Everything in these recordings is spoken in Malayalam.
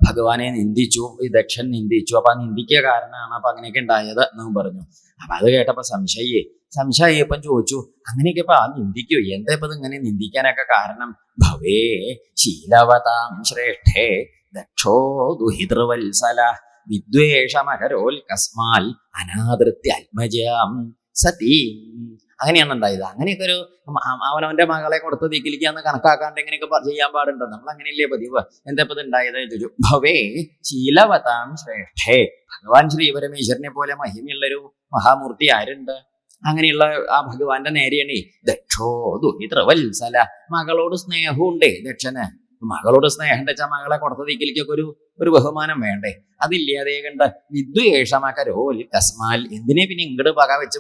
ഭഗവാനെ നിന്ദിച്ചു, ഈ ദക്ഷൻ നിന്ദിച്ചു. അപ്പൊ ആ നിന്ദിക്കുക കാരണമാണ് അപ്പൊ അങ്ങനെയൊക്കെ ഉണ്ടായത് എന്നും പറഞ്ഞു. അപ്പൊ അത് കേട്ടപ്പോ സംശയപ്പം ചോദിച്ചു, അങ്ങനെയൊക്കെ ഇപ്പൊ ആ നിന്ദിക്കോ, എന്താ ഇപ്പൊ ഇങ്ങനെ നിന്ദിക്കാനൊക്കെ കാരണം? ഭവേ ശീലവതാം ശ്രേഷ്ഠേ ദക്ഷോ ദുഹിതൃവത്സല വിദ്വേഷമകരോൽകസ്മാൽ അനാദൃത്യാത്മജാം സതീ. അങ്ങനെയാണ് ഉണ്ടായത്. അങ്ങനെയൊക്കെ ഒരു അവനവന്റെ മകളെ കൊടുത്ത് തീക്കിലിക്കാന്ന് കണക്കാക്കാണ്ട് എങ്ങനെയൊക്കെ ചെയ്യാൻ പാടുണ്ടോ? നമ്മൾ അങ്ങനെയല്ലേ പതിവ്. എന്താ ഇപ്പൊ ഉണ്ടായത് ചോദിച്ചു. ഭവേ ശീലവതാം ശ്രേഷ്ഠേ, ഭഗവാൻ ശ്രീ പരമേശ്വരനെ പോലെ മഹിമയുള്ളൊരു മഹാമൂർത്തി ആരുണ്ട്? അങ്ങനെയുള്ള ആ ഭഗവാന്റെ നേരെയാണ് ദക്ഷോ ദുഹിതൃവത്സല. മകളോട് സ്നേഹമുണ്ടേ ദക്ഷന്. മകളോട് സ്നേഹം വെച്ചാൽ മകളെ കൊടുത്ത തീക്കിലേക്കൊക്കെ ഒരു ബഹുമാനം വേണ്ടേ? അതില്ലാതെ കണ്ട് വിദ്വേഷമകരോൽ കസ്മാൽ. എന്തിനെ പിന്നെ ഇങ്ങോട്ട് പക വെച്ച്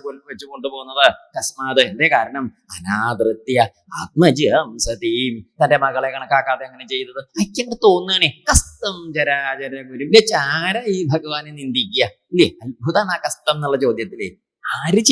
കൊണ്ടുപോകുന്നത്? കസ്മാത് എന്തേ കാരണം? അനാദൃത്യ ആത്മജം സതീം. തന്റെ മകളെ കണക്കാക്കാതെ അങ്ങനെ ചെയ്തത് അയക്കങ്ങോട്ട് തോന്നുകയാണേ. കസ്തം ജരാജര ഗുരു. ചാര ഈ ഭഗവാനെ നിന്ദിക്കുക ഇല്ലേ? അത്ഭുതമാണ് ആ കസ്തം എന്നുള്ള ചോദ്യത്തില്. ആരും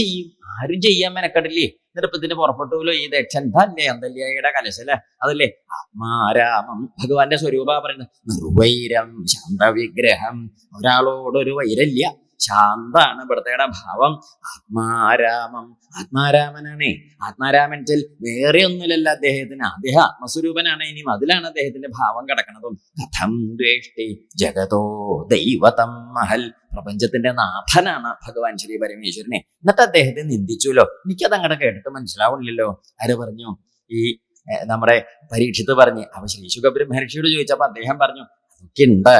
ചെയ്യാൻ മെനക്കെടില്ലേ? എന്നിട്ട് ഇതിന് പുറപ്പെട്ടുല്ലോ ഈ ദക്ഷൻ. തല്ലേ അന്തല്യയുടെ കലശല് അതല്ലേ ആത്മാരാമം. ഭഗവാന്റെ സ്വരൂപ പറയുന്നത് നിർവൈരം ശാന്തവിഗ്രഹം. ഒരാളോടൊരു വൈരല്യ, ശാന്താണ് ഇവിടുത്തെ ഭാവം. ആത്മാരാമം, ആത്മാരാമനാണേ. ആത്മാരാമൻ ചെൽ വേറെ ഒന്നുമില്ലല്ലോ അദ്ദേഹത്തിന്. അദ്ദേഹം ആത്മസ്വരൂപനാണ്. ഇനിയും അതിലാണ് അദ്ദേഹത്തിന്റെ ഭാവം കിടക്കുന്നതും. കഥം ദ്വേഷ്ടി ജഗതോ ദൈവതം മഹൽ. പ്രപഞ്ചത്തിന്റെ നാഥനാണ് ഭഗവാൻ ശ്രീ പരമേശ്വരനെ. എന്നിട്ട് അദ്ദേഹത്തെ നിന്ദിച്ചുല്ലോ. എനിക്കത് അങ്ങോട്ട് കേട്ടിട്ട് മനസ്സിലാവുന്നില്ലല്ലോ. ആര് പറഞ്ഞു? ഈ നമ്മുടെ പരീക്ഷിത്ത് പറഞ്ഞ്. അപ്പൊ ശ്രീ ശുഖബ്രഹ്മർഷിയോട് ചോദിച്ചപ്പോ അദ്ദേഹം പറഞ്ഞു അതൊക്കെ ഉണ്ട്.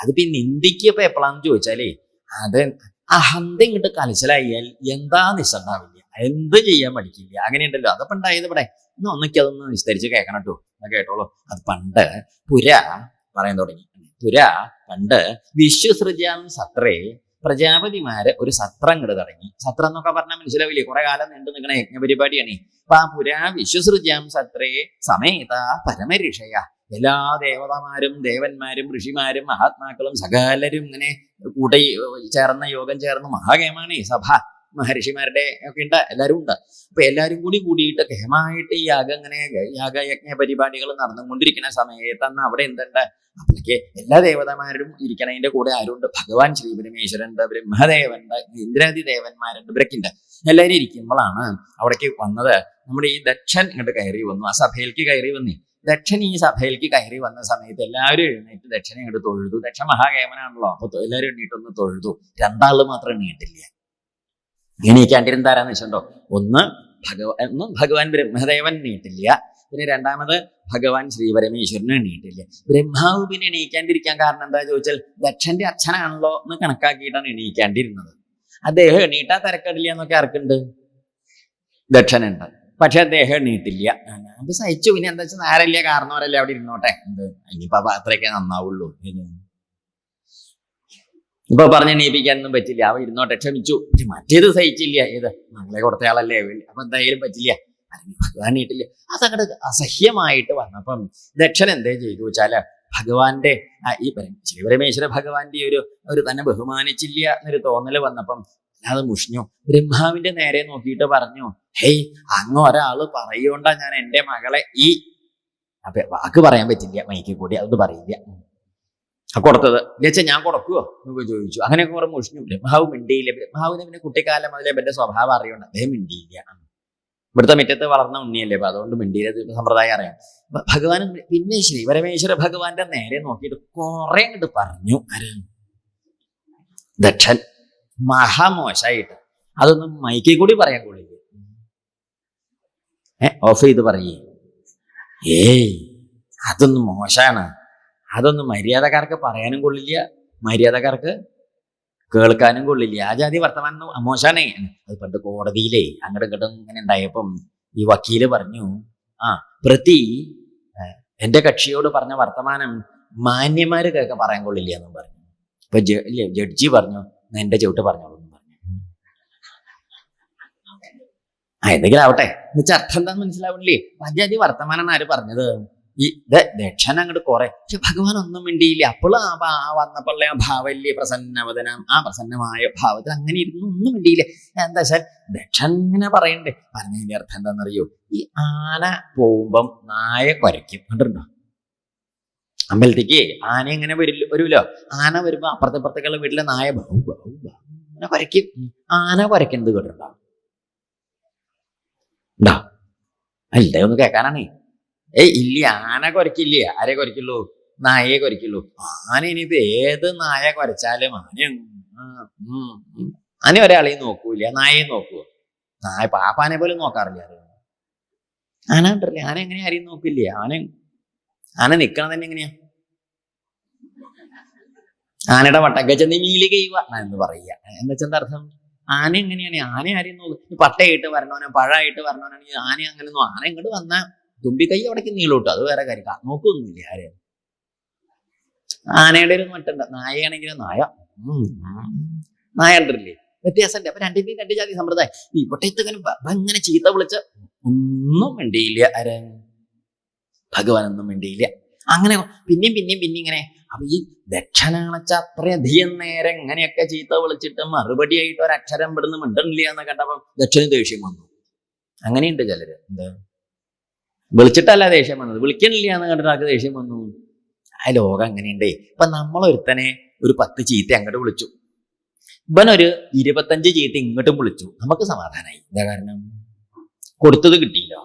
അതിപ്പോ ഈ നിന്ദിക്കപ്പോ എപ്പോഴാന്ന് ചോദിച്ചാലേ, അത് അഹന്ത ഇങ്ങോട്ട് കലശലായാൽ എന്താ നിശ്ചണ്ടാവില്ല, എന്ത് ചെയ്യാൻ പഠിക്കില്ല. അങ്ങനെയുണ്ടല്ലോ. അതപ്പോ ഉണ്ടായത് ഇവിടെ. ഒന്നൊക്കെ അതൊന്ന് വിസ്തരിച്ച് കേൾക്കണം കേട്ടോ. കേട്ടോളൂ. അത് പണ്ട് പറയാൻ തുടങ്ങി. പണ്ട് വിശ്വസൃജാം സത്രേ പ്രജാപതിമാര് ഒരു സത്രം ഇങ്ങോട്ട് തുടങ്ങി. സത്രം എന്നൊക്കെ പറഞ്ഞാൽ മനസ്സിലാവില്ലേ? കുറെ കാലം നീണ്ടു നിൽക്കണ യജ്ഞപരിപാടിയാണ്. അപ്പൊ ആ വിശ്വസൃജാം സത്രേ സമേത പരമഋഷയ. എല്ലാ ദേവതമാരും ദേവന്മാരും ഋഷിമാരും മഹാത്മാക്കളും സകലരും ഇങ്ങനെ യോഗം ചേർന്ന് മഹാകേമാണ് ഈ സഭ. മഹർഷിമാരുടെ ഒക്കെ ഉണ്ട്, എല്ലാവരും ഉണ്ട്. അപ്പൊ എല്ലാവരും കൂടിയിട്ട് കേമായിട്ട് ഈ യാഗയജ്ഞ പരിപാടികൾ നടന്നുകൊണ്ടിരിക്കുന്ന സമയത്ത് അന്ന് അവിടെ എന്തുണ്ട്? അപ്പോഴേക്ക് എല്ലാ ദേവതമാരും ഇരിക്കണതിന്റെ കൂടെ ആരുണ്ട്? ഭഗവാൻ ശ്രീ പരമേശ്വരനുണ്ട്, ബ്രഹ്മദേവനുണ്ട്, ഇന്ദ്രാദി ദേവന്മാരുണ്ട്, ഇവരൊക്കെയുണ്ട്. എല്ലാവരും ഇരിക്കുമ്പോഴാണ് അവിടേക്ക് വന്നത് നമ്മുടെ ഈ ദക്ഷൻ ഇങ്ങോട്ട് കയറി വന്നു. ആ സഭയിലേക്ക് കയറി വന്നേ. ദക്ഷൻ ഈ സഭയിലേക്ക് കയറി വന്ന സമയത്ത് എല്ലാവരും എഴുന്നേറ്റ് ദക്ഷനെ ഇങ്ങോട്ട് തൊഴുതു. ദക്ഷ മഹാകേമനാണല്ലോ. അപ്പൊ എല്ലാവരും എണ്ണീട്ടൊന്ന് തൊഴുതു. രണ്ടാള് മാത്രം എണ്ണീട്ടില്ല. എണീക്കാണ്ടിരുന്നാരാന്ന് വെച്ചിട്ടുണ്ടോ? ഒന്ന് ഭഗവാൻ ബ്രഹ്മദേവൻ എണീട്ടില്ല. പിന്നെ രണ്ടാമത് ഭഗവാൻ ശ്രീ പരമേശ്വരനും എണീട്ടില്ല. ബ്രഹ്മാവ് പിന്നെ എണീക്കാണ്ടിരിക്കാൻ കാരണം എന്താ ചോദിച്ചാൽ ദക്ഷന്റെ അച്ഛനാണല്ലോ എന്ന് കണക്കാക്കിയിട്ടാണ് എണീക്കാണ്ടിരുന്നത്. അദ്ദേഹം എണീട്ടാ തിരക്കടില്ല എന്നൊക്കെ ആർക്കുണ്ട്? ദക്ഷനുണ്ട്. പക്ഷെ അദ്ദേഹം എണീട്ടില്ല. അത് സഹിച്ചു. പിന്നെ എന്താ വെച്ചാൽ ആരല്ലേ കാരണവരല്ലേ അവിടെ ഇരുന്നോട്ടെ. ഇനിയിപ്പോ അത്രയൊക്കെ നന്നാവുള്ളൂ. ഇപ്പൊ പറഞ്ഞ് എണീപ്പിക്കാനൊന്നും പറ്റില്ല. അവ ഇരുന്നോട്ടെ, ക്ഷമിച്ചു. പക്ഷെ മറ്റേത് സഹിച്ചില്ല. ഏത് നമ്മളെ കൊടുത്തയാളല്ലേ. അപ്പൊ എന്തായാലും പറ്റില്ല. ഭഗവാൻ നീട്ടില്ല. അതങ്ങട് അസഹ്യമായിട്ട് വന്നപ്പം ദക്ഷൻ എന്തേ ചെയ്തു വെച്ചാല് ഭഗവാന്റെ ഈ ശ്രീ പരമേശ്വര ഭഗവാന്റെ ഒരു തന്നെ ബഹുമാനിച്ചില്ല എന്നൊരു തോന്നല് വന്നപ്പം അത് മുഷിഞ്ഞു. ബ്രഹ്മാവിന്റെ നേരെ നോക്കിയിട്ട് പറഞ്ഞു, ഹേയ്, അങ്ങ് ഒരാള് പറയുകൊണ്ടാ ഞാൻ എന്റെ മകളെ അപ്പൊ വാക്ക് പറയാൻ പറ്റില്ല മൈക്കിൽ കൂടി, അതൊന്നും പറയില്ല. കൊടുത്തത് വെച്ചാൽ ഞാൻ കൊടുക്കുവോ എന്നൊക്കെ ചോദിച്ചു. അങ്ങനെയൊക്കെ കുറെ മുഷിഞ്ഞു. ബ്രഹ്മാവ് മിണ്ടിയില്ല. ബ്രഹ്മാവിന് പിന്നെ കുട്ടിക്കാലം മുതലേ എന്റെ സ്വഭാവം അറിയണ്ട. അദ്ദേഹം മിണ്ടിയില്ല. ഇവിടുത്തെ മുറ്റത്ത് വളർന്ന ഉണ്ണിയല്ലേ, അപ്പൊ അതുകൊണ്ട് മിണ്ടിയത് സമ്പ്രദായം അറിയാം. ഭഗവാൻ പിന്നെ ശ്രീ പരമേശ്വര ഭഗവാന്റെ നേരെ നോക്കിയിട്ട് കുറെ അങ്ങോട്ട് പറഞ്ഞു. ദക്ഷൻ മഹാമോശമായിട്ട്. അതൊന്നും മൈക്കിൽ കൂടി പറയാൻ കൊള്ളില്ല. ഓഫ് ചെയ്ത് പറയേ. അതൊന്നും മോശമാണ്. അതൊന്നും മര്യാദക്കാർക്ക് പറയാനും കൊള്ളില്ല, മര്യാദക്കാർക്ക് കേൾക്കാനും കൊള്ളില്ല. ആ ജാതി വർത്തമാനം മോശാണേ. അത് പണ്ട് കോടതിയിലേ അങ്ങോട്ടും ഇങ്ങോട്ടും ഇങ്ങനെ ഉണ്ടായപ്പം ഈ വക്കീല് പറഞ്ഞു, പ്രതി എന്റെ കക്ഷിയോട് പറഞ്ഞ വർത്തമാനം മാന്യന്മാര് കേൾക്കാൻ പറയാൻ കൊള്ളില്ല എന്നും പറഞ്ഞു. ഇപ്പൊ ജഡ്ജി പറഞ്ഞു, എന്റെ ചവിട്ട് പറഞ്ഞോളൂ എന്ന് പറഞ്ഞു. എന്തെങ്കിലും ആവട്ടെ എന്നുവെച്ചാൽ അർത്ഥം എന്താന്ന് മനസ്സിലാവണില്ലേ? പഞ്ചാതി വർത്തമാനാണ് ആര് പറഞ്ഞത്? ഈ ദക്ഷൻ അങ്ങോട്ട് കുറെ. പക്ഷെ ഭഗവാൻ ഒന്നും മിണ്ടിയില്ല. അപ്പോഴും വന്നപ്പോൾ ആ ഭാവല്യ പ്രസന്നവദനം, ആ പ്രസന്നമായ ഭാവത്തിൽ അങ്ങനെ ഇരുന്ന് ഒന്നും മിണ്ടിയില്ല. എന്താ വെച്ചാൽ ദക്ഷൻ ഇങ്ങനെ പറയണ്ടേ. പറഞ്ഞതിന്റെ അർത്ഥം എന്താണെന്നറിയോ? ഈ ആന പോകുമ്പം നായ കുരയ്ക്കും, കണ്ടിട്ടുണ്ടോ? അമ്പലത്തേക്ക് ആന എങ്ങനെ വരുമല്ലോ. ആന വരുമ്പോ അപ്പുറത്തേക്കുള്ള വീട്ടിലെ നായ ബഹു ബഹു ബഹു അങ്ങനെ കുരയ്ക്കും. ആന കുരയ്ക്കുന്നത് കേട്ടിട്ടുണ്ടോ? ഉണ്ടാ അല്ല, ഒന്ന് കേൾക്കാനാണേ. ഇല്ല, ആന കുരയ്ക്കില്ലേ. ആരെ കുരയ്ക്കുള്ളൂ? നായയെ കുരയ്ക്കുള്ളൂ. ആന ഇനിയിപ്പോ ഏത് നായ കുരച്ചാലും ആന ഒരാളെയും നോക്കൂല, നായയും നോക്കുവോ? നായ പാപ്പാനെ പോലും നോക്കാറില്ല. ആന ഉണ്ടല്ലേ, ആന എങ്ങനെ ആരെയും നോക്കില്ലേ? ആന നിക്കണം തന്നെ എങ്ങനെയാ? ആനയുടെ വട്ടക്ക ചെന്ന് മീലി കൈവ എന്ന് പറയുക. എന്ന് വെച്ചെന്താ അർത്ഥം? ആന എങ്ങനെയാണ്? ആന ആരെയും നോക്കും. പട്ടയിട്ട് വരണവനോ പഴമായിട്ട് വരണവനാണെങ്കിൽ ആന അങ്ങനെ ആന ഇങ്ങോട്ട് വന്നാൽ തുമ്പിക്കൈ അവിടേക്ക് നീളോട്ടു, അത് വേറെ കാര്യം. നോക്കൊന്നുമില്ല ആരെയും. ആനയുടെ ഒരു മട്ടുണ്ട്. നായയാണെങ്കിലും നായ ഉണ്ടല്ലേ, വ്യത്യാസമുണ്ട്. അപ്പൊ രണ്ടിന്റെയും രണ്ട് ജാതി സമ്പ്രദായം. ഇവിടെ ഇങ്ങനെ ചീത്ത വിളിച്ച് ഒന്നും മിണ്ടിയില്ല. ആരെ? ഭഗവാനൊന്നും മിണ്ടിയില്ല. അങ്ങനെ പിന്നെയും ഇങ്ങനെ. അപ്പൊ ഈ ദക്ഷനാണച്ച അത്രയധികം നേരം ഇങ്ങനെയൊക്കെ ചീത്ത വിളിച്ചിട്ട് മറുപടിയായിട്ട് ഒരക്ഷരം ഇവിടുന്ന് മിണ്ടണില്ല എന്ന് കണ്ടപ്പോ ദക്ഷന് ദേഷ്യം വന്നു. അങ്ങനെയുണ്ട് ചിലര്. എന്താ വിളിച്ചിട്ടല്ല ദേഷ്യം വന്നത്, വിളിക്കണില്ല എന്ന് കണ്ടിട്ട് ആൾക്ക് ദേഷ്യം വന്നു. ആ ലോകം അങ്ങനെയുണ്ടേ. ഇപ്പൊ നമ്മളൊരുത്തനെ ഒരു 10 ചീത്ത അങ്ങോട്ട് വിളിച്ചു, ഇവനൊരു 25 ചീത്ത ഇങ്ങോട്ടും വിളിച്ചു, നമുക്ക് സമാധാനമായി. എന്താ കാരണം? കൊടുത്തത് കിട്ടിയില്ലോ.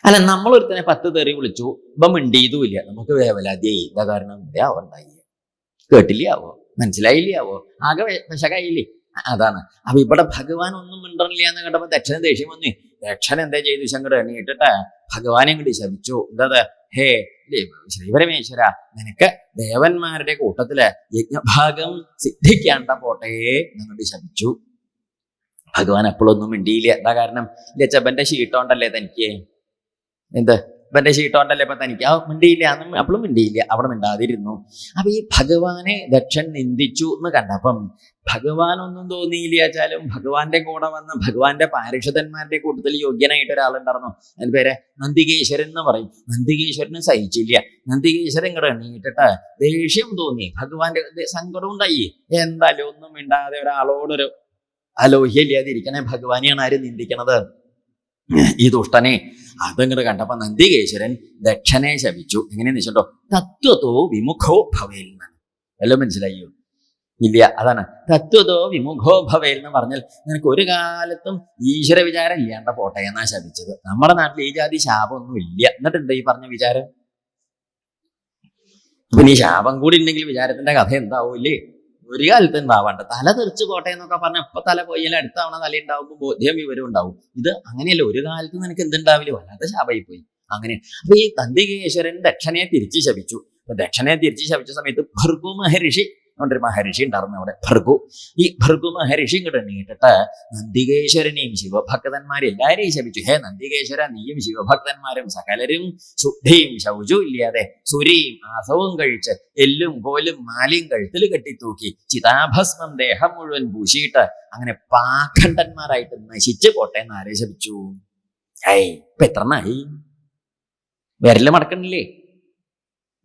അല്ല, നമ്മളൊരുത്തനെ 10 തെറി വിളിച്ചു, ഇപ്പം മിണ്ടിയതുമില്ല, നമുക്ക് വേവലാതിയായി. എന്താ കാരണം? ഉണ്ടായി, കേട്ടില്ലാവോ, മനസ്സിലായില്ലാവോ, ആകെ വിശകായില്ലേ? അതാണ്. അപ്പൊ ഇവിടെ ഭഗവാൻ ഒന്നും മിണ്ടണില്ല എന്ന് കണ്ടപ്പോ ദക്ഷന് ദേഷ്യം വന്നു. ദക്ഷൻ എന്താ ചെയ്തു? ശങ്കർ എണ്ണിയിട്ടിട്ട് ഭഗവാനെ കൂടി ശപിച്ചു. എന്താ? ഹേ ശ്രീപരമേശ്വര, നിനക്ക് ദേവന്മാരുടെ കൂട്ടത്തില് യജ്ഞഭാഗം സിദ്ധിക്കാണ്ട പോട്ടെ എന്നങ്ങോട്ട് ശപിച്ചു. ഭഗവാൻ അപ്പോഴൊന്നും മിണ്ടിയില്ല. എന്താ കാരണം? ലച്ചപ്പന്റെ ഷീട്ടോണ്ടല്ലേ തനിക്ക്, എന്ത് ഇവന്റെ ഷീട്ടോണ്ടല്ലേ ഇപ്പൊ തനിക്ക് മിണ്ടിയില്ല. അപ്പോഴും മിണ്ടിയില്ല, അവിടെ മിണ്ടാതിരുന്നു. അപ്പൊ ഈ ഭഗവാനെ ദക്ഷൻ നിന്ദിച്ചു എന്ന് കണ്ടപ്പം ഭഗവാനൊന്നും തോന്നിയില്ല വെച്ചാലും ഭഗവാന്റെ കൂടെ വന്ന് ഭഗവാന്റെ പാരിഷതന്മാരുടെ കൂട്ടത്തിൽ യോഗ്യനായിട്ട് ഒരാളുണ്ടായിരുന്നു. അതിന് പേര് നന്ദികേശ്വരൻ എന്ന് പറയും. നന്ദികേശ്വരന് സഹിച്ചില്ല. നന്ദികേശ്വരൻ ഇങ്ങോട്ട് എണ്ണീട്ടിട്ട് ദേഷ്യം തോന്നി, ഭഗവാന്റെ സങ്കടം ഉണ്ടായി. എന്തായാലും ഒന്നും മിണ്ടാതെ ഒരാളോടൊരു അലോഹ്യമില്ലാതിരിക്കണേ ഭഗവാനെയാണ് ആര് നിന്ദിക്കണത്? ഈ ദുഷ്ടനെ. അതങ്ങോട്ട് കണ്ടപ്പോ നന്ദികേശ്വരൻ ദക്ഷനെ ശപിച്ചു. എങ്ങനെയെന്ന് വെച്ചിട്ടോ, തത്വത്തോ വിമുഖോ ഭവേൽ എന്നാണ്. എല്ലാം മനസ്സിലായോ? ഇല്ല, അതാണ് തത്വതോ വിമുഖോ ഭവേൽ എന്ന് പറഞ്ഞാൽ നിനക്ക് ഒരു കാലത്തും ഈശ്വര വിചാരം ഇല്ലാണ്ട പോട്ടെ എന്നാ ശപിച്ചത്. നമ്മുടെ നാട്ടിൽ ഈ ജാതി ശാപമൊന്നും ഇല്ല. എന്നിട്ടുണ്ട് ഈ പറഞ്ഞ വിചാരം. പിന്നെ ഈ ശാപം കൂടി ഉണ്ടെങ്കിൽ വിചാരത്തിന്റെ കഥ എന്താവൂല്ലേ? ഒരു കാലത്ത് ഉണ്ടാവാണ്ട്. തല തെറിച്ച് പോട്ടെ എന്നൊക്കെ പറഞ്ഞ ഇപ്പൊ തല പോയാൽ അടുത്ത തവണ തല ഉണ്ടാവുമ്പോൾ ബോധ്യം വിവരം ഉണ്ടാവും. ഇത് അങ്ങനെയല്ല, ഒരു കാലത്ത് നിനക്ക് എന്തുണ്ടാവില്ല, വല്ലാത്ത ശാപമായി പോയി. അങ്ങനെ അപ്പൊ ഈ നന്ദികേശ്വരൻ ദക്ഷനെ തിരിച്ച് ശപിച്ചു. അപ്പൊ ദക്ഷനെ തിരിച്ച് ശപിച്ച സമയത്ത് ഭൃഗു മഹർഷി ഒരു മഹർഷി ഉണ്ടായിരുന്നു അവിടെ, ഭൃഗു. ഈ ഭൃഗു മഹർഷി ഇങ്ങോട്ട് എണ്ണീട്ടിട്ട് നന്ദികേശ്വരനെയും ശിവഭക്തന്മാരെ എല്ലാരെയും ശപിച്ചു. ഹേ നന്ദികേശ്വര, നീയും ശിവഭക്തന്മാരും സകലരും ശുദ്ധിയും ശൗചവും ഇല്ലാതെ സുരയും ആസവും കഴിച്ച് എല്ലും കോലും മാലയും കഴുത്തിൽ കെട്ടിത്തൂക്കി ചിതാഭസ്മം ദേഹം മുഴുവൻ പൂശിയിട്ട് അങ്ങനെ പാഖണ്ഡന്മാരായിട്ട് നശിച്ചു പോട്ടെ എന്ന് ആരെ ശപിച്ചു? ഇപ്പൊ എത്രണ്ണായി? വിരല് മടക്കണില്ലേ?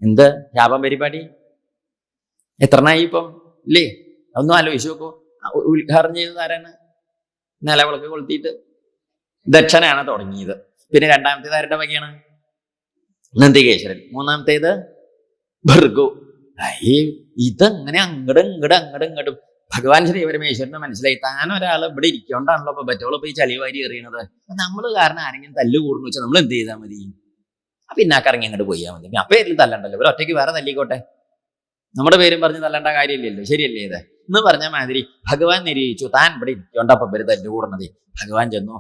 എന്ത് ശാപം പരിപാടി? എത്രണ്ണായി ഇപ്പം ഇല്ലേ? ഒന്നും ആലോചിച്ച് നോക്കൂ. ഉദ്ഘാടനം ചെയ്തത് ആരാണ്? നിലവിളക്ക് കൊളുത്തിയിട്ട് ദക്ഷനാണ് തുടങ്ങിയത്. പിന്നെ രണ്ടാമത്തേത് ആരുടെ വകയാണ്? നന്ദികേശ്വരൻ. മൂന്നാമത്തേത് ഭൃഗു. ഇതങ്ങനെ അങ്ങടും ഭഗവാൻ ശ്രീപരമേശ്വരന് മനസ്സിലായി, താൻ ഒരാൾ ഇവിടെ ഇരിക്കൊണ്ടാണല്ലോ ഇപ്പൊ പറ്റോളൂ ഇപ്പൊ ഈ ചളിവാരി എറിയണത്. നമ്മൾ കാരണം ആരെങ്കിലും തല്ല് കൂടുന്നു വെച്ചാൽ നമ്മൾ എന്ത് ചെയ്താൽ മതി? പിന്നെ ആ കറങ്ങി അങ്ങോട്ട് പോയാൽ മതി. ആ പേരിൽ തല്ലണ്ടല്ലോ, ഇവർ ഒറ്റയ്ക്ക് വേറെ തല്ലിക്കോട്ടെ, നമ്മുടെ പേരും പറഞ്ഞ് തല്ലേണ്ട കാര്യമില്ലല്ലോ. ശരിയല്ലേ ഇത്? എന്ന് പറഞ്ഞ മാതിരി ഭഗവാൻ നിരീക്ഷിച്ചു, താൻ ഇവിടെ ഇരിക്കൊണ്ടപ്പം ഇവര് തല്ലുകൂടുന്നത്. ഭഗവാൻ ചെന്നു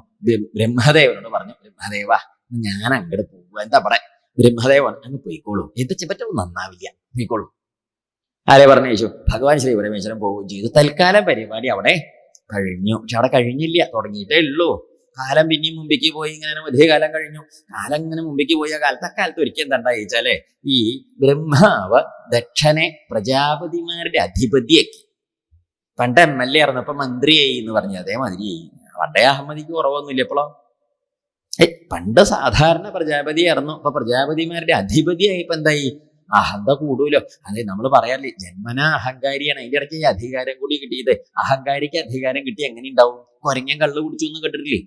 ബ്രഹ്മദേവനോട് പറഞ്ഞു, ബ്രഹ്മദേവ ഞാൻ അങ്ങോട്ട് പോവുക. എന്താ പറയാ? ബ്രഹ്മദേവൻ അങ്ങ് പോയിക്കോളൂ, എന്തിച്ചു പറ്റും നന്നാവില്ല, പോയിക്കോളൂ. ആരെ പറഞ്ഞു ചോദിച്ചു? ഭഗവാൻ ശ്രീ പരമേശ്വരൻ പോവുകയും ചെയ്തു. തൽക്കാലം പരിപാടി അവിടെ കഴിഞ്ഞു. പക്ഷെ അവിടെ കഴിഞ്ഞില്ല, തുടങ്ങിയിട്ടേ ഉള്ളൂ. കാലം പിന്നെയും മുമ്പിക്ക് പോയി, ഇങ്ങനെ വലിയ കാലം കഴിഞ്ഞു. കാലം ഇങ്ങനെ മുമ്പിക്ക് പോയ അക്കാലത്ത് ഒരിക്കലും എന്താ ചോദിച്ചാലേ, ഈ ബ്രഹ്മാവ് ദക്ഷനെ പ്രജാപതിമാരുടെ അധിപതിയാക്കി. പണ്ട് MLA ആയിരുന്നു, ഇപ്പൊ മന്ത്രിയായി എന്ന് പറഞ്ഞു. അതേമാതിരി പണ്ടേ അഹമ്മദിക്ക് കുറവൊന്നുമില്ല. എപ്പോഴോ പണ്ട് സാധാരണ പ്രജാപതി ആയിരുന്നു, ഇപ്പൊ പ്രജാപതിമാരുടെ അധിപതിയായി. ഇപ്പൊ എന്തായി? അഹന്ത കൂടൂലോ. അതെ, നമ്മൾ പറയാറില്ലേ, ജന്മനാ അഹങ്കാരിയാണ്. അതിന്റെ ഇടയ്ക്ക് ഈ അധികാരം കൂടി കിട്ടിയത്. അഹങ്കാരിക്ക് അധികാരം കിട്ടി എങ്ങനെ ഉണ്ടാവും? കൊരങ്ങൻ കള്ളു കുടിച്ചു എന്ന് കേട്ടിട്ടില്ലേ?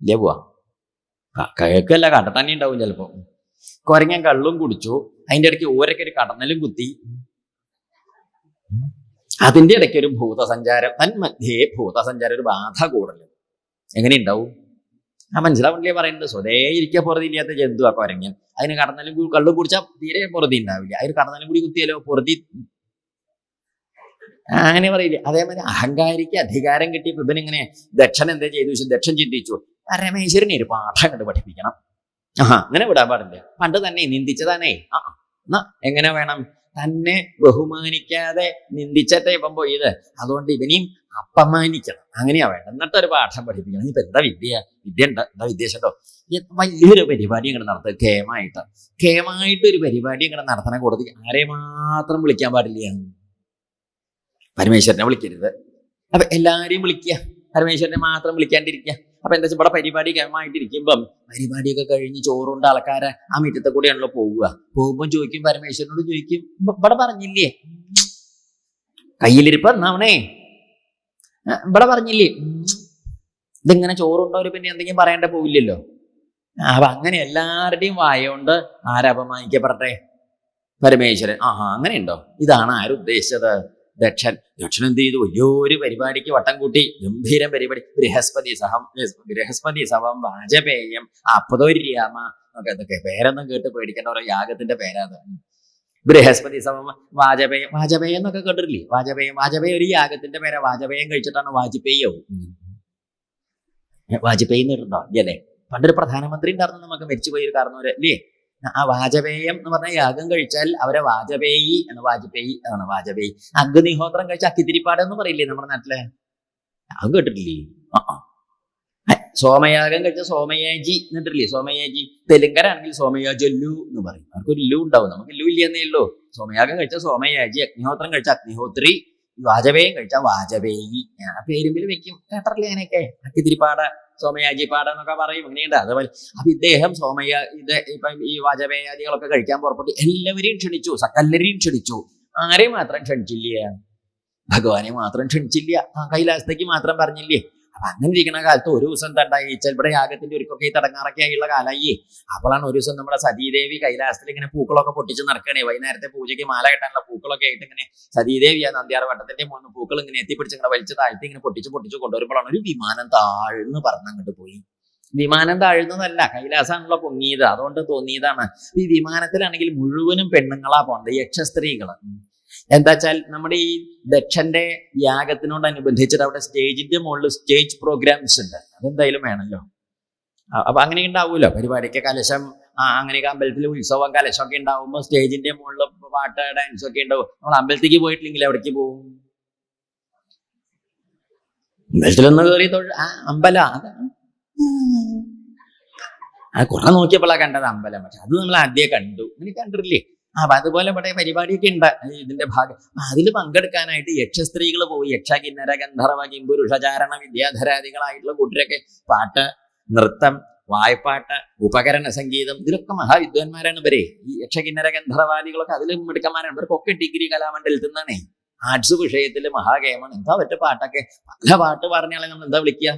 ഇല്ലേ പോവാ കേൾക്കല്ല, കണ്ടത്തന്നെ ഉണ്ടാവും ചിലപ്പോ. കൊരങ്ങൻ കള്ളും കുടിച്ചു, അതിൻ്റെ ഇടയ്ക്ക് ഓരൊക്കെ ഒരു കടന്നലും കുത്തി. അതിൻ്റെ ഇടയ്ക്ക് ഒരു ഭൂതസഞ്ചാരം, തന്മധ്യേ ഭൂതസഞ്ചാരം, ഒരു ബാധ കൂടൽ. എങ്ങനെയുണ്ടാവും? മനസ്സിലാവണില്ലേ പറയുന്നത്? സ്വതേ ഇരിക്കുക പൊറുതിയില്ലാത്ത ജന്തുവാ കുരങ്ങൻ. അതിന് കടന്നലും കള്ളും കുടിച്ചാൽ തീരെ പൊറുതി ഉണ്ടാവില്ല. അതിന് കടന്നലും കൂടി കുത്തിയാലോ പൊറുതി. അങ്ങനെ പറയില്ലേ? അതേമാതിരി അഹങ്കാരിക്ക് അധികാരം കിട്ടിയപ്പോൾ ഇവനിങ്ങനെ ദക്ഷൻ എന്താ ചെയ്തു? ദക്ഷൻ ചിന്തിച്ചു, പരമേശ്വരനെ ഒരു പാഠം കണ്ട് പഠിപ്പിക്കണം. അങ്ങനെ വിടാൻ പാടില്ല. പണ്ട് തന്നെ നിന്ദിച്ചതാണേ. എന്നാ എങ്ങനെ വേണം? തന്നെ ബഹുമാനിക്കാതെ നിന്ദിച്ചിട്ടേ ഇപ്പം പോയത്. അതുകൊണ്ട് ഇവനെയും അപമാനിക്കണം. അങ്ങനെയാ വേണ്ട. എന്നിട്ടൊരു പാഠം പഠിപ്പിക്കണം. ഇനിയിപ്പോ എന്താ വിദ്യ എന്താ വിദ്വേഷട്ടോ? വലിയൊരു പരിപാടി ഇങ്ങനെ നടത്തുക. കേമായിട്ടൊരു പരിപാടി ഇങ്ങനെ നടത്തണ കൂടത്തിൽ ആരെ മാത്രം വിളിക്കാൻ പാടില്ല? പരമേശ്വരനെ വിളിക്കരുത്. അപ്പൊ എല്ലാരെയും വിളിക്കുക, പരമേശ്വരനെ മാത്രം വിളിക്കാണ്ടിരിക്കുക. അപ്പൊ എന്താ വെച്ചാൽ ഇവിടെ പരിപാടി കേമായിട്ടിരിക്കുമ്പം പരിപാടിയൊക്കെ കഴിഞ്ഞ് ചോറുണ്ട് ആൾക്കാരെ ആ മുറ്റത്തെ കൂടെയാണല്ലോ പോകുമ്പോൾ ചോദിക്കും, പരമേശ്വരനോട് ചോദിക്കും, ഇവിടെ പറഞ്ഞില്ലേ കയ്യിലിരിപ്പ് എന്നാവണേ, ഇവിടെ പറഞ്ഞില്ലേ, ഇതിങ്ങനെ ചോറുണ്ടോ പിന്നെ എന്തെങ്കിലും പറയേണ്ട പോവില്ലല്ലോ. അപ്പൊ അങ്ങനെ എല്ലാവരുടെയും വായോണ്ട് ആരപമാനിക്കപ്പെടട്ടെ? പരമേശ്വരൻ. അങ്ങനെയുണ്ടോ? ഇതാണ് ആരുദ്ദേശിച്ചത്? ദക്ഷൻ എന്ത് ചെയ്തു? വലിയൊരു പരിപാടിക്ക് വട്ടം കൂട്ടി. ഗംഭീരം പരിപാടി. ബൃഹസ്പതി സവം വാജപേയം അപ്പതോര്യാമ ഒക്കെ. ഇതൊക്കെ പേരൊന്നും കേട്ട് പേടിക്കേണ്ട ഓരോ യാഗത്തിന്റെ പേരാണ്. ബൃഹസ്പതി സമം വാജപേയം എന്നൊക്കെ കേട്ടിട്ടില്ലേ? വാജപേയം ഒരു യാഗത്തിന്റെ പേരാ. വാജപേയം കഴിച്ചിട്ടാണ് വാജ്പേയി. വാജ്പേയി കേട്ടിട്ടുണ്ടോ? ഇല്ലേ? പണ്ടൊരു പ്രധാനമന്ത്രി ഉണ്ടായിരുന്നു, നമുക്ക് മരിച്ചുപോയി ഒരു കാരണവര് അല്ലേ? ആ വാജപേയം എന്ന് പറഞ്ഞ യാഗം കഴിച്ചാൽ അവരെ വാജപേയി എന്നാണ്. വാജപേയി. അഗ്നിഹോത്രം കഴിച്ച അക്കിത്തിരിപ്പാട് എന്ന് പറയില്ലേ നമ്മുടെ നാട്ടിലെ? അത് കേട്ടിട്ടില്ലേ? സോമയാഗം കഴിച്ച സോമയാജി എന്നിട്ടില്ലേ? സോമയാജി. തെലുങ്കരാണെങ്കിൽ സോമയാജല്ലു എന്ന് പറയും. അവർക്കൊരു ഇല്ലു ഉണ്ടാവും, നമുക്ക് ഇല്ലു ഇല്ലെന്നേ ഉള്ളൂ. സോമയാഗം കഴിച്ച സോമയാജി, അഗ്നിഹോത്രം കഴിച്ച അഗ്നിഹോത്രി, വാജപേയം കഴിച്ച വാജപേയി. പേരുമ്പിൽ വെക്കും. കേട്ടറില്ലേ അങ്ങനെയൊക്കെ? അക്കിത്തിരിപ്പാട്, സോമയാജിപ്പാട് എന്നൊക്കെ പറയും. അങ്ങനെയുണ്ട്. അതുപോലെ അപ്പൊ ഇദ്ദേഹം ഇപ്പൊ ഈ വാജപേയാദികളൊക്കെ കഴിക്കാൻ പുറപ്പെട്ടു. എല്ലാവരെയും ക്ഷണിച്ചു, സകലരെയും ക്ഷണിച്ചു. ആരെയും മാത്രം ക്ഷണിച്ചില്ല? ഭഗവാനെ മാത്രം ക്ഷണിച്ചില്ല. കൈലാസത്തേക്ക് മാത്രം പറഞ്ഞില്ലേ? അപ്പൊ അങ്ങനെ ഇരിക്കുന്ന കാലത്ത് ഒരു ദിവസം എന്തായി? ചിലപ്പോൾ യാഗത്തിന്റെ ഒരുക്കൊക്കെ ഈ തടങ്ങാറൊക്കെ ആയുള്ള കാലായി. അപ്പോഴാണ് ഒരു ദിവസം നമ്മുടെ സതീദേവി കൈലാസത്തിൽ ഇങ്ങനെ പൂക്കളൊക്കെ പൊട്ടിച്ച് നടക്കണേ. വൈകുന്നേരത്തെ പൂജയ്ക്ക് മാല കെട്ടാനുള്ള പൂക്കളൊക്കെ ആയിട്ട് ഇങ്ങനെ സതീദേവി ആ നന്ദിയാർ വട്ടത്തിന്റെ മൂന്ന് പൂക്കൾ ഇങ്ങനെ എത്തിപ്പിടിച്ച് ഇങ്ങനെ വലിച്ച് താഴ്ത്തി ഇങ്ങനെ പൊട്ടിച്ച് കൊണ്ടുവരുമ്പോഴാണ് ഒരു വിമാനം താഴ്ന്ന് പറഞ്ഞങ്ങോട്ട് പോയി. വിമാനം താഴ്ന്നതല്ല, കൈലാസാണല്ലോ പൊങ്ങിയത്, അതുകൊണ്ട് തോന്നിയതാണ്. ഈ വിമാനത്തിലാണെങ്കിൽ മുഴുവനും പെണ്ണുങ്ങളാ പോണ്ടത്, യക്ഷസ്ത്രീകള്. എന്താ വെച്ചാൽ നമ്മുടെ ഈ ദക്ഷന്റെ യാഗത്തിനോടനുബന്ധിച്ചിട്ട് അവിടെ സ്റ്റേജിന്റെ മുകളിൽ സ്റ്റേജ് പ്രോഗ്രാംസ് ഉണ്ട്. അതെന്തായാലും വേണമല്ലോ. അപ്പൊ അങ്ങനെ ഉണ്ടാവുമല്ലോ പരിപാടിക്ക്. കലശം അങ്ങനെയൊക്കെ അമ്പലത്തിൽ ഉത്സവം കലശമൊക്കെ ഉണ്ടാവുമ്പോൾ സ്റ്റേജിന്റെ മുകളിൽ പാട്ട് ഡാൻസ് ഒക്കെ ഉണ്ടാവും. നമ്മൾ അമ്പലത്തേക്ക് പോയിട്ടില്ലെങ്കിൽ എവിടേക്ക് പോകും? അമ്പലത്തിലൊന്ന് കയറി അമ്പല കുറെ നോക്കിയപ്പോഴാണ് കണ്ടത് അമ്പലം. പക്ഷെ അത് നമ്മൾ ആദ്യം കണ്ടു. അങ്ങനെ കണ്ടിട്ടില്ലേ? അപ്പൊ അതുപോലെ ഇവിടെ പരിപാടിയൊക്കെ ഉണ്ട് ഇതിന്റെ ഭാഗം. അതിൽ പങ്കെടുക്കാനായിട്ട് യക്ഷസ്ത്രീകൾ പോയി. യക്ഷ, കിന്നര, ഗന്ധർവ, കിംപുരുഷചാരണ വിദ്യാധരാദികളായിട്ടുള്ള കൂട്ടരൊക്കെ പാട്ട്, നൃത്തം, വായ്പാട്ട്, ഉപകരണ സംഗീതം, ഇതിലൊക്കെ മഹാവിദ്വാൻമാരാണ് ഇവരെ. ഈ യക്ഷ, കിന്നര, ഗന്ധർവാദികളൊക്കെ അതിലും മിടുക്കന്മാരാണ്. ഇവർക്കൊക്കെ ഡിഗ്രി കലാമണ്ഡലത്തിൽ നിന്നാണേ. ആർട്സ് വിഷയത്തിൽ മഹാകേമാണ്. എന്താ പറ്റ പാട്ടൊക്കെ? പല പാട്ട് പറഞ്ഞാളെ നമ്മൾ എന്താ വിളിക്കുക?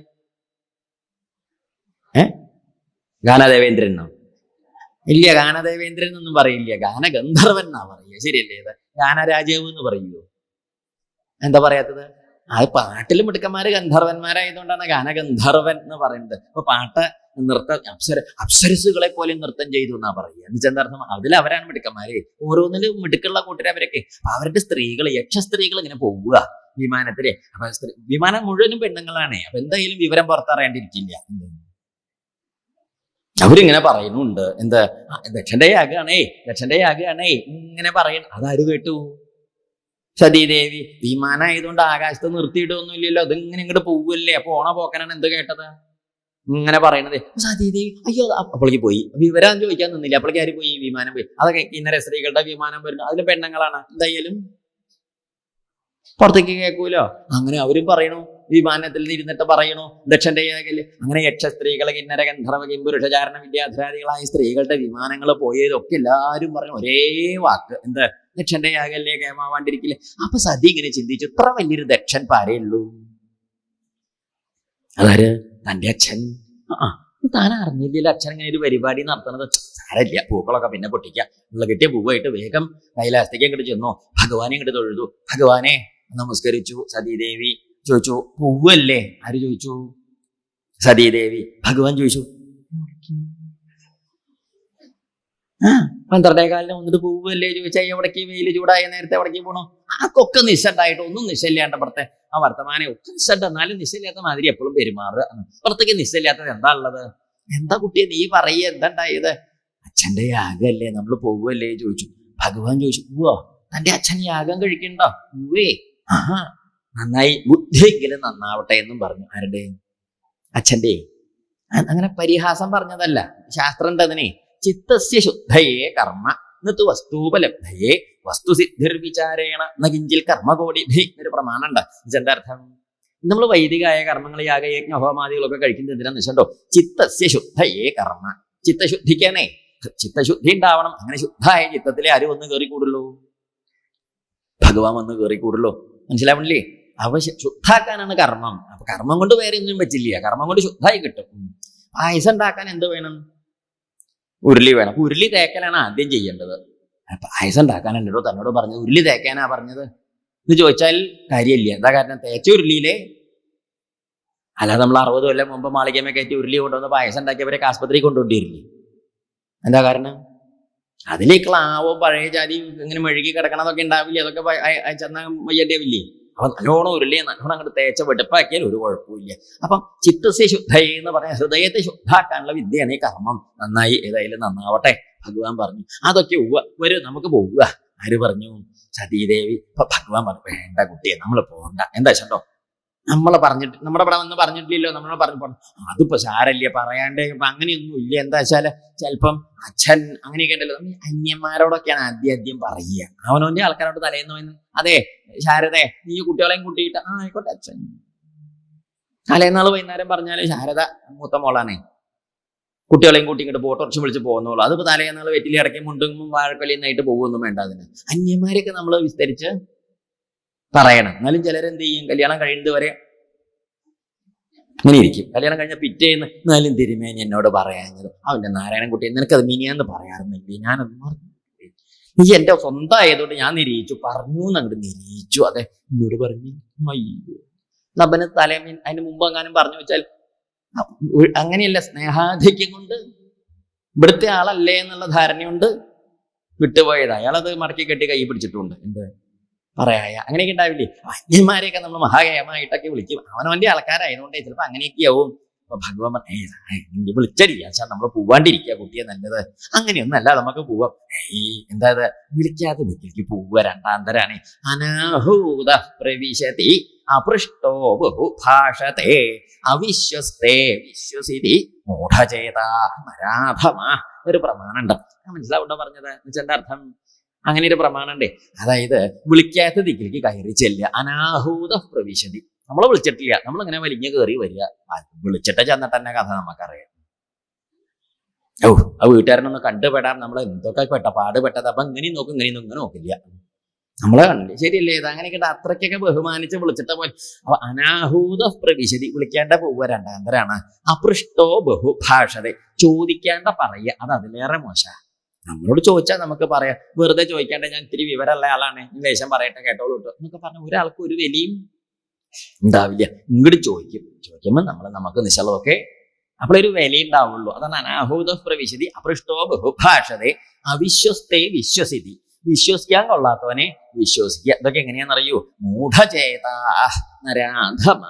ഗാനദേവേന്ദ്രനോ? ഇല്ല, ഗാനദേവേന്ദ്രൻ എന്നൊന്നും പറയില്ല. ഗാനഗന്ധർവൻ എന്നാ പറയുക. ശരിയല്ലേ? ഇത് ഗാനരാജാവ് എന്ന് പറയുമോ? എന്താ പറയാത്തത്? അത് പാട്ടിലും മിടുക്കന്മാര് ഗന്ധർവന്മാരായതുകൊണ്ടാണ് ഗാനഗന്ധർവൻ എന്ന് പറയുന്നത്. അപ്പൊ പാട്ട്, നൃത്തം, അപ്സരസുകളെ പോലെ നൃത്തം ചെയ്തു എന്നാ പറയുക. എന്നുവെച്ചെന്തർത്ഥം? അതിൽ അവരാണ് മിടുക്കന്മാര്. ഓരോന്നിലും മിടുക്കുള്ള കൂട്ടര് അവരൊക്കെ. അപ്പൊ അവരുടെ സ്ത്രീകൾ, യക്ഷസ്ത്രീകൾ ഇങ്ങനെ പോവുക വിമാനത്തില്. അപ്പൊ വിമാനം മുഴുവനും പെണ്ണുങ്ങളാണ്. അപ്പൊ എന്തായാലും വിവരം പുറത്തറിയാണ്ടിരിക്കില്ല. അവരിങ്ങനെ പറയുന്നുണ്ട്. എന്താ? ദക്ഷന്റെ യാഗാണേ ഇങ്ങനെ പറയണം. അതാര് കേട്ടു? സതീദേവി. വിമാനമായതുകൊണ്ട് ആകാശത്ത് നിർത്തിയിട്ടൊന്നുമില്ലല്ലോ, അതിങ്ങനെ ഇങ്ങോട്ട് പോവല്ലേ. അപ്പൊ ഓണ പോക്കനാണ് എന്ത് കേട്ടത്? ഇങ്ങനെ പറയണത്. സതീദേവി അയ്യോ അപ്പോഴേക്ക് പോയി. വിവരം ചോദിക്കാൻ നിന്നില്ല. അപ്പോഴേക്ക് ആര് പോയി? വിമാനം പോയി. അതൊക്കെ കിന്നര സ്ത്രീകളുടെ വിമാനം വരുന്നു. അതിൽ പെണ്ണുങ്ങളാണ്. എന്തായാലും പുറത്തേക്ക് കേൾക്കൂലോ. അങ്ങനെ അവരും പറയണു. വിമാനത്തിൽ ഇരുന്നിട്ട് പറയണു ദക്ഷന്റെ യാഗല്. അങ്ങനെ യക്ഷസ്ത്രീകളെ, കിന്നര, ഗന്ധർവ, കിംപുരുഷചാരണ വിദ്യാധരാദികളായ സ്ത്രീകളുടെ വിമാനങ്ങൾ പോയതൊക്കെ എല്ലാവരും പറഞ്ഞു ഒരേ വാക്ക്. എന്ത്? ദക്ഷന്റെ യാഗല്ലേ, കേമാവാണ്ടിരിക്കില്ലേ? അപ്പൊ സതി ഇങ്ങനെ ചിന്തിച്ചു, ഇത്ര വലിയൊരു ദക്ഷൻ പാരേ ഉള്ളൂ. അതാര്? തന്റെ അച്ഛൻ. താൻ അറിഞ്ഞില്ല അച്ഛൻ ഇങ്ങനെ ഒരു പരിപാടി നടത്തുന്നത്. സാരമില്ല, പൂക്കളൊക്കെ പിന്നെ പൊട്ടിക്കുക. ഉള്ള കിട്ടിയ പൂവായിട്ട് വേഗം കൈലാസത്തേക്ക് അങ്ങോട്ട് ചെന്നു. ഭഗവാനെ ഇങ്ങോട്ട് തൊഴുതു. ഭഗവാനെ നമസ്കരിച്ചു. സതീദേവി ചോദിച്ചു, പൂവല്ലേ? ആര് ചോദിച്ചു? സതീദേവി. ഭഗവാൻ ചോദിച്ചു, 12:15 വന്നിട്ട് പൂവല്ലേ ചോദിച്ചാൽ എവിടേക്ക്? വെയിൽ ചൂടായ നേരത്തെ എവിടേക്ക് പോകണോ? ആക്കൊക്കെ നിശണ്ടായിട്ട് ഒന്നും നിശയില്ലാണ്ട് പുറത്തെ ആ വർത്തമാനം ഒക്കെ നിശണ്ട, എന്നാലും നിശയില്ലാത്ത മാതിരി എപ്പോഴും പെരുമാറുക. പുറത്തേക്ക് നിശയില്ലാത്തത് എന്താ ഉള്ളത്? എന്താ കുട്ടിയെ നീ പറയ? എന്താ ഉണ്ടായത്? അച്ഛന്റെ യാഗല്ലേ, നമ്മൾ പോവല്ലേ ചോദിച്ചു. ഭഗവാൻ ചോദിച്ചു, പൂവോ? തന്റെ അച്ഛൻ യാഗം കഴിക്കണ്ടോ? പൂവേ. ആഹാ, നന്നായി, ബുദ്ധിയെങ്കിലും നന്നാവട്ടെ എന്നും പറഞ്ഞു. ആരുടെ? അച്ഛന്റെ. അങ്ങനെ പരിഹാസം പറഞ്ഞതല്ല, ശാസ്ത്രം ഉണ്ട് അതിനെ. ചിത്തസ്യ ശുദ്ധയേ കർമ്മ എന്നിട്ട് വസ്തൂപലബ്ധയെ വസ്തുസിദ്ധിർവിചാരേണ നകിഞ്ചിൽ കർമ്മകോടിഭി എന്നൊരു പ്രമാണം ഉണ്ട്. ഇതിന്റെ അർത്ഥം നമ്മൾ വൈദികമായ കർമ്മങ്ങൾ, യാഗയജ്ഞ ഹോമാദികളൊക്കെ കഴിക്കുന്നത് എന്തിനാന്ന് വെച്ചിട്ടുണ്ടോ? ചിത്തസ്യ ശുദ്ധയേ കർമ്മ. ചിത്തശുദ്ധിക്കാനേ ചിത്തശുദ്ധി ഉണ്ടാവണം. അങ്ങനെ ശുദ്ധായ ചിത്തത്തിലെ ആര് വന്ന് കയറിക്കൂടുള്ളൂ? ഭഗവാൻ വന്ന് കയറിക്കൂടുള്ളൂ. മനസ്സിലാവണില്ലേ? അവ ശുദ്ധാക്കാനാണ് കർമ്മം. അപ്പൊ കർമ്മം കൊണ്ട് വേറെ ഒന്നും പറ്റില്ല, കർമ്മം കൊണ്ട് ശുദ്ധായി കിട്ടും. പായസം ഉണ്ടാക്കാൻ എന്ത് വേണം? ഉരുളി വേണം. അപ്പൊ ഉരുളി തേക്കലാണ് ആദ്യം ചെയ്യേണ്ടത്. പായസം ഉണ്ടാക്കാനല്ലോ തന്നോട് പറഞ്ഞത്, ഉരുളി തേക്കാനാ പറഞ്ഞത് എന്ന് ചോദിച്ചാൽ കാര്യമില്ല. എന്താ കാരണം? തേച്ച ഉരുളിയിലെ, അല്ലാതെ നമ്മൾ 60 കൊല്ലം മുമ്പ് മാളികമ്മ കയറ്റി ഉരുളി കൊണ്ടുവന്ന് പായസം ഉണ്ടാക്കിയവരെ ആസ്പത്രി കൊണ്ടുകൊണ്ടിരില്ലേ? എന്താ കാരണം? അതിൽ ക്ലാവോ പഴയ ജാതി ഇങ്ങനെ മെഴുകി കിടക്കണതൊക്കെ ഉണ്ടാവില്ലേ? അതൊക്കെ ചെന്നാൽ വയ്യണ്ടാവില്ലേ? അപ്പൊ നല്ലോണം ഉരുളിയെ നല്ലോണം അങ്ങോട്ട് തേച്ച വെടുപ്പാക്കിയാൽ ഒരു കുഴപ്പമില്ല. അപ്പം ചിത്തസ്യ ശുദ്ധയെ എന്ന് പറഞ്ഞ ഹൃദയത്തെ ശുദ്ധാക്കാനുള്ള വിദ്യയാണ് ഈ കർമ്മം. നന്നായി, ഏതായാലും നന്നാവട്ടെ ഭഗവാൻ പറഞ്ഞു. അതൊക്കെ വരും, നമുക്ക് പോവുക. ആര് പറഞ്ഞു? സതീദേവി. ഇപ്പൊ ഭഗവാൻ പറഞ്ഞു, വേണ്ട കുട്ടിയെ, നമ്മൾ പോകണ്ട. എന്താ വെച്ചോ, നമ്മളെ പറഞ്ഞിട്ട് നമ്മുടെ ഇവിടെ വന്ന് പറഞ്ഞിട്ടില്ലല്ലോ, നമ്മളെ പറഞ്ഞു. അതിപ്പോ സാരല്ലേ, പറയാണ്ട് ഇപ്പൊ അങ്ങനെയൊന്നും ഇല്ല. എന്താ വെച്ചാല് ചിലപ്പം അച്ഛൻ അങ്ങനെയൊക്കെ ഉണ്ടല്ലോ, നമ്മൾ അന്യന്മാരോടൊക്കെയാണ് ആദ്യം പറയുക. അവനോന്റെ ആൾക്കാരോട് തലേന്ന് വന്ന്, അതെ ശാരദേ, നീ കുട്ടികളെയും കൂട്ടിയിട്ട് ആയിക്കോട്ടെ അച്ഛൻ. തലേന്നാള് വൈകുന്നേരം പറഞ്ഞാല് ശാരദ മൂത്ത മോളാണേ, കുട്ടികളെയും കൂട്ടി ഇങ്ങോട്ട് ഓട്ടോറിക്ഷ വിളിച്ച് പോകുന്നുള്ളൂ. അതിപ്പോ തലേന്നാള് വെറ്റിലി അടക്കി മുണ്ടും വാഴക്കൊലിന്നായിട്ട് പോകുമൊന്നും വേണ്ട. അതിന് അന്യന്മാരെയൊക്കെ നമ്മൾ വിസ്തരിച്ച് പറയണം. എന്നാലും ചിലരെന്ത് ചെയ്യും, കല്യാണം കഴിയുന്നത് വരെ ഇങ്ങനെ ഇരിക്കും. കല്യാണം കഴിഞ്ഞ പിറ്റേന്ന്, എന്നാലും തിരുമേനി എന്നോട് പറയാഞ്ഞത്, അവന്റെ നാരായണൻകുട്ടി നിനക്കത് മിനിയാന്ന് പറയാറുന്നില്ലേ? ഞാനൊന്നും നീ എന്റെ സ്വന്തം ആയതുകൊണ്ട് ഞാൻ നിരീച്ചു പറഞ്ഞു എന്നങ്ങോട്ട് നിരീച്ചു. അതെ, എന്നോട് പറഞ്ഞു. അയ്യോ, നബന് തലേമീൻ അതിന് മുമ്പ് എങ്ങാനും പറഞ്ഞു വെച്ചാൽ അങ്ങനെയല്ല, സ്നേഹാധിക്യം കൊണ്ട് ഇവിടുത്തെ ആളല്ലേ എന്നുള്ള ധാരണയുണ്ട് വിട്ടുപോയത്. അയാളത് മടക്കി കെട്ടി കൈ പിടിച്ചിട്ടുണ്ട്. എന്ത് പറയായ അങ്ങനെയൊക്കെ ഉണ്ടാവില്ലേ? അന്യന്മാരെയൊക്കെ നമ്മൾ മഹാകേമായിട്ടൊക്കെ വിളിക്കും. അവനവന്റെ ആൾക്കാരായതുകൊണ്ടേ ചിലപ്പോൾ അങ്ങനെയൊക്കെ ആവും. അപ്പൊ ഭഗവാൻ പറഞ്ഞു, വിളിച്ചടിയാ വെച്ചാൽ നമ്മൾ പോവാണ്ടിരിക്കുക കുട്ടിയെ, നല്ലത്. അങ്ങനെയൊന്നല്ല, നമുക്ക് പോവാം. എന്താ വിളിക്കാതെ നിൽക്കി പോവുക രണ്ടാന്തരാണ്. അനാഹൂത പ്രവിശതി അപൃഷ്ടോ ബഹുഭാഷത്തെ അവിശ്വസ്തേ വിശ്വസിതി മൂഢചേത നരാധമ. ഒരു പ്രമാണം ഉണ്ട്, മനസ്സിലാവുണ്ടോ പറഞ്ഞത്? എന്നുവെച്ചാൽ അർത്ഥം അങ്ങനെ ഒരു പ്രമാണണ്ടേ. അതായത് വിളിക്കാത്ത ദിക്കിലേക്ക് കയറി ചെല്ലുക. അനാഹൂത പ്രവിശതി, നമ്മളെ വിളിച്ചിട്ടില്ല, നമ്മളിങ്ങനെ വലിഞ്ഞ് കയറി വരിക. വിളിച്ചിട്ട് ചെന്നിട്ട് തന്നെ കഥ നമുക്കറിയാം. ആ വീട്ടുകാരനൊന്ന് കണ്ടുപെടാൻ നമ്മൾ എന്തൊക്കെ പാടുപെട്ടത്. അപ്പൊ ഇങ്ങനെ നോക്കും, ഇങ്ങനെ നോക്കില്ല, നമ്മളെ കണ്ടില്ല, ശരിയല്ലേ? ഇത് അങ്ങനെയൊക്കെ അത്രയ്ക്കൊക്കെ ബഹുമാനിച്ച് വിളിച്ചിട്ട പോലെ. അപ്പൊ അനാഹൂത പ്രവിശതി, വിളിക്കേണ്ട പോവുക രണ്ടാന്തരാണ്. അപൃഷ്ടോ ബഹുഭാഷത, ചോദിക്കേണ്ട പറയുക, അത് അതിലേറെ മോശ. നമ്മളോട് ചോദിച്ചാൽ നമുക്ക് പറയാം, വെറുതെ ചോദിക്കേണ്ട, ഞാൻ ഇത്തിരി വിവരമുള്ള ആളാണ്, ലേശം പറയട്ടെ കേട്ടോളൂ കേട്ടോ എന്നൊക്കെ പറഞ്ഞ ഒരാൾക്ക് ഒരു വിലയും ഉണ്ടാവില്ല. ഇങ്ങോട്ട് ചോദിക്കുമ്പോൾ നമുക്ക് നിശ്ചലമൊക്കെ അപ്പോഴൊരു വില ഉണ്ടാവുള്ളൂ. അതാണ് അനാഹൂത പ്രവിശതി അപൃഷ്ടോ ബഹുഭാഷതേ അവിശ്വസ്തേ വിശ്വസിതി. വിശ്വസിക്കാൻ കൊള്ളാത്തവനെ വിശ്വസിക്കുക. ഇതൊക്കെ എങ്ങനെയാണെന്നറിയൂ? മൂഢചേതാ നരാധമ.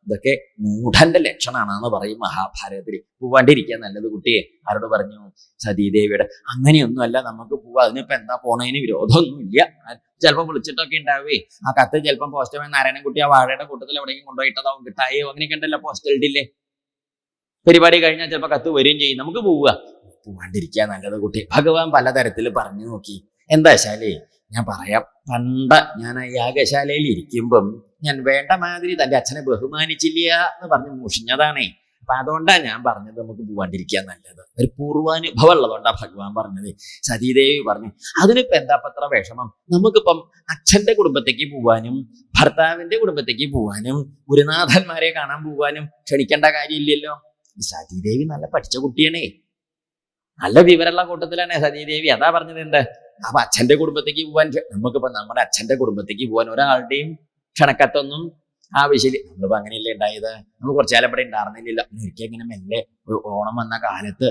ഇതൊക്കെ മൂഢന്റെ ലക്ഷണമാണെന്ന് പറയും മഹാഭാരതത്തിൽ. പോവാണ്ടിരിക്കാൻ നല്ലത് കുട്ടിയെ. ആരോട് പറഞ്ഞു? സതീദേവിയുടെ. അങ്ങനെയൊന്നുമല്ല, നമുക്ക് പോവാ, അതിനിപ്പോ എന്താ, പോണതിന് വിരോധമൊന്നുമില്ല. ചിലപ്പോൾ വിളിച്ചിട്ടൊക്കെ ഉണ്ടാവേ. ആ കത്ത് ചിലപ്പം പോസ്റ്റ്മാൻ നാരായണൻകുട്ടി ആ വാഴയുടെ കൂട്ടത്തിൽ എവിടെയെങ്കിലും കൊണ്ടുപോയിട്ടതാവും, കിട്ടായോ അങ്ങനെയൊക്കെ ഉണ്ടല്ലോ പോസ്റ്റലിട്ടില്ലേ. പരിപാടി കഴിഞ്ഞാൽ ചിലപ്പോൾ കത്ത് വരികയും ചെയ്യും. നമുക്ക് പോവുക. പോവാണ്ടിരിക്കാൻ നല്ലത് കുട്ടി. ഭഗവാൻ പലതരത്തിൽ പറഞ്ഞു നോക്കി. എന്താ വെച്ചാലേ ഞാൻ പറയാം, പണ്ട് ഞാൻ ആ യാഗശാലയിൽ ഇരിക്കുമ്പം ഞാൻ വേണ്ട മാതിരി തൻ്റെ അച്ഛനെ ബഹുമാനിച്ചില്ല എന്ന് പറഞ്ഞ് മുഷിഞ്ഞതാണേ. അപ്പൊ അതുകൊണ്ടാണ് ഞാൻ പറഞ്ഞത് നമുക്ക് പോവാണ്ടിരിക്കാൻ നല്ലത്. ഒരു പൂർവാനുഭവം ഉള്ളതുകൊണ്ടാണ് ഭഗവാൻ പറഞ്ഞത്. സതീദേവി പറഞ്ഞു, അതിനിപ്പോ എന്താ പത്ര വിഷമം? നമുക്കിപ്പം അച്ഛന്റെ കുടുംബത്തേക്ക് പോവാനും ഭർത്താവിന്റെ കുടുംബത്തേക്ക് പോവാനും ഗുരുനാഥന്മാരെ കാണാൻ പോവാനും ക്ഷണിക്കേണ്ട കാര്യമില്ലല്ലോ. സതീദേവി നല്ല പഠിച്ച കുട്ടിയാണേ, നല്ല വിവരമുള്ള കൂട്ടത്തിലാണ് സതീദേവി. അതാ പറഞ്ഞത് എന്ത്, അപ്പൊ അച്ഛന്റെ കുടുംബത്തേക്ക് പോവാൻ, നമുക്കിപ്പോ നമ്മുടെ അച്ഛന്റെ കുടുംബത്തേക്ക് പോവാൻ ഒരാളുടെയും ക്ഷണക്കത്തൊന്നും ആവശ്യമില്ല. നമ്മളിപ്പോ അങ്ങനെയല്ലേ ഉണ്ടായത്, നമ്മൾ കുറച്ചാലും ഇവിടെ ഉണ്ടായിരുന്നില്ല. ഒരിക്കൽ ഇങ്ങനെ മെല്ലെ ഓണം വന്ന കാലത്ത്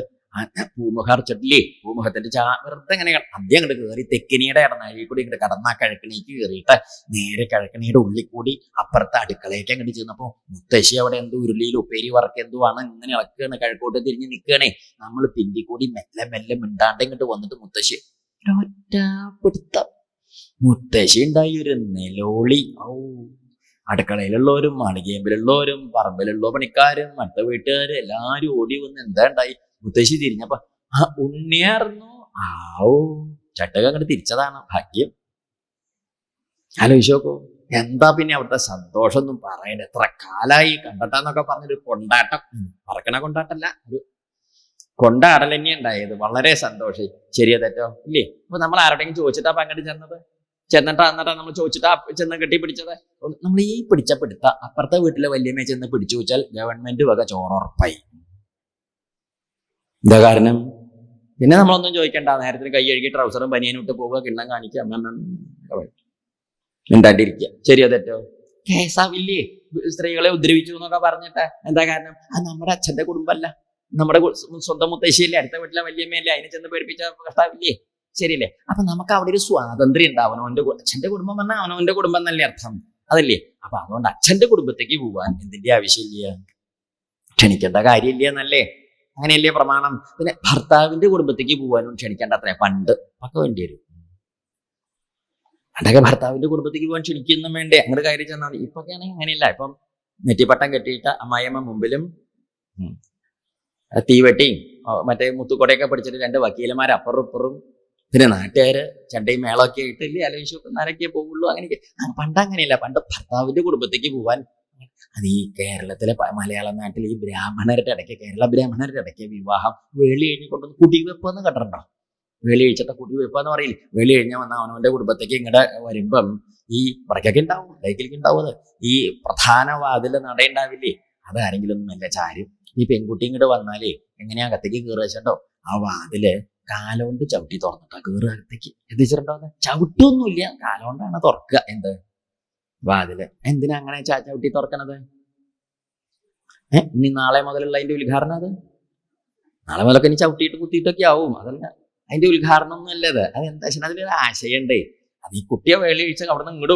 പൂമുഖം അടച്ചിട്ടില്ലേ, പൂമുഖത്തിന്റെ വെറുതെ ഇങ്ങനെ ആദ്യം അങ്ങോട്ട് കയറി തെക്കിനിയുടെ ഇടനാഴി കൂടി ഇങ്ങോട്ട് കടന്നാ കിഴക്കണിക്ക് കയറിയിട്ട് നേരെ കിഴക്കണിയുടെ ഉള്ളിൽ കൂടി അപ്പുറത്തെ അടുക്കളയൊക്കെ അങ്ങോട്ട് ചെന്നപ്പോ മുത്തശ്ശി അവിടെ എന്തോ ഉരുളിയിൽ ഉപ്പേരി വറക്ക് എന്തോ ആണ് ഇങ്ങനെ ഇളക്കുകയാണ്, കിഴക്കോട്ട് തിരിഞ്ഞ് നിൽക്കുകയാണേ. നമ്മൾ പിന്തി കൂടി മെല്ലെ മെല്ലെ മിണ്ടാണ്ട് ഇങ്ങോട്ട് വന്നിട്ട് മുത്തശ്ശി ഒറ്റ പിടുത്തം. മുത്തശ്ശി ഉണ്ടായി ഒരു നിലോളി. ഔ, അടുക്കളയിലുള്ളവരും മാളികേമ്പിലുള്ളവരും പറമ്പിലുള്ള പണിക്കാരും മറ്റു വീട്ടുകാരും എല്ലാരും ഓടി വന്ന് എന്താ ഉണ്ടായി. മുത്തശ്ശി തിരിഞ്ഞപ്പോ ആ ഉണ്ണിയായിരുന്നു. ആവോ, ചട്ടക അങ്ങോട്ട് തിരിച്ചതാണ് ഭാഗ്യം. ആലോചിച്ച് നോക്കൂ, എന്താ പിന്നെ അവിടുത്തെ സന്തോഷം ഒന്നും പറയണ്ട. എത്ര കാലായി കണ്ടട്ടാന്നൊക്കെ പറഞ്ഞൊരു കൊണ്ടാട്ടം, പറക്കണ കൊണ്ടാട്ടല്ല, ഒരു കൊണ്ടാടൽ തന്നെ ഉണ്ടായത്. വളരെ സന്തോഷം. ശരിയോ തെറ്റോ ഇല്ലേ? അപ്പൊ നമ്മൾ ആരോടെങ്കിലും ചോദിച്ചിട്ടാ അങ്ങോട്ട് ചെന്നത്, എന്നിട്ടാ നമ്മൾ ചോദിച്ചിട്ടാ ചെന്ന് കെട്ടിപ്പിടിച്ചത്. നമ്മൾ ഈ പിടിച്ച പിടുത്ത അപ്പുറത്തെ വീട്ടിലെ വല്യമ്മയെ ചെന്ന് പിടിച്ചു വെച്ചാൽ ഗവൺമെന്റ് വക ചോറുറപ്പായി. എന്താ കാരണം? പിന്നെ നമ്മളൊന്നും ചോദിക്കണ്ട, നേരത്തിന് കൈ കഴുകി ട്രൗസറും ബനിയനും ഇട്ട് പോവുക, കിണ്ണം കാണിക്കുക, മിണ്ടാണ്ടിരിക്കുക. ശരിയോ തെറ്റോ? കേസാവില്ലേ സ്ത്രീകളെ ഉദ്രവിച്ചു എന്നൊക്കെ പറഞ്ഞിട്ട്? എന്താ കാരണം? അത് നമ്മുടെ അച്ഛന്റെ കുടുംബമല്ല, നമ്മുടെ സ്വന്തം മുത്തശ്ശിയല്ലേ, അടുത്ത വീട്ടിലെ വല്യമ്മയല്ലേ, അതിനെ ചെന്ന് പേടിപ്പിച്ച കഷ്ടാവില്ലേ? ശരിയല്ലേ? അപ്പൊ നമുക്ക് അവിടെ ഒരു സ്വാതന്ത്ര്യം ഉണ്ട്. അവനവന്റെ അച്ഛന്റെ കുടുംബം പറഞ്ഞാൽ അവനവന്റെ കുടുംബം എന്നല്ലേ അർത്ഥം, അതല്ലേ? അപ്പൊ അതുകൊണ്ട് അച്ഛന്റെ കുടുംബത്തേക്ക് പോവാൻ എന്തിന്റെ ആവശ്യമില്ല, ക്ഷണിക്കേണ്ട കാര്യമില്ല എന്നല്ലേ? അങ്ങനെയല്ലേ പ്രമാണം? പിന്നെ ഭർത്താവിന്റെ കുടുംബത്തേക്ക് പോകാനും ക്ഷണിക്കേണ്ട അത്രേ പണ്ട് ഒക്കെ വേണ്ടി വരും. പണ്ടൊക്കെ ഭർത്താവിന്റെ കുടുംബത്തേക്ക് പോകാൻ ക്ഷണിക്കൊന്നും വേണ്ടേ, അങ്ങോട്ട് കയറി ചെന്നാൽ മതി. ഇപ്പൊക്കെ ആണെങ്കിൽ അങ്ങനെയല്ല. ഇപ്പം നെറ്റിപ്പട്ടം കെട്ടിയിട്ട് അമ്മായിയമ്മ മുമ്പിലും തീവെട്ടിയും മറ്റേ മുത്തുക്കൊടയൊക്കെ പിടിച്ചിട്ട് രണ്ട് വക്കീലന്മാർ അപ്പുറം ഇപ്പുറം, പിന്നെ നാട്ടുകാര് ചണ്ടയും മേളമൊക്കെ ആയിട്ട് ഇല്ലേ ആലോചിച്ചൊക്കെ പോവുള്ളൂ. അങ്ങനെയൊക്കെ പണ്ട് അങ്ങനെയല്ല. പണ്ട് ഭർത്താവിന്റെ കുടുംബത്തേക്ക് പോവാൻ, അത് ഈ കേരളത്തിലെ മലയാള നാട്ടിൽ ഈ ബ്രാഹ്മണരുടെ ഇടയ്ക്ക്, കേരള ബ്രാഹ്മണരുടെ ഇടയ്ക്ക് വിവാഹം വേളി കഴിഞ്ഞ് കൊണ്ടുവന്ന് കുടിവെപ്പ് എന്ന് കേട്ടിട്ടുണ്ടോ? വേളി കഴിച്ചിട്ട് കുടിവെപ്പ് എന്ന് പറയില്ല. വേളി കഴിഞ്ഞ വന്ന അവനവന്റെ കുടുംബത്തേക്ക് ഇങ്ങടെ വരുമ്പം ഈ വടക്കൊക്കെ ഉണ്ടാവും, ലൈക്കിലേക്ക് ഉണ്ടാവും. അത് ഈ പ്രധാന വാതില് നടയുണ്ടാവില്ലേ, അത് ആരെങ്കിലും ഒന്നും അല്ല ചാരും. ഈ പെൺകുട്ടി ഇങ്ങോട്ട് വന്നാലേ എങ്ങനെയാ അകത്തേക്ക് കയറുക വെച്ചിട്ടോ, ആ വാതില് കാലോണ്ട് ചവിട്ടി തുറന്നിട്ടാ കയറുക അകത്തേക്ക്. എത്തിച്ചിട്ടുണ്ടോ? ചവിട്ടൊന്നുമില്ല, കാലോണ്ടാണ് തുറക്കുക. എന്ത് വാതില്? എന്തിനാ അങ്ങനെ ചവിട്ടി തുറക്കണത്? ഇനി നാളെ മുതലുള്ള അതിന്റെ ഉദ്ഘാടനം, അത് നാളെ മുതലൊക്കെ ഇനി ചവിട്ടിയിട്ട് കുത്തിയിട്ടൊക്കെ ആവും. അതല്ല അതിന്റെ ഉദ്ഘാടനം ഒന്നും അല്ലത്. അതെന്താ വെച്ചാൽ അതിലൊരു ആശയമുണ്ടേ. അത് ഈ കുട്ടിയെ വേളി കഴിച്ച് അവിടെ നിന്ന് ഇങ്ങോട്ട്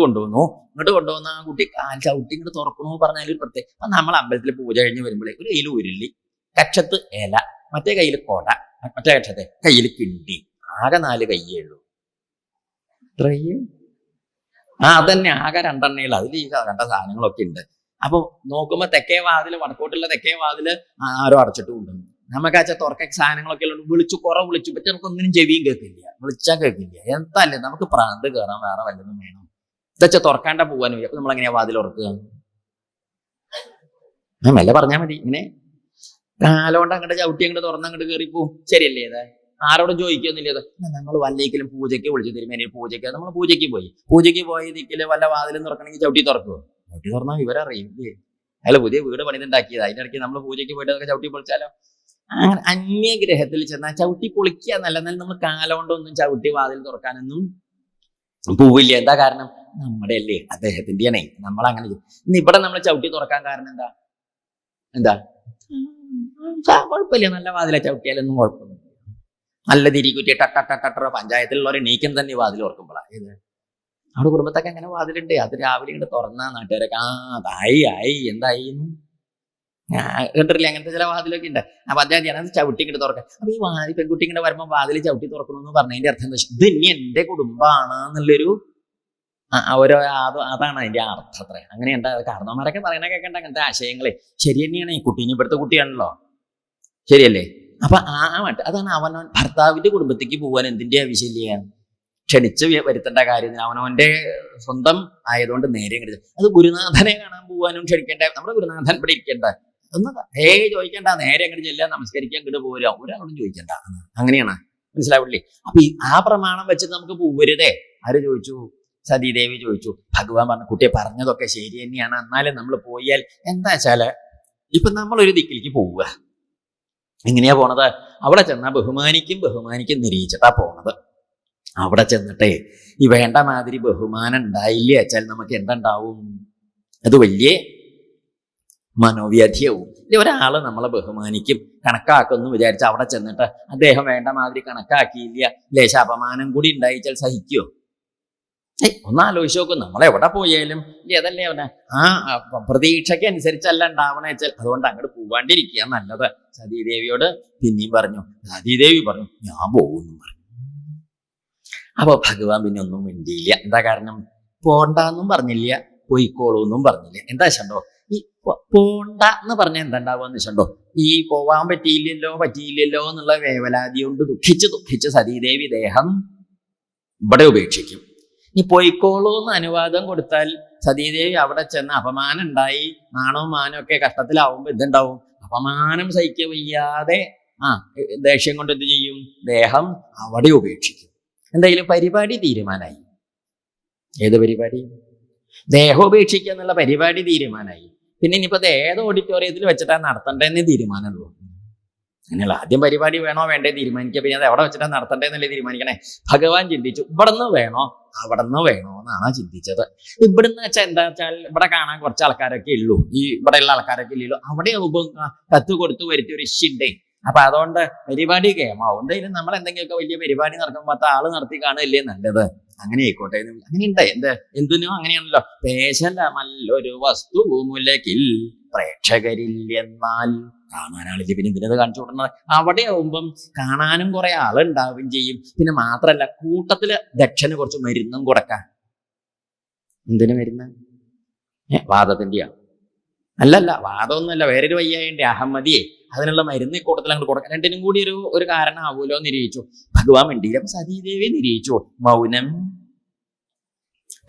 കൊണ്ടുവന്ന ആ കുട്ടി കാൽ ചവിട്ടി ഇങ്ങോട്ട് തുറക്കണു പറഞ്ഞാൽ ഒരു പ്രത്യേകം. അപ്പൊ നമ്മൾ അമ്പലത്തിൽ പൂജ കഴിഞ്ഞ് വരുമ്പോഴേ ഒരു കയ്യിൽ ഉരുളി, കക്ഷത്ത് ഇല, മറ്റേ കയ്യിൽ കൊട, മറ്റേ കക്ഷത്തെ കയ്യിൽ കിണ്ടി, ആകെ 4 കയ്യേ ഉള്ളൂ. ഇത്രയും അതന്നെ ആകെ 2 എണ്ണയുള്ള അതിൽ ഈ കണ്ട സാധനങ്ങളൊക്കെ ഉണ്ട്. അപ്പൊ നോക്കുമ്പോ തെക്കേ വാതില്, വടക്കോട്ടുള്ള തെക്കേ വാതില് ആരോ അടച്ചിട്ടും ഉണ്ട്. നമുക്ക് അച്ഛൻ തുറക്ക സാധനങ്ങളൊക്കെ ഉള്ളു. വിളിച്ചു പറ്റും, നമുക്കൊന്നിനും ചെവിയും കേൾക്കില്ല, വിളിച്ചാൽ കേൾക്കില്ല. എന്തല്ലേ നമുക്ക് പ്രാന്ത് കയറാൻ വേറെ വല്ലതും വേണം. ഇതച്ച തുറക്കാണ്ട പോവാനും. അപ്പൊ നമ്മൾ എങ്ങനെയാ വാതിൽ ഉറക്കുക? മെല്ലെ പറഞ്ഞാൽ മതി. ഇങ്ങനെ കാലോണ്ട് അങ്ങോട്ട് ചവിട്ടി അങ്ങോട്ട് തുറന്ന് അങ്ങോട്ട് കയറിപ്പോവും. ശരിയല്ലേ? ഇത് ആരോടും ചോദിക്കൊന്നുമില്ല. ഇത് നമ്മൾ വല്ലേക്കലും പൂജയ്ക്ക് വിളിച്ചു തരുമ്പോൾ പൂജയ്ക്ക് നമ്മൾ പൂജയ്ക്ക് പോയി നിൽക്കല് വല്ല വാതിലും തുറക്കണമെങ്കിൽ ചവിട്ടി തുറക്കുമോ? ചവിട്ടി തുറന്നാൽ ഇവരറിയില്ലേ, അയാൾ പുതിയ വീട് പണിതുണ്ടാക്കിയത്. അതിൻ്റെ ഇടയ്ക്ക് നമ്മൾ പൂജയ്ക്ക് പോയിട്ട് അതൊക്കെ ചവിട്ടി പൊളിച്ചാലോ? അങ്ങനെ അന്യഗ്രഹത്തിൽ ചെന്നാൽ ചവിട്ടി പൊളിക്കുക എന്നല്ല, എന്നാൽ നമ്മൾ കാലോണ്ടൊന്നും ചവിട്ടി വാതിൽ തുറക്കാനൊന്നും പോവില്ല. എന്താ കാരണം? നമ്മുടെ അല്ലേ, അദ്ദേഹത്തിന്റെയാണേ. നമ്മളങ്ങനെ ഇന്ന് ഇവിടെ നമ്മൾ ചവിട്ടി തുറക്കാൻ കാരണം എന്താ? കുഴപ്പമില്ല, നല്ല വാതില ചവിട്ടിയാലൊന്നും കുഴപ്പമൊന്നും. നല്ല തിരികുറ്റി ടട്ട പഞ്ചായത്തിലുള്ളവരെ നീക്കം തന്നെ വാതിൽ ഓർക്കുമ്പോഴാണ്. ഇത് അവിടെ കുടുംബത്തൊക്കെ അങ്ങനെ വാതിലുണ്ട്. അത് രാവിലെ ഇങ്ങോട്ട് തുറന്ന നാട്ടുകാരൊക്കെ ആയി എന്തായി കേട്ടിട്ടില്ല. അങ്ങനത്തെ ചില വാതിലൊക്കെ ഉണ്ട്. അപ്പൊ അദ്ദേഹം അത് ചവിട്ടി ഇങ്ങോട്ട് തുറക്കാം. അപ്പൊ ഈ വാതിൽ പെൺകുട്ടി ഇങ്ങനെ വരുമ്പോൾ വാതിൽ ചവിട്ടി തുറക്കണമെന്ന് പറഞ്ഞതിന്റെ അർത്ഥം എന്താ? ഇത് ഇനി എന്റെ കുടുംബമാണ് എന്നുള്ളൊരു അതാണ് അതിന്റെ അർത്ഥം. അത്ര അങ്ങനെയുണ്ട്. കാരണവന്മാരൊക്കെ പറയണ കേൾക്കണ്ട അങ്ങനത്തെ ആശയങ്ങളെ. ശരി തന്നെയാണ്. ഈ കുട്ടി ഇനി ഇവിടുത്തെ കുട്ടിയാണല്ലോ, ശരിയല്ലേ? അപ്പൊ അതാണ് അവനവൻ ഭർത്താവിന്റെ കുടുംബത്തേക്ക് പോകാൻ എന്തിന്റെ ആവശ്യമില്ല, ക്ഷണിച്ച് വരുത്തേണ്ട കാര്യം. അവനവന്റെ സ്വന്തം ആയതുകൊണ്ട് നേരെ കിട്ടും. അത് ഗുരുനാഥനെ കാണാൻ പോകാനും ക്ഷണിക്കേണ്ട. നമ്മുടെ ഗുരുനാഥൻ ഇവിടെ ഇരിക്കേണ്ട ഒന്നും ചോദിക്കേണ്ട, നേരെ അങ്ങോട്ട് ചെല്ലാൻ നമസ്കരിക്കാൻ ഇങ്ങോട്ട് പോരാ, ഒരാളോടും ചോദിക്കണ്ട. അങ്ങനെയാണ്, മനസ്സിലാവില്ലേ? അപ്പൊ ആ പ്രമാണം വെച്ചിട്ട് നമുക്ക് പോവരുതേ. ആര് ചോദിച്ചു? സതീദേവി ചോദിച്ചു. ഭഗവാൻ പറഞ്ഞു കുട്ടിയെ പറഞ്ഞതൊക്കെ ശരി തന്നെയാണ്, എന്നാലും നമ്മൾ പോയാൽ എന്താ വെച്ചാല് ഇപ്പൊ നമ്മളൊരു ദിക്കിലേക്ക് പോവുക, എങ്ങനെയാ പോണത്? അവിടെ ചെന്നാൽ ബഹുമാനിക്കും നിരീക്ഷിച്ചിട്ടാ പോണത്. അവിടെ ചെന്നിട്ടേ ഈ വേണ്ട മാതിരി ബഹുമാനം ഉണ്ടായില്ല വെച്ചാൽ നമുക്ക് എന്തുണ്ടാവും? അത് വലിയ മനോവ്യഥിയാവും. ഒരാൾ നമ്മളെ ബഹുമാനിക്കും കണക്കാക്കുന്നു വിചാരിച്ച അവിടെ ചെന്നിട്ട് അദ്ദേഹം വേണ്ട മാതിരി കണക്കാക്കിയില്ല, ലേശ അപമാനം കൂടി ഉണ്ടായിച്ചാൽ സഹിക്കുമോ? ഒന്ന് ആലോചിച്ച് നോക്കും. നമ്മളെവിടെ പോയാലും അതല്ലേ അവനെ ആ പ്രതീക്ഷയ്ക്ക് അനുസരിച്ചല്ല ഉണ്ടാവണ വെച്ചാൽ അതുകൊണ്ട് അങ്ങോട്ട് പോവാണ്ടിരിക്കുക നല്ലത്. സതീദേവിയോട് പിന്നെയും പറഞ്ഞു. സതീദേവി പറഞ്ഞു ഞാൻ പോകുന്നു പറഞ്ഞു. അപ്പൊ ഭഗവാൻ പിന്നെ ഒന്നും മിണ്ടിയില്ല. എന്താ കാരണം? പോണ്ടെന്നും പറഞ്ഞില്ല, പോയിക്കോളൂന്നും പറഞ്ഞില്ല. എന്താ വെച്ചോ, ഈ പോണ്ട എന്ന് പറഞ്ഞാൽ എന്താ ഉണ്ടാവുക വെച്ചോ, ഈ പോവാൻ പറ്റിയില്ലല്ലോ എന്നുള്ള വേവലാതി കൊണ്ട് ദുഃഖിച്ച് സതീദേവി ദേഹം ഇവിടെ ഉപേക്ഷിക്കും. ഇനി പോയിക്കോളൂ എന്ന് അനുവാദം കൊടുത്താൽ സതീദേവി അവിടെ ചെന്ന് അപമാനം ഉണ്ടായി നാണവും മാനവും ഒക്കെ കഷ്ടത്തിലാവുമ്പോൾ എന്തുണ്ടാവും? അപമാനം സഹിക്കുക വയ്യാതെ ദേഷ്യം കൊണ്ട് എന്ത് ചെയ്യും? ദേഹം അവിടെ ഉപേക്ഷിക്കും. എന്തായാലും പരിപാടി തീരുമാനമായി. ഏത് പരിപാടി? ദേഹം ഉപേക്ഷിക്കുക എന്നുള്ള പരിപാടി തീരുമാനമായി. പിന്നെ ഇനിയിപ്പോൾ അത് ഏത് ഓഡിറ്റോറിയത്തിൽ വെച്ചിട്ടാണ് നടത്തേണ്ടതെന്ന് തീരുമാനമുള്ളൂ. അങ്ങനെയുള്ള ആദ്യം പരിപാടി വേണോ വേണ്ടേ തീരുമാനിക്കുക, പിന്നെ അത് എവിടെ വെച്ചിട്ടാണ് നടത്തേണ്ടതെന്നല്ലേ തീരുമാനിക്കണേ. ഭഗവാൻ ചിന്തിച്ചു ഇവിടുന്ന് വേണോ അവിടുന്ന് വേണോ എന്നാണ് ചിന്തിച്ചത്. ഇവിടുന്ന് വെച്ചാൽ എന്താ വെച്ചാൽ ഇവിടെ കാണാൻ കുറച്ച് ആൾക്കാരൊക്കെ ഉള്ളൂ, ഈ ഇവിടെയുള്ള ആൾക്കാരൊക്കെ ഇല്ലല്ലോ. അവിടെ കത്ത് കൊടുത്തു വരുത്തി ഒരു ഇഷ്യുണ്ടേ. അപ്പൊ അതുകൊണ്ട് പരിപാടി കേമാവും. എന്തായാലും നമ്മൾ എന്തെങ്കിലുമൊക്കെ വലിയ പരിപാടി നടക്കുമ്പോൾ ആള് നടത്തി കാണുകയല്ലേ നല്ലത്. അങ്ങനെ ആയിക്കോട്ടെ. അങ്ങനെയുണ്ട് എന്തിനോ അങ്ങനെയാണല്ലോ. പേശലമല്ലൊരു വസ്തു മുലകിൽ പ്രേക്ഷകരില്ലെന്നാൽ കാണാനാളില്ല. പിന്നെ ഇതിനത് കാണിച്ചു കൊടുക്കുന്നത് അവിടെ ആവുമ്പം കാണാനും കുറെ ആളുണ്ടാവുകയും ചെയ്യും. പിന്നെ മാത്രല്ല കൂട്ടത്തില് ദക്ഷന് കുറച്ച് മരുന്നും കൊടുക്കാൻ. എന്തിനു മരുന്ന്? വാദത്തിന്റെയാണ്? അല്ലല്ല, വാദമൊന്നുമല്ല, വേറൊരു വയ്യായുണ്ട് അഹമ്മദിയെ. അതിനുള്ള മരുന്ന് കൂട്ടത്തിൽ അങ്ങോട്ട് കൊടുക്കാൻ. രണ്ടിനും കൂടി ഒരു കാരണമാവുമല്ലോ എന്ന് നിരീക്ഷിച്ചു. ഭഗവാൻ വേണ്ടിയില്ല. അപ്പൊ സതീദേവി നിരീക്ഷിച്ചു. മൗനം,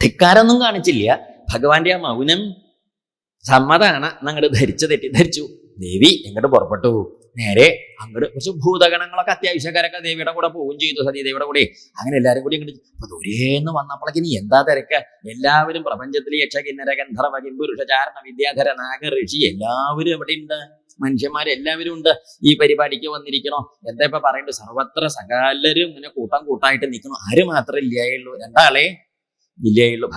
ധിക്കാരൊന്നും കാണിച്ചില്ല. ഭഗവാന്റെ ആ മൗനം സമ്മതാണ് എന്നങ്ങോട്ട് തെറ്റിദ്ധരിച്ചു. ദേവി എങ്ങോട്ട് പുറപ്പെട്ടു. നേരെ അങ്ങോട്ട് കുറച്ച് ഭൂതഗണങ്ങളൊക്കെ അത്യാവശ്യക്കാരൊക്കെ ദേവിയുടെ കൂടെ പോവുകയും ചെയ്തു, സതീദേവിയുടെ കൂടെ. അങ്ങനെ എല്ലാവരും കൂടി ഇങ്ങോട്ട് അപ്പൊ ദൂരേന്ന് വന്നപ്പോഴേക്ക് ഇനി എന്താ തിരക്ക്? എല്ലാവരും പ്രപഞ്ചത്തിലെ യക്ഷകിന്നര ഗന്ധർവ കിംപുരുഷ ചാരണ വിദ്യാധര നാഗ ഋഷി എല്ലാവരും എവിടെ ഉണ്ട്? മനുഷ്യന്മാരെല്ലാവരും ഉണ്ട്. ഈ പരിപാടിക്ക് വന്നിരിക്കണോ? എന്താ ഇപ്പൊ പറയണ്ടത്? സർവത്ര സകലരും ഇങ്ങനെ കൂട്ടായിട്ട് നിൽക്കണം. ആര് മാത്രമേ ഇല്ലായുള്ളൂ? രണ്ടാളെ ഇല്ലായുള്ളൂ.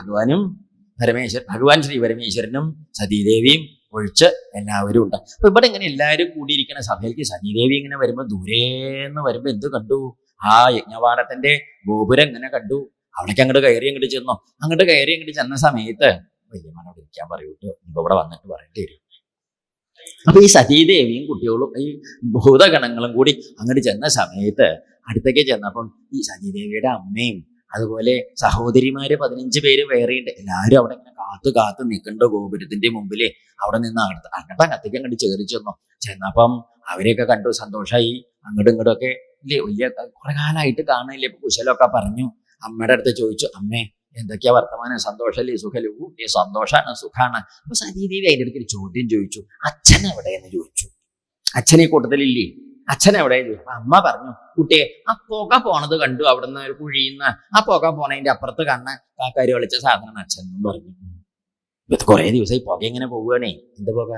ഭഗവാൻ ശ്രീ പരമേശ്വരനും സതീദേവിയും ഒഴിച്ച് എല്ലാവരും ഉണ്ട്. അപ്പൊ ഇവിടെ ഇങ്ങനെ എല്ലാവരും കൂടിയിരിക്കുന്ന സഭയിലേക്ക് സതീദേവി ഇങ്ങനെ വരുമ്പോ ദൂരേന്ന് വരുമ്പോ എന്ത് കണ്ടു? ആ യജ്ഞവാടത്തിന്റെ ഗോപുരം ഇങ്ങനെ കണ്ടു. അവിടേക്ക് അങ്ങോട്ട് ചെന്നു. അങ്ങോട്ട് ചെന്ന സമയത്ത് വലിയമ്മ ഇരിക്കാൻ പറയൂട്ടോ, ഇപ്പൊ ഇവിടെ വന്നിട്ട് പറയേണ്ടി വരും. അപ്പൊ ഈ സതീദേവിയും കുട്ടികളും ഈ ഭൂതഗണങ്ങളും കൂടി അങ്ങോട്ട് ചെന്ന സമയത്ത് അടുത്തേക്ക് ചെന്നപ്പം ഈ സതീദേവിയുടെ അമ്മയും അതുപോലെ സഹോദരിമാര് 15 പേര് വേറെയുണ്ട്. എല്ലാവരും അവിടെ ഇങ്ങനെ കാത്തു നിൽക്കേണ്ട ഗോപുരത്തിന്റെ മുമ്പില്. അവിടെ നിന്ന് അങ്ങത്തേക്ക് അങ്ങോട്ട് ചെന്നപ്പം അവരെയൊക്കെ കണ്ടു, സന്തോഷമായി. അങ്ങോട്ടും ഇങ്ങോട്ടൊക്കെ ഇല്ലേ വലിയ കുറെ കാലമായിട്ട് കാണില്ലേ, കുശലൊക്കെ പറഞ്ഞു. അമ്മയുടെ അടുത്ത് ചോദിച്ചു, അമ്മേ എന്തൊക്കെയാ വർത്തമാനം? സന്തോഷല്ലേ? സുഖല്ലേ? സന്തോഷാണ്, സുഖാണ്. അപ്പൊ സതീദേവി അതിൻ്റെ അടുത്ത് ഒരു ചോദ്യം ചോദിച്ചു. അച്ഛൻ എവിടെയെന്ന് ചോദിച്ചു. അച്ഛനെ കൂട്ടത്തിലില്ലേ? അച്ഛൻ എവിടെ? അപ്പൊ അമ്മ പറഞ്ഞു, കുട്ടിയെ ആ പുക പോണത് കണ്ടു, അവിടുന്ന് ഒരു കുഴിയുന്ന ആ പുക പോണതിന്റെ അപ്പുറത്ത് കണ്ണ കാക്കാരി വിളിച്ച സാധനം അച്ഛൻ എന്നും പറഞ്ഞു. ഇത് കുറെ ദിവസമായി പുക ഇങ്ങനെ പോവുകയാണേ. എന്ത് പുക?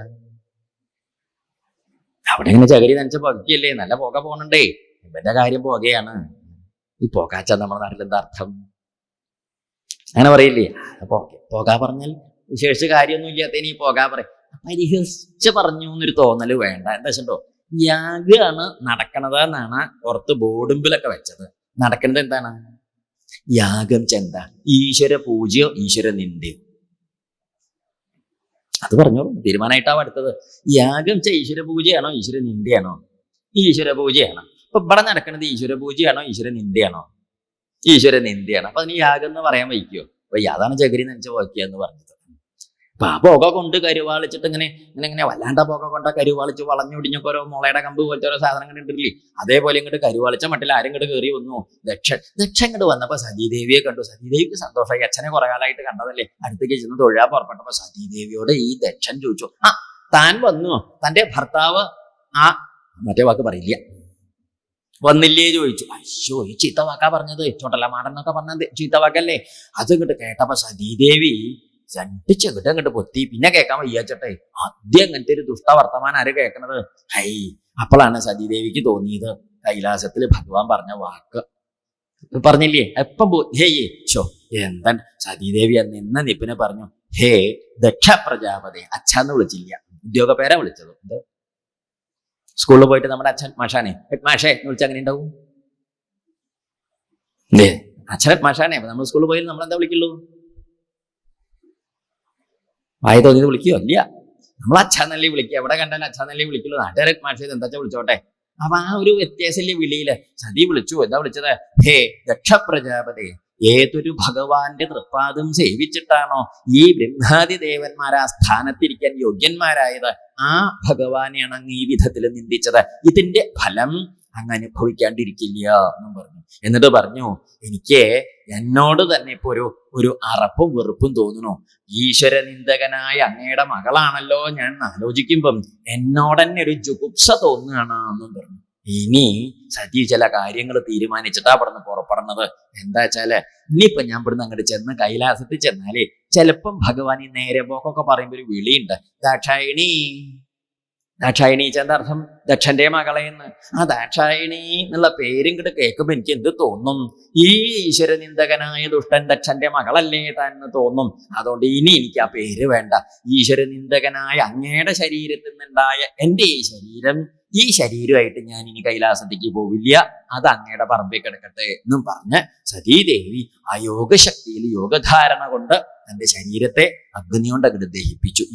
അവിടെ ഇങ്ങനെ ചകരി നനച്ച പുകയല്ലേ, നല്ല പുക പോണണ്ടേ. ഇവന്റെ കാര്യം പുകയാണ്. ഈ പുക അച്ഛൻ നമ്മുടെ നാട്ടിൽ എന്താ അർത്ഥം? അങ്ങനെ പറയില്ലേ? പുക പറഞ്ഞാൽ വിശേഷിച്ച് കാര്യമൊന്നും ഇല്ലാത്തതിന് ഈ പുക പറയും. പരിഹസിച്ച് പറഞ്ഞു എന്നൊരു തോന്നല് വേണ്ട. എന്താ വെച്ചിട്ടോ, യാഗമാണ് നടക്കണത് എന്നാണ് പുറത്ത് ബോർഡുമ്പിലൊക്കെ വെച്ചത്. നടക്കുന്നത് എന്താണ്? യാഗം ചെന്ത ഈശ്വര പൂജയോ ഈശ്വര നിന്ദയോ? അത് പറഞ്ഞോളൂ, തീരുമാനമായിട്ടാവും അടുത്തത്. യാഗം ഈശ്വര പൂജയാണോ ഈശ്വര നിന്ദയാണോ? ഈശ്വര പൂജയാണ്. അപ്പൊ ഇവിടെ നടക്കുന്നത് ഈശ്വര പൂജയാണോ ഈശ്വര നിന്ദയാണോ? ഈശ്വര നിന്ദയാണ്. അപ്പൊ അതിന് യാഗം എന്ന് പറയാൻ വയ്ക്കുമോ? അപ്പൊ അതാണ് ചകിരി നനച്ച വയ്ക്കുക എന്ന് പറഞ്ഞത്. അപ്പൊ ആ പുക കൊണ്ട് കരുവാളിച്ചിട്ട് ഇങ്ങനെ വല്ലാണ്ട പുക കൊണ്ട കരുവാളിച്ച് വളഞ്ഞൊടിഞ്ഞൊക്കെ ഓരോ മുളയുടെ കമ്പ് പോലത്തെ ഓരോ സാധനങ്ങൾ ഉണ്ടല്ലേ, അതേപോലെ ഇങ്ങോട്ട് കരുവാളിച്ച മട്ടിൽ ആരും ഇങ്ങോട്ട് കയറി വന്നു. ദക്ഷ ഇങ്ങോട്ട് വന്നപ്പോ സതീദേവിയെ കണ്ടു. സതീദേവിക്ക് സന്തോഷമായി. അച്ഛനെ കുറെ കാലമായിട്ട് കണ്ടതല്ലേ. അടുത്തേക്ക് ചെന്ന് തൊഴാൻ പുറപ്പെട്ടപ്പോ സതീദേവിയോട് ഈ ദക്ഷൻ ചോദിച്ചു, താൻ വന്നു? തന്റെ ഭർത്താവ് മറ്റേ വാക്ക് പറയില്ല, വന്നില്ലേ ചോദിച്ചു. അയ്യോ, ഈ ചീത്ത വാക്കാ പറഞ്ഞത്, ചോട്ടല്ല മാടന്നൊക്കെ പറഞ്ഞത് ചീത്ത വാക്കല്ലേ. അത് ഇങ്ങോട്ട് കേട്ടപ്പോ സതീദേവി ചണ്ടിച്ചങ്ങോട്ട് പൊത്തി. പിന്നെ കേൾക്കാൻ വയ്യാച്ചട്ടെ. ആദ്യം അങ്ങനത്തെ ഒരു ദുഷ്ട വർത്തമാനം ആര് കേൾക്കണത്? ഹൈ, അപ്പോഴാണ് സതീദേവിക്ക് തോന്നിയത് കൈലാസത്തിൽ ഭഗവാൻ പറഞ്ഞ വാക്ക് പറഞ്ഞില്ലേ, എപ്പം ബോധ്യേ ഷോ എന്താ സതീദേവി നിന്ന നിപ്പിനെ പറഞ്ഞു, ഹേ ദക്ഷ പ്രജാപതി. അച്ഛന്ന് വിളിച്ചില്ല, ഉദ്യോഗ പേരാ വിളിച്ചത്. ഇത് സ്കൂളിൽ പോയിട്ട് നമ്മുടെ അച്ഛൻ മാഷാനെ മാഷേ എന്ന് വിളിച്ചാൽ അങ്ങനെ ഉണ്ടാവും അല്ലേ? അച്ഛൻ മാഷാനെ നമ്മൾ സ്കൂളിൽ പോയാൽ നമ്മളെന്താ വിളിക്കുള്ളൂ? വായ തോന്നിയത് വിളിക്കുകയോ? ഇല്ല, നമ്മൾ അച്ഛന്നല്ലേ വിളിക്കുക. എവിടെ കണ്ടാലും അച്ഛന്നല്ലേ വിളിക്കുള്ളൂ. നാട്ടുകാരെ മാഷേ എന്താ വിളിച്ചോട്ടെ. അപ്പൊ ആ ഒരു വ്യത്യാസമില്ലേ വിളിയില്. സതി വിളിച്ചു. എന്താ വിളിച്ചത്? ഹേ ദക്ഷ പ്രജാപതി. ഏതൊരു ഭഗവാന്റെ തൃപ്പാദം സേവിച്ചിട്ടാണോ ഈ ബ്രഹ്മാദി ദേവന്മാർ ആ സ്ഥാനത്തിരിക്കാൻ യോഗ്യന്മാരായത്, ആ ഭഗവാനെയാണ് അങ്ങ് ഈ വിധത്തിൽ നിന്ദിച്ചത്. ഇതിന്റെ ഫലം അങ്ങ് അനുഭവിക്കാണ്ടിരിക്കില്ല എന്നും പറഞ്ഞു. എന്നിട്ട് പറഞ്ഞു, എനിക്ക് എന്നോട് തന്നെ ഇപ്പൊ ഒരു അറപ്പും വെറുപ്പും തോന്നുന്നു. ഈശ്വരനിന്ദകനായ അങ്ങയുടെ മകളാണല്ലോ ഞാൻ ആലോചിക്കുമ്പം എന്നോടന്നെ ഒരു ജുഗുപ്സ തോന്നുകയാണ് എന്നും പറഞ്ഞു. ഇനി സതി ചില കാര്യങ്ങൾ തീരുമാനിച്ചിട്ടാ അവിടുന്ന് പുറപ്പെടുന്നത്. എന്താ വെച്ചാല്, ഇനിയിപ്പൊ ഞാൻ ഇവിടുന്ന് അങ്ങോട്ട് ചെന്ന് കൈലാസത്തിൽ ചെന്നാലേ ചിലപ്പം ഭഗവാൻ ഈ നേരെ പോക്കൊക്കെ പറയുമ്പോ ഒരു വിളിയുണ്ട്, ദാക്ഷായണി. ദാക്ഷായണി ചെന്ന അർത്ഥം ദക്ഷന്റെ മകളെന്ന്. ആ ദാക്ഷായണി എന്നുള്ള പേരും കൂടെ കേൾക്കുമ്പോ എനിക്ക് എന്ത് തോന്നും? ഈ ഈശ്വരനിന്ദകനായ ദുഷ്ടൻ ദക്ഷന്റെ മകളല്ലേ താൻ എന്ന് തോന്നും. അതുകൊണ്ട് ഇനി എനിക്ക് ആ പേര് വേണ്ട. ഈശ്വരനിന്ദകനായ അങ്ങയുടെ ശരീരത്തിൽ നിന്നുണ്ടായ എന്റെ ഈ ശരീരമായിട്ട് ഞാൻ ഇനി കൈലാസത്തേക്ക് പോവില്ല, അത് അങ്ങയുടെ പറമ്പിൽ കിടക്കട്ടെ എന്നും പറഞ്ഞ് സതീദേവി ആ യോഗശക്തിയിൽ യോഗധാരണ കൊണ്ട് തന്റെ ശരീരത്തെ അഗ്നി കൊണ്ട് അങ്ങോട്ട് ദഹിപ്പിച്ചു.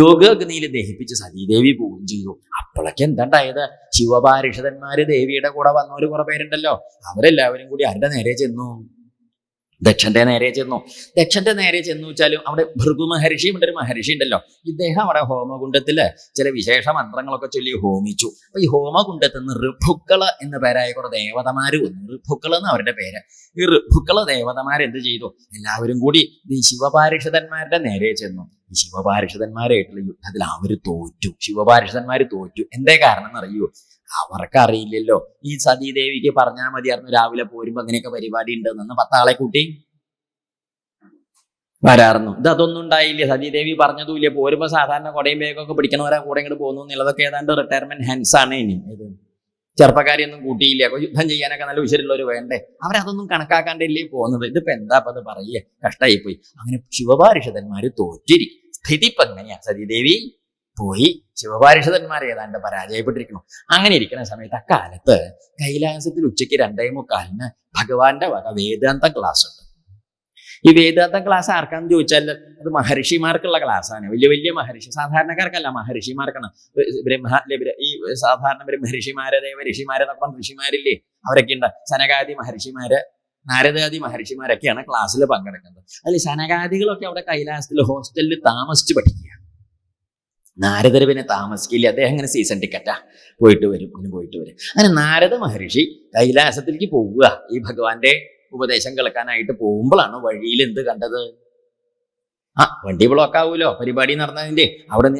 യോഗാഗ്നിയിൽ ദഹിപ്പിച്ച് സതീദേവി പോവുകയും ചെയ്തു. അപ്പോഴൊക്കെ എന്താണ്ടായത്? ശിവപാരിഷദന്മാര് ദേവിയുടെ കൂടെ വന്നവര് കുറെ പേരുണ്ടല്ലോ, അവരെല്ലാവരും കൂടി ആരുടെ നേരെ ചെന്നു? ദക്ഷന്റെ നേരെ ചെന്നു. ദക്ഷന്റെ നേരെ ചെന്നു വെച്ചാലും അവിടെ ഭൃഗു മഹർഷി ഒരു മഹർഷി ഉണ്ടല്ലോ, ഇദ്ദേഹം അവിടെ ഹോമകുണ്ടത്തില് ചില വിശേഷ മന്ത്രങ്ങളൊക്കെ ചൊല്ലി ഹോമിച്ചു. അപ്പൊ ഈ ഹോമകുണ്ടത്തിൽ നിന്ന് ഋഭുക്കള് എന്ന പേരായ കുറെ ദേവതമാര് വന്നു. ഋഭുക്കള് എന്ന് അവരുടെ പേര്. ഈ ഋഭുക്കള് ദേവതമാരെന്ത് ചെയ്തു? എല്ലാവരും കൂടി ഈ ശിവപാരിഷദന്മാരുടെ നേരെ ചെന്നു. ഈ ശിവപാരിഷദന്മാരായിട്ടുള്ള യുദ്ധത്തിൽ അവര് തോറ്റു. ശിവപാരിഷദന്മാര് തോറ്റു. എന്തേ കാരണം എന്നറിയൂ? അവർക്കറിയില്ലല്ലോ. ഈ സതീദേവിക്ക് പറഞ്ഞാൽ മതിയായിരുന്നു രാവിലെ പോരുമ്പോ അങ്ങനെയൊക്കെ പരിപാടി ഉണ്ടെന്ന് 10 ആളെ കൂട്ടി വരാറുന്നു. അതൊന്നും ഉണ്ടായില്ല. സതീദേവി പറഞ്ഞതുമില്ല. പോരുമ്പോ സാധാരണ കൊടയും ബാഗൊക്കെ പിടിക്കണവരാ കൂടെ ഇങ്ങോട്ട് പോകുന്നു എന്നുള്ളതൊക്കെ ഏതാണ്ട് റിട്ടയർമെന്റ് ഹാൻഡ്സ് ആണ്. ഇനി ചെറുപ്പക്കാരെയൊന്നും കൂട്ടിയില്ല. യുദ്ധം ചെയ്യാനൊക്കെ നല്ല വിശേഷമുള്ളവർ വേണ്ടേ? അവരതൊന്നും കണക്കാക്കാണ്ടല്ലേ പോകുന്നത്. ഇതിപ്പോ എന്താ അത് പറയേ, കഷ്ടായിപ്പോയി. അങ്ങനെ ശിവപാരിഷദന്മാര് തോറ്റിരിക്കും. സ്ഥിതി ഇപ്പൊ എങ്ങനെയാ? സതീദേവി പോയി ശിവപാരിഷദന്മാർ ഏതാണ്ട് പരാജയപ്പെട്ടിരിക്കണം. അങ്ങനെ ഇരിക്കുന്ന സമയത്ത് അക്കാലത്ത് കൈലാസത്തിൽ ഉച്ചയ്ക്ക് 2:45 ഭഗവാന്റെ വക വേദാന്ത ക്ലാസ് ഉണ്ട്. ഈ വേദാന്ത ക്ലാസ് ആർക്കാന്ന് ചോദിച്ചാൽ അത് മഹർഷിമാർക്കുള്ള ക്ലാസ്സാണ്. വലിയ വലിയ മഹർഷി, സാധാരണക്കാർക്കല്ല, മഹർഷിമാർക്കാണ്. ഈ സാധാരണ ബ്രഹ്മർഷിമാര്, ദേവഋഷിമാര് എന്നൊക്കെ പറഞ്ഞ ഋഷിമാരില്ലേ, അവരൊക്കെ ഉണ്ട്. സനകാദി മഹർഷിമാര്, നാരദാദി മഹർഷിമാരൊക്കെയാണ് ക്ലാസ്സിൽ പങ്കെടുക്കുന്നത്. അതിൽ സനകാദികളൊക്കെ അവിടെ കൈലാസത്തിൽ ഹോസ്റ്റലിൽ താമസിച്ച് പഠിക്കുക. നാരദര് പിന്നെ താമസിക്കില്ല. അദ്ദേഹം അങ്ങനെ സീസൺ ടിക്കറ്റാ, പോയിട്ട് വരും. അങ്ങനെ നാരദ മഹർഷി കൈലാസത്തിലേക്ക് പോവുക. ഈ ഭഗവാന്റെ ഉപദേശം കേൾക്കാനായിട്ട് പോകുമ്പോഴാണ് വഴിയിൽ എന്ത് കണ്ടത്? വണ്ടി ബ്ലോക്ക് ആവൂലോ പരിപാടി നടന്നതിന്റെ.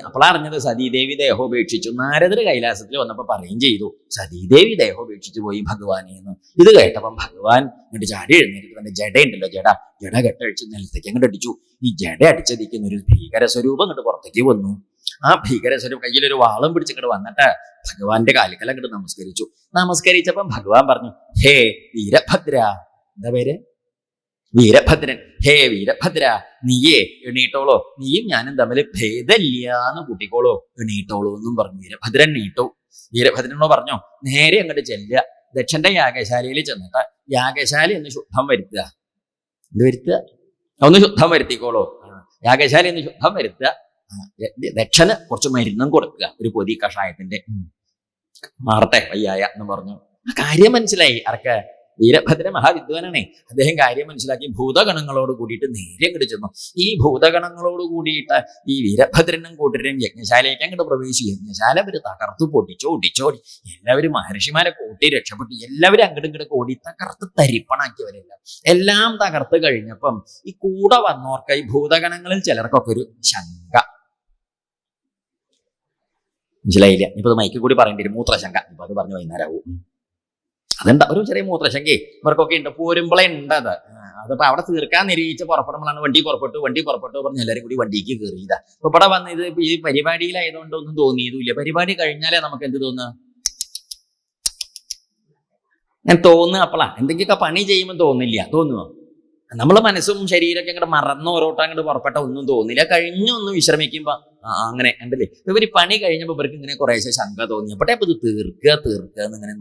അപ്പോഴറിഞ്ഞത് സതീദേവി ദേഹോപേക്ഷിച്ചു. നാരദര് കൈലാസത്തിൽ വന്നപ്പോ പറയുകയും ചെയ്തു, സതീദേവി ദേഹോപേക്ഷിച്ചു പോയി ഭഗവാനെ എന്ന്. ഇത് കേട്ടപ്പം ഭഗവാൻ ഇങ്ങോട്ട് ചാടി എഴുന്നേറ്റ് തന്റെ ജടയുണ്ടല്ലോ, ജട കെട്ടഴിച്ച് നിലത്തേക്ക് അങ്ങോട്ട് അടിച്ചു. ഈ ജട അടിച്ചതിക്കുന്ന ഒരു ഭീകര സ്വരൂപം അങ്ങോട്ട് പുറത്തേക്ക് വന്നു. ആ ഭീകര സ്വരൂപം കയ്യിലൊരു വാളും പിടിച്ചിങ്ങോട്ട് വന്നിട്ട് ഭഗവാന്റെ കാലിക്കൽ അങ്ങോട്ട് നമസ്കരിച്ചപ്പം ഭഗവാൻ പറഞ്ഞു, ഹേ വീരഭദ്ര. എന്താ പേര്? വീരഭദ്രൻ. ഹേ വീരഭദ്ര, നീയേ എണീട്ടോളോ, നീയും ഞാനും തമ്മിൽ ഭേദമില്ലാന്ന് കൂട്ടിക്കോളോ, എണീട്ടോളൂ എന്നും പറഞ്ഞു. വീരഭദ്രൻ നീട്ടു. വീരഭദ്രനോട് പറഞ്ഞു, നേരെ അങ്ങോട്ട് ചെല്ലുക, ദക്ഷന്റെ യാഗശാലയിൽ ചെന്നിട്ട് യാഗശാല ഒന്ന് ശുദ്ധം വരുത്തുക. ഒന്ന് ശുദ്ധം വരുത്തിക്കോളോ. യാഗശാല ഒന്ന് ശുദ്ധം വരുത്തുക. ദക്ഷന് കുറച്ച് മരുന്നും കൊടുക്കുക, ഒരു പൊതി കഷായത്തിന്റെ. മാറട്ടെ വയ്യായ എന്ന് പറഞ്ഞു. ആ കാര്യം മനസ്സിലായി ആർക്ക്? വീരഭദ്ര മഹാവിദ്വാനാണേ. അദ്ദേഹം കാര്യം മനസ്സിലാക്കി ഭൂതഗണങ്ങളോട് കൂടിയിട്ട് നേരെ അങ്ങോട്ട് ചെന്നു. ഈ ഭൂതഗണങ്ങളോട് കൂടിയിട്ട് ഈ വീരഭദ്രനും കൂട്ടരും യജ്ഞശാലയ്ക്ക് അങ്ങോട്ട് പ്രവേശിച്ചു. യജ്ഞശാല അവര് തകർത്തു പൊട്ടിച്ചോടി. എല്ലാവരും മഹർഷിമാരെ കൂട്ടി രക്ഷപ്പെട്ടു. എല്ലാവരും അങ്ങോട്ടും ഇങ്ങോട്ട് കൂടി തകർത്ത് തരിപ്പണാക്കിയവരെല്ലാം. എല്ലാം തകർത്ത് കഴിഞ്ഞപ്പം ഈ കൂടെ വന്നോർക്ക്, ഈ ഭൂതഗണങ്ങളിൽ ചിലർക്കൊക്കെ ഒരു ശങ്ക. മനസ്സിലായില്ല? ഇപ്പൊ അത് മൈക്കിൽ കൂടി പറയേണ്ടി വരും, മൂത്രശങ്ക. ഇപ്പൊ അത് പറഞ്ഞു വൈകുന്നേരമാവും. അതുണ്ട്. ഒരു ചെറിയ മൂത്രശങ്കേ ഇവർക്കൊക്കെ ഉണ്ട്, പോരുമ്പോഴേ ഉണ്ട് അത്. അതിപ്പോ അവിടെ തീർക്കാൻ നിരീക്ഷിച്ച് പുറപ്പെടുമ്പോഴാണ് വണ്ടി പുറപ്പെട്ടു പറഞ്ഞ് എല്ലാവരും കൂടി വണ്ടിക്ക് കയറിയതാ. ഇപ്പൊ ഇവിടെ വന്ന് ഇത് ഈ പരിപാടിയിലായതുകൊണ്ട് ഒന്നും തോന്നിയതുമില്ല. പരിപാടി കഴിഞ്ഞാലേ നമുക്ക് എന്ത് തോന്നുക, ഞാൻ തോന്നുക അപ്പളാ. എന്തെങ്കിലുമൊക്കെ പണി ചെയ്യുമ്പോൾ തോന്നുമോ? നമ്മളെ മനസ്സും ശരീരമൊക്കെ അങ്ങോട്ട് മറന്ന് ഓരോട്ടം അങ്ങോട്ട് പുറപ്പെട്ട ഒന്നും തോന്നില്ല. കഴിഞ്ഞൊന്നും വിശ്രമിക്കുമ്പോ അങ്ങനെ ഉണ്ടല്ലേ. ഇവര് പണി കഴിഞ്ഞപ്പോ ഇവർക്ക് ഇങ്ങനെ കുറേശ്ശെ ശങ്ക തോന്നി. അപ്പോഴേ ഇത് തീർക്കുക എന്ന് ഇങ്ങനെ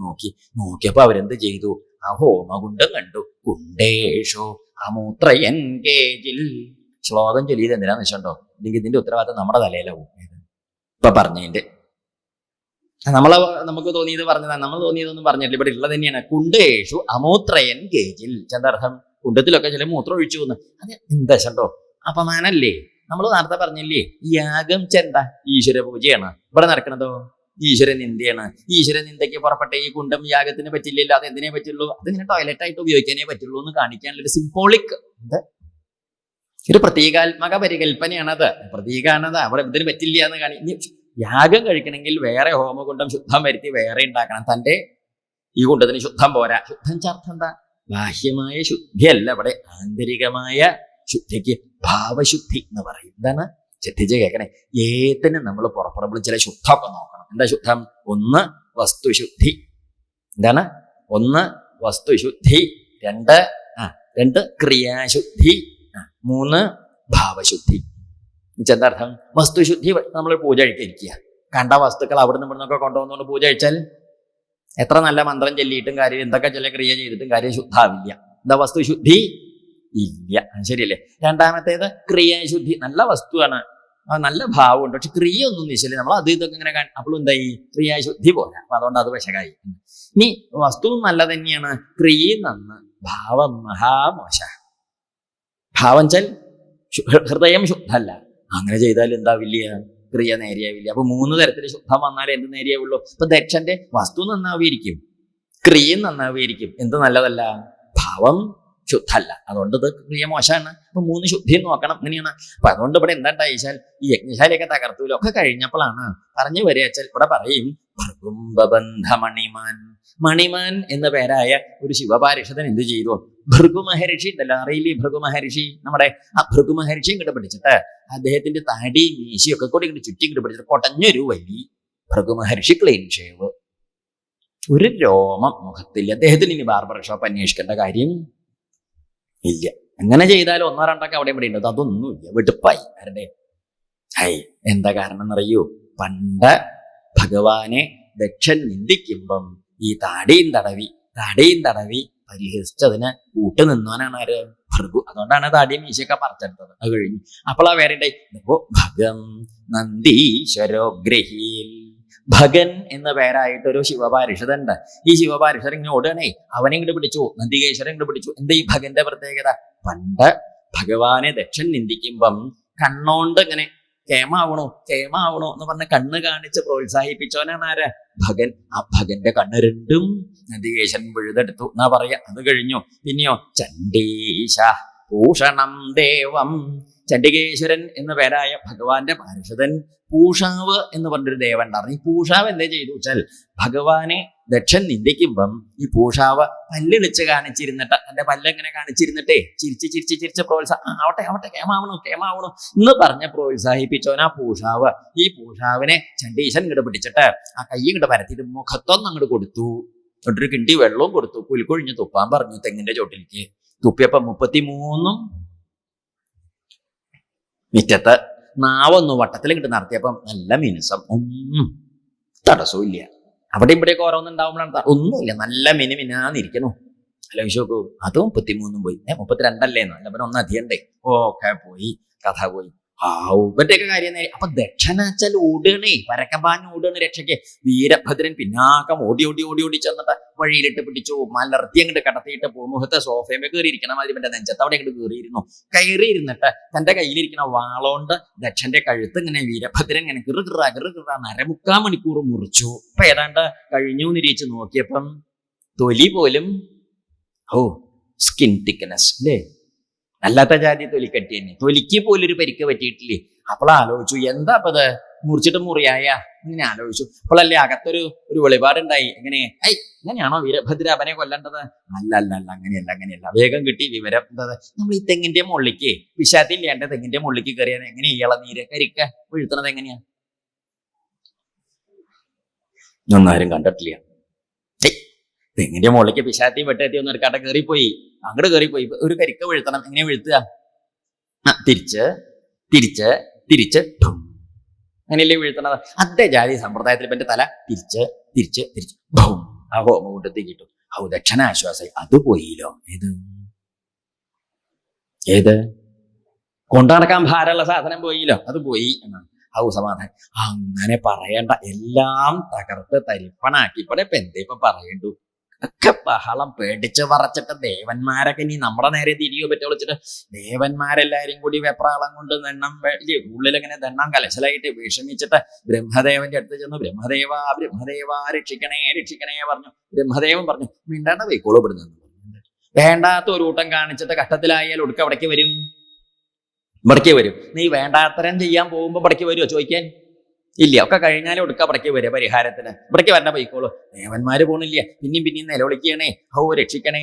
നോക്കിയപ്പോ അവരെന്ത് ചെയ്തു, ആ ഹോമകുണ്ടം കണ്ടു. കുണ്ടേഷോ അമൂത്രയൻ കേജിൽ. ശ്ലോകം ചൊല്ലിയത് എന്തിനാന്ന് വെച്ചോണ്ടോ, അല്ലെങ്കിൽ ഇതിന്റെ ഉത്തരവാദിത്തം നമ്മുടെ തലയിലാവും. ഇപ്പൊ പറഞ്ഞതിന്റെ നമുക്ക് തോന്നിയത് പറഞ്ഞതാണ്, നമ്മൾ തോന്നിയതൊന്നും പറഞ്ഞിട്ടില്ല. ഇവിടെ ഉള്ളത് തന്നെയാണ്. കുണ്ടേഷു അമൂത്രയൻ കേജിൽ. ചെന്തർത്ഥം, കുണ്ടത്തിലൊക്കെ ചില മൂത്രം ഒഴിച്ചു പോകുന്നു. അത് എന്താ ചണ്ടോ, അപമാനല്ലേ? നമ്മൾ നേരത്തെ പറഞ്ഞില്ലേ, യാഗം ചെണ്ട ഈശ്വര പൂജയാണ്. ഇവിടെ നടക്കണതോ ഈശ്വര നിന്ദയാണ്. ഈശ്വര നിന്ദയ്ക്ക് പുറപ്പെട്ട ഈ കുണ്ടം യാഗത്തിന് പറ്റില്ലല്ലോ. അത് എന്തിനേ പറ്റുള്ളൂ, അതിങ്ങനെ ടോയ്ലറ്റായിട്ട് ഉപയോഗിക്കാനേ പറ്റുള്ളൂ എന്ന് കാണിക്കാനുള്ള ഒരു സിംബോളിക് ഒരു പ്രതീകാത്മക പരികല്പനയാണത്. പ്രതീകാണത്. അവിടെ ഇതിന് പറ്റില്ല എന്ന് കാണിക്കും. യാഗം കഴിക്കണമെങ്കിൽ വേറെ ഹോമകുണ്ടം ശുദ്ധം വരുത്തി വേറെ ഉണ്ടാക്കണം. തൻ്റെ ഈ കുണ്ടത്തിന് ശുദ്ധം പോരാ. ശുദ്ധം ചാർത്ഥം എന്താ, ബാഹ്യമായ ശുദ്ധിയല്ല, ഇവിടെ ആന്തരികമായ ശുദ്ധിക്ക് ഭാവശുദ്ധി എന്ന് പറയും. എന്താണ്, ശ്രദ്ധിച്ച് കേൾക്കണേ. ഏതിനും നമ്മൾ പുറപ്പെടുമ്പോൾ ചില ശുദ്ധമൊക്കെ നോക്കണം. എന്താ ശുദ്ധം? ഒന്ന് വസ്തുശുദ്ധി. എന്താണ്? ഒന്ന് വസ്തുശുദ്ധി, രണ്ട് ക്രിയാശുദ്ധി, മൂന്ന് ഭാവശുദ്ധി. എന്താർത്ഥം? വസ്തുശുദ്ധി, നമ്മൾ പൂജ കഴിക്കുക, കണ്ട വസ്തുക്കൾ അവിടെ നിന്ന് ഇവിടുന്നൊക്കെ കൊണ്ടുവന്നുകൊണ്ട് പൂജ കഴിച്ചാൽ എത്ര നല്ല മന്ത്രം ചൊല്ലിയിട്ടും കാര്യം, എന്തൊക്കെ ചില ക്രിയ ചെയ്തിട്ടും കാര്യം ശുദ്ധാവില്ല. എന്താ വസ്തുശുദ്ധി? ഇല്ല. ശരിയല്ലേ? രണ്ടാമത്തേത് ക്രിയാശുദ്ധി. നല്ല വസ്തുവാണ്, നല്ല ഭാവമുണ്ട്, പക്ഷെ ക്രിയ ഒന്നും നിശ്ചയില്ല. നമ്മൾ അത് ഇതൊക്കെ ഇങ്ങനെ അപ്പോഴും എന്തായി, ക്രിയാശുദ്ധി പോരാ. അപ്പൊ അതുകൊണ്ട് അത് വശകായി. ഇനി വസ്തുവും നല്ല തന്നെയാണ്, ക്രിയയും നന്ന്, ഭാവം മഹാമോശ. ഭാവം ചൽ ഹൃദയം ശുദ്ധല്ല. അങ്ങനെ ചെയ്താൽ എന്താവില്ല, ക്രിയ നേരെയാവില്ല. അപ്പൊ മൂന്ന് തരത്തിൽ ശുദ്ധം വന്നാലേ എന്ത് നേരെയാവുള്ളൂ. ഇപ്പൊ ദക്ഷന്റെ വസ്തു നന്നാവുകയായിരിക്കും, ക്രിയയും നന്നാവുകയായിരിക്കും. എന്ത് നല്ലതല്ല, ഭാവം ശുദ്ധല്ല. അതുകൊണ്ട് ഇത് ക്രിയ മോശമാണ്. അപ്പൊ മൂന്ന് ശുദ്ധിയും നോക്കണം. അങ്ങനെയാണ്. അപ്പൊ അതുകൊണ്ട് ഇവിടെ എന്താണ്ടായിച്ചാൽ ഈ യജ്ഞശാലയൊക്കെ തകർത്തൂലോ ഒക്കെ കഴിഞ്ഞപ്പോഴാണ് പറഞ്ഞു വരികച്ചാൽ ഇവിടെ പറയും, മണിമാൻ എന്ന പേരായ ഒരു ശിവപാരിഷതൻ എന്ത് ചെയ്തു, ഭൃഗു മഹർഷി ഉണ്ടല്ലോ, അറിയില്ലേ ഭൃഗു മഹർഷി? നമ്മുടെ ആ ഭൃഗു മഹർഷി ഇങ്ങോട്ട് പിടിച്ചിട്ട് അദ്ദേഹത്തിന്റെ താടി മീശയൊക്കെ കൂടി ഇങ്ങോട്ട് ചുറ്റി ഇങ്ങോട്ട് പിടിച്ചിട്ട് കൊടഞ്ഞൊരു വലി. ഭൃഗു മഹർഷി ക്ലീൻ ഷേവ്, ഒരു രോമം മുഖത്തില്ല. അദ്ദേഹത്തിന് ഇനി ബാർബർ ഷോപ്പ് അന്വേഷിക്കേണ്ട കാര്യം ഇല്ല. അങ്ങനെ ചെയ്താലും ഒന്നോ രണ്ടൊക്കെ അവിടെ ഇവിടെ ഉണ്ട്. അതൊന്നുമില്ല, വെടുപ്പായി. ആരുടെ എന്താ കാരണം എന്നറിയൂ? പണ്ട് ഭഗവാനെ ദക്ഷൻ നിന്ദിക്കുമ്പം ഈ താടിയും തടവി പരിഹസിച്ചതിന് കൂട്ടുനിന്നവനാണ് ആര്? ഭൃഗു. അതുകൊണ്ടാണ് താടിയും മീശയൊക്കെ പറിച്ചെടുത്തത്. അത് കഴിഞ്ഞു. അപ്പോൾ ആ വേറെ ഭഗം നന്ദീശ്വരോ ഗ്രഹീൽ. ഭഗൻ എന്ന പേരായിട്ടൊരു ശിവപാരിഷതുണ്ട്. ഈ ശിവപാരിഷത് ഇങ്ങനെ ഓടുകയാണേ, അവനെ ഇങ്ങോട്ട് പിടിച്ചു, നന്ദികേശ്വരൻ ഇങ്ങോട്ട് പിടിച്ചു. എന്താ ഈ ഭഗന്റെ പ്രത്യേകത? പണ്ട് ഭഗവാനെ ദക്ഷൻ നിന്ദിക്കുമ്പം കണ്ണോണ്ട് ഇങ്ങനെ കേമാവണോ എന്ന് പറഞ്ഞ കണ്ണ് കാണിച്ച് പ്രോത്സാഹിപ്പിച്ചവനാണ് ആര്? ഭഗൻ. ആ ഭഗന്റെ കണ്ണ് രണ്ടും നന്ദികേശ്വരൻ പിഴുതെടുത്തു എന്നാ പറയാ. അത് കഴിഞ്ഞു. പിന്നെയോ ചണ്ഡീശ ഭൂഷണം ദേവം. ചണ്ഡികേശ്വരൻ എന്ന പേരായ ഭഗവാന്റെ പാരിഷതൻ പൂഷാവ് എന്ന് പറഞ്ഞൊരു ദേവൻ ഉണ്ടായിരുന്നു. ഈ പൂഷാവ് എന്താ ചെയ്തു വെച്ചാൽ, ഭഗവാനെ ദക്ഷൻ നിന്ദിക്കുമ്പം ഈ പൂഷാവ് പല്ലിളിച്ച് കാണിച്ചിരുന്നിട്ട്, തന്റെ പല്ലെങ്ങനെ കാണിച്ചിരുന്നിട്ടേ ചിരിച്ച് ആവട്ടെ കേമാവണോ എന്ന് പറഞ്ഞ് പ്രോത്സാഹിപ്പിച്ചവൻ ആ പൂഷാവ്. ഈ പൂഷാവിനെ ചണ്ഡീശൻ ഇങ്ങോട്ട് പിടിച്ചിട്ട് ആ കൈ ഇങ്ങോട്ട് പരത്തിയിട്ട് മുഖത്തൊന്നും അങ്ങോട്ട് കൊടുത്തു. എന്നിട്ടൊരു കിണ്ടി വെള്ളവും കൊടുത്തു. കുലിക്കൊഴിഞ്ഞ് തുപ്പാൻ പറഞ്ഞു തെങ്ങിന്റെ ചോട്ടിലേക്ക്. തുപ്പിയപ്പം 33 മിറ്റത്ത് നാവൊന്ന് വട്ടത്തിൽ ഇങ്ങോട്ട് നടത്തിയപ്പം നല്ല മിനുസം, ഒന്നും തടസ്സവും ഇല്ല. അവിടെ ഇവിടെയൊക്കെ ഓരോന്നുണ്ടാവുമ്പോഴാണ് ഒന്നുമില്ല, നല്ല മിനുമിനാന്നിരിക്കണു. ആലോചിച്ച് നോക്കൂ. അതും 33 പോയി. 32 നല്ല പിന്നെ ഒന്ന് അധികണ്ടേ. ഓക്കെ പോയി, കഥ പോയി. ഇവന്റെയൊക്കെ കാര്യം നേരെ. അപ്പൊ ദക്ഷനാച്ചാൽ ഓടുകണേ, പരക്കമ്പാൻ ഓടുകയാണ് രക്ഷയ്ക്ക്. വീരഭദ്രൻ പിന്നാക്കം ഓടി ചെന്നിട്ട് വഴിയിലിട്ട് പിടിച്ചു, മലർത്തി അങ്ങോട്ട് കടത്തിയിട്ട് പൂമുഖത്തെ സോഫയമേ കയറിയിരിക്കണ മാതിരി ഇവന്റെ നെഞ്ചത്ത് അവിടെ അങ്ങോട്ട് കയറിയിരുന്നിട്ട് തന്റെ കയ്യിലിരിക്കുന്ന വാളോണ്ട് ദക്ഷന്റെ കഴുത്ത് ഇങ്ങനെ വീരഭദ്രൻ ഇങ്ങനെ കിറുകിറ നരമുക്കാൽ മണിക്കൂർ മുറിച്ചു. അപ്പൊ ഏതാണ്ട് കഴിഞ്ഞു നിരീച്ച് നോക്കിയപ്പം തൊലി പോലും സ്കിൻ തിക്നെസ് അല്ലേ, അല്ലാത്ത ജാതി തൊലിക്കട്ടി തന്നെ. തൊലിക്ക് പോലൊരു പരിക്ക് പറ്റിയിട്ടില്ലേ. അപ്പോൾ ആലോചിച്ചു, എന്താ അപ്പത് മുറിച്ചിട്ട് മുറിയായ ഇങ്ങനെ ആലോചിച്ചു. അപ്പോഴല്ലേ അകത്തൊരു വെളിപാടുണ്ടായി. എങ്ങനെ ഇങ്ങനെയാണോ വീരഭദ്ര അവനെ കൊല്ലേണ്ടത്? അല്ല, അങ്ങനെയല്ല. വേഗം കിട്ടി വിവരം. എന്താ, നമ്മൾ ഈ തെങ്ങിന്റെ മുള്ളിക്ക് പിശാത്തില്ലാണ്ട് തെങ്ങിന്റെ മുള്ളിക്ക് കയറിയാൽ എങ്ങനെ ഇളനീര് കരിക്ക വീഴ്ത്തണത് എങ്ങനെയാ? ഒന്നാരും കണ്ടിട്ടില്ല. തെങ്ങിന്റെ മുകളിലേക്ക് പിശാത്തി വെട്ടെത്തി ഒന്നും എടുക്കാട്ടെ കയറിപ്പോയി, അങ്ങോട്ട് കയറിപ്പോയി. ഒരു കരിക്ക വീഴ്ത്തണം, എങ്ങനെ വീഴ്ത്തുക? തിരിച്ച് അങ്ങനെയല്ലേ വീഴ്ത്തണത്? അതേ ജാതി സമ്പ്രദായത്തിൽ ഇപ്പൊ എന്റെ തല തിരിച്ച് ആ ഹോമകൂട്ടത്തേക്ക് ഇട്ടു. ദക്ഷണാശ്വാസായി. അത് പോയില്ലോ. ഏത് കൊണ്ടടക്കാൻ ഭാരമുള്ള സാധനം പോയില്ലോ, അത് പോയി എന്നാണ്. സമാധാനം. അങ്ങനെ പറയണ്ട, എല്ലാം തകർത്ത് തരിപ്പണാക്കി. ഇപ്പൊ എന്തേപ്പ പറയണ്ടു? ഒക്കെ ബഹളം പേടിച്ച് പറച്ചിട്ട് ദേവന്മാരൊക്കെ ഇനി നമ്മുടെ നേരെ തിരികെ പറ്റുക വെച്ചിട്ട് ദേവന്മാരെല്ലാരും കൂടി വെപ്രാളം കൊണ്ട് ഉള്ളിലിങ്ങനെ ദണ്ണം കലശലായിട്ട് വിഷമിച്ചിട്ട് ബ്രഹ്മദേവന്റെ അടുത്ത് ചെന്ന് ബ്രഹ്മദേവ രക്ഷിക്കണേ പറഞ്ഞു. ബ്രഹ്മദേവൻ പറഞ്ഞു, മിണ്ടാണ്ട വെക്കോളൂ ഇവിടുന്ന്. വേണ്ടാത്ത ഒരു കൂട്ടം കാണിച്ചിട്ട് കഷ്ടത്തിലായാൽ ഒടുക്ക ഇവിടേക്ക് വരും. നീ വേണ്ടാത്തരം ചെയ്യാൻ പോകുമ്പോ ഇവിടേക്ക് വരുമോ ചോദിക്കാൻ? ഇല്ല. ഒക്കെ കഴിഞ്ഞാലും ഒടുക്ക ഇവിടേക്ക് വരിക പരിഹാരത്തിന്. ഇവിടേക്ക് വരണ പോയിക്കോളൂ. ദേവന്മാര് പോണില്ല. പിന്നെയും നിലവിളിക്കണേ, രക്ഷിക്കണേ.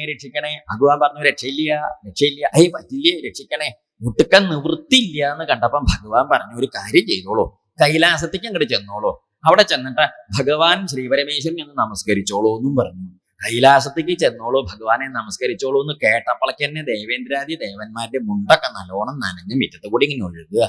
ഭഗവാൻ പറഞ്ഞു, രക്ഷയില്ല, പറ്റില്ലേ, രക്ഷിക്കണേ. ഒട്ടുക്ക നിവൃത്തിയില്ല എന്ന് കണ്ടപ്പം ഭഗവാൻ പറഞ്ഞു, ഒരു കാര്യം ചെയ്തോളൂ, കൈലാസത്തേക്ക് അങ്ങോട്ട് ചെന്നോളൂ. അവിടെ ചെന്നിട്ട് ഭഗവാൻ ശ്രീപരമേശ്വരൻ എന്ന് നമസ്കരിച്ചോളൂ എന്നും പറഞ്ഞു. കൈലാസത്തേക്ക് ചെന്നോളൂ, ഭഗവാനെ നമസ്കരിച്ചോളൂ എന്ന് കേട്ടപ്പോഴേക്ക് തന്നെ ദേവേന്ദ്രാദി ദേവന്മാരുടെ മുണ്ടൊക്കെ നല്ലോണം നനഞ്ഞ് മിറ്റത്ത് കൂടി ഇങ്ങനെ ഒഴുകുക.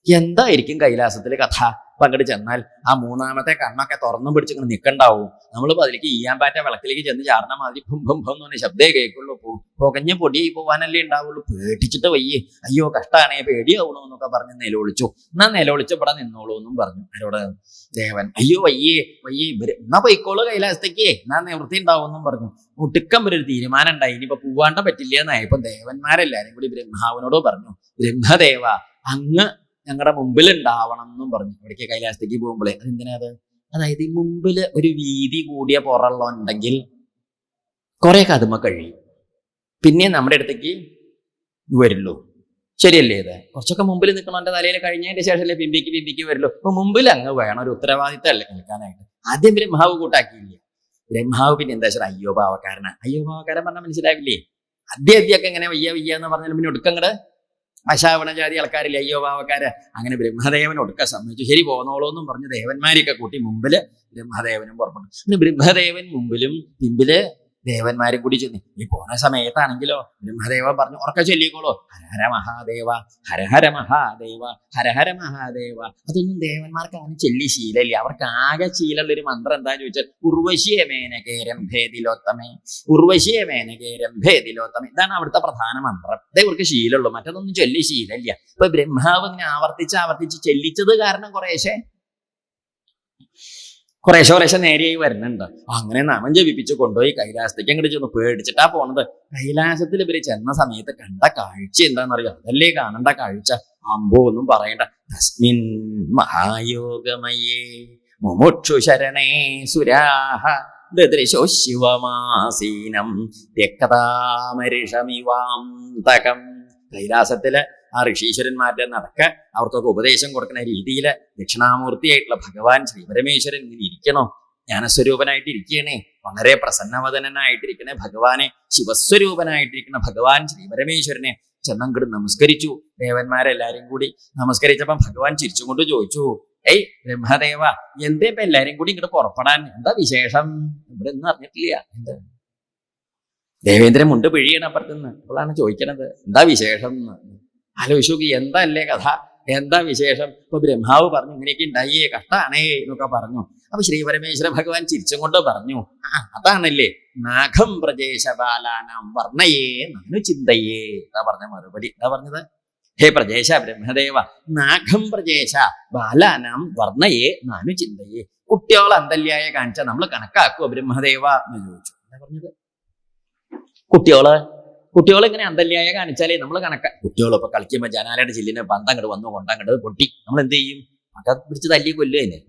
എന്തായിരിക്കും കൈലാസത്തിലെ കഥ? അങ്ങോട്ട് ചെന്നാൽ ആ മൂന്നാമത്തെ കണ്ണൊക്കെ തുറന്നും പിടിച്ചിങ്ങനെ നിൽക്കണ്ടാവും. നമ്മൾ അതിലേക്ക് ഈയാമ്പാറ്റ വിളക്കിലേക്ക് ചെന്ന് ചാർന്ന മാതിരി ഭം എന്ന് പറഞ്ഞ ശബ്ദേ കേൾക്കുള്ളൂ. പുകഞ്ഞ പൊടിയായി പോവാനല്ലേ ഉണ്ടാവുള്ളൂ. പേടിച്ചിട്ട് വയ്യേ, അയ്യോ കഷ്ടാണേ, പേടിയാവണോ എന്നൊക്കെ പറഞ്ഞ് നിലവിളിച്ചു. എന്നാ നിലവിളിച്ചപ്പെടാ നിന്നോളൂ എന്നും പറഞ്ഞു. ആരോട്? ദേവൻ. അയ്യോ വയ്യേ, എന്നാ പൊയ്ക്കോളൂ കൈലാസത്തേക്ക്, എന്നാ നിവൃത്തി ഉണ്ടാവും എന്നും പറഞ്ഞു. ഒട്ടുക്കം ഒരു തീരുമാനം ഉണ്ടായി. ഇനിയിപ്പോ പോവാണ്ട പറ്റില്ല എന്നായപ്പോ ദേവന്മാരെല്ലാരും കൂടി ബ്രഹ്മാവിനോട് പറഞ്ഞു, ബ്രഹ്മദേവ അങ്ങ് ഞങ്ങളുടെ മുമ്പിൽ ഉണ്ടാവണം എന്നും പറഞ്ഞു. ഇവിടേക്ക് കൈലാസത്തേക്ക് പോകുമ്പോഴേ അതെന്തിനാത്? അതായത് ഈ മുമ്പില് ഒരു വീതി കൂടിയ പുറമുണ്ടെങ്കിൽ കുറെ കതുമ കഴിയും, പിന്നെ നമ്മുടെ അടുത്തേക്ക് വരുള്ളൂ. ശരിയല്ലേ? ഇത് കുറച്ചൊക്കെ മുമ്പിൽ നിൽക്കണോന്റെ തലയിൽ കഴിഞ്ഞതിന്റെ ശേഷമല്ലേ പിമ്പിക്ക് വരുള്ളൂ. അപ്പൊ മുമ്പിൽ അങ്ങ് വേണം, ഒരു ഉത്തരവാദിത്തം അല്ലേ നിൽക്കാനായിട്ട്. ആദ്യം ബ്രഹ്മാവ് കൂട്ടാക്കിയില്ല. ബ്രഹ്മാവ് പിന്നെ എന്താ വെച്ചാൽ അയ്യോ ഭാവക്കാരൻ പറഞ്ഞാൽ മനസ്സിലാവില്ലേ? ആദ്യമൊക്കെ എങ്ങനെ വയ്യ എന്ന് പറഞ്ഞാൽ പിന്നെ ഒടുക്കങ്ങട് അശാവണ ജാതി ആൾക്കാരില്ലേ, അയ്യോ ഭാവക്കാര്. അങ്ങനെ ബ്രഹ്മദേവൻ ഒടുക്ക സമ്മതിച്ചു. ശരി പോന്നോളൂ എന്നും പറഞ്ഞ് ദേവന്മാരെയൊക്കെ കൂട്ടി മുമ്പില് ബ്രഹ്മദേവനും പുറപ്പെട്ടു. പിന്നെ ബ്രഹ്മദേവൻ മുമ്പിലും പിമ്പില് ദേവന്മാരും കൂടി ചെന്നു. ഈ പോണ സമയത്താണെങ്കിലോ ബ്രഹ്മദേവൻ പറഞ്ഞു, ഉറക്കെ ചൊല്ലിക്കോളൂ, ഹരഹര മഹാദേവ, ഹരഹര മഹാദേവ, ഹരഹര മഹാദേവ. അതൊന്നും ദേവന്മാർക്ക് അങ്ങനെ ചൊല്ലി ശീലമില്ല. അവർക്ക് ആകെ ശീലമുള്ള ഒരു മന്ത്രം എന്താന്ന് ചോദിച്ചാൽ ഉർവശിയമേനകേരംഭേദിലോത്തമേ. ഇതാണ് അവിടുത്തെ പ്രധാന മന്ത്രം. ഇതേ ഇവർക്ക് ശീലമുള്ളൂ, മറ്റതൊന്നും ചൊല്ലി ശീലമില്ല. ഇപ്പൊ ബ്രഹ്മാവ് ഇങ്ങനെ ആവർത്തിച്ച് ചെല്ലിച്ചത് കാരണം കുറേശ്ശെ നേരെയായി വരുന്നുണ്ട്. അങ്ങനെ നാമം ജപിപ്പിച്ച് കൊണ്ടുപോയി കൈലാസത്തേക്ക് അങ്ങോട്ട് ചെന്ന്. പേടിച്ചിട്ടാ പോണത്. കൈലാസത്തിൽ ഇവര് ചെന്ന സമയത്ത് കണ്ട കാഴ്ച എന്താണെന്നറിയാം? അതല്ലേ കാണേണ്ട കാഴ്ച. അമ്പോ ഒന്നും പറയണ്ട. തസ്മിൻ മഹായോഗമയേ മുമുക്ഷു ശരണേ സുരാഹ ദദൃശോ ശിവമാസീനം രക്തതാമരിഷമിവാന്തകം. കൈലാസത്തില് ആ ഋഷീശ്വരന്മാരുടെ നടക്ക അവർക്കൊക്കെ ഉപദേശം കൊടുക്കുന്ന രീതിയിൽ ദക്ഷിണാമൂർത്തിയായിട്ടുള്ള ഭഗവാൻ ശ്രീപരമേശ്വരൻ ഇങ്ങനെ ഇരിക്കണോ, ജ്ഞാനസ്വരൂപനായിട്ട് ഇരിക്കണേ, വളരെ പ്രസന്നവദനായിട്ടിരിക്കണേ ഭഗവാനെ, ശിവസ്വരൂപനായിട്ടിരിക്കുന്ന ഭഗവാൻ ശ്രീപരമേശ്വരനെ ചെന്നങ്ങോട്ട് നമസ്കരിച്ചു. ദേവന്മാരെല്ലാരും കൂടി നമസ്കരിച്ചപ്പം ഭഗവാൻ ചിരിച്ചുകൊണ്ട് ചോദിച്ചു, ബ്രഹ്മദേവ, എന്തേ ഇപ്പൊ എല്ലാരും കൂടി ഇങ്ങോട്ട് പുറപ്പെടാൻ? എന്താ വിശേഷം? ഇവിടെ ഒന്നും അറിഞ്ഞിട്ടില്ല. എന്ത് ദേവേന്ദ്രൻ മുണ്ട് പിഴിയണം അപ്പുറത്തുനിന്ന്. അപ്പോഴാണ് ചോദിക്കണത് എന്താ വിശേഷം എന്ന്. ആലോചിച്ചു, എന്താ അല്ലേ കഥ, എന്താ വിശേഷം? ഇപ്പൊ ബ്രഹ്മാവ് പറഞ്ഞു ഇങ്ങനെയൊക്കെ ഉണ്ടായേ, കഷ്ടാണേ എന്നൊക്കെ പറഞ്ഞു. അപ്പൊ ശ്രീപരമേശ്വര ഭഗവാൻ ചിരിച്ചും കൊണ്ട് പറഞ്ഞു, അതാണല്ലേ നാഗം പ്രജേശബാലാനാം വർണ്ണയേ നാനു ചിന്തയേ. എന്താ പറഞ്ഞ മറുപടി? എന്താ പറഞ്ഞത്? ഹേ പ്രജേശ ബ്രഹ്മദേവ, നാഗം പ്രജേശ ബാലാനാം വർണ്ണയേ നാനു ചിന്തയേ. കുട്ടിയോളെ അന്തല്യായ കാണിച്ച നമ്മൾ കണക്കാക്കുവോ ബ്രഹ്മദേവ എന്ന് ചോദിച്ചു. എന്താ പറഞ്ഞത്? കുട്ടികളെ ഇങ്ങനെ അന്തല്യായ കാണിച്ചാലേ നമ്മൾ കുട്ടികളിപ്പോ കളിക്കുമ്പോ ജനാലയുടെ ചില്ലിന് പന്തങ്ങട് വന്നു കൊണ്ടങ്ങട് പൊട്ടി നമ്മൾ എന്ത് ചെയ്യും? അത് പിടിച്ച് തല്ലി കൊല്ലുകയല്ലേ.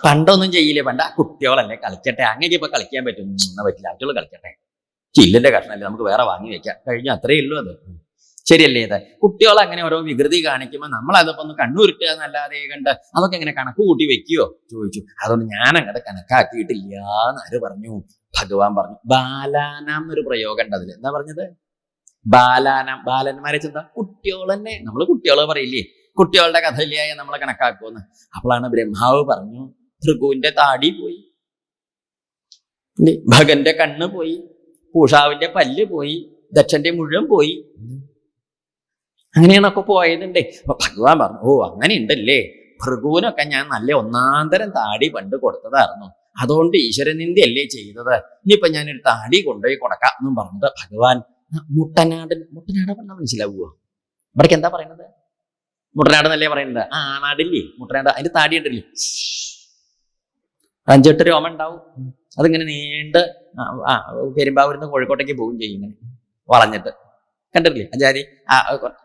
പണ്ടൊന്നും ചെയ്യില്ലേ. പണ്ട് ആ കുട്ടികളല്ലേ കളിക്കട്ടെ, അങ്ങനെ ഇപ്പൊ കളിക്കാൻ പറ്റും? പറ്റില്ല, കുട്ടികൾ കളിക്കട്ടെ, ചില്ലിന്റെ കഷ്ണല്ലേ നമുക്ക് വേറെ വാങ്ങി വെക്കാം, കഴിഞ്ഞ അത്രയേ ഉള്ളൂ. അത് ശരിയല്ലേ ഇത്? കുട്ടികൾ അങ്ങനെ ഓരോ വികൃതി കാണിക്കുമ്പോൾ നമ്മൾ അതൊക്കെ ഒന്ന് കണ്ണുരുട്ടുക എന്നല്ലാതെ കണ്ട് അതൊക്കെ എങ്ങനെ കണക്ക് കൂട്ടി വെക്കുകയോ ചോദിച്ചു. അതുകൊണ്ട് ഞാൻ അങ്ങോട്ട് കണക്കാക്കിയിട്ടില്ല എന്നാര് പറഞ്ഞു? ഭഗവാൻ പറഞ്ഞു. ബാലാനാം എന്നൊരു പ്രയോഗം ഉണ്ട് അതിൽ. എന്താ പറഞ്ഞത്? ബാലാനാം. ബാലന്മാരെ ചെന്താ? കുട്ടികൾ തന്നെ. നമ്മൾ കുട്ടികളെ പറയില്ലേ, കുട്ടികളുടെ കഥയില്ലായ നമ്മളെ കണക്കാക്കുമെന്ന്. അപ്പോഴാണ് ബ്രഹ്മാവ് പറഞ്ഞു, ഭൃഗുവിന്റെ താടി പോയി, ഭഗന്റെ കണ്ണ് പോയി, പൂഷാവിന്റെ പല്ല് പോയി, ദക്ഷന്റെ മുഴുവൻ പോയി. അങ്ങനെയാണൊക്കെ പോയതുണ്ടേ. അപ്പൊ ഭഗവാൻ പറഞ്ഞു, ഓ അങ്ങനെ ഉണ്ടല്ലേ, ഭൃഗുവിനൊക്കെ ഞാൻ നല്ല ഒന്നാന്തരം താടി പണ്ട് കൊടുത്തതായിരുന്നു, അതുകൊണ്ട് ഈശ്വരനിന്ദയല്ലേ ചെയ്തത്, ഇനിയിപ്പൊ ഞാനൊരു താടി കൊണ്ടുപോയി കൊടുക്കാം എന്നും പറഞ്ഞത് ഭഗവാൻ മുട്ടനാട് പറഞ്ഞാൽ മനസ്സിലാവുക? ഇവിടേക്ക് എന്താ പറയുന്നത്? മുട്ടനാട് എന്നല്ലേ പറയുന്നത്? ആ നാടില്ലേ മുട്ടനാട്, അതിന്റെ താടി ഉണ്ടല്ലേ, 5-8 രോമം ഉണ്ടാവും. അതിങ്ങനെ നീണ്ട് പെരുമ്പാവൂരിന്ന് കോഴിക്കോട്ടേക്ക് പോവുകയും ചെയ്യും, ഇങ്ങനെ വളഞ്ഞിട്ട്. കണ്ടിട്ടില്ലേ?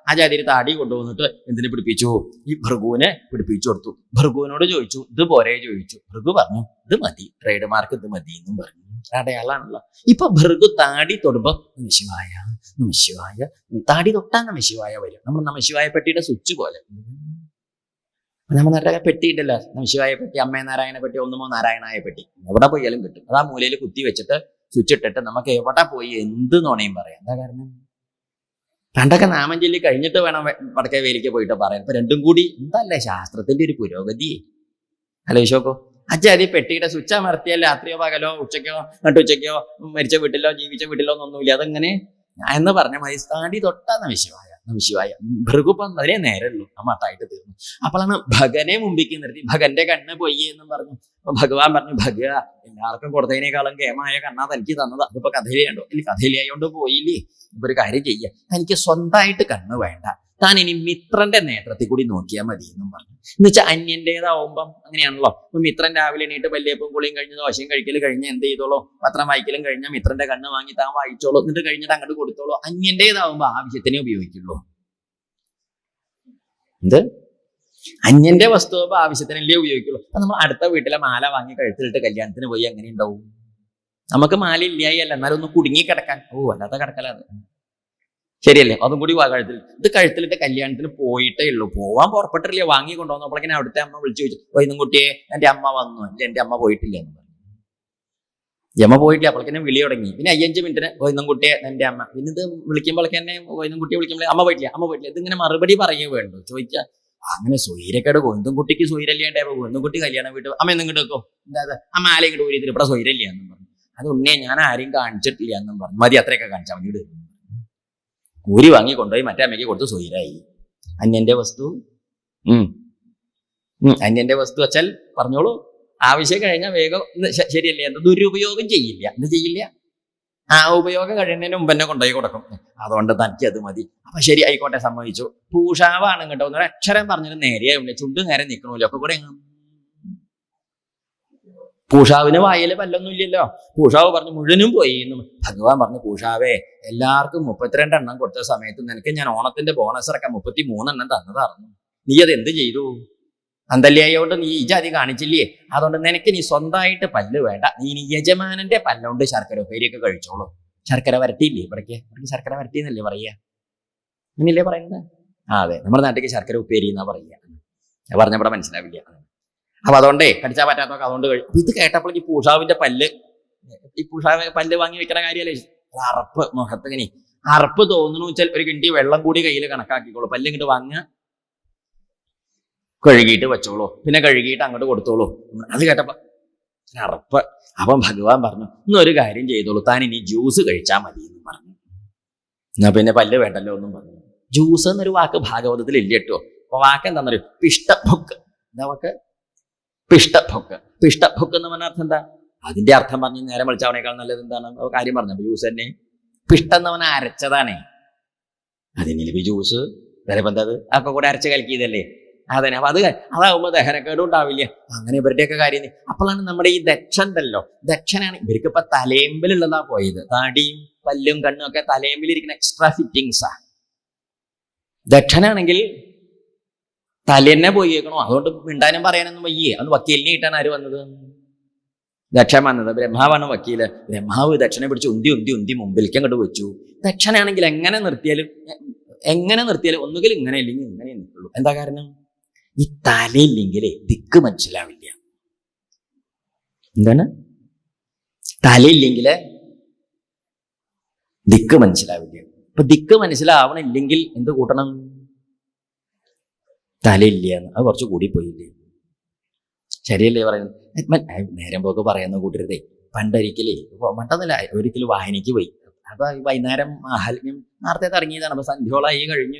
ആ ജാതി താടി കൊണ്ടുവന്നിട്ട് എന്തിനു പിടിപ്പിച്ചു? ഈ ഭൃഗുവിനെ പിടിപ്പിച്ചു കൊടുത്തു. ഭൃഗുവിനോട് ചോദിച്ചു, ഇത് പോരെ ചോദിച്ചു. ഭൃഗു പറഞ്ഞു, ഇത് മതി, ട്രേഡ് മാർക്ക് ഇത് മതി എന്നും പറഞ്ഞു. അടയാളാണല്ലോ. ഇപ്പൊ ഭൃഗു താടി തൊടുമ്പോ നമശിവായ നമശിവായ, താടി തൊട്ടാ നമശിവായ വരും. നമ്മൾ നമശിവായ പെട്ടിയുടെ സ്വിച്ച് പോലെ. നമ്മുടെ നാട്ടിലൊക്കെ പെട്ടി ഉണ്ടല്ലോ, നമശിവായ പെട്ടി, അമ്മേ നാരായണ പെട്ടി, 1 നാരായണായ പെട്ടി. എവിടെ പോയാലും കിട്ടും. അത് ആ മൂലയിൽ കുത്തി വെച്ചിട്ട് സ്വിച്ച് ഇട്ടിട്ട് നമുക്ക് എവിടെ പോയി എന്ത് നോണയും പറയാം. എന്താ കാരണം? പണ്ടൊക്കെ നാമം ചൊല്ലി കഴിഞ്ഞിട്ട് വേണം വടക്കേ വേലിക്ക് പോയിട്ട് പറയാൻ. ഇപ്പൊ രണ്ടും കൂടി എന്തല്ലേ ശാസ്ത്രത്തിന്റെ ഒരു പുരോഗതി. ആലോചിച്ചോക്കോ. അജാതി പെട്ടിയുടെ സ്വിച്ച് അമർത്തിയാൽ രാത്രിയോ പകലോ ഉച്ചയ്ക്കോ നട്ടുച്ചയ്ക്കോ മരിച്ച വീട്ടിലോ ജീവിച്ച വീട്ടിലോ ഒന്നുമില്ല. അതെങ്ങനെ എന്ന് പറഞ്ഞ മതി, താടി തൊട്ടാ നമശിവായ നമശിവായ. ഭൃഗുപ്പം അതിനെ നേരമുള്ളൂ, ആ മട്ടായിട്ട് തീർന്നു. അപ്പോഴാണ് ഭഗനെ മുമ്പിക്ക് നിർത്തി, ഭഗന്റെ കണ്ണ് പോയി എന്നും പറഞ്ഞു. അപ്പൊ ഭഗവാൻ പറഞ്ഞു, ഭഗ എല്ലാവർക്കും കൊടുത്തതിനേക്കാളും കേമായ കണ്ണാ തനിക്ക് തന്നത്, അതിപ്പോ കഥയിലുണ്ടോ? ഇല്ല, കഥയിലായോണ്ട് പോയില്ലേ. ഇപ്പൊ ഒരു കാര്യം ചെയ്യാം, തനിക്ക് സ്വന്തമായിട്ട് കണ്ണ് വേണ്ട, താൻ ഇനി മിത്രന്റെ നേത്രത്തിൽ കൂടി നോക്കിയാൽ മതി എന്നും പറഞ്ഞു. എന്ന് വെച്ചാൽ അന്യന്റേതാവുമ്പം അങ്ങനെയാണല്ലോ. ഇപ്പൊ മിത്രൻ രാവിലെ എണീറ്റ് പല്ലേപ്പും കുളിയും കഴിഞ്ഞ് ദോശയും കഴിക്കലും കഴിഞ്ഞ് എന്ത് ചെയ്തോളൂ, പത്രം വായിക്കലും കഴിഞ്ഞാൽ മിത്രന്റെ കണ്ണ് വാങ്ങി താൻ വായിച്ചോളൂ, എന്നിട്ട് കഴിഞ്ഞിട്ട് അങ്ങോട്ട് കൊടുത്തോളൂ. അന്യന്റേതാവുമ്പോ ആവശ്യത്തിനേ ഉപയോഗിക്കുള്ളൂ. എന്ത്? അന്യന്റെ വസ്തു ആവശ്യത്തിനല്ലേ ഉപയോഗിക്കുള്ളൂ. അപ്പൊ നമ്മൾ അടുത്ത വീട്ടിലെ മാല വാങ്ങി കഴുത്തിലിട്ട് കല്യാണത്തിന് പോയി എങ്ങനെ ഉണ്ടാവും? നമുക്ക് മാല ഇല്ലായി അല്ല, എന്നാലും ഒന്ന് കുടുങ്ങി കിടക്കാൻ. ഓ, അല്ലാത്ത കിടക്കലാണ്. ശരിയല്ലേ? അതും കൂടി കഴുത്തിൽ ഇത് കഴുത്തിലിട്ട് കല്യാണത്തിന് പോയിട്ടേ ഉള്ളൂ. പോവാൻ പുറപ്പെട്ടില്ലേ, വാങ്ങി കൊണ്ടുവന്നപ്പോഴേക്കും അവിടുത്തെ അമ്മ വിളിച്ചു ചോദിച്ചു, വൈകും കുട്ടിയെ എന്റെ അമ്മ വന്നു? ഇല്ല, എന്റെ അമ്മ പോയിട്ടില്ല എന്ന് പറഞ്ഞു. അമ്മ പോയിട്ടില്ല. അപ്പോഴേക്കും വിളി തുടങ്ങി. പിന്നെ 5 മിനിറ്റിന് വൈകും കുട്ടിയെ എന്റെ അമ്മ. പിന്നെ ഇത് വിളിക്കുമ്പോഴേക്കും തന്നെ വൈകും കുട്ടിയെ വിളിക്കുമ്പോൾ അമ്മ പോയിട്ടില്ല. ഇതിങ്ങനെ മറുപടി പറയുകയോ വേണ്ടോ? ചോദിക്കുക. അങ്ങനെ സ്വൈരക്കേട്. ഗോവിന്ദൻകുട്ടിക്ക് സ്വൈരല്യാണ്ടേ ഗോവിന്ദൻകുട്ടി കല്യാണം വീട്ടിൽ അമ്മ എന്നിങ്ങോട്ട് വെക്കും. എന്താ അമ്മ ആലയും ഇങ്ങോട്ട് ഊരി ഇവിടെ സ്വൈരല്ല എന്നും പറഞ്ഞു. അത് ഉണ്ണേ ഞാൻ ആരെയും കാണിച്ചിട്ടില്ല എന്നും പറഞ്ഞു. മതി, അത്രയൊക്കെ കാണിച്ചാൽ മതി. ഊരി വാങ്ങി കൊണ്ടുപോയി മറ്റേ അമ്മയ്ക്ക് കൊടുത്ത് സ്വൈരായി. അന്യന്റെ വസ്തു. അന്യന്റെ വസ്തു വച്ചാൽ പറഞ്ഞോളൂ, ആവശ്യം കഴിഞ്ഞാൽ വേഗം. ശരിയല്ലേ? എന്ത് ദുരുപയോഗം ചെയ്യില്ല. എന്ത് ചെയ്യില്ല? ആ ഉപയോഗം കഴിയുന്നതിന് മുമ്പ് തന്നെ കൊണ്ടുപോയി കൊടുക്കും. അതുകൊണ്ട് തനിക്ക് അത് മതി. അപ്പൊ ശരി, ആയിക്കോട്ടെ, സമ്മതിച്ചു. പൂഷാവാണ് കേട്ടോ. ഒരു അക്ഷരം പറഞ്ഞിട്ട് നേരെയാവില്ല, ചുണ്ട് നേരെ നിൽക്കണമല്ലോ. ഒക്കെ കൂടെ പൂഷാവിന് വായല് പല്ലൊന്നും ഇല്ലല്ലോ. പൂഷാവ് പറഞ്ഞു മുഴുവനും പോയി എന്നും. ഭഗവാൻ പറഞ്ഞു, പൂഷാവേ എല്ലാവർക്കും 32 എണ്ണം കൊടുത്ത സമയത്ത് നിനക്ക് ഞാൻ ഓണത്തിന്റെ ബോണസ് ഇറക്കാൻ 33 എണ്ണം തന്നതായിരുന്നു. നീ അത് എന്ത് ചെയ്തു? അന്തല്യായോണ്ട് നീ ഈ ജാതി കാണിച്ചില്ലേ. അതുകൊണ്ട് നിനക്ക് നീ സ്വന്തമായിട്ട് പല്ല് വേണ്ട, നീ യജമാനന്റെ പല്ലുകൊണ്ട് ശർക്കര ഉപ്പേരിയൊക്കെ കഴിച്ചോളൂ. ശർക്കര വരട്ടിയില്ലേ? ഇവിടേക്ക് ശർക്കര വരട്ടി എന്നല്ലേ പറയുക? അങ്ങനെയല്ലേ പറയുന്നത്? അതെ, നമ്മുടെ നാട്ടിലേക്ക് ശർക്കര ഉപ്പേരി എന്നാ പറയുക. പറഞ്ഞവിടെ മനസ്സിലാവില്ല. അപ്പൊ അതുകൊണ്ടേ കടിച്ചാൽ പറ്റാത്തൊക്കെ അതുകൊണ്ട് കഴിയും. ഇത് കേട്ടപ്പോൾ ഈ പൂഷാവിന്റെ പല്ല്, ഈ പൂഷാവ് പല്ല് വാങ്ങി വെക്കുന്ന കാര്യമല്ലേ? അറപ്പ് മുഖത്തിന് അറപ്പ് തോന്നുന്നു വെച്ചാൽ ഒരു കിണ്ടി വെള്ളം കൂടി കയ്യിൽ കണക്കാക്കിക്കോളൂ. പല്ല് ഇങ്ങോട്ട് വാങ്ങുക, കഴുകിയിട്ട് വെച്ചോളൂ, പിന്നെ കഴുകിയിട്ട് അങ്ങോട്ട് കൊടുത്തോളൂ. അത് കേട്ടപ്പോ അറപ്പ്. അപ്പം ഭഗവാൻ പറഞ്ഞു, ഇന്നൊരു കാര്യം ചെയ്തോളൂ, താൻ ഇനി ജ്യൂസ് കഴിച്ചാൽ മതി എന്ന് പറഞ്ഞു. എന്നാ പിന്നെ പല്ല് വേണ്ടല്ലോ എന്നും പറഞ്ഞു. ജ്യൂസ് എന്നൊരു വാക്ക് ഭാഗവതത്തിൽ ഇല്ല കേട്ടോ. അപ്പൊ വാക്ക് എന്താണെന്നറിയോ? പിഷ്ടഭുക്ക്. എന്താ വാക്ക്? പിഷ്ടഭുക്ക്. പിഷ്ടഭുക്ക് എന്ന് പറഞ്ഞ അർത്ഥം എന്താ? അതിന്റെ അർത്ഥം പറഞ്ഞ് നേരെ വിളിച്ചവനേക്കാൾ നല്ലത് എന്താണ്? കാര്യം പറഞ്ഞു. ജ്യൂസ് തന്നെ പിഷ്ടം എന്ന് പറഞ്ഞാൽ അരച്ചതാണേ. അതിനിപ്പോ ജ്യൂസ് വേറെ എന്താ? അപ്പൊ കൂടെ അരച്ച് കലക്കിയതല്ലേ? അതന്നെ. അപ്പൊ അതാവുമ്പോ ദഹനക്കേടും ഉണ്ടാവില്ല. അങ്ങനെ ഇവരുടെയൊക്കെ കാര്യം. അപ്പോഴാണ് നമ്മുടെ ഈ ദക്ഷന്തല്ലോ, ദക്ഷനാണ് ഇവർക്ക് ഇപ്പൊ തലേമ്പിലുള്ളതാ പോയത്. താടിയും പല്ലും കണ്ണും ഒക്കെ തലേമ്പിലിരിക്കുന്ന എക്സ്ട്രാ ഫിറ്റിങ്സാ. ദക്ഷനാണെങ്കിൽ തലേന്നെ പോയി കേൾക്കണോ. അതുകൊണ്ട് മിണ്ടാനും പറയാനൊന്നും വയ്യേ. അത് വക്കീലിനെ ഇട്ടാണ് ആര് വന്നത്? ദക്ഷൻ വന്നത്. ബ്രഹ്മാവാണ് വക്കീല്. ബ്രഹ്മാവ് ദക്ഷനെ പിടിച്ച് ഉന്തി മുമ്പിലേക്ക് അങ്ങോട്ട് വെച്ചു. ദക്ഷനാണെങ്കിൽ എങ്ങനെ നിർത്തിയാലും എങ്ങനെ നിർത്തിയാലും ഒന്നുകിൽ ഇങ്ങനെ ഇല്ലെങ്കിൽ ഇങ്ങനെ നിൽക്കുള്ളൂ. എന്താ കാരണം? ഈ തലയില്ലെങ്കിലേ ദിക്ക് മനസ്സിലാവില്ല. എന്താണ്? തലയില്ലെങ്കിൽ ദിക്ക് മനസ്സിലാവില്ല. അപ്പൊ ദിക്ക് മനസ്സിലാവണില്ലെങ്കിൽ എന്ത് കൂട്ടണം? തലയില്ല. അത് കുറച്ച് കൂടി പോയില്ലേ? ശരിയല്ലേ പറയുന്നത്? നേരം പോക്ക് പറയുന്ന കൂട്ടരുതേ. പണ്ടൊന്നല്ല, ഒരിക്കലും വായനയ്ക്ക് പോയി. അപ്പൊ വൈകുന്നേരം മാഹാത്മ്യം നേരത്തെ തുടങ്ങിയതാണ്. അപ്പൊ സന്ധ്യോളായി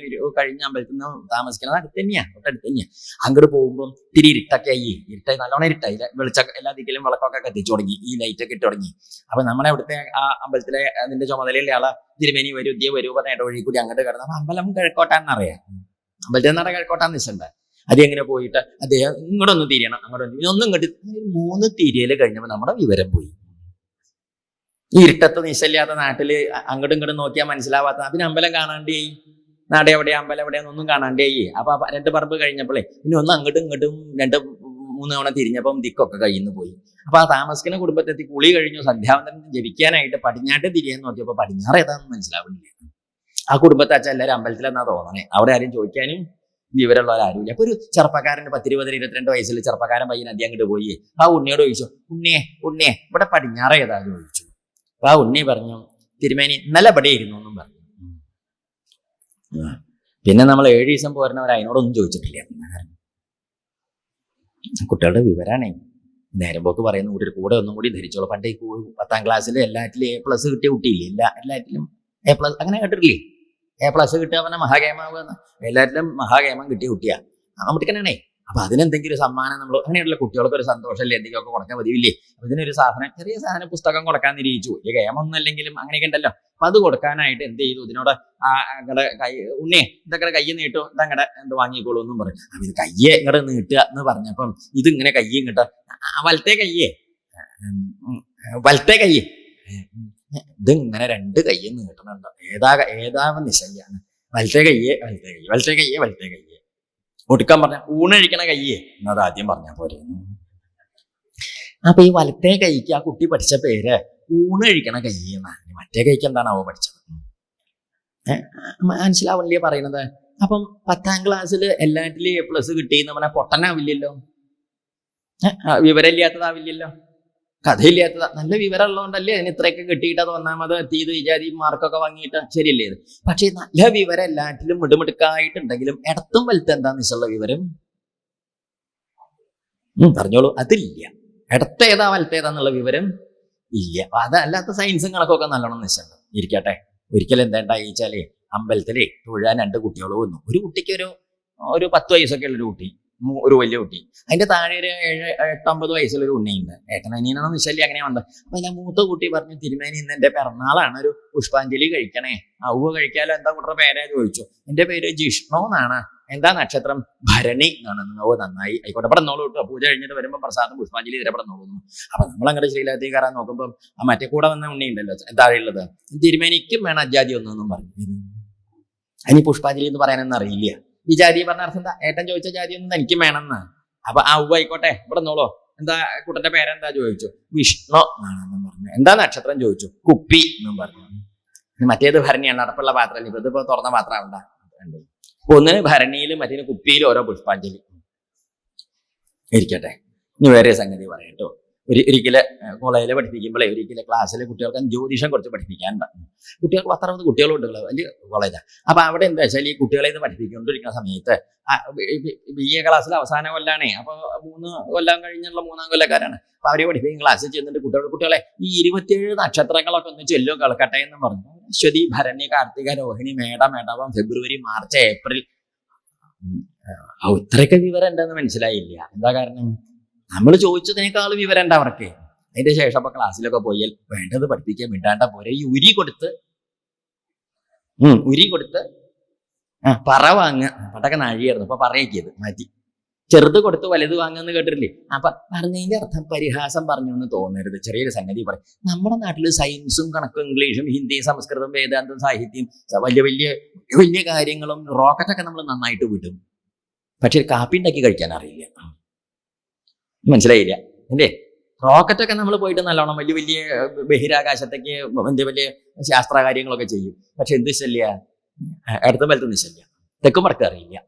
കഴിഞ്ഞ അമ്പലത്തിൽ നിന്ന് താമസിക്കുന്നത് അടുത്ത് തന്നെയാണ്, തൊട്ടടുത്ത് തന്നെയാണ്. അങ്ങോട്ട് പോകുമ്പോൾ ഇത്തിരി ഇരുട്ടായി, നല്ലോണം ഇരുട്ടായി. വെളിച്ചൊക്കെ എല്ലാ ദിക്കിലും വിളക്കൊക്കെ കത്തിച്ചു തുടങ്ങി, ഈ ലൈറ്റൊക്കെ ഇട്ട് തുടങ്ങി. അപ്പൊ നമ്മുടെ അവിടുത്തെ ആ അമ്പലത്തിലെ അതിന്റെ ചുമതലയിലെ ആളെ തിരുമേനി വരൂ പറഞ്ഞ വഴി കൂടി അങ്ങോട്ട് കിടന്നു. അപ്പൊ അമ്പലം കിഴക്കോട്ടാന്നറിയാം, അമ്പലത്തിൽ നിന്നാണ് കിഴക്കോട്ടാന്ന് വെച്ചിട്ടുണ്ട്. അത് എങ്ങനെ പോയിട്ട് അദ്ദേഹം ഇങ്ങോട്ടൊന്ന് തിരിയണം, അങ്ങോട്ടൊന്നും ഇങ്ങോട്ട് 3 തിരിയല് കഴിഞ്ഞപ്പോൾ നമ്മുടെ വിവരം പോയി. ഈ ഇരുട്ടത്ത് നിശ്ചയില്ലാത്ത നാട്ടില് അങ്ങോട്ടും ഇങ്ങോട്ടും നോക്കിയാൽ മനസ്സിലാവാത്ത, പിന്നെ അമ്പലം കാണാണ്ടേ, നാടെ എവിടെയാ അമ്പലം എവിടെയാന്നൊന്നും കാണാണ്ടേ. അപ്പൊ 2 പറമ്പ് കഴിഞ്ഞപ്പോഴേ പിന്നെ ഒന്ന് അങ്ങോട്ടും ഇങ്ങോട്ടും 2-3 തവണ തിരിഞ്ഞപ്പം ദിക്കൊക്കെ കയ്യിന്ന് പോയി. അപ്പൊ ആ താമസിക്കുന്ന കുടുംബത്തെത്തി കുളി കഴിഞ്ഞു, സന്ധ്യാവന്തരം ജപിക്കാനായിട്ട് പടിഞ്ഞാട്ട് തിരിയാൻ നോക്കിയപ്പോ പടിഞ്ഞാറ് ഏതാണെന്ന് മനസ്സിലാവുന്നില്ല. ആ കുടുംബത്തെ അച്ഛൻ എല്ലാവരും അമ്പലത്തിലെന്നാ തോന്നണേ. അവിടെ ആരും ചോദിക്കാനും വിവരമുള്ളവരാരുമില്ല. അപ്പൊ ഒരു ചെറുപ്പക്കാരൻ്റെ 10-20-22 വയസ്സിൽ ചെറുപ്പക്കാരൻ പയ്യൻ അതി അങ്ങോട്ട് പോയി ആ ഉണ്ണിയോട് ചോദിച്ചു, ഉണ്ണിയെ ഇവിടെ പടിഞ്ഞാറ് ഏതാന്ന് ചോദിച്ചു. അപ്പൊ ആ ഉണ്ണി പറഞ്ഞു, തിരുമേനി ഇന്നലെ ഇവിടെ ഇരുന്നു എന്നും പറഞ്ഞു. പിന്നെ നമ്മൾ 7 ദിവസം പോരുന്നവർ അതിനോടൊന്നും ചോദിച്ചിട്ടില്ല. കുട്ടികളുടെ വിവരാണേ. നേരം പോക്ക് പറയുന്ന കൂടെ ഒന്നും കൂടി ധരിച്ചോളൂ. പണ്ട് ഈ 10ാം ക്ലാസ്സിൽ എല്ലാറ്റിലും A+ കിട്ടിയ കുട്ടിയില്ലേ? എല്ലാറ്റിലും A+ അങ്ങനെ കേട്ടിട്ടില്ലേ? A+ കിട്ടുക പറഞ്ഞാൽ മഹാകേമാവുക. എല്ലാറ്റിലും മഹാകേമം കിട്ടിയ കുട്ടിയാ ആൺകുട്ടിക്കനാണേ. അപ്പൊ അതിനെന്തെങ്കിലും സമ്മാനം നമ്മൾ അങ്ങനെയുള്ള കുട്ടികൾക്ക് ഒരു സന്തോഷമല്ലേ, എന്തെങ്കിലുമൊക്കെ കൊടുക്കാൻ പതിവില്ലേ? അപ്പൊ ഇതിനൊരു സാധനം, ചെറിയ സാധനം, പുസ്തകം കൊടുക്കാൻ നിരീക്ഷിച്ചു. വലിയ ഗെയിമൊന്നും അല്ലെങ്കിലും അങ്ങനെയൊക്കെ ഉണ്ടല്ലോ. അപ്പൊ അത് കൊടുക്കാനായിട്ട് എന്ത് ചെയ്തു? ഇതിനോട് അങ്ങടെ കൈ, ഉണ്ണിയെ ഇതൊക്കെ കയ്യെ നീട്ടു, ഇതങ്ങടെ എന്ത് വാങ്ങിക്കോളൂ എന്നും പറയും. അപ്പൊ ഇത് കയ്യെ ഇങ്ങടെ നീട്ടുക എന്ന് പറഞ്ഞപ്പം ഇത് ഇങ്ങനെ കയ്യെ ഇങ്ങോട്ട് വലത്തെ കയ്യേ ഇതിങ്ങനെ 2 കയ്യും നീട്ടണുണ്ടോ? ഏതാവ നിശയാണ്. വലത്തെ കയ്യേ ഒടുക്കാൻ പറഞ്ഞ ഊണഴിക്കണ കയ്യേ എന്നത് ആദ്യം പറഞ്ഞ പോരെ. അപ്പൊ ഈ വലത്തെ കൈക്ക് ആ കുട്ടി പഠിച്ച പേര് ഊണഴിക്കണ കയ്യേ എന്നാണ്. മറ്റേ കൈക്ക് എന്താണാവോ പഠിച്ചത്? മനസ്സിലാവല്ലേ പറയണത്? അപ്പം 10ാം ക്ലാസ്സിൽ എല്ലാറ്റിലും A+ കിട്ടിയെന്ന് പറഞ്ഞാൽ പൊട്ടനാവില്ലല്ലോ, വിവരമില്ലാത്തതാവില്ലല്ലോ, കഥയില്ലാത്തതാ. നല്ല വിവരം ഉള്ളതുകൊണ്ടല്ലേ അതിന് ഇത്രയൊക്കെ കിട്ടിയിട്ട് അത് ഒന്നാമത് എത്തിയത് വിചാരി മാർക്കൊക്കെ വാങ്ങിയിട്ട്, ശരിയല്ലേ ഇത്? പക്ഷെ നല്ല വിവരം എല്ലാറ്റിലും മിടുമിടുക്കായിട്ടുണ്ടെങ്കിലും ഇടത്തും വലത്തും എന്താന്ന് വെച്ചുള്ള വിവരം പറഞ്ഞോളൂ, അതില്ല. ഇടത്തേതാ വലത്തേതാന്നുള്ള വിവരം ഇല്ല. അതല്ലാത്ത സയൻസും കണക്കൊക്കെ നല്ലോണം നിശ്ചയുണ്ട്. ഇരിക്കട്ടെ. ഒരിക്കലും എന്താണ്ടായി വെച്ചാലേ അമ്പലത്തിലേ തൊഴാൻ 2 കുട്ടികൾ വന്നു. ഒരു കുട്ടിക്ക് ഒരു 10 വയസ്സൊക്കെ ഉള്ളൊരു കുട്ടി, ഒരു വലിയ കുട്ടി. അതിന്റെ താഴെ ഒരു 7-8-9 വയസ്സുള്ളൊരു ഉണ്ണിയുണ്ട്. ഏട്ടനനിയനാണെന്ന് വെച്ചാൽ അങ്ങനെ വന്നത്. അപ്പൊ ഞാൻ മൂത്ത കുട്ടി പറഞ്ഞു, തിരുമേനി ഇന്ന് എന്റെ പിറന്നാളാണ്, ഒരു പുഷ്പാഞ്ജലി കഴിക്കണേ. ഔവ കഴിക്കാലോ, എന്താ കുട്ടിയുടെ പേരെ ചോദിച്ചു. എന്റെ പേര് ജിഷ്ണു എന്നാണ്. എന്താ നക്ഷത്രം? ഭരണി എന്നാണ്. ഓ നന്നായി, ആയിക്കോട്ടെ, പെടന്നോളൂ കേട്ടോ. പൂജ കഴിഞ്ഞിട്ട് വരുമ്പോൾ പ്രസാദം പുഷ്പാഞ്ജലി തരാൻ പെടന്നോളൂ. അപ്പൊ നമ്മൾ അങ്ങോട്ട് ശ്രീലകത്തേക്ക് കയറാൻ നോക്കുമ്പോൾ ആ മറ്റേ കൂടെ വന്ന ഉണ്ണി ഉണ്ടല്ലോ താഴെയുള്ളത്, തിരുമേനിക്കും വേണം അജാതി ഒന്നും പറഞ്ഞു. അതിന് പുഷ്പാഞ്ജലി എന്ന് പറയാനൊന്നും അറിയില്ല. ഈ ജാതി പറഞ്ഞ അർത്ഥം എന്താ? ഏട്ടൻ ചോദിച്ച ജാതി ഒന്നും എനിക്കും വേണമെന്ന്. അപ്പൊ ആ ഉവ്വ് ആയിക്കോട്ടെ, ഇവിടെ നോളോ. എന്താ കുട്ടന്റെ പേരെന്താ ചോദിച്ചു. വിഷ്ണു ആണെന്നും പറഞ്ഞു. എന്താ നക്ഷത്രം ചോദിച്ചു. കുപ്പി എന്നും പറഞ്ഞു. മറ്റേത് ഭരണിയാണ്, അടപ്പുള്ള പാത്രം. ഇതിപ്പോ തുറന്ന പാത്രം ഉണ്ടാ. ഒന്നിന് ഭരണിയിലും മറ്റേന് കുപ്പിയിലും ഓരോ പുഷ്പാഞ്ജലി. ഇരിക്കട്ടെ, ഇനി വേറെ സംഗതി പറയട്ടോ. ഒരിക്കല് കോളേജിൽ പഠിപ്പിക്കുമ്പോഴേ ഒരിക്കലും ക്ലാസ്സിലെ കുട്ടികൾക്ക് ജ്യോതിഷം കുറച്ച് പഠിപ്പിക്കാനുണ്ടാകും. കുട്ടികൾക്ക് 10-60 കുട്ടികളുണ്ടല്ലോ, വലിയ കോളേജാണ്. അപ്പൊ അവിടെ എന്താ വെച്ചാൽ ഈ കുട്ടികളെ ഇത് പഠിപ്പിക്കൊണ്ടിരിക്കുന്ന സമയത്ത് BA ക്ലാസ്സിൽ അവസാന കൊല്ലാണേ. അപ്പൊ 3 കൊല്ലം കഴിഞ്ഞുള്ള 3ാം കൊല്ലക്കാരാണ്. അപ്പൊ അവരെ പഠിപ്പിക്കുന്ന ക്ലാസ്സിൽ ചെന്നിട്ട് കുട്ടികളെ ഈ 27 നക്ഷത്രങ്ങളൊക്കെ ഒന്ന് ചെല്ലോ കളക്കട്ടെ എന്ന് പറഞ്ഞു. അശ്വതി, ഭരണി, കാർത്തിക, രോഹിണി, മേടം, ഫെബ്രുവരി, മാർച്ച്, ഏപ്രിൽ. ഇത്രയൊക്കെ വിവരം ഉണ്ടെന്ന് മനസ്സിലായില്ല. എന്താ കാരണം? നമ്മൾ ചോദിച്ചതിനേക്കാൾ വിവരം ഉണ്ട് അവർക്ക്. അതിന്റെ ശേഷം അപ്പൊ ക്ലാസ്സിലൊക്കെ പോയാൽ വേണ്ടത് പഠിപ്പിക്കാൻ വിടാണ്ട പോരെ. ഈ ഉരി കൊടുത്ത് പറ വാങ്ങുക. പണ്ടൊക്കെ നാഴിയായിരുന്നു, അപ്പൊ പറയേക്കിയത് മാറ്റി ചെറുത് കൊടുത്ത് വലുത് വാങ്ങുമെന്ന് കേട്ടിട്ടില്ലേ? അപ്പൊ പറഞ്ഞതിന്റെ അർത്ഥം പരിഹാസം പറഞ്ഞു എന്ന് തോന്നരുത്. ചെറിയൊരു സംഗതി പറയും. നമ്മുടെ നാട്ടിൽ സയൻസും കണക്കും ഇംഗ്ലീഷും ഹിന്ദി സംസ്കൃതം വേദാന്തം സാഹിത്യം വലിയ കാര്യങ്ങളും റോക്കറ്റൊക്കെ നമ്മൾ നന്നായിട്ട് വിടും. പക്ഷെ കാപ്പി ഉണ്ടാക്കി കഴിക്കാൻ അറിയില്ല. മനസ്സിലായില്ല അല്ലേ? റോക്കറ്റൊക്കെ നമ്മൾ പോയിട്ട് നല്ലോണം വലിയ ബഹിരാകാശത്തേക്ക് വലിയ ശാസ്ത്ര കാര്യങ്ങളൊക്കെ ചെയ്യും. പക്ഷെ എന്ത് ശല്യ? അടുത്ത വലത്ത് നിശല്യ, തെക്കും വടക്ക് അറിയില്ല.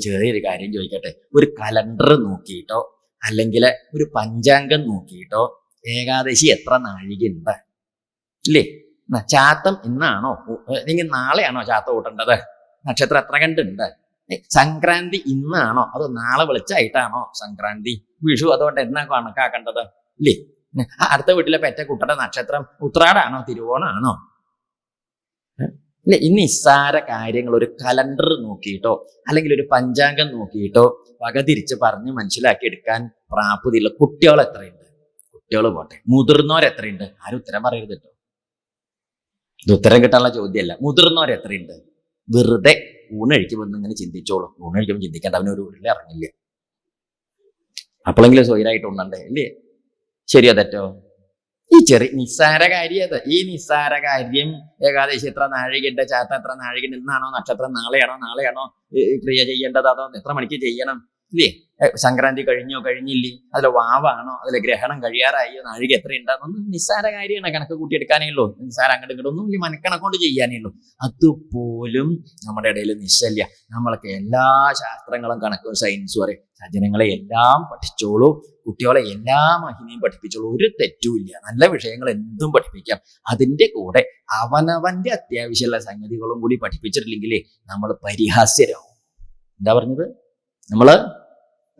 ചെറിയൊരു കാര്യം ചോദിക്കട്ടെ, ഒരു കലണ്ടർ നോക്കിയിട്ടോ അല്ലെങ്കിൽ ഒരു പഞ്ചാംഗം നോക്കിയിട്ടോ ഏകാദശി എത്ര നാഴികയുണ്ട് ഇല്ലേ? ചാത്തം ഇന്നാണോ അല്ലെങ്കിൽ നാളെയാണോ ചാത്തം കൂട്ടേണ്ടത്? നക്ഷത്രം എത്ര കണ്ടുണ്ട്? സംക്രാന്തി ഇന്നാണോ അതോ നാളെ വെളിച്ചായിട്ടാണോ സംക്രാന്തി? വിഷു അതുകൊണ്ട് എന്നാ കണക്കാക്കേണ്ടത് ഇല്ലേ? അടുത്ത വീട്ടിലെ പെറ്റ കുട്ടയുടെ നക്ഷത്രം ഉത്രാടാണോ തിരുവോണാണോ? ഇല്ല, ഈ നിസ്സാര കാര്യങ്ങൾ ഒരു കലണ്ടർ നോക്കിയിട്ടോ അല്ലെങ്കിൽ ഒരു പഞ്ചാംഗം നോക്കിയിട്ടോ വകതിരിച്ച് പറഞ്ഞ് മനസ്സിലാക്കി എടുക്കാൻ പ്രാപ്തിയുള്ള കുട്ടികൾ എത്രയുണ്ട്? കുട്ടികൾ പോട്ടെ, മുതിർന്നവരെത്രയുണ്ട്? ആരും ഉത്തരം പറയരുത് കേട്ടോ. ഇത് ഉത്തരം കിട്ടാനുള്ള ചോദ്യമല്ല. മുതിർന്നവരെത്രയുണ്ട്? വെറുതെ ഊണഴിക്കുമ്പോൾ ഇങ്ങനെ ചിന്തിച്ചോളൂ. ഊണഴിക്കുമ്പോൾ ചിന്തിക്കേണ്ട, അവനൊരു ഉരുള ഇറങ്ങില്ല. അപ്പോഴെങ്കിലും സ്വൈരായിട്ട് ഉണ്ടേ ഇല്ലേ? ശരിയോ തെറ്റോ? ഈ നിസ്സാര കാര്യം അത്. ഈ നിസ്സാര കാര്യം ഏകാദശി എത്ര നാഴികയുണ്ട്, ചാത്ത എത്ര നാഴികയുണ്ട്, ഇന്നാണോ നക്ഷത്രം നാളെയാണോ ക്രിയ ചെയ്യേണ്ടത്, അതോ എത്ര മണിക്ക് ചെയ്യണം ഇല്ലേ? സംക്രാന്തി കഴിഞ്ഞില്ലേ, അതിലെ വാവാണോ, അതിലെ ഗ്രഹണം കഴിയാറായോ, നാഴിക എത്രയുണ്ട്, അതൊന്നും നിസ്സാര കാര്യമാണ്. കണക്ക് കൂട്ടിയെടുക്കാനേ ഉള്ളൂ. നിസ്സാര അങ്ങോട്ട് ഇങ്ങോട്ടൊന്നും വലിയ മനക്കണക്കൊണ്ട് ചെയ്യാനേ ഉള്ളൂ. അതുപോലും നമ്മുടെ ഇടയിൽ നിശ്ചല്യ. നമ്മളൊക്കെ എല്ലാ ശാസ്ത്രങ്ങളും കണക്കും സയൻസും അറിയാം. സജ്ജനങ്ങളെ എല്ലാം പഠിച്ചോളൂ, കുട്ടികളെ എല്ലാ മഹിമയും പഠിപ്പിച്ചോളൂ. ഒരു തെറ്റുമില്ല. നല്ല വിഷയങ്ങൾ എന്തും പഠിപ്പിക്കാം. അതിൻ്റെ കൂടെ അവനവന്റെ അത്യാവശ്യമുള്ള സംഗതികളും കൂടി പഠിപ്പിച്ചിട്ടില്ലെങ്കിൽ നമ്മൾ പരിഹാസ്യരാവും. എന്താ പറഞ്ഞത്? നമ്മള്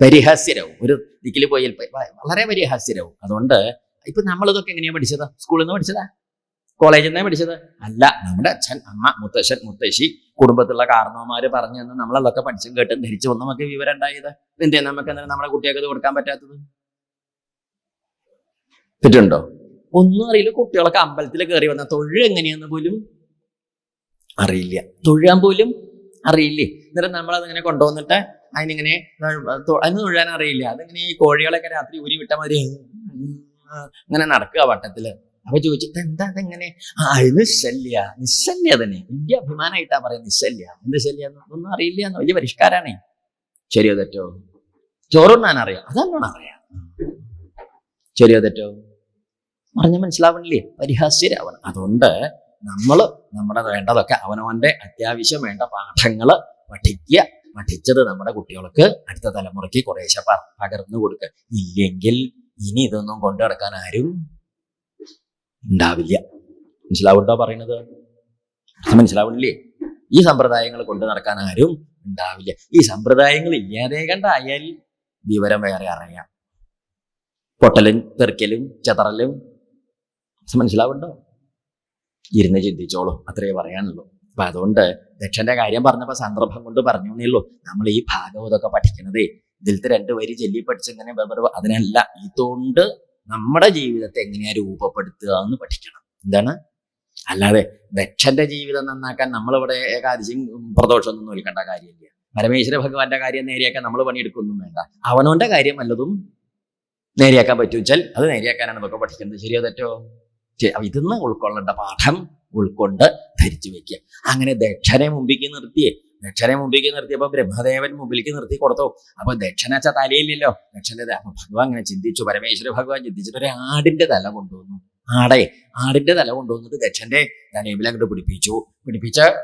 പരിഹാസ്യരാവും. ഒരു ദിക്കിൽ പോയാൽ വളരെ പരിഹാസ്യരാവും. അതുകൊണ്ട് ഇപ്പൊ നമ്മളിതൊക്കെ എങ്ങനെയാ പഠിച്ചത്? സ്കൂളിൽ നിന്ന് പഠിച്ചതാ? കോളേജിൽ നിന്നേ പഠിച്ചത് അല്ല. നമ്മുടെ അച്ഛൻ, അമ്മ, മുത്തശ്ശൻ, മുത്തശ്ശി, കുടുംബത്തിലുള്ള കാരണവന്മാര് പറഞ്ഞു തന്ന് നമ്മളതൊക്കെ പഠിച്ചും കേട്ടും ധരിച്ചു വന്ന് നമുക്ക് വിവരം ഉണ്ടായത്. എന്തേ നമുക്ക് എന്നാൽ നമ്മുടെ കുട്ടികൾക്ക് ഇത് കൊടുക്കാൻ പറ്റാത്തത്? തെറ്റുണ്ടോ? ഒന്നും അറിയില്ല. കുട്ടികളൊക്കെ അമ്പലത്തിൽ കയറി വന്ന തൊഴു എങ്ങനെയാന്ന് പോലും അറിയില്ല. തൊഴാൻ പോലും അറിയില്ലേ? എന്നിട്ട് നമ്മളതിങ്ങനെ കൊണ്ടുവന്നിട്ട് അതിനിങ്ങനെ അതിന് തൊഴാൻ അറിയില്ല. അതിങ്ങനെ ഈ കോഴികളൊക്കെ രാത്രി ഊരി വിട്ട മാതിരി ഇങ്ങനെ നടക്കുക വട്ടത്തില്. അപ്പൊ ചോദിച്ചിട്ട് എന്താ അതെങ്ങനെ? നിശ്ചല്യ തന്നെ. വലിയ അഭിമാനമായിട്ടാ പറയുന്നത് നിശ്ചല്യ. എന്ത് ശല്യ? ഒന്നും അറിയില്ല എന്ന്. വലിയ പരിഷ്കാരാണേ. ശരിയോ തെറ്റോ? ചോറുണ്ണാൻ അറിയാം, അതല്ലോണം അറിയാം. ശരിയോ തെറ്റോ? പറഞ്ഞ മനസ്സിലാവണില്ലേ? പരിഹാസ്യരാവണം. അതുകൊണ്ട് നമ്മുടെ വേണ്ടതൊക്കെ അവനവന്റെ അത്യാവശ്യം വേണ്ട പാഠങ്ങള് പഠിച്ചത് നമ്മുടെ കുട്ടികൾക്ക് അടുത്ത തലമുറയ്ക്ക് കുറേശ്ശെ പകർന്നു കൊടുക്കുക. ഇല്ലെങ്കിൽ ഇനി ഇതൊന്നും കൊണ്ടു നടക്കാൻ ആരും ഉണ്ടാവില്ല. മനസ്സിലാവുണ്ടോ പറയുന്നത്? മനസ്സിലാവണില്ലേ? ഈ സമ്പ്രദായങ്ങൾ കൊണ്ടു നടക്കാൻ ആരും ഉണ്ടാവില്ല. ഈ സമ്പ്രദായങ്ങൾ ഇല്ലാതെ കണ്ടായാൽ വിവരം വേറെ അറിയാം. പൊട്ടലും തെറിക്കലും ചെതറലും. മനസ്സിലാവുണ്ടോ? ഇരുന്ന് ചിന്തിച്ചോളൂ. അത്രയേ പറയാനുള്ളൂ. അപ്പൊ അതുകൊണ്ട് ദക്ഷന്റെ കാര്യം പറഞ്ഞപ്പോ സന്ദർഭം കൊണ്ട് പറഞ്ഞു എന്നേ. നമ്മൾ ഈ ഭാഗവതമൊക്കെ പഠിക്കണതേ ഇതിലത്തെ 2 വരി ചൊല്ലി പഠിച്ചിങ്ങനെ അതിനല്ല. ഇതുകൊണ്ട് നമ്മുടെ ജീവിതത്തെ എങ്ങനെയാ രൂപപ്പെടുത്തുക എന്ന് പഠിക്കണം. എന്താണ്? അല്ലാതെ ദക്ഷന്റെ ജീവിതം നന്നാക്കാൻ നമ്മളിവിടെ ഏകാദശിയും പ്രദോഷമൊന്നും നോക്കേണ്ട കാര്യമില്ല. പരമേശ്വര ഭഗവാന്റെ കാര്യം നേരെയാക്കാൻ നമ്മൾ പണിയെടുക്കൊന്നും വേണ്ട. അവനവന്റെ കാര്യം വല്ലതും നേരെയാക്കാൻ പറ്റുവെച്ചാൽ അത് നേരെയാക്കാനാണ് ഇതൊക്കെ പഠിക്കുന്നത്. ശരിയോ തെറ്റോ? ഇതിന്ന് ഉൾക്കൊള്ളേണ്ട പാഠം ഉൾക്കൊണ്ട് ധരിച്ചു വെക്കുക. അങ്ങനെ ദക്ഷനെ മുമ്പിലേക്ക് നിർത്തിയപ്പോ ബ്രഹ്മദേവൻ മുമ്പിലേക്ക് നിർത്തി കൊടുത്തു. അപ്പൊ ദക്ഷനച്ച തലയില്ലല്ലോ. ദക്ഷന്റെ അപ്പൊ ഭഗവാൻ അങ്ങനെ ചിന്തിച്ചു. പരമേശ്വര ഭഗവാൻ ചിന്തിച്ചിട്ട് ഒരു ആടിന്റെ തല കൊണ്ടുവന്നു. ആടിന്റെ തല കൊണ്ടുവന്നിട്ട് ദക്ഷന്റെ തലയിൽ അങ്ങോട്ട് പിടിപ്പിച്ച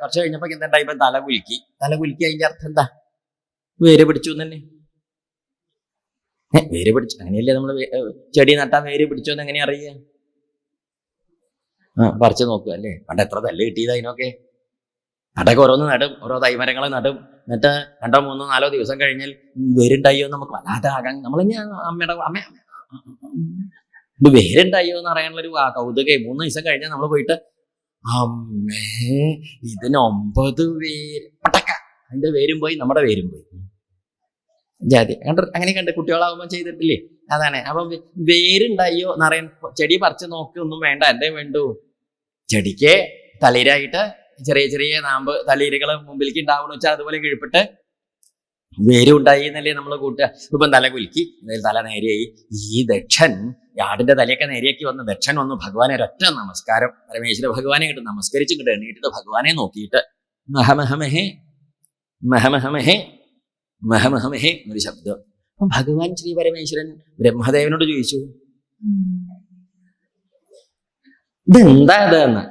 കുറച്ച് കഴിഞ്ഞപ്പോ എന്തുണ്ടായി? ഇപ്പൊ തല കുലുക്കി. അതിന്റെ അർത്ഥം എന്താ? വേര് പിടിച്ചു തന്നെ. വേര് പിടിച്ചു. അങ്ങനെയല്ലേ നമ്മള് ചെടി നട്ടാ വേര് പിടിച്ചു എന്ന് എങ്ങനെയാ അറിയുക? പറിച്ചു നോക്കുക അല്ലേ? പണ്ട് എത്ര തല്ല് കിട്ടിയത് അതിനൊക്കെ. അടക്ക ഓരോന്ന് നടും, ഓരോ തൈമരങ്ങൾ നടും. എന്നിട്ട് 2, 3, 4 ദിവസം കഴിഞ്ഞാൽ വേരുണ്ടായോ നമുക്ക് വല്ലാതെ ആകാൻ. നമ്മളിനി അമ്മ ഇത് വേരുണ്ടായോ എന്ന് അറിയാനുള്ളൊരു കൗതുകേ. 3 ദിവസം കഴിഞ്ഞാൽ നമ്മൾ പോയിട്ട് അമ്മേ ഇതിന് 9 വേര് പടക്ക. അതിന്റെ വേരും പോയി, നമ്മുടെ വേരും പോയി. ജാതി അങ്ങനെ കണ്ട് കുട്ടികളാവുമ്പോൾ ചെയ്തിട്ടില്ലേ? അതാണ്. അപ്പം വേരുണ്ടായോ എന്നറിയാൻ ചെടി പറിച്ച് നോക്കി ഒന്നും വേണ്ട. എന്തേ വേണ്ടു? ചെടിക്ക് തളിരായിട്ട് ചെറിയ നാമ്പ് തളിരുകൾ മുമ്പിലേക്ക് ഉണ്ടാവുമെന്ന് വെച്ചാൽ അതുപോലെ കിഴിപ്പിട്ട് വേരും ഉണ്ടായി എന്നല്ലേ നമ്മൾ കൂട്ടുക. ഇപ്പം തല കുലുക്കി, തല നേരെയായി. ഈ ദക്ഷൻ ആടിന്റെ തലയൊക്കെ നേരെയാക്കി വന്ന് ദക്ഷൻ വന്നു ഭഗവാനെ ഒരൊറ്റ നമസ്കാരം. പരമേശ്വര ഭഗവാനെ കിട്ടും നമസ്കരിച്ച് കിട്ടും. എണീറ്റിട്ട് ഭഗവാനെ നോക്കിയിട്ട് മഹമഹമഹേ മഹമഹമഹേ മഹമഹമഹേ എന്നൊരു ശബ്ദം. അപ്പം ഭഗവാൻ ശ്രീ പരമേശ്വരൻ ബ്രഹ്മദേവനോട് ചോദിച്ചു, ഇതെന്താ ഇതെന്ന്.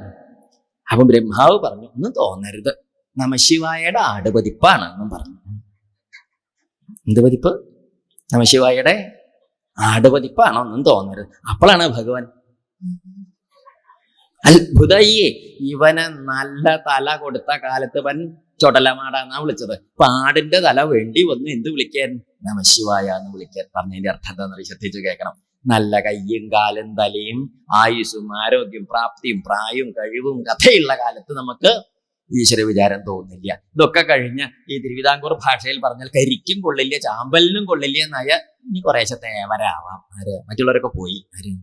അപ്പം ബ്രഹ്മാവ് പറഞ്ഞു, ഒന്നും തോന്നരുത്, നമശിവായയുടെ ആടുപതിപ്പാണ് എന്നും പറഞ്ഞു. എന്ത് പതിപ്പ്? നമശിവായയുടെ ആടുപതിപ്പാണോ, ഒന്നും തോന്നരുത്. അപ്പോഴാണ് ഭഗവാൻ അത്ഭുതയ്യേ, ഇവന് നല്ല തല കൊടുത്ത കാലത്ത് ഇവൻ ചൊടലമാടാന്നാ വിളിച്ചത്. പാടിന്റെ തല വേണ്ടി വന്നു എന്ത് വിളിക്കാൻ? നമശിവായ എന്ന് വിളിക്കാൻ. പറഞ്ഞതിന്റെ അർത്ഥം എന്താണെന്ന് ശ്രദ്ധിച്ചു കേൾക്കണം. നല്ല കയ്യും കാലും തലയും ആയുസ്സും ആരോഗ്യം പ്രാപ്തിയും പ്രായവും കഴിവും കഥയുള്ള കാലത്ത് നമുക്ക് ഈശ്വര വിചാരം തോന്നില്ല. ഇതൊക്കെ കഴിഞ്ഞ് ഈ തിരുവിതാംകൂർ ഭാഷയിൽ പറഞ്ഞാൽ കരിക്കും കൊള്ളില്ല ചാമ്പലിനും കൊള്ളില്ല എന്നായ ഇനി കുറേശ്ശെ തേവരാവാം. ആര്? മറ്റുള്ളവരൊക്കെ പോയി. ആര്?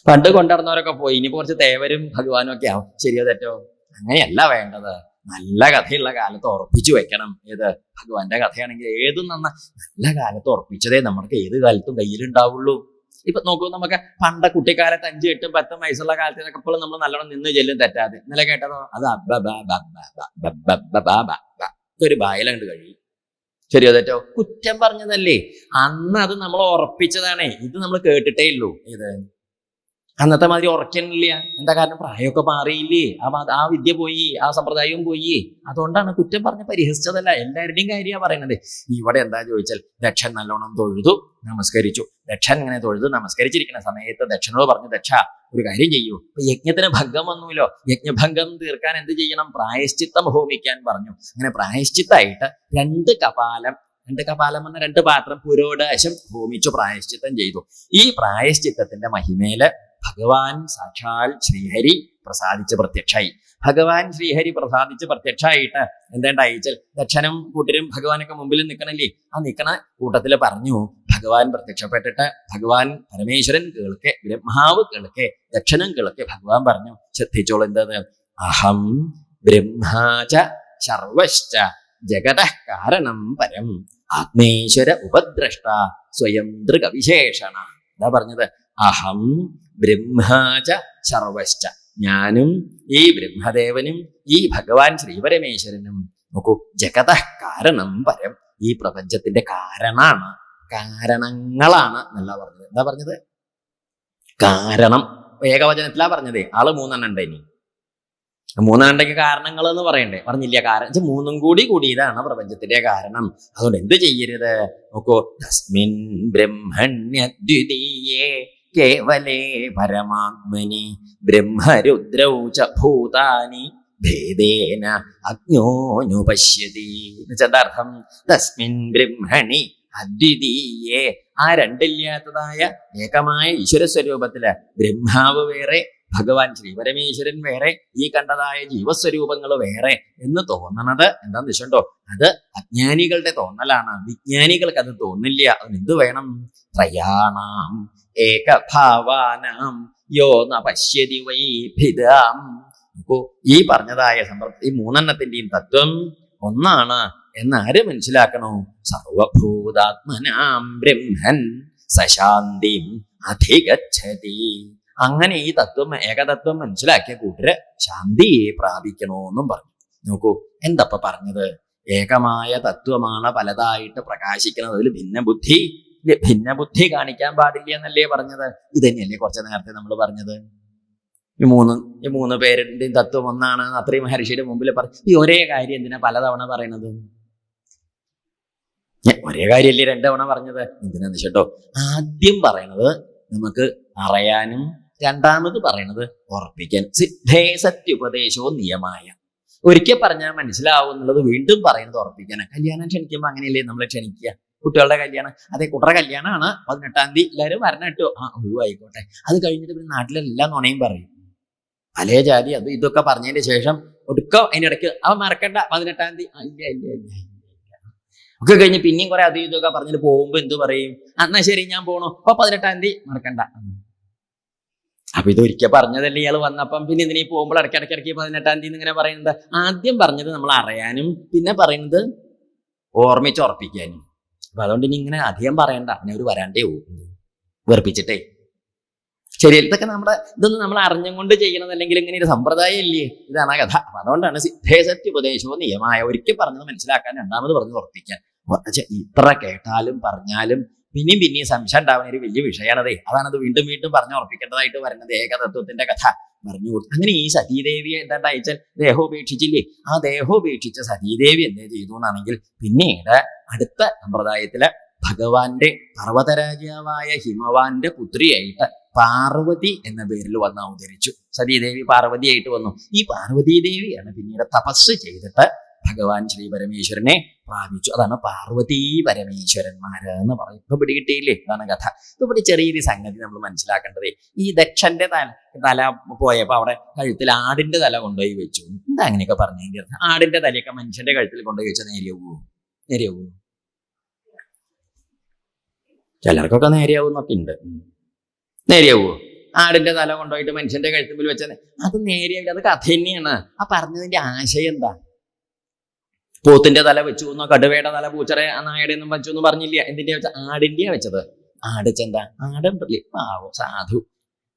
പണ്ട് കൊണ്ടുവരുന്നവരൊക്കെ പോയി. ഇനി കുറച്ച് തേവരും ഭഗവാനും ഒക്കെ ആവും. ശരിയോ തെറ്റോ? അങ്ങനെയല്ല വേണ്ടത്. നല്ല കഥയുള്ള കാലത്ത് ഉറപ്പിച്ചു വെക്കണം. ഏത്? ഭഗവാന്റെ കഥയാണെങ്കിൽ ഏതും നല്ല കാലത്ത് ഉറപ്പിച്ചതേ നമുക്ക് ഏത് കാലത്തും കയ്യിലുണ്ടാവുള്ളൂ. ഇപ്പൊ നോക്കൂ, നമുക്ക് പണ്ട കുട്ടിക്കാലത്ത് 5, 8, 10 വയസ്സുള്ള കാലത്തിനൊക്കെ ഇപ്പോൾ നമ്മൾ നല്ലോണം നിന്ന് ചെല്ലും തെറ്റാതെ. ഇന്നലെ കേട്ടതോ അത് ഒരു ബായലുണ്ട് കഴിയും. ശരിയോ തെറ്റോ? കുറ്റം പറഞ്ഞതല്ലേ. അന്ന് അത് നമ്മൾ ഉറപ്പിച്ചതാണേ. ഇത് നമ്മൾ കേട്ടിട്ടേ ഉള്ളൂ. ഏത്? അന്നത്തെ മാതിരി ഉറക്കണില്ല. എന്താ കാരണം? പ്രായമൊക്കെ മാറിയില്ലേ, ആ വിദ്യ പോയി, ആ സമ്പ്രദായവും പോയി. അതുകൊണ്ടാണ് കുറ്റം പറഞ്ഞ് പരിഹസിച്ചതല്ല. എല്ലാവരുടെയും കാര്യമാണ് പറയണത്. ഇവിടെ എന്താ ചോദിച്ചാൽ, ദക്ഷൻ നല്ലോണം തൊഴുതു നമസ്കരിച്ചു. ദക്ഷൻ ഇങ്ങനെ തൊഴുതു നമസ്കരിച്ചിരിക്കുന്ന സമയത്ത് ദക്ഷനോട് പറഞ്ഞു, ദക്ഷ ഒരു കാര്യം ചെയ്യൂ, ഇപ്പൊ യജ്ഞത്തിന് ഭംഗം വന്നുല്ലോ, യജ്ഞഭംഗം തീർക്കാൻ എന്ത് ചെയ്യണം? പ്രായശ്ചിത്തം ഹോമിക്കാൻ പറഞ്ഞു. അങ്ങനെ പ്രായശ്ചിത്തായിട്ട് 2 കപാലം എന്ന 2 പാത്രം പുരോടാശം ഹോമിച്ചു പ്രായശ്ചിത്തം ചെയ്തു. ഈ പ്രായശ്ചിത്തത്തിന്റെ മഹിമേല് ഭഗവാൻ സാക്ഷാൽ ശ്രീഹരി പ്രസാദിച്ച് പ്രത്യക്ഷമായി. ഭഗവാൻ ശ്രീഹരി പ്രസാദിച്ച് പ്രത്യക്ഷമായിട്ട് എന്താണ്ടായിച്ചാൽ ദക്ഷനും കൂട്ടരും ഭഗവാനൊക്കെ മുമ്പിൽ നിൽക്കണല്ലേ. ആ നിൽക്കണ കൂട്ടത്തില് പറഞ്ഞു, ഭഗവാൻ പ്രത്യക്ഷപ്പെട്ടിട്ട് ഭഗവാൻ പരമേശ്വരൻ കേൾക്കെ, ബ്രഹ്മാവ് കേൾക്കെ, ദക്ഷനും കേൾക്കെ ഭഗവാൻ പറഞ്ഞു, ശ്രദ്ധിച്ചോളൂ എന്തത്? അഹം ബ്രഹ്മാച സർവശ്ച ജഗതഃ കാരണം പരം ആത്മേശ്വര ഉപദ്രഷ്ട സ്വയം ദൃഗവിശേഷണ. എന്താ പറഞ്ഞത്? അഹം ബ്രഹ്മാച സർവശ്ച, ഞാനും ഈ ബ്രഹ്മദേവനും ഈ ഭഗവാൻ ശ്രീപരമേശ്വരനും നോക്കൂ, ജഗതഃ കാരണം പരം, ഈ പ്രപഞ്ചത്തിന്റെ കാരണാണ്, കാരണങ്ങളാണ് എന്നല്ല പറഞ്ഞത്. എന്താ പറഞ്ഞത്? കാരണം. ഏകവചനത്തിലാ പറഞ്ഞത്. ആള് 3 എണ്ണം ഉണ്ട്. ഇനി 3 ഉണ്ടെങ്കിൽ കാരണങ്ങൾ എന്ന് പറയണ്ടേ? പറഞ്ഞില്ല. കാരണം 3 കൂടിയതാണ് പ്രപഞ്ചത്തിന്റെ കാരണം. അതുകൊണ്ട് എന്ത് ചെയ്യരുത്? നോക്കൂ, തസ്മിൻ ബ്രഹ്മണ്യദ്വിതീയേ കേവലേ പരമാത്മനി ബ്രഹ്മരുദ്രൗ ച ഭൂതാനി ഭേദേന അജ്ഞോനുപശ്യതി. എന്നുവെച്ചാൽ അർത്ഥം, തസ്മിൻ ബ്രഹ്മണി അദ്വിതീയേ, ആ രണ്ടില്ലാത്തതായ ഏകമായ ഈശ്വര സ്വരൂപത്തില് ബ്രഹ്മാവ് വേറെ, ഭഗവാൻ ശ്രീപരമേശ്വരൻ വേറെ, ഈ കണ്ടതായ ജീവസ്വരൂപങ്ങൾ വേറെ എന്ന് തോന്നണത് എന്താന്ന് വെച്ചിട്ടുണ്ടോ? അത് അജ്ഞാനികളുടെ തോന്നലാണ്. വിജ്ഞാനികൾക്ക് അത് തോന്നില്ല. അതിനെന്ത് വേണം? ത്രയാണാം ഏകഭാവാനാം യോ ന പശ്യതി വൈ ഭിദാം. ഈ പറഞ്ഞതായ ഈ 3 എണ്ണത്തിന്റെയും തത്വം ഒന്നാണ് എന്നാര് മനസ്സിലാക്കണോ? സർവഭൂതാത്മനാം ബ്രഹ്മൻ സശാന്തിം അധിഗച്ഛതി. അങ്ങനെ ഈ തത്വം, ഏകതത്വം മനസ്സിലാക്കിയ കൂട്ടര് ശാന്തിയെ പ്രാപിക്കണോന്നും പറഞ്ഞു. നോക്കൂ, എന്തപ്പ പറഞ്ഞത്? ഏകമായ തത്വമാണ് പലതായിട്ട് പ്രകാശിക്കുന്നത്. അതിൽ ഭിന്നബുദ്ധി കാണിക്കാൻ പാടില്ല എന്നല്ലേ പറഞ്ഞത്? ഇതന്നെയല്ലേ കുറച്ച് നേരത്തെ നമ്മൾ പറഞ്ഞത്? ഈ മൂന്ന് പേരുടെയും തത്വം ഒന്നാണ് അത്രി മഹർഷിയുടെ മുമ്പിൽ പറഞ്ഞു. ഈ ഒരേ കാര്യം എന്തിനാ പലതവണ പറയണത്? ഒരേ കാര്യമല്ലേ 2 തവണ പറഞ്ഞത്? എന്തിനാന്ന് വെച്ചിട്ടോ, ആദ്യം പറയണത് നമുക്ക് അറിയാനും, രണ്ടാമത് പറയണത് ഉറപ്പിക്കാൻ. സിദ്ധേ സത്യുപദേശോ നിയമായ. ഒരിക്കൽ പറഞ്ഞാൽ മനസ്സിലാവും എന്നുള്ളത് വീണ്ടും പറയുന്നത് ഉറപ്പിക്കാനാണ്. കല്യാണം ക്ഷണിക്കുമ്പോൾ അങ്ങനെയല്ലേ നമ്മൾ ക്ഷണിക്കുക? കുട്ടികളുടെ കല്യാണം, അതേ കുട്ടറെ കല്യാണമാണ് 18-ാം തീയതി, എല്ലാവരും വരണം കേട്ടോ. ആയിക്കോട്ടെ. അത് കഴിഞ്ഞിട്ട് പിന്നെ നാട്ടിലെല്ലാം നുണയും പറയും. പല ജാതി അത് ഇതൊക്കെ പറഞ്ഞതിന് ശേഷം ഒടുക്കം അതിൻ്റെ ഇടയ്ക്ക് അവൻ മറക്കണ്ട 18-ാം തീയതി ഇല്ല ഒക്കെ കഴിഞ്ഞ് പിന്നെയും കുറെ അത് ഇതൊക്കെ പറഞ്ഞിട്ട് പോകുമ്പോ എന്ത് പറയും? എന്നാ ശരി ഞാൻ പോണു, അപ്പൊ 18-ാം തീയതി മറക്കണ്ട. അപ്പൊ ഇതൊരിക്കൽ പറഞ്ഞതല്ലേ ഇയാൾ വന്നപ്പം പിന്നെ ഇതിനീ പോകുമ്പോൾ ഇടയ്ക്കിടയ്ക്ക് 18-ാം തീയതി ഇങ്ങനെ പറയുന്നത്. ആദ്യം പറഞ്ഞത് നമ്മൾ അറിയാനും, പിന്നെ പറയുന്നത് ഓർമ്മിച്ചുറപ്പിക്കാനും. അപ്പൊ അതുകൊണ്ട് ഇനി ഇങ്ങനെ അധികം പറയണ്ട, പിന്നെ അവർ വരാണ്ടേ പോകും വെറുപ്പിച്ചിട്ടേ. ശരി, ഇതൊക്കെ ഇതൊന്നും നമ്മൾ അറിഞ്ഞും കൊണ്ട് ചെയ്യണത്, അല്ലെങ്കിൽ ഇങ്ങനെ ഒരു സമ്പ്രദായം ഇല്ലേ? ഇതാണ് ആ കഥ. അപ്പൊ അതുകൊണ്ടാണ് സിദ്ധേ സത്യുപദേശവും നിയമായ. ഒരിക്കൽ പറഞ്ഞത് മനസ്സിലാക്കാൻ, രണ്ടാമത് പറഞ്ഞ് ഉറപ്പിക്കാൻ. ഇത്ര കേട്ടാലും പറഞ്ഞാലും പിന്നെയും സംശയം ഉണ്ടാവുന്ന ഒരു വലിയ വിഷയമാണതേ. അതാണത് വീണ്ടും പറഞ്ഞ് ഉറപ്പിക്കേണ്ടതായിട്ട് വരുന്നത്. ഏകതത്വത്തിന്റെ കഥ പറഞ്ഞു കൊടുത്തു. അങ്ങനെ ഈ സതീദേവിയെ എന്താ അയച്ചാൽ ദേഹോപേക്ഷിച്ചില്ലേ, ആ ദേഹോപേക്ഷിച്ച സതീദേവി എന്തേ ചെയ്തു എന്നാണെങ്കിൽ പിന്നീട് അടുത്ത സമ്പ്രദായത്തില് ഭഗവാന്റെ പർവ്വതരാജാവായ ഹിമവാന്റെ പുത്രിയായിട്ട് പാർവതി എന്ന പേരിൽ വന്ന് അവതരിച്ചു. സതീദേവി പാർവതിയായിട്ട് വന്നു. ഈ പാർവതീദേവിയാണ് പിന്നീട് തപസ് ചെയ്തിട്ട് ഭഗവാൻ ശ്രീ പരമേശ്വരനെ പ്രാപിച്ചു. അതാണ് പാർവതീ പരമേശ്വരന്മാര് എന്ന് പറയും. ഇപ്പൊ പിടികിട്ടിയില്ലേ? അതാണ് കഥ. ഇപ്പൊ ഇവിടെ ചെറിയൊരു സംഗതി നമ്മൾ മനസ്സിലാക്കേണ്ടത്, ഈ ദക്ഷന്റെ തല പോയപ്പോ അവിടെ കഴുത്തിൽ ആടിന്റെ തല കൊണ്ടുപോയി വെച്ചു. എന്താ അങ്ങനെയൊക്കെ പറഞ്ഞതിന്റെ അർത്ഥം? ആടിന്റെ തലയൊക്കെ മനുഷ്യന്റെ കഴുത്തിൽ കൊണ്ടുപോയി വെച്ചാൽ നേരെയാവൂ? നേരെയാവൂ? ചിലർക്കൊക്കെ നേരെയാവുന്നൊക്കെ ഉണ്ട്. നേരെയാവോ? ആടിന്റെ തല കൊണ്ടുപോയിട്ട് മനുഷ്യന്റെ കഴുത്തിൽ വെച്ചാൽ അത് നേരെയാവില്ല. അത് കഥ തന്നെയാണ്. ആ പറഞ്ഞതിന്റെ ആശയം എന്താ? പോത്തിന്റെ തല വെച്ചു എന്നോ കടുവയുടെ തല പൂച്ചറ നായയുടെ ഒന്നും വെച്ചു എന്ന് പറഞ്ഞില്ല. എന്തിന്റെയാ വെച്ച? ആടിന്റെയാ വെച്ചത്. ആട് ചെന്താ? ആടുണ്ടല്ലേ പാവം സാധു.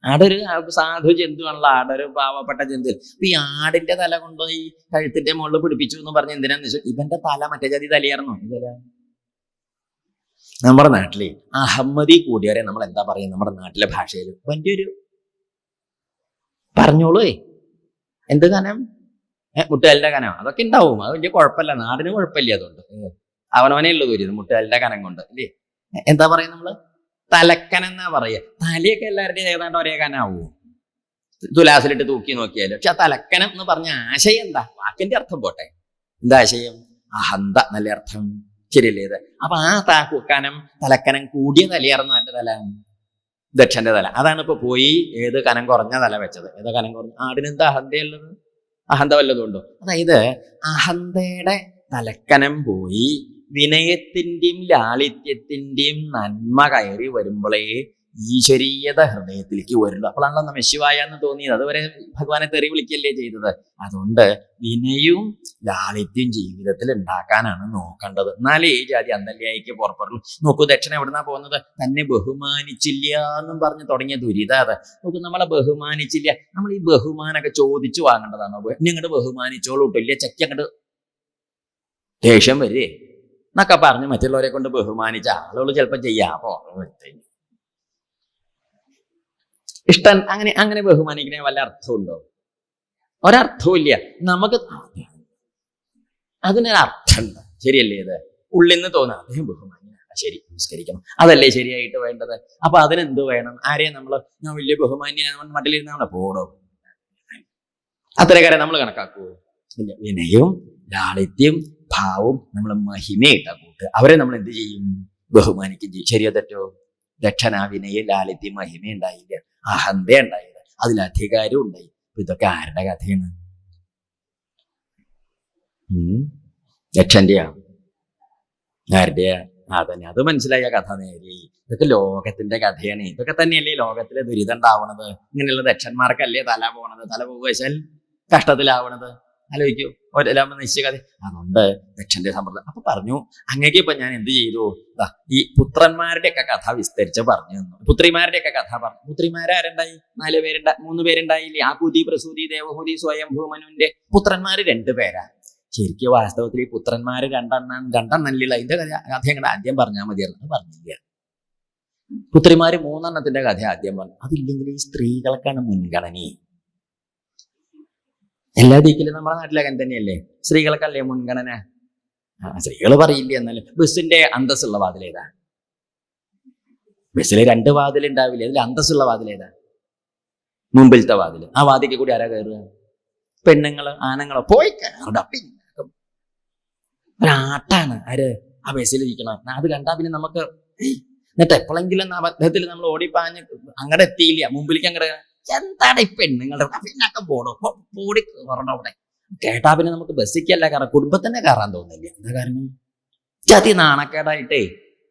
ആടൊരു സാധു ജന്തുവാണല്ലോ. ആടൊരു പാവപ്പെട്ട ജന്തു. അപ്പൊ ഈ ആടിന്റെ തല കൊണ്ടുപോയി കഴുത്തിന്റെ മുകളിൽ പിടിപ്പിച്ചു എന്ന് പറഞ്ഞ് എന്തിനാന്ന് വെച്ചാൽ ഇവന്റെ തല മറ്റേ ജാതി തലയായിരുന്നു. ഇതല്ല നമ്മുടെ നാട്ടിലെ അഹമ്മദി കൂടിയവരെ നമ്മൾ എന്താ പറയും നമ്മുടെ നാട്ടിലെ ഭാഷയിൽ? വലിയ ഒരു പറഞ്ഞോളൂ, എന്ത് കനം? മുട്ടുകാലിന്റെ കനം. അതൊക്കെ ഉണ്ടാവും. അത് വലിയ കുഴപ്പമില്ല, നാടിന് കുഴപ്പമില്ല. അതുകൊണ്ട് അവനവനെ ഉള്ളത് വരും മുട്ടുകാലിന്റെ കനം കൊണ്ട് അല്ലേ. എന്താ പറയാ നമ്മള്? തലക്കനം എന്നാ പറയുക. തലയൊക്കെ എല്ലാവരുടെയും ഏതാണ്ട് ഒരേ കനാവൂ, തുലാസിലിട്ട് തൂക്കി നോക്കിയാലും. പക്ഷെ ആ തലക്കനം എന്ന് പറഞ്ഞ ആശയം എന്താ? വാക്കിന്റെ അർത്ഥം പോട്ടെ, എന്താ ആശയം? അഹന്ത നല്ല അർത്ഥം, ശരിയല്ലേ ഇത്? അപ്പൊ ആ കനം തലക്കനം കൂടിയ തലയായിരുന്നു എന്റെ തല, ദക്ഷന്റെ തല. അതാണ് ഇപ്പൊ പോയി ഏത് കനം കുറഞ്ഞ തല വെച്ചത്. ഏതാ കനം കുറഞ്ഞ? ആടിനെന്താ അഹന്തയുള്ളത്? അഹന്ത വല്ലതും ഉണ്ടോ? അതായത് അഹന്തയുടെ തലക്കനം പോയി വിനയത്തിന്റെയും ലാളിത്യത്തിന്റെയും നന്മ കയറി വരുമ്പോഴേ ഈശ്വരീയത ഹൃദയത്തിലേക്ക് വരുള്ളൂ. അപ്പോഴാണല്ലോ നമ്മ ശിവായ എന്ന് തോന്നിയത്. അതുവരെ ഭഗവാനെ തെറി വിളിക്കല്ലേ ചെയ്തത്. അതുകൊണ്ട് വിനയവും ലാളിത്യം ജീവിതത്തിൽ ഉണ്ടാക്കാനാണ് നോക്കേണ്ടത്. എന്നാലേ ഈ ജാതി അന്തല്യായിക്ക് പുറപ്പെടുള്ളൂ. നോക്കൂ, ദക്ഷിണ എവിടുന്നാ പോകുന്നത്? തന്നെ ബഹുമാനിച്ചില്ല എന്നും പറഞ്ഞ് തുടങ്ങിയ ദുരിതാ അത്. നോക്കൂ, നമ്മളെ ബഹുമാനിച്ചില്ല. നമ്മൾ ഈ ബഹുമാനൊക്കെ ചോദിച്ചു വാങ്ങേണ്ടതാണോ? ഇനി അങ്ങോട്ട് ബഹുമാനിച്ചോളൂ ഇല്ല ചെക്കി അങ്ങോട്ട് ദേഷ്യം വരേ എന്നൊക്കെ പറഞ്ഞ് മറ്റുള്ളവരെ കൊണ്ട് ബഹുമാനിച്ച ആളുകൾ ചിലപ്പോൾ ചെയ്യാമോ? ഇഷ്ടം അങ്ങനെ ബഹുമാനിക്കണേ വല്ല അർത്ഥമുണ്ടോ? ഒരർത്ഥവും ഇല്ല. നമുക്ക് അതിനൊരർത്ഥമുണ്ട്, ശരിയല്ലേ? ഇത് ഉള്ളിൽ നിന്ന് തോന്നാം അദ്ദേഹം ബഹുമാനിയാണ്, ശരി നമസ്കരിക്കണം, അതല്ലേ ശരിയായിട്ട് വേണ്ടത്. അപ്പൊ അതിനെന്ത് വേണം? ആരെയും ഞാൻ വലിയ ബഹുമാനിയാണ് മട്ടിലിരുന്നാണ് പോടോ, അത്രക്കാരെ നമ്മൾ കണക്കാക്കുവോ? ഇല്ല. വിനയവും ലാളിത്യം ഭാവവും നമ്മൾ മഹിമയിട്ട കൂട്ട് അവരെ നമ്മൾ എന്ത് ചെയ്യും? ബഹുമാനിക്കും ചെയ്യും. ശരിയോ തെറ്റോ? ദക്ഷണ വിനയ ലാളിത്യം മഹിമ ഉണ്ടായില്ല, അഹന്ത ഉണ്ടായില്ല, അതിലധികാരം ഉണ്ടായി. ഇതൊക്കെ ആരുടെ കഥയാണ്? ദക്ഷന്റെയാ? ആരുടെയാ? അതന്നെ, അത് മനസ്സിലായ കഥ നേരെ. ഇതൊക്കെ ലോകത്തിന്റെ കഥയാണ്. ഇതൊക്കെ തന്നെയല്ലേ ലോകത്തിലെ ദുരിതം ഉണ്ടാവണത്. ഇങ്ങനെയുള്ള ദക്ഷന്മാർക്കല്ലേ തല പോണത്. തല പോവുകച്ചാൽ കഷ്ടത്തിലാവണത്. ആലോചിക്കൂ, ഒരെല്ലാം നിശ്ചയ കഥ. അതുകൊണ്ട് ദക്ഷന്റെ സമ്പ്രദായം അപ്പൊ പറഞ്ഞു. അങ്ങേക്ക് ഇപ്പൊ ഞാൻ എന്ത് ചെയ്തു? ഈ പുത്രന്മാരുടെയൊക്കെ കഥ വിസ്തരിച്ച് പറഞ്ഞു തന്നു. പുത്രിമാരുടെയൊക്കെ കഥ പറഞ്ഞു. പുത്രിമാരാരുണ്ടായി? 3 പേരുണ്ടായില്ലേ? ആകുതി, പ്രസൂതി, ദേവഹൂതി, സ്വയംഭൂമനുവിന്റെ പുത്രന്മാര് 2 പേരാ. ശരിക്കും വാസ്തവത്തിൽ ഈ പുത്രന്മാര് രണ്ടെണ്ണല്ലില്ല. അതിന്റെ കഥ ഞങ്ങളുടെ ആദ്യം പറഞ്ഞാൽ മതിയായിരുന്നു. അത് പറഞ്ഞില്ല. പുത്രിമാര് 3 കഥ ആദ്യം പറഞ്ഞു. അതില്ലെങ്കിൽ ഈ സ്ത്രീകൾക്കാണ് മുൻഗണന. എല്ലാ ദിക്കിലും നമ്മുടെ നാട്ടിലങ്ങനെ തന്നെയല്ലേ? സ്ത്രീകൾക്കല്ലേ മുൻഗണന? സ്ത്രീകൾ പറയില്ല. എന്നാലും ബസ്സിന്റെ അന്തസ്സുള്ള വാതിലേതാ? ബസ്സിൽ 2 വാതിലുണ്ടാവില്ലേ? അതിൽ അന്തസ്സുള്ള വാതിലേതാ? മുമ്പിലത്തെ വാതിൽ. ആ വാതിക്ക് കൂടി ആരാ കയറുക? പെണ്ണുങ്ങള്, ആണുങ്ങളോ? പോയി കയറുക. ഒരാട്ടാണ് ആര് ആ ബസ്സിലിരിക്കണം. അത് കണ്ടാ പിന്നെ നമുക്ക് എന്നിട്ട് എപ്പോഴെങ്കിലും അബദ്ധത്തിൽ നമ്മൾ ഓടിപ്പാഞ്ഞ് അങ്ങടെ എത്തിയില്ല, മുമ്പിലേക്ക് അങ്ങടെ എന്താണ് ഈ പെണ്ണുങ്ങളുടെ പിന്നൊക്കെ പോടോ പോടി കയറണം അവിടെ. കേട്ടാ പിന്നെ നമുക്ക് ബസ്സിക്കല്ല കയറാം, കുടുംബത്തിനെ കയറാൻ തോന്നില്ല. എന്താ കാരണം? ജാതി നാണക്കേടായിട്ടേ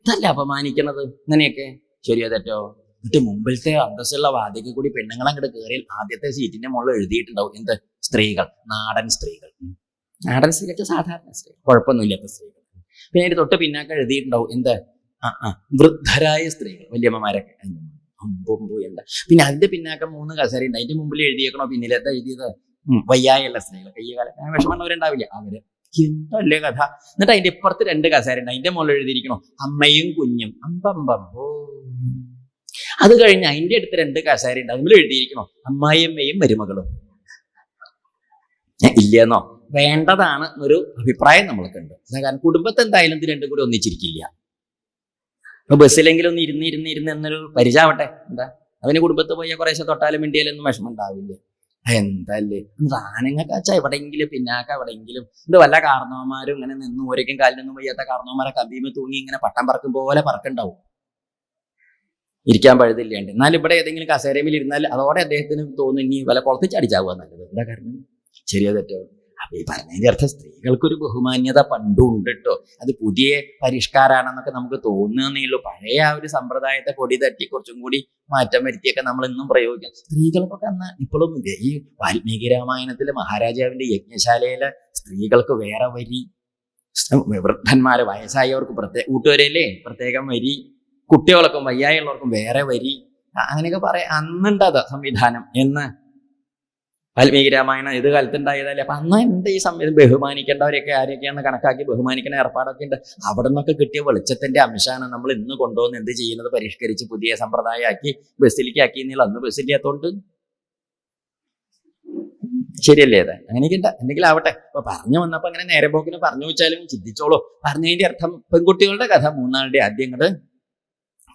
ഇതല്ല അപമാനിക്കണത്. ഇങ്ങനെയൊക്കെ ശരിയോ തെറ്റോ? എന്നിട്ട് മുമ്പിലത്തെ അന്തസ്സുള്ള വാതിക്ക് കൂടി പെണ്ണുങ്ങൾ അങ്ങോട്ട് കയറിയാൽ ആദ്യത്തെ സീറ്റിന്റെ മുകളിൽ എഴുതിയിട്ടുണ്ടാവും എന്ത്? സ്ത്രീകൾ, നാടൻ സ്ത്രീകൾ. നാടൻ സ്ത്രീകൾ സാധാരണ സ്ത്രീകൾ, കുഴപ്പമൊന്നുമില്ലാത്ത സ്ത്രീകൾ. പിന്നെ അതിന്റെ തൊട്ട് പിന്നാക്കം എഴുതിയിട്ടുണ്ടാവും എന്ത്? വൃദ്ധരായ സ്ത്രീകൾ, വല്യമ്മമാരൊക്കെ. അമ്പൊമ്പു എന്താ. പിന്നെ അതിന്റെ പിന്നാക്കം 3 കസേര ഉണ്ട്. അതിന്റെ മുമ്പിൽ എഴുതിയേക്കണോ പിന്നിലെന്താ എഴുതിയത്? വയ്യായുള്ള സ്ത്രീകൾ, കയ്യകാലം വിഷമമുള്ളവരുണ്ടാവില്ല അവര്. എന്തല്ലേ കഥ. എന്നിട്ട് അതിന്റെ ഇപ്പുറത്ത് 2 കസേര ഉണ്ട്. അതിന്റെ മുകളിൽ എഴുതിയിരിക്കണോ അമ്മയും കുഞ്ഞും. അമ്പമ്പം. ഓ, അത് കഴിഞ്ഞ് അതിൻ്റെ അടുത്ത് 2 കസേര ഉണ്ട്, അതിൽ എഴുതിയിരിക്കണോ അമ്മായിയമ്മയും മരുമകളും. ഇല്ലെന്നോ? വേണ്ടതാണ് എന്നൊരു അഭിപ്രായം നമ്മൾക്കുണ്ട്. കാരണം കുടുംബത്തെ എന്തായാലും ഇത് രണ്ടും കൂടി ഒന്നിച്ചിരിക്കില്ല. ഇപ്പൊ ബസ്സിലെങ്കിലും ഒന്ന് ഇരുന്ന് എന്നൊരു പരിചയമാവട്ടെ. എന്താ അവന് കുടുംബത്ത് പോയാൽ കുറേശ്ശെ തൊട്ടാലും മിണ്ടിയാലൊന്നും വിഷമം ഉണ്ടാവില്ല. എന്തല്ലേ സാധനങ്ങൾക്കാച്ച എവിടെയെങ്കിലും പിന്നാക്ക എവിടെയെങ്കിലും ഇത് വല്ല കാരണവന്മാരും ഇങ്ങനെ നിന്ന് ഒരിക്കും കാലിനൊന്നും വയ്യാത്ത കാരണവന്മാരെ കമ്പീമ തൂങ്ങി ഇങ്ങനെ പട്ടം പറക്കും പോലെ പറക്കുണ്ടാവും, ഇരിക്കാൻ പഴുതില്ലാണ്ട്. എന്നാൽ ഇവിടെ ഏതെങ്കിലും കസേരയിൽ ഇരുന്നാൽ അതോടെ അദ്ദേഹത്തിന് തോന്നും ഇനി വല്ല കുളത്തിൽ ചടിച്ചാവുക നല്ലത്. എന്താ കാരണം? ശരിയോ തെറ്റോ? അപ്പൊ ഈ പറഞ്ഞതിന്റെ അർത്ഥം സ്ത്രീകൾക്കൊരു ബഹുമാന്യത പണ്ടും ഉണ്ട് കേട്ടോ. അത് പുതിയ പരിഷ്കാരാണെന്നൊക്കെ നമുക്ക് തോന്നുന്നേ ഉള്ളൂ. പഴയ ആ ഒരു സമ്പ്രദായത്തെ പൊടി തട്ടി കുറച്ചും കൂടി മാറ്റം വരുത്തിയൊക്കെ നമ്മൾ ഇന്നും പ്രയോഗിക്കാം. സ്ത്രീകൾക്കൊക്കെ അന്ന് ഇപ്പോഴും ഈ വാൽമീകി രാമായണത്തിലെ മഹാരാജാവിന്റെ യജ്ഞശാലയിലെ സ്ത്രീകൾക്ക് വേറെ വരി, വൃദ്ധന്മാര് വയസ്സായവർക്ക് കൂട്ടുവരയില്ലേ പ്രത്യേകം വരി, കുട്ടികൾക്കും വയ്യായുള്ളവർക്കും വേറെ വരി, അങ്ങനെയൊക്കെ പറയാം. അന്നുണ്ടത് സംവിധാനം എന്ന് വാൽമീകി രാമായണം ഇത് കാലത്തുണ്ടായതല്ലേ. അപ്പൊ അന്ന് എന്താ ഈ സമയത്ത് ബഹുമാനിക്കേണ്ടവരെയൊക്കെ ആരൊക്കെയാണെന്ന് കണക്കാക്കി ബഹുമാനിക്കുന്ന ഏർപ്പാടൊക്കെ ഉണ്ട്. അവിടെ നിന്നൊക്കെ കിട്ടിയ വെളിച്ചത്തിന്റെ അംശമാണ് നമ്മൾ ഇന്ന് കൊണ്ടുവന്ന് എന്ത് ചെയ്യുന്നത്, പരിഷ്കരിച്ച് പുതിയ സമ്പ്രദായമാക്കി ബസ്സിലേക്ക് ആക്കി. അന്ന് ബസ്സില്ലാത്തോണ്ട് ശരിയല്ലേ? അത് അങ്ങനെയൊക്കെ ഉണ്ട്. എന്തെങ്കിലും ആവട്ടെ. അപ്പൊ പറഞ്ഞു വന്നപ്പോ അങ്ങനെ നേരെ പോക്കിന് പറഞ്ഞു വെച്ചാലും ചിന്തിച്ചോളൂ. പറഞ്ഞതിന്റെ അർത്ഥം പെൺകുട്ടികളുടെ കഥ 3 ആളുടെ ആദ്യം ഇങ്ങോട്ട്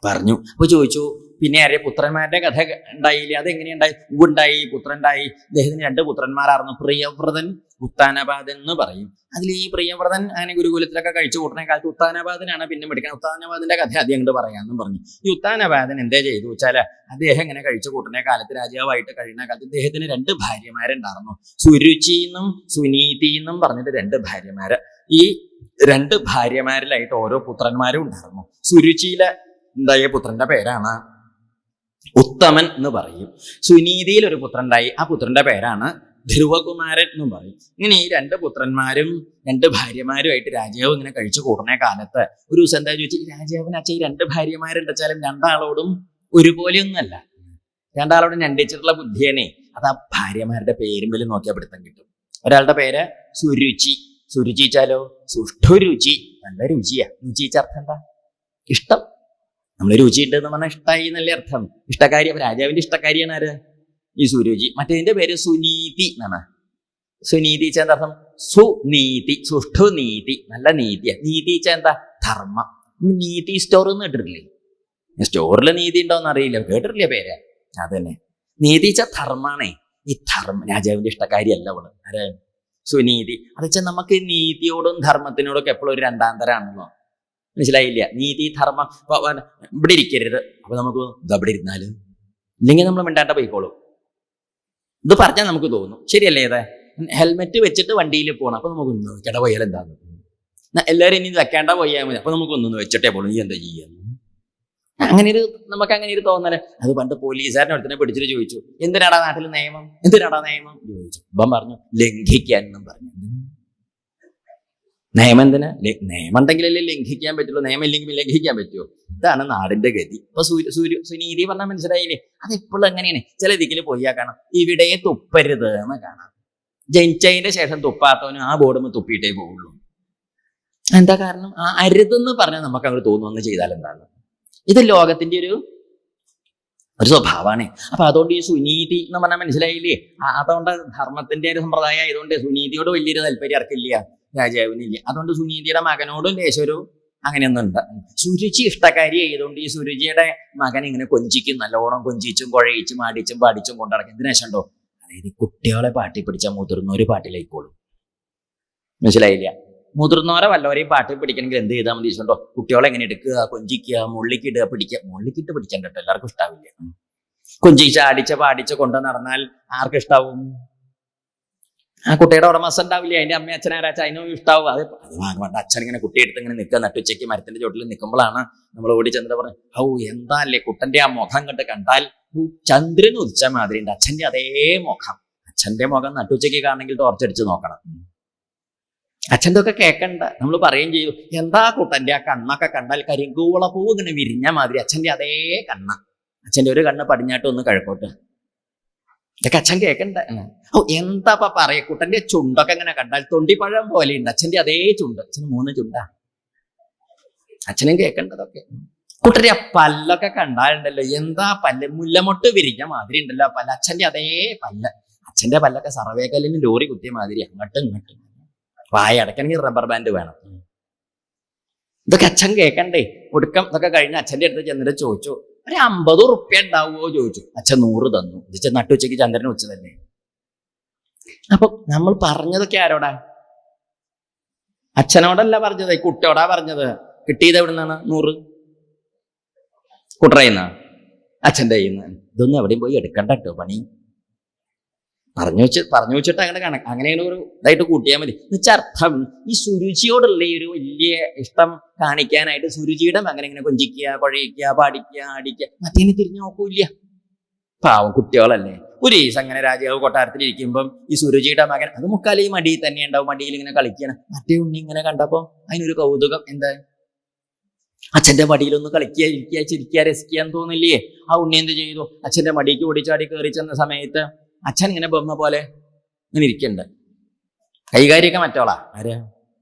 പറഞ്ഞു. അപ്പൊ ചോദിച്ചു, പിന്നെ ആരെ പുത്രന്മാരുടെ കഥ ഉണ്ടായില്ലേ? അതെങ്ങനെയുണ്ടായി? ഉണ്ടായി, പുത്രൻ ഉണ്ടായി. അദ്ദേഹത്തിന് 2 പുത്രന്മാരായിരുന്നു, പ്രിയവ്രതൻ, ഉത്താനപാദൻ എന്ന് പറയും. അതിൽ ഈ പ്രിയവ്രതൻ അങ്ങനെ ഗുരുകുലത്തിലൊക്കെ കഴിച്ചു കൂട്ടുന്ന കാലത്ത് ഉത്താനപാദനാണ് പിന്നെ പഠിക്കണം. ഉത്താനപാദന്റെ കഥ ആദ്യം അങ്ങോട്ട് പറയാമെന്നും പറഞ്ഞു. ഈ ഉത്താനപാദൻ എന്തേ ചെയ്തു വെച്ചാല് അദ്ദേഹം ഇങ്ങനെ കഴിച്ചു കൂട്ടുന്ന കാലത്ത്, രാജാവായിട്ട് കഴിയുന്ന കാലത്ത് ഇദ്ദേഹത്തിന് 2 ഭാര്യമാരുണ്ടായിരുന്നു. സുരുചി എന്നും സുനീതി എന്നും പറഞ്ഞിട്ട് 2 ഭാര്യമാര്. ഈ 2 ഭാര്യമാരിലായിട്ട് ഓരോ പുത്രന്മാരും ഉണ്ടായിരുന്നു. സുരുചിയിലെ ഉണ്ടായ പുത്രന്റെ പേരാണ് ഉത്തമൻ എന്ന് പറയും. സുനീതിയിൽ ഒരു പുത്രൻ ഉണ്ടായി, ആ പുത്രന്റെ പേരാണ് ധ്രുവകുമാരൻ എന്നും പറയും. ഇങ്ങനെ ഈ 2 പുത്രന്മാരും 2 ഭാര്യമാരുമായിട്ട് രാജാവ് ഇങ്ങനെ കഴിച്ചു കൂടുന്ന കാലത്ത് ഒരു ദിവസം എന്താ ചോദിച്ചു, രാജാവിന് അച്ഛൻ ഈ 2 ഭാര്യമാരുണ്ടെച്ചാലും 2 ആളോടും ഒരുപോലെയൊന്നുമല്ല. 2 ആളോടും രണ്ടിച്ചിട്ടുള്ള ബുദ്ധിയനെ. അത് ആ ഭാര്യമാരുടെ പേരുമ്പിൽ നോക്കിയാൽ പിടുത്തം കിട്ടും. ഒരാളുടെ പേര് സുരുചി. സുരുചിച്ചാലോ സുഷ്ഠുരുചി, നല്ല രുചിയാ. രുചിച്ച അർത്ഥം എന്താ? ഇഷ്ടം. നമ്മൾ രുചി ഉണ്ട് എന്ന് പറഞ്ഞാൽ ഇഷ്ടമായി എന്നല്ലേ അർത്ഥം. ഇഷ്ടക്കാരി. രാജാവിന്റെ ഇഷ്ടക്കാരിയാണ് ആര്? ഈ സുരുചി. മറ്റേതിന്റെ പേര് സുനീതി എന്നാണ്. സുനീതി എന്താ അർത്ഥം? സുനീതി, സുഷ്ഠു നീതി, നല്ല നീതിയാ. നീതി എന്താ? ധർമ്മം. നീതി സ്റ്റോർ എന്ന് കേട്ടിട്ടില്ലേ? സ്റ്റോറിൽ നീതി ഉണ്ടോന്ന് അറിയില്ല, കേട്ടിട്ടില്ലേ പേര്? അതന്നെ. നീതി ധർമ്മാണേ. ഈ ധർമ്മം രാജാവിന്റെ ഇഷ്ടക്കാരിയല്ല അവള്. ആര്? സുനീതി. അത് വെച്ചാൽ നമുക്ക് നീതിയോടും ധർമ്മത്തിനോടൊക്കെ എപ്പോഴും ഒരു 2ാം തരാണല്ലോ. മനസ്സിലായില്ല? നീതി ധർമ്മം. ഇവിടെ ഇരിക്കരുത്, അപ്പൊ നമുക്ക് ഇതവിടെ ഇരുന്നാല്, ഇല്ലെങ്കിൽ നമ്മൾ മിണ്ടാണ്ട പോയിക്കോളും. ഇത് പറഞ്ഞാൽ നമുക്ക് തോന്നും ശരിയല്ലേ? ഇത് ഹെൽമെറ്റ് വെച്ചിട്ട് വണ്ടിയിൽ പോകണം, അപ്പൊ നമുക്ക് ഒന്ന് വെക്കേണ്ട പോയാൽ എന്താന്ന്. എല്ലാവരും ഇനി വെക്കേണ്ട പോയാൽ മതി, അപ്പൊ നമുക്ക് ഒന്നൊന്ന് വെച്ചിട്ടേ പോകണം. നീ എന്താ ചെയ്യാന്ന് നമുക്ക് അങ്ങനെ ഒരു തോന്നല്. അത് പണ്ട് പോലീസുകാരനെ അടുത്തിനെ പിടിച്ചിട്ട് ചോദിച്ചു, എന്തിനാടാ നാട്ടിൽ നിയമം, എന്തിനാടാ നിയമം ചോദിച്ചു. അപ്പം പറഞ്ഞു ലംഘിക്കാൻ എന്നും പറഞ്ഞു. നിയമം എന്തിനാ? നിയമം ഉണ്ടെങ്കിലല്ലേ ലംഘിക്കാൻ പറ്റുള്ളൂ. നിയമം ഇല്ലെങ്കിൽ ലംഘിക്കാൻ പറ്റുമോ? ഇതാണ് നാടിന്റെ ഗതി. ഇപ്പൊ സുനീതി പറഞ്ഞാൽ മനസ്സിലായില്ലേ? അത് എപ്പോഴും എങ്ങനെയാണ്? ചില ദിക്കിൽ പോയാൽ കാണാം ഇവിടെ തുപ്പരുത് എന്ന് കാണാം. ജനിച്ചതിന്റെ ശേഷം തുപ്പാത്തവനും ആ ബോർഡ് തുപ്പിയിട്ടേ പോവുള്ളൂ. എന്താ കാരണം? ആ അരുതെന്ന് പറഞ്ഞാൽ നമുക്ക് അങ്ങോട്ട് തോന്നുമെന്ന് ചെയ്താൽ എന്താണ്? ഇത് ലോകത്തിന്റെ ഒരു സ്വഭാവമാണ്. അപ്പൊ അതുകൊണ്ട് ഈ സുനീതി എന്ന് പറഞ്ഞാൽ മനസ്സിലായില്ലേ? അതുകൊണ്ട് ധർമ്മത്തിന്റെ ഒരു സമ്പ്രദായം ആയതുകൊണ്ട് സുനീതിയോട് വലിയൊരു താല്പര്യം ആർക്കില്ല, രാജാവിനില്ല. അതുകൊണ്ട് സുനീതിയുടെ മകനോടും ലേശൊരു അങ്ങനെയൊന്നും ഉണ്ട്. സുരുചി ഇഷ്ടക്കാരി ആയതുകൊണ്ട് ഈ സുരുചിയുടെ മകൻ ഇങ്ങനെ കൊഞ്ചിക്കും, നല്ലോണം കൊഞ്ചിച്ചും കുഴയിച്ചും ആടിച്ചും പാടിച്ചും കൊണ്ടിറക്കും. എന്തിനാശുണ്ടോ? അതായത് കുട്ടികളെ പാട്ടി പിടിച്ചാൽ മുതിർന്നൊരു പാട്ടിലേക്കോളും. മനസ്സിലായില്ല? മുതിർന്നവരെ വല്ലവരെയും പാട്ടി പിടിക്കണമെങ്കിൽ എന്ത് ചെയ്താൽ മതി ചോണ്ടോ? കുട്ടികളെ എങ്ങനെ എടുക്കുക, കൊഞ്ചിക്കുക, മുള്ളിക്കിടുക, പിടിക്കുക. മുള്ളിക്കിട്ട് പിടിക്കാൻ കേട്ടോ എല്ലാവർക്കും ഇഷ്ടാവില്ല. കൊഞ്ചിച്ച് ആടിച്ച പാടിച്ച് കൊണ്ട് നടന്നാൽ ആർക്കും ഇഷ്ടാവും? ആ കുട്ടിയുടെ ഉടമസ്ഥ ഉണ്ടാവില്ലേ, അതിന്റെ അമ്മ അച്ഛനാരാച്ച അതിനും ഇഷ്ടാവും. അത് വാങ്ങണ്ട. അച്ഛൻ ഇങ്ങനെ കുട്ടിയെടുത്ത് ഇങ്ങനെ നിൽക്കുക, നട്ടുച്ചയ്ക്ക് മരത്തിന്റെ ചോട്ടിൽ നിൽക്കുമ്പോഴാണ് നമ്മൾ ഓടി ചെന്നിട്ട് പറഞ്ഞു, ഔ എന്താ അല്ലേ കുട്ടന്റെ ആ മുഖം കണ്ട് കണ്ടാൽ ചന്ദ്രന് ഉദിച്ച മാതിരി ഉണ്ട് അച്ഛന്റെ അതേ മുഖം. അച്ഛന്റെ മുഖം നട്ടുച്ചയ്ക്ക് കാണണമെങ്കിൽ ടോർച്ചടിച്ച് നോക്കണം. അച്ഛൻ്റെ ഒക്കെ കേൾക്കണ്ട, നമ്മൾ പറയുകയും ചെയ്തു, എന്താ കുട്ടന്റെ ആ കണ്ണൊക്കെ കണ്ടാൽ കരിങ്കൂള പൂ ഇങ്ങനെ വിരിഞ്ഞ മാതിരി അച്ഛന്റെ അതേ കണ്ണ. അച്ഛന്റെ ഒരു കണ്ണ് പടിഞ്ഞാട്ട് ഒന്ന് കിഴക്കോട്ട്. ഇതൊക്കെ അച്ഛൻ കേൾക്കണ്ട. ഓ എന്താ പറയ, കുട്ടന്റെ ചുണ്ടൊക്കെ ഇങ്ങനെ കണ്ടാൽ തൊണ്ടിപ്പഴം പോലെ ഉണ്ട് അച്ഛന്റെ അതേ ചുണ്ട്. അച്ഛന് 3 ചുണ്ടാ. അച്ഛനും കേൾക്കേണ്ടതൊക്കെ. കൂട്ടരെ ആ പല്ലൊക്കെ കണ്ടാലുണ്ടല്ലോ, എന്താ പല്ല്, മുല്ലമൊട്ട് വിരിഞ്ഞ മാതിരി ഉണ്ടല്ലോ ആ പല്ല്. അച്ഛന്റെ അതേ പല്ല്. അച്ഛന്റെ പല്ലൊക്കെ സർവേക്കല്ലിന് ലോറി കുത്തിയ മാതിരി അങ്ങോട്ടും ഇങ്ങോട്ടും. വായ അടയ്ക്കണമെങ്കിൽ റബ്ബർ ബാൻഡ് വേണം. ഇതൊക്കെ അച്ഛൻ കേൾക്കണ്ടേ? ഒടുക്കം ഇതൊക്കെ കഴിഞ്ഞ് അച്ഛന്റെ അടുത്ത് ചെന്നിട്ട് ചോദിച്ചു, ഒരു 50 റുപ്യ ഉണ്ടാവുമോ ചോദിച്ചു. അച്ഛൻ 100 തന്നു. ഇത് നട്ടുച്ചയ്ക്ക് ചന്ദ്രൻ ഉച്ച തന്നെ. അപ്പൊ നമ്മൾ പറഞ്ഞതൊക്കെ ആരോടാ? അച്ഛനോടല്ല പറഞ്ഞത്, കുട്ടിയോടാ പറഞ്ഞത്. കിട്ടിയത് എവിടെ നിന്നാണ്? 100 കുട്ടറയുന്ന അച്ഛൻ്റെ കയ്യിൽ നിന്ന്. ഇതൊന്നും എവിടെയും പോയി എടുക്കണ്ട കേട്ടോ പണി. പറഞ്ഞു വെച്ചിട്ട് അങ്ങനെയാണ് ഒരു ഇതായിട്ട് കൂട്ടിയാൽ മതി. എന്നുവെച്ചാൽ അർത്ഥം, ഈ സുരുചിയോടുള്ള ഈ ഒരു വലിയ ഇഷ്ടം കാണിക്കാനായിട്ട് സുരുചിയുടെ മകനെ ഇങ്ങനെ കൊഞ്ചിക്കുക, കുഴയിക്കുക, പാടിക്കുക, അടിക്കുക, മറ്റേനെ തിരിഞ്ഞു നോക്കൂല്ല. പാവം കുട്ടികളല്ലേ. ഒരു ദിവസം അങ്ങനെ രാജാവ് കൊട്ടാരത്തിൽ ഇരിക്കുമ്പം ഈ സുരുചിയുടെ മകൻ അത് മുക്കാലി മടിയിൽ തന്നെ ഉണ്ടാവും, മടിയിൽ ഇങ്ങനെ കളിക്കണം. മറ്റേ ഉണ്ണി ഇങ്ങനെ കണ്ടപ്പോ അതിനൊരു കൗതുകം. എന്താ, അച്ഛന്റെ മടിയിലൊന്ന് കളിക്കുക, ഇരിക്കുക, ചിരിക്കുക, രസിക്കാന്ന് തോന്നില്ലേ? ആ ഉണ്ണി എന്ത് ചെയ്തു? അച്ഛന്റെ മടിക്ക് ഓടിച്ചാടി കയറി ചെന്ന സമയത്ത് അച്ഛൻ ഇങ്ങനെ ബൊമ്മ പോലെ ഇങ്ങനെ ഇരിക്കണ്ട്. കൈകാര്യമൊക്കെ മറ്റോളാ. ആരാ?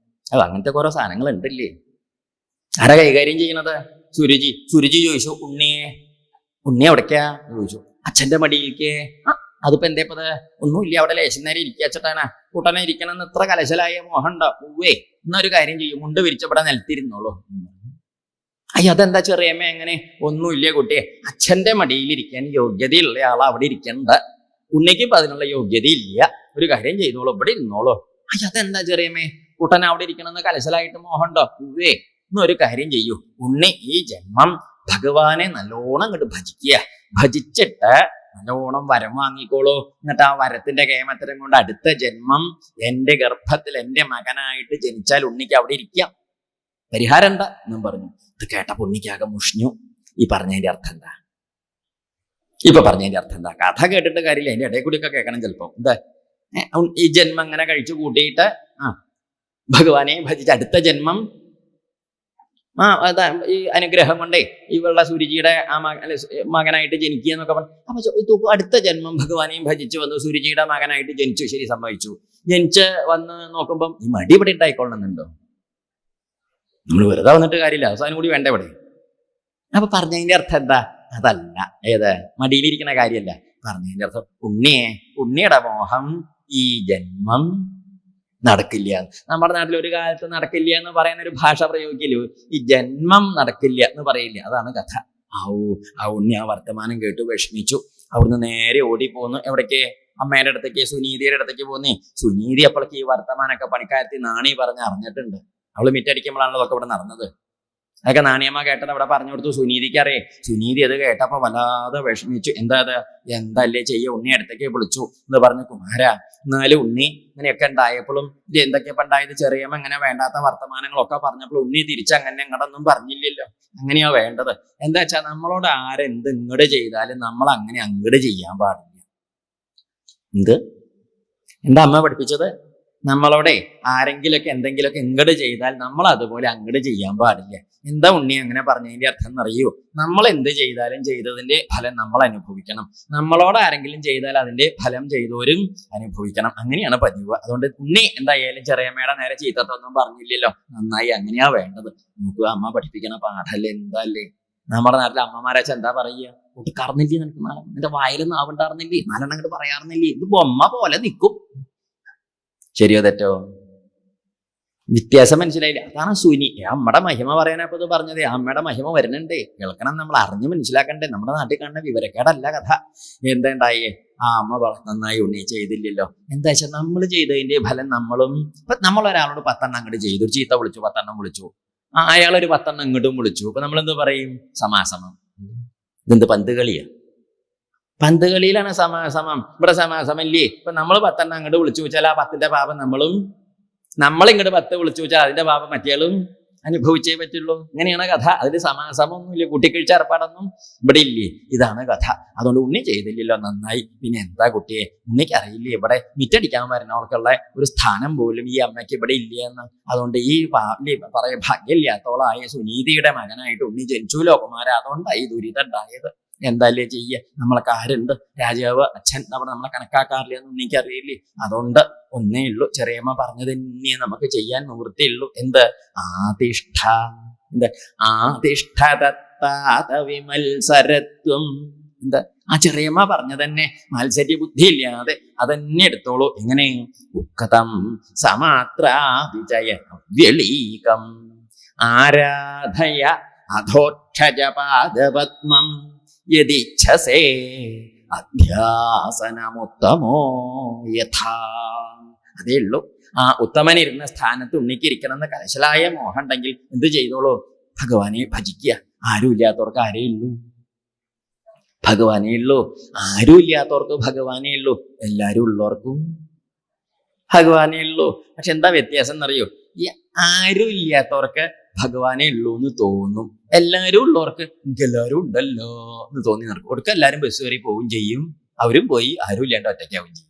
അങ്ങനത്തെ കുറെ സാധനങ്ങൾ ഉണ്ടല്ലേ. ആരാ കൈകാര്യം ചെയ്യണത്? സുരുചി ചോദിച്ചു, ഉണ്ണി എവിടേക്കാ ചോദിച്ചു. അച്ഛന്റെ മടിയിലേക്ക്. അതിപ്പോ എന്തേപ്പത്? ഒന്നുമില്ല, അവിടെ ലേശം നേരം ഇരിക്കാച്ചിട്ടാണ്. കൂട്ടനെ ഇരിക്കണം എന്ന് ഇത്ര കലശലായ മോഹം ഉണ്ടോ? ഉവ്വേ, എന്നൊരു കാര്യം ചെയ്യും, മുണ്ട് വിരിച്ചപ്പെടാൻ നിലത്തിരുന്നോളൂ. അയ്യോ, അതെന്താ ചെറിയമ്മ എങ്ങനെ? ഒന്നുമില്ല കുട്ടിയെ, അച്ഛന്റെ മടിയിലിരിക്കാൻ യോഗ്യതയുള്ള ആളാ അവിടെ ഇരിക്കണ്ട. ഉണ്ണിക്ക് ഇപ്പൊ അതിനുള്ള യോഗ്യത ഇല്ല. ഒരു കാര്യം ചെയ്തോളൂ, ഇവിടെ ഇരുന്നോളൂ. അയ്യോ, അതെന്താ ചെറിയമ്മേ? കൂട്ടൻ അവിടെ ഇരിക്കണമെന്ന് കലശലായിട്ട് മോഹമുണ്ടോ? ഉവ്വേ, എന്നൊരു കാര്യം ചെയ്യൂ. ഉണ്ണി ഈ ജന്മം ഭഗവാനെ നല്ലോണം അങ്ങോട്ട് ഭജിച്ചിട്ട് നല്ലോണം വരം വാങ്ങിക്കോളൂ. എന്നിട്ട് ആ വരത്തിന്റെ കേമത്തരം കൊണ്ട് അടുത്ത ജന്മം എന്റെ ഗർഭത്തിൽ എന്റെ മകനായിട്ട് ജനിച്ചാൽ ഉണ്ണിക്ക് അവിടെ ഇരിക്കാം. പരിഹാരം എന്താ എന്നും പറഞ്ഞു. ഇത് കേട്ടപ്പോ ഉണ്ണിക്കാകെ മുഷിഞ്ഞു. ഈ പറഞ്ഞതിന്റെ അർത്ഥം എന്താ? കഥ കേട്ടിട്ട് കാര്യമില്ല, അതിന്റെ ഇടയിൽ കൂടിയൊക്കെ കേൾക്കണം ചിലപ്പോ. എന്താ, ഈ ജന്മം അങ്ങനെ കഴിച്ചു കൂട്ടിയിട്ട് ഭഗവാനെ ഭജിച്ച് അടുത്ത ജന്മം അതാ ഈ അനുഗ്രഹം കൊണ്ടേ ഇവളുടെ സുരുചിയുടെ ആ മകനായിട്ട് ജനിക്കുക എന്നൊക്കെ പറഞ്ഞു. അപ്പൊ അടുത്ത ജന്മം ഭഗവാനെയും ഭജിച്ചു വന്നു, സുരുചിയുടെ മകനായിട്ട് ജനിച്ചു. ശരി, സംഭവിച്ചു. ജനിച്ച് വന്ന് നോക്കുമ്പം ഈ മടി ഇവിടെ ഉണ്ടായിക്കൊള്ളണമെന്നുണ്ടോ? നമ്മൾ വെറുതെ വന്നിട്ട് കാര്യമില്ല, അവസാനം കൂടി വേണ്ട ഇവിടെ. അപ്പൊ പറഞ്ഞതിന്റെ അർത്ഥം എന്താ? അതല്ല. ഏത് മടിയിലിരിക്കുന്ന കാര്യമല്ല. പറഞ്ഞതിന്റെ അർത്ഥം ഉണ്ണിയുടെ മോഹം ഈ ജന്മം നടക്കില്ല. നമ്മുടെ നാട്ടിൽ ഒരു കാലത്ത് നടക്കില്ല എന്ന് പറയുന്ന ഒരു ഭാഷ പ്രയോഗിക്കില്ലോ. ഈ ജന്മം നടക്കില്ല എന്ന് പറയില്ല. അതാണ് കഥ. ആ ഉണ്ണി ആ വർത്തമാനം കേട്ടു വിഷമിച്ചു. അവിടുന്ന് നേരെ ഓടിപ്പോന്നു. എവിടേക്ക്? അമ്മേന്റെ അടുത്തേക്ക്, സുനീതിയുടെ അടുത്തേക്ക് പോന്നേ. സുനീതി അപ്പോഴേക്ക് ഈ വർത്തമാനമൊക്കെ പണിക്കാരത്തി നാണി പറഞ്ഞ് അറിഞ്ഞിട്ടുണ്ട്. അവള് മിറ്റടിക്കുമ്പോഴാണല്ലോ അതൊക്കെ ഇവിടെ നടന്നത്. അതൊക്കെ നാണിയമ്മ കേട്ടത് അവിടെ പറഞ്ഞു കൊടുത്തു. സുനീതിക്ക് അറിയേ. സുനീതി അത് കേട്ടപ്പോ വല്ലാതെ വിഷമിച്ചു. എന്തല്ലേ ചെയ്യ? ഉണ്ണി അടുത്തേക്ക് വിളിച്ചു എന്ന് പറഞ്ഞു. കുമാര, എന്നാലും ഉണ്ണി ഇങ്ങനെയൊക്കെ ഉണ്ടായപ്പോഴും എന്തൊക്കെ ഇപ്പൊ ഉണ്ടായത്? ചെറിയമ്മ ഇങ്ങനെ വേണ്ടാത്ത വർത്തമാനങ്ങളൊക്കെ പറഞ്ഞപ്പോൾ ഉണ്ണി തിരിച്ചങ്ങനെ അങ്ങടൊന്നും പറഞ്ഞില്ലല്ലോ. അങ്ങനെയാ വേണ്ടത്. എന്താ വെച്ചാൽ നമ്മളോട് ആരെന്ത് ഇങ്ങോട്ട് ചെയ്താലും നമ്മൾ അങ്ങനെ അങ്ങോട്ട് ചെയ്യാൻ പാടില്ല. എന്താ അമ്മ പഠിപ്പിച്ചത്? നമ്മളോടെ ആരെങ്കിലൊക്കെ എന്തെങ്കിലുമൊക്കെ ഇങ്ങോട്ട് ചെയ്താൽ നമ്മൾ അതുപോലെ അങ്ങോട്ട് ചെയ്യാൻ പാടില്ല. എന്താ ഉണ്ണി അങ്ങനെ പറഞ്ഞതിന്റെ അർത്ഥം എന്നറിയോ? നമ്മൾ എന്ത് ചെയ്താലും ചെയ്തതിന്റെ ഫലം നമ്മൾ അനുഭവിക്കണം. നമ്മളോട് ആരെങ്കിലും ചെയ്താൽ അതിന്റെ ഫലം ചെയ്തവരും അനുഭവിക്കണം. അങ്ങനെയാണ് പതിവ്. അതുകൊണ്ട് ഉണ്ണി എന്തായാലും ചെറിയമ്മയുടെ നേരെ ചീത്തത്തൊന്നും പറഞ്ഞില്ലല്ലോ. നന്നായി, അങ്ങനെയാ വേണ്ടത്. നമുക്ക് അമ്മ പഠിപ്പിക്കണ പാഠല്ലേ. എന്താല്ലേ നമ്മുടെ നാട്ടിലെ അമ്മമാരാച്ച എന്താ പറയുക? കൂട്ട് കറന്നില്ലേ നിനക്ക്? നിന്റെ വായിലൊന്നും ആവണ്ടാർന്നില്ലേ? നാലെണ്ണം അങ്ങോട്ട് പറയാറുന്നില്ലേ? ഇത് ബൊമ്മ പോലെ നിൽക്കും. ശരിയോ തെറ്റോ? വ്യത്യാസം മനസ്സിലായില്ല. അതാണ് സുനി. അമ്മയുടെ മഹിമ പറയാനപ്പോ ഇത് പറഞ്ഞത്. അമ്മയുടെ മഹിമ വരുന്നുണ്ടേ, കേൾക്കണം. നമ്മൾ അറിഞ്ഞ് മനസ്സിലാക്കണ്ടേ. നമ്മുടെ നാട്ടിൽ കാണുന്ന വിവരക്കേടല്ല കഥ. എന്താ ഉണ്ടായേ? അമ്മ നന്നായി ഉണ്ണി ചെയ്തില്ലല്ലോ. എന്താ വെച്ചാൽ നമ്മൾ ചെയ്തതിന്റെ ഫലം ഇപ്പൊ നമ്മളൊരാളോട് 10 എണ്ണം അങ്ങോട്ട് ചെയ്തു, ഒരു ചീത്ത വിളിച്ചു, 10 എണ്ണം വിളിച്ചു, അയാളൊരു 10 എണ്ണം ഇങ്ങോട്ടും വിളിച്ചു. അപ്പൊ നമ്മളെന്ത് പറയും? സമാസമം. ഇതെന്ത് പന്ത് കളിയാ? പന്ത് കളിയിലാണ് സമാസമം. ഇവിടെ സമാസമം ഇല്ലേ? ഇപ്പൊ നമ്മൾ 10 എണ്ണം അങ്ങോട്ട് വിളിച്ചു വെച്ചാൽ ആ 10ന്റെ പാപം നമ്മളിങ്ങോട്ട് 10 വിളിച്ചു വെച്ചാൽ അതിന്റെ പാപം മറ്റേയാളും അനുഭവിച്ചേ പറ്റുള്ളൂ. ഇങ്ങനെയാണ് കഥ. അതിൽ സമാസമൊന്നുമില്ല, കൂട്ടിക്കഴിച്ച ഏർപ്പാടൊന്നും ഇവിടെ ഇല്ലേ. ഇതാണ് കഥ. അതുകൊണ്ട് ഉണ്ണി ചെയ്തില്ലല്ലോ, നന്നായി. പിന്നെ എന്താ കുട്ടിയെ, ഉണ്ണിക്ക് അറിയില്ലേ ഇവിടെ മിറ്റടിക്കാൻ വരുന്നവർക്കുള്ള ഒരു സ്ഥാനം പോലും ഈ അമ്മയ്ക്ക് ഇവിടെ ഇല്ല എന്ന്. അതുകൊണ്ട് ഈ ഭാഗ്യമില്ലാത്തോളായ സുനീതിയുടെ മകനായിട്ട് ഉണ്ണി ജനിച്ചുല്ലോ കുമാര. അതുകൊണ്ടായി ദുരിതം ഉണ്ടായത്. എന്താല്ലേ ചെയ്യ? നമ്മളൊക്കെ ആരുണ്ട്? രാജാവ്, അച്ഛൻ, നമ്മളെ കണക്കാക്കാറില്ല എന്ന് ഉണ്ണിക്കറിയില്ലേ. അതുകൊണ്ട് ഒന്നേ ഉള്ളൂ, ചെറിയമ്മ പറഞ്ഞത് തന്നെ നമുക്ക് ചെയ്യാൻ നിവൃത്തിയുള്ളൂ. എന്ത്? ആതിഷ്ഠ. ആതിഷ്ഠ നടത്താത്ത വിമത്സരത്വം. എന്താ ആ ചെറിയമ്മ പറഞ്ഞ തന്നെ മത്സര്യ ബുദ്ധി ഇല്ലാതെ അതന്നെ എടുത്തോളൂ. എങ്ങനെ? ഉക്കതം സമാത്ര വിജയ വ്യളീകം ആരാധയ അധോക്ഷജപാദപത്മം യദിച്ഛസേ അധ്യാസനമുത്തമോ യഥാ. അതേ ഉള്ളൂ. ആ ഉത്തമനിരുന്ന സ്ഥാനത്ത് ഉണ്ണിക്കിരിക്കണം എന്ന് കലശലായ മോഹം ഉണ്ടെങ്കിൽ എന്ത് ചെയ്തോളൂ? ഭഗവാനെ ഭജിക്കുക. ആരും ഇല്ലാത്തവർക്ക് ആരേ ഉള്ളൂ? ഭഗവാനേ ഉള്ളൂ. ആരും ഇല്ലാത്തവർക്ക് ഭഗവാനേ ഉള്ളൂ. എല്ലാരും ഉള്ളവർക്കും ഭഗവാനേ ഉള്ളൂ. പക്ഷെ എന്താ വ്യത്യാസം എന്നറിയോ? ഈ ആരും ഇല്ലാത്തവർക്ക് ഭഗവാനേ ഉള്ളൂ എന്ന് തോന്നും. എല്ലാവരും ഉള്ളവർക്ക് എനിക്ക് എല്ലാവരും ഉണ്ടല്ലോ എന്ന് തോന്നി നടക്കും. ഒടുക്കം എല്ലാവരും ബസ് കയറി പോവുകയും ചെയ്യും. അവരും പോയി ആരും ഇല്ലാണ്ട് ഒറ്റയ്ക്കാവുകയും ചെയ്യും.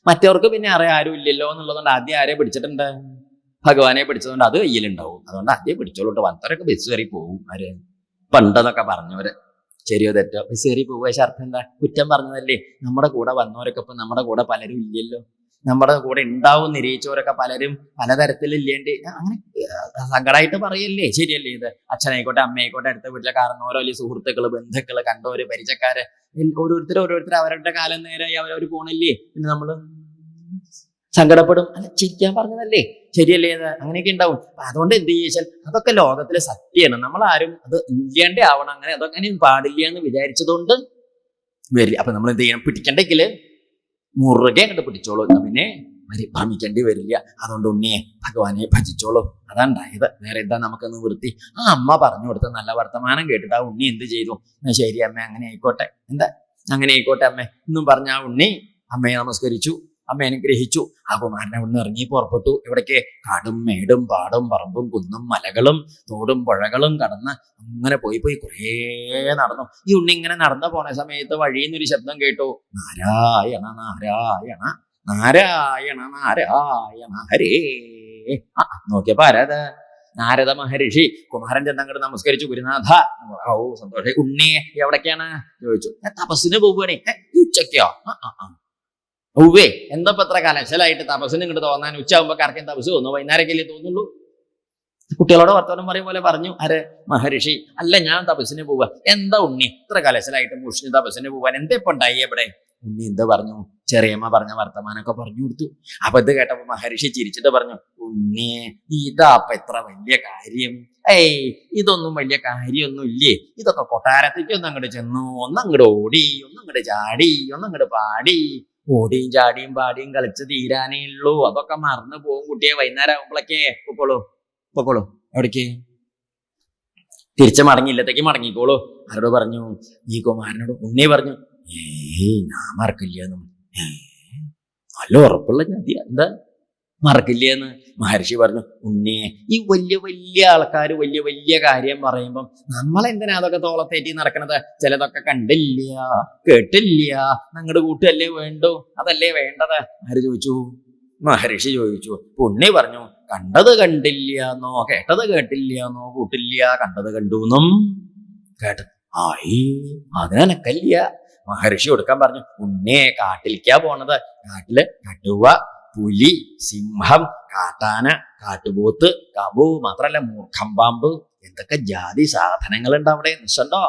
മറ്റവർക്ക് പിന്നെ ആരും ഇല്ലല്ലോ എന്നുള്ളതുകൊണ്ട് ആദ്യം ആരെ പിടിച്ചിട്ടുണ്ട്? ഭഗവാനെ പിടിച്ചതുകൊണ്ട് അത് കയ്യിലുണ്ടാവും. അതുകൊണ്ട് ആദ്യം പിടിച്ചോളൂട്ട്. വന്നവരൊക്കെ ബസ് കയറി പോവും. ആര് പണ്ടെന്നൊക്കെ പറഞ്ഞവര് ശരിയോ തെറ്റോ ബസ് കയറി പോവുക. പക്ഷെ അർത്ഥം എന്താ? കുറ്റം പറഞ്ഞതല്ലേ. നമ്മുടെ കൂടെ വന്നവരൊക്കെ ഇപ്പൊ നമ്മുടെ കൂടെ പലരും ഇല്ലല്ലോ. നമ്മുടെ കൂടെ ഉണ്ടാവും നിരീക്ഷവരൊക്കെ പലരും പലതരത്തിലില്ലേണ്ടി അങ്ങനെ സങ്കടമായിട്ട് പറയല്ലേ? ശരിയല്ലേ? ഇത് അച്ഛനായിക്കോട്ടെ അമ്മയായിക്കോട്ടെ അടുത്ത വീട്ടിലെ കാരണവരോ അല്ലെങ്കിൽ സുഹൃത്തുക്കള് ബന്ധുക്കള് കണ്ടവര് പരിചയക്കാര് ഓരോരുത്തർ അവരുടെ കാലം നേരായി അവരവർ പോണില്ലേ? പിന്നെ നമ്മള് സങ്കടപ്പെടും. അല്ല ചിരിക്കാൻ പറഞ്ഞതല്ലേ? ശരിയല്ലേ? ഇത് അങ്ങനെയൊക്കെ ഉണ്ടാവും. അതുകൊണ്ട് എന്ത് ചെയ്യിച്ചാൽ അതൊക്കെ ലോകത്തിലെ സത്യമാണ്. നമ്മളാരും അത് ഇല്ലാണ്ടേ ആവണം, അങ്ങനെ അതൊക്കെ പാടില്ല എന്ന് വിചാരിച്ചതുകൊണ്ട് വരില്ല. അപ്പൊ നമ്മൾ എന്ത് ചെയ്യണം? പിടിക്കണ്ടെങ്കില് മുറുകെ അങ്ങോട്ട് പിടിച്ചോളൂ. എന്നാ പിന്നെ ഭ്രമിക്കേണ്ടി വരില്ല. അതുകൊണ്ട് ഉണ്ണിയെ ഭഗവാനെ ഭജിച്ചോളൂ. അതാണ്ടായത്. വേറെ എന്താ നമുക്ക് നിവൃത്തി? ആ അമ്മ പറഞ്ഞു കൊടുത്ത നല്ല വർത്തമാനം കേട്ടിട്ട് ആ ഉണ്ണി എന്ത് ചെയ്തു? ശരി അമ്മ അങ്ങനെ ആയിക്കോട്ടെ, എന്താ അങ്ങനെ ആയിക്കോട്ടെ അമ്മ എന്നും പറഞ്ഞ ആ ഉണ്ണി അമ്മയെ നമസ്കരിച്ചു. അമ്മ അനുഗ്രഹിച്ചു. ആ കുമാരൻ അവിടുന്ന് ഇറങ്ങി പുറപ്പെട്ടു. എവിടേക്ക്? കാടും മേടും പാടും പറമ്പും കുന്നും മലകളും തോടും പുഴകളും കടന്ന് അങ്ങനെ പോയി കുറേ നടന്നു. ഈ ഉണ്ണി ഇങ്ങനെ നടന്നു പോണ സമയത്ത് വഴിയിന്നൊരു ശബ്ദം കേട്ടു. നാരായണ നാരായണ നാരായണ നാരായണ ഹരേ. നോക്കിയപ്പോ ആരാത്? നാരദ മഹർഷി. കുമാരൻ ചെന്നങ്ങോട്ട് നമസ്കരിച്ചു. ഗുരുനാഥ. ഓ സന്തോഷം. ഉണ്ണിയെ എവിടേക്കാണ് ചോദിച്ചു. തപസ്സിന് പോവുകയാണേ. ഉച്ചയ്ക്കോ? ഉവ്വേ എന്താ എത്ര കലശലായിട്ട് തപസ്സിന് ഇങ്ങോട്ട് തോന്നാൻ? ഉച്ചയാകുമ്പോ കറക്കം തപസ് തോന്നുന്നു, വൈകുന്നേരമൊക്കെ തോന്നുള്ളൂ. കുട്ടികളോട് വർത്തമാനം പറയും പോലെ പറഞ്ഞു. ആര്? മഹർഷി. അല്ല ഞാൻ തപസ്സിന് പോവുക. എന്താ ഉണ്ണി ഇത്ര കലശലായിട്ട് മുഷിഞ്ഞ് തപസ്സിന് പോവാൻ? എന്താ ഇപ്പൊ ഉണ്ടായി എവിടെ? ഉണ്ണി എന്താ പറഞ്ഞു? ചെറിയമ്മ പറഞ്ഞ വർത്തമാനമൊക്കെ പറഞ്ഞു കൊടുത്തു. അപ്പൊ ഇത് കേട്ടപ്പോ മഹർഷി ചിരിച്ചിട്ട് പറഞ്ഞു, ഉണ്ണിയെ ഇതാ അപ്പൊ എത്ര വലിയ കാര്യം? ഇതൊന്നും വലിയ കാര്യമൊന്നും ഇല്ലേ? ഇതൊക്കെ കൊട്ടാരത്തേക്ക് ഒന്നങ്ങോട്ട് ചെന്നു, ഒന്നങ്ങോട്ട് ഓടി, ഒന്നങ്ങോട്ട് ചാടി, ഒന്നങ്ങോട്ട് പാടി. ഓടിയും ചാടിയും പാടിയും കളിച്ച് തീരാനേ ഉള്ളൂ. അതൊക്കെ മറന്നു പോകും കുട്ടിയെ. വൈകുന്നേരം ആകുമ്പോഴൊക്കെ പൊക്കോളൂ. എവിടേക്ക്? തിരിച്ച് മടങ്ങിയില്ലത്തേക്ക് മടങ്ങിക്കോളൂ. ആരോട് പറഞ്ഞു? ഈ കുമാരനോട്. ഉണ്ണി പറഞ്ഞു, ഞാൻ മറക്കില്ലെന്ന്. നല്ല ഉറപ്പുള്ള ജാതിയാ. എന്താ മറക്കില്ലെന്ന്? മഹർഷി പറഞ്ഞു, ഉണ്ണിയെ ഈ വലിയ വലിയ ആൾക്കാർ വലിയ വലിയ കാര്യം പറയുമ്പം നമ്മളെന്തിനാ അതൊക്കെ തോളത്തേറ്റി നടക്കണത്? ചിലതൊക്കെ കണ്ടില്ല കേട്ടില്ല, ഞങ്ങളുടെ കൂട്ടല്ലേ വേണ്ടു, അതല്ലേ വേണ്ടത്? ആര് ചോദിച്ചു? മഹർഷി ചോദിച്ചു. ഉണ്ണി പറഞ്ഞു, കണ്ടത് കണ്ടില്ലെന്നോ കേട്ടത് കേട്ടില്ലെന്നോ കൂട്ടില്ല, കണ്ടത് കണ്ടുന്നും കേട്ടത് അതിനക്കല്ല. മഹർഷി കൊടുക്കാൻ പറഞ്ഞു, ഉണ്ണിയെ കാട്ടിലേക്കാ പോണത്. കാട്ടില് കടുവ, പുലി, സിംഹം, കാട്ടാന, കാട്ടുപോത്ത്, കബു, മാത്രല്ല മൂർഖം പാമ്പ്, എന്തൊക്കെ ജാതി സാധനങ്ങളുണ്ട് അവിടെ. നിശ്ചണ്ടോ?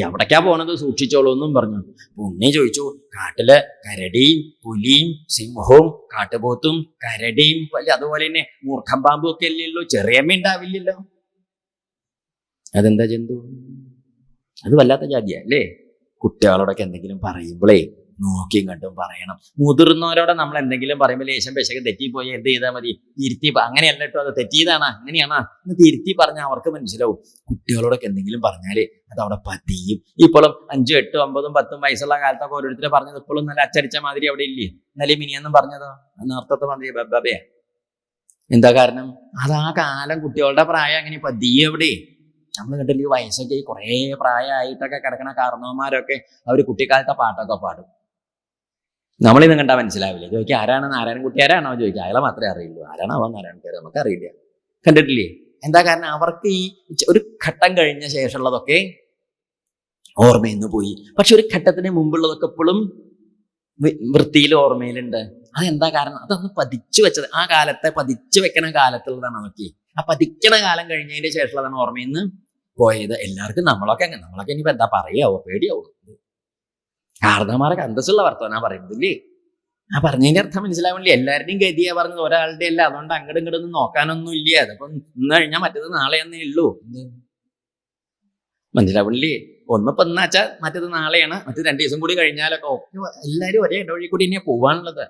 അവിടേക്കാ പോണത്, സൂക്ഷിച്ചോളൂ എന്നും പറഞ്ഞു. ഉണ്ണി ചോദിച്ചു, കാട്ടില് കരടിയും പുലിയും സിംഹവും കാട്ടുപോത്തും കരടിയും അതുപോലെ തന്നെ മൂർഖം പാമ്പും ഒക്കെ അല്ലല്ലോ, ചെറിയമ്മ ഉണ്ടാവില്ലല്ലോ. അതെന്താ ജന്തു? അത് വല്ലാത്ത ജാതിയാ അല്ലേ? കുട്ടികളോടൊക്കെ എന്തെങ്കിലും പറയുമ്പോഴേ നോക്കിയും കണ്ടും പറയണം. മുതിർന്നവരോടെ നമ്മൾ എന്തെങ്കിലും പറയുമ്പോൾ ലേശം പെശകം തെറ്റിപ്പോയി എന്ത് ചെയ്താൽ മതി? തിരുത്തി. അങ്ങനെയല്ല കേട്ടോ, അത് തെറ്റിയതാണ്, അങ്ങനെയാണ് എന്ന് തിരുത്തി പറഞ്ഞാൽ അവർക്ക് മനസ്സിലാവും. കുട്ടികളോടൊക്കെ എന്തെങ്കിലും പറഞ്ഞാല് അത് അവിടെ പതിയും. ഇപ്പോഴും 5, 8, 9, 10 വയസ്സുള്ള കാലത്തൊക്കെ ഓരോരുത്തരെ പറഞ്ഞത് ഇപ്പോഴും നല്ല അച്ചടിച്ച മാതിരി അവിടെ ഇല്ലേ? എന്നാലും മിനിയൊന്നും പറഞ്ഞതോ നേരത്തെ മാതിരി ബബ്ബേ. എന്താ കാരണം? അത് ആ കാലം കുട്ടികളുടെ പ്രായം അങ്ങനെ പതിയെ എവിടെ. നമ്മൾ കണ്ടില്ല ഈ വയസ്സൊക്കെ കുറേ പ്രായമായിട്ടൊക്കെ കിടക്കണ കാരണവന്മാരൊക്കെ അവർ കുട്ടിക്കാലത്തെ പാട്ടൊക്കെ പാടും. നമ്മളിന്ന് കണ്ടാൽ മനസ്സിലാവില്ല. ചോദിക്കുക ആരാണ്? നാരായണൻകുട്ടി ആരാണോ ചോദിക്കുക, അയാളെ മാത്രമേ അറിയുള്ളൂ. ആരാണോ അവൻ നാരായണൻകുട്ടി? നമുക്കറിയില്ല. കണ്ടിട്ടില്ലേ? എന്താ കാരണം? അവർക്ക് ഈ ഒരു ഘട്ടം കഴിഞ്ഞ ശേഷമുള്ളതൊക്കെ ഓർമ്മയിൽ നിന്ന് പോയി. പക്ഷെ ഒരു ഘട്ടത്തിന് മുമ്പുള്ളതൊക്കെ എപ്പോഴും വൃത്തിയിൽ ഓർമ്മയിലുണ്ട്. അതെന്താ കാരണം? അതൊന്ന് പതിച്ചു വെച്ചത്. ആ കാലത്തെ പതിച്ചു വെക്കണ കാലത്തുള്ളതാണ് അതൊക്കെ. ആ പതിക്കണ കാലം കഴിഞ്ഞതിന്റെ ശേഷമുള്ളതാണ് ഓർമ്മയിൽ നിന്ന് പോയത്. എല്ലാവർക്കും നമ്മളൊക്കെ ഇനിയിപ്പോ എന്താ പറയാവോ, പേടിയാവോ? കാരണന്മാരൊക്കെ അന്തസ്സുള്ള വർത്തമാനാ പറയുന്നത് ഇല്ലേ? ആ പറഞ്ഞതിന്റെ അർത്ഥം മനസ്സിലാവണില്ലേ? എല്ലാവരുടെയും ഗതിയാ പറഞ്ഞത്, ഒരാളുടെ അല്ല. അതുകൊണ്ട് അങ്ങോട്ടും ഇങ്ങോട്ടൊന്നും നോക്കാനൊന്നും ഇല്ല. അതിപ്പോ ഇന്ന് കഴിഞ്ഞാൽ മറ്റേത് നാളെ എന്നേ ഉള്ളൂ. മനസ്സിലാവണില്ലേ? ഒന്നിപ്പോ എന്നാച്ചാൽ മറ്റേത് നാളെയാണ്, മറ്റേത് 2 ദിവസം കൂടി കഴിഞ്ഞാലൊക്കെ എല്ലാവരും ഒരേ ഇടവഴി കൂടി തന്നെയാ പോവാനുള്ളത്.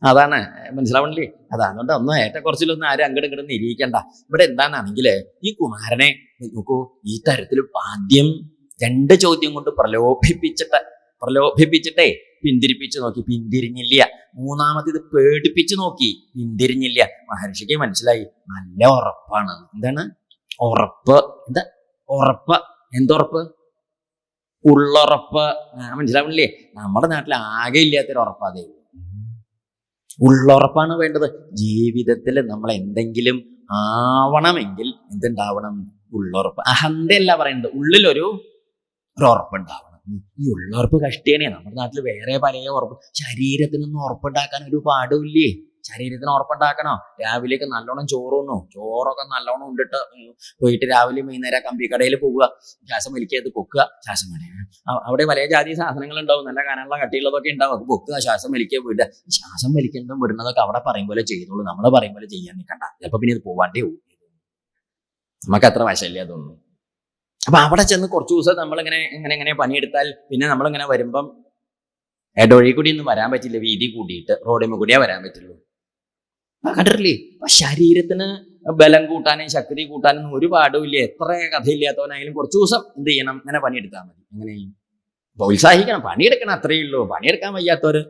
അതാണ് മനസ്സിലാവണില്ലേ? അതുകൊണ്ട് ഒന്നും ഏറ്റക്കുറച്ചിലൊന്നും ആരും അങ്ങോട്ടും ഇങ്ങോട്ടും നിരീക്കണ്ട. ഇവിടെ എന്താണെന്നാണെങ്കില് ഈ കുമാരനെ നോക്കൂ, ഈ തരത്തിൽ ആദ്യം 2 ചോദ്യം കൊണ്ട് പ്രലോഭിപ്പിച്ചിട്ടേ പിന്തിരിപ്പിച്ചു നോക്കി, പിന്തിരിഞ്ഞില്ല. മൂന്നാമത്തേത് പേടിപ്പിച്ചു നോക്കി, പിന്തിരിഞ്ഞില്ല. മഹർഷിക്ക് മനസ്സിലായി നല്ല ഉറപ്പാണ്. എന്താണ് ഉറപ്പ്? ഉറപ്പ്. എന്തുറപ്പ്? ഉള്ളുറപ്പ്. മനസ്സിലാവണില്ലേ? നമ്മുടെ നാട്ടിൽ ആകെ ഇല്ലാത്തൊരു ഉറപ്പാതേ. ഉള്ളുറപ്പാണ് വേണ്ടത്. ജീവിതത്തിൽ നമ്മൾ എന്തെങ്കിലും ആവണമെങ്കിൽ എന്തുണ്ടാവണം? ഉള്ളുറപ്പ്. അഹന്തയല്ല പറയുന്നത്, ഉള്ളിലൊരു ഉറപ്പുണ്ടാവണം. ഈ ഉള്ളുറപ്പ് കഷ്ടിയാണ്. നമ്മുടെ നാട്ടിൽ വേറെ പല ഉറപ്പ്. ശരീരത്തിനൊന്നും ഉറപ്പുണ്ടാക്കാൻ ഒരു പാടുമില്ലേ? ശരീരത്തിന് ഉറപ്പുണ്ടാക്കണോ? രാവിലേക്ക് നല്ലോണം ചോറൊക്കെ നല്ലോണം ഉണ്ടിട്ട് പോയിട്ട് രാവിലെ വൈകുന്നേരം കമ്പിക്കടയിൽ പോവുക, ശ്വാസം വലിക്കത് പൊക്കുക, ശ്വാസം വലിക്കുക. അവിടെ പല ജാതി സാധനങ്ങൾ ഉണ്ടാവും, നല്ല കനമുള്ള കട്ടിയുള്ളതൊക്കെ ഉണ്ടാവും. അത് പൊക്കുക, ശ്വാസം വലിക്കുക, വിടുക. ശ്വാസം വലിക്കുന്നതും വിടുന്നതൊക്കെ അവിടെ പറയും പോലെ ചെയ്തോളൂ, നമ്മളെ പറയും പോലെ ചെയ്യാൻ നിൽക്കണ്ട. ചിലപ്പോൾ പിന്നെ ഇത് പോവാണ്ടേ പോകും. നമുക്ക് അത്ര വശമില്ല അതൊന്നും. അപ്പൊ അവിടെ ചെന്ന് കുറച്ച് ദിവസം നമ്മളിങ്ങനെ പണിയെടുത്താൽ പിന്നെ നമ്മളിങ്ങനെ വരുമ്പം ഇടവഴി കൂടി ഒന്നും വരാൻ പറ്റില്ല. വീതി കൂടിയിട്ട് റോഡിന് കൂടിയേ വരാൻ പറ്റുള്ളൂ. കണ്ടിട്ടില്ലേ? അപ്പൊ ശരീരത്തിന് ബലം കൂട്ടാനും ശക്തി കൂട്ടാനും ഒരു പാടുമില്ല. എത്ര കഥയില്ലാത്തവനായാലും കുറച്ചു ദിവസം എന്ത് ചെയ്യണം? ഇങ്ങനെ പണിയെടുത്താൽ മതി. എങ്ങനെ പ്രോത്സാഹിക്കണം, പണിയെടുക്കണം, അത്രയേ ഉള്ളൂ. പണിയെടുക്കാൻ വയ്യാത്തവര്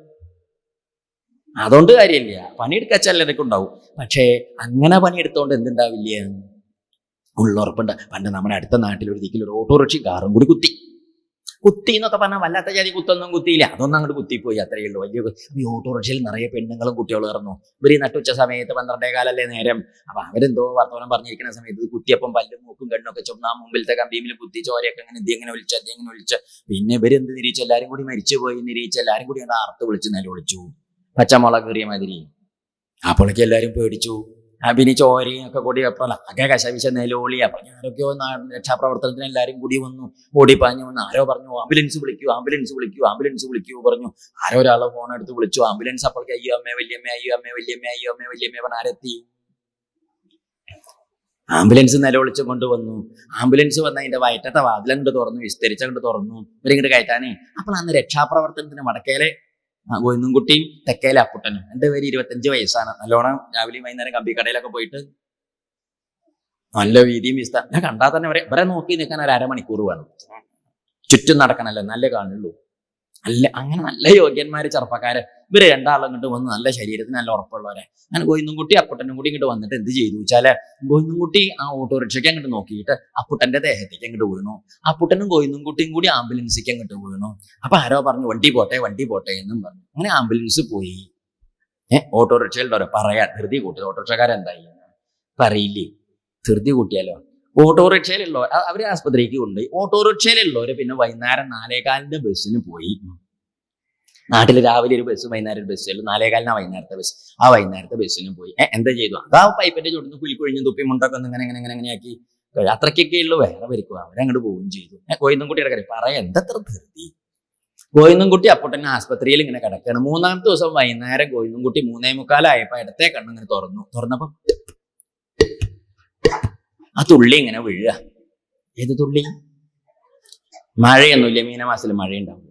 അതുകൊണ്ട് കാര്യമില്ല. പണിയെടുക്കാൻ ചിലരൊക്കെ ഉണ്ടാവും. പക്ഷേ അങ്ങനെ പണിയെടുത്തോണ്ട് എന്തുണ്ടാവില്ല? ഉള്ളുറപ്പുണ്ട്. പണ്ട് നമ്മുടെ അടുത്ത നാട്ടിൽ ഒരു ദിക്കിൽ ഒരു ഓട്ടോറിക്ഷ കാറും കൂടി കുത്തി എന്നൊക്കെ പറഞ്ഞാൽ വല്ലാത്ത ജാതി കുത്തൊന്നും കുത്തിയില്ല. അതൊന്നും അങ്ങോട്ട് കുത്തിപ്പോയി, അത്രയേ ഉള്ളൂ. വലിയ ഈ ഓട്ടോറിക്ഷയിൽ നിറയെ പെണ്ണുങ്ങളും കുട്ടികളും ഇറന്നു. ഇവർ ഈ നട്ടുച്ച സമയത്ത് 12:15 നേരം. അപ്പൊ അവരെന്തോ വർത്തമാനം പറഞ്ഞിരിക്കുന്ന സമയത്ത് കുത്തിയപ്പം പല്ലും മൂക്കും കണ്ണൊക്കെ ചുമന്ന മുമ്പിലത്തെ കമ്പിയിൽ കുത്തി ചോരയൊക്കെ അങ്ങനെ ഒലിച്ച് പിന്നെ ഇവരെന്ത് നിരീച്ച് എല്ലാവരും കൂടി മരിച്ചുപോയി. നിരീച്ച് എല്ലാവരും കൂടി അങ്ങനെ അറുത്ത് വിളിച്ച് നിലവിളിച്ചു, പച്ചമുളക് കീറിയ മാതിരി. അപ്പോഴേക്ക് എല്ലാവരും പേടിച്ചു. പിന്നെ ചോരയും ഒക്കെ കൂടി ആകെ കശവിശ നിലോളി. അപ്പൊ ആരൊക്കെയോ രക്ഷാപ്രവർത്തനത്തിന് എല്ലാവരും കൂടി വന്നു, ഓടിപ്പാഞ്ഞു വന്നു. ആരോ പറഞ്ഞു ആംബുലൻസ് വിളിക്കൂ പറഞ്ഞു. ആരോ ഒരാളെ ഫോൺ എടുത്ത് വിളിച്ചു ആംബുലൻസ്. അപ്പോഴേക്ക് അയ്യോ അമ്മേ വല്യമ്മേ പറഞ്ഞ ആരെത്തി? ആംബുലൻസ് നിലവിളിച്ചും കൊണ്ടുവന്നു. ആംബുലൻസ് വന്ന അതിന്റെ വയറ്റത്തെ വാതിലങ്ങോട്ട് തുറന്നു, വിസ്തരിച്ചങ്ങോട്ട് തുറന്നു, ഇവരിങ്ങോട്ട് കയറ്റാനേ. അപ്പോൾ അന്ന് രക്ഷാപ്രവർത്തനത്തിന് വടക്കേലെ ഗോവിന്ദൻകുട്ടിയും തെക്കേലെ അപ്പുട്ടനും. എൻ്റെ പേര് 25 വയസ്സാണ്. നല്ലോണം രാവിലെയും വൈകുന്നേരം കമ്പിക്കടയിലൊക്കെ പോയിട്ട് നല്ല വീതിയും വിസ്താരം. ഞാൻ കണ്ടാൽ തന്നെ ഇവരെ നോക്കി നിൽക്കാൻ ഒരു അരമണിക്കൂർ വേണം. ചുറ്റും നടക്കണല്ലോ, നല്ല കാണുള്ളൂ. അങ്ങനെ നല്ല യോഗ്യന്മാര് ചെറുപ്പക്കാര്. ഇവര് രണ്ടാളും ഇങ്ങോട്ട് വന്ന് നല്ല ശരീരത്തിന് നല്ല ഉറപ്പുള്ളവരെ. അങ്ങനെ ഗോവിന്ദൻകുട്ടി അപ്പുട്ടനും കൂടി ഇങ്ങോട്ട് വന്നിട്ട് എന്ത് ചെയ്തു വെച്ചാല്, ഗോവിന്ദൻകുട്ടി ആ ഓട്ടോറിക്ഷയ്ക്ക് അങ്ങോട്ട് നോക്കിയിട്ട് അപ്പുട്ടന്റെ ദേഹത്തേക്ക് അങ്ങോട്ട് വീണു. അപ്പുട്ടനും ഗോവിന്ദൻകുട്ടിയും കൂടി ആംബുലൻസിലേക്ക് അങ്ങോട്ട് വീണു. അപ്പൊ ആരോ പറഞ്ഞു വണ്ടി പോട്ടെ എന്നും പറഞ്ഞു. അങ്ങനെ ആംബുലൻസ് പോയി. ഓട്ടോറിക്ഷയിലുള്ളവരോ പറയാൻ ധൃതി കൂട്ടി. ഓട്ടോറിക്ഷക്കാരെന്തായി പറയില്ലേ? ധൃതി കൂട്ടിയാലോ. ഓട്ടോറിക്ഷയിലുള്ളവർ അവര് ആസ്പത്രിക്ക് കൊണ്ടുപോയി. ഓട്ടോറിക്ഷയിലുള്ളവര് പിന്നെ വൈകുന്നേരം 4:15 ബസ്സിന് പോയി. നാട്ടിൽ രാവിലെ ഒരു ബസ്, വൈകുന്നേരം ഒരു ബസ്. 4:15 വൈകുന്നേരത്തെ ബസ്. ആ വൈകുന്നേരത്തെ ബസ്സിനും പോയി. എന്താ ചെയ്തു? അതാ പൈപ്പിന്റെ ചുടുന്ന് കുഴിഞ്ഞ് തുപ്പി മുണ്ടൊക്കെ ഒന്ന് ഇങ്ങനെ ആക്കി അത്രയ്ക്കൊക്കെ ഉള്ളു. വേറെ വരിക്കുക. അവരങ്ങോട്ട് പോവുകയും ചെയ്തു. ഗോവിന്ദൻകുട്ടിയുടെ കാര്യം പറയാം. എന്തത്ര ധൃതി! ഗോവിന്ദൻകുട്ടി അപ്പുട്ടനെ ആസ്പത്രിയിൽ ഇങ്ങനെ കിടക്കുകയാണ്. 3-ാമത്തെ ദിവസം വൈകുന്നേരം ഗോവിന്ദൻകുട്ടി 3:45 ഇടത്തെ കണ്ണിങ്ങനെ തുറന്നപ്പോ ആ തുള്ളി ഇങ്ങനെ വീഴുക. ഏത് തുള്ളി? മഴയൊന്നുമില്ല, മീനമാസത്തിൽ മഴയുണ്ടാവും.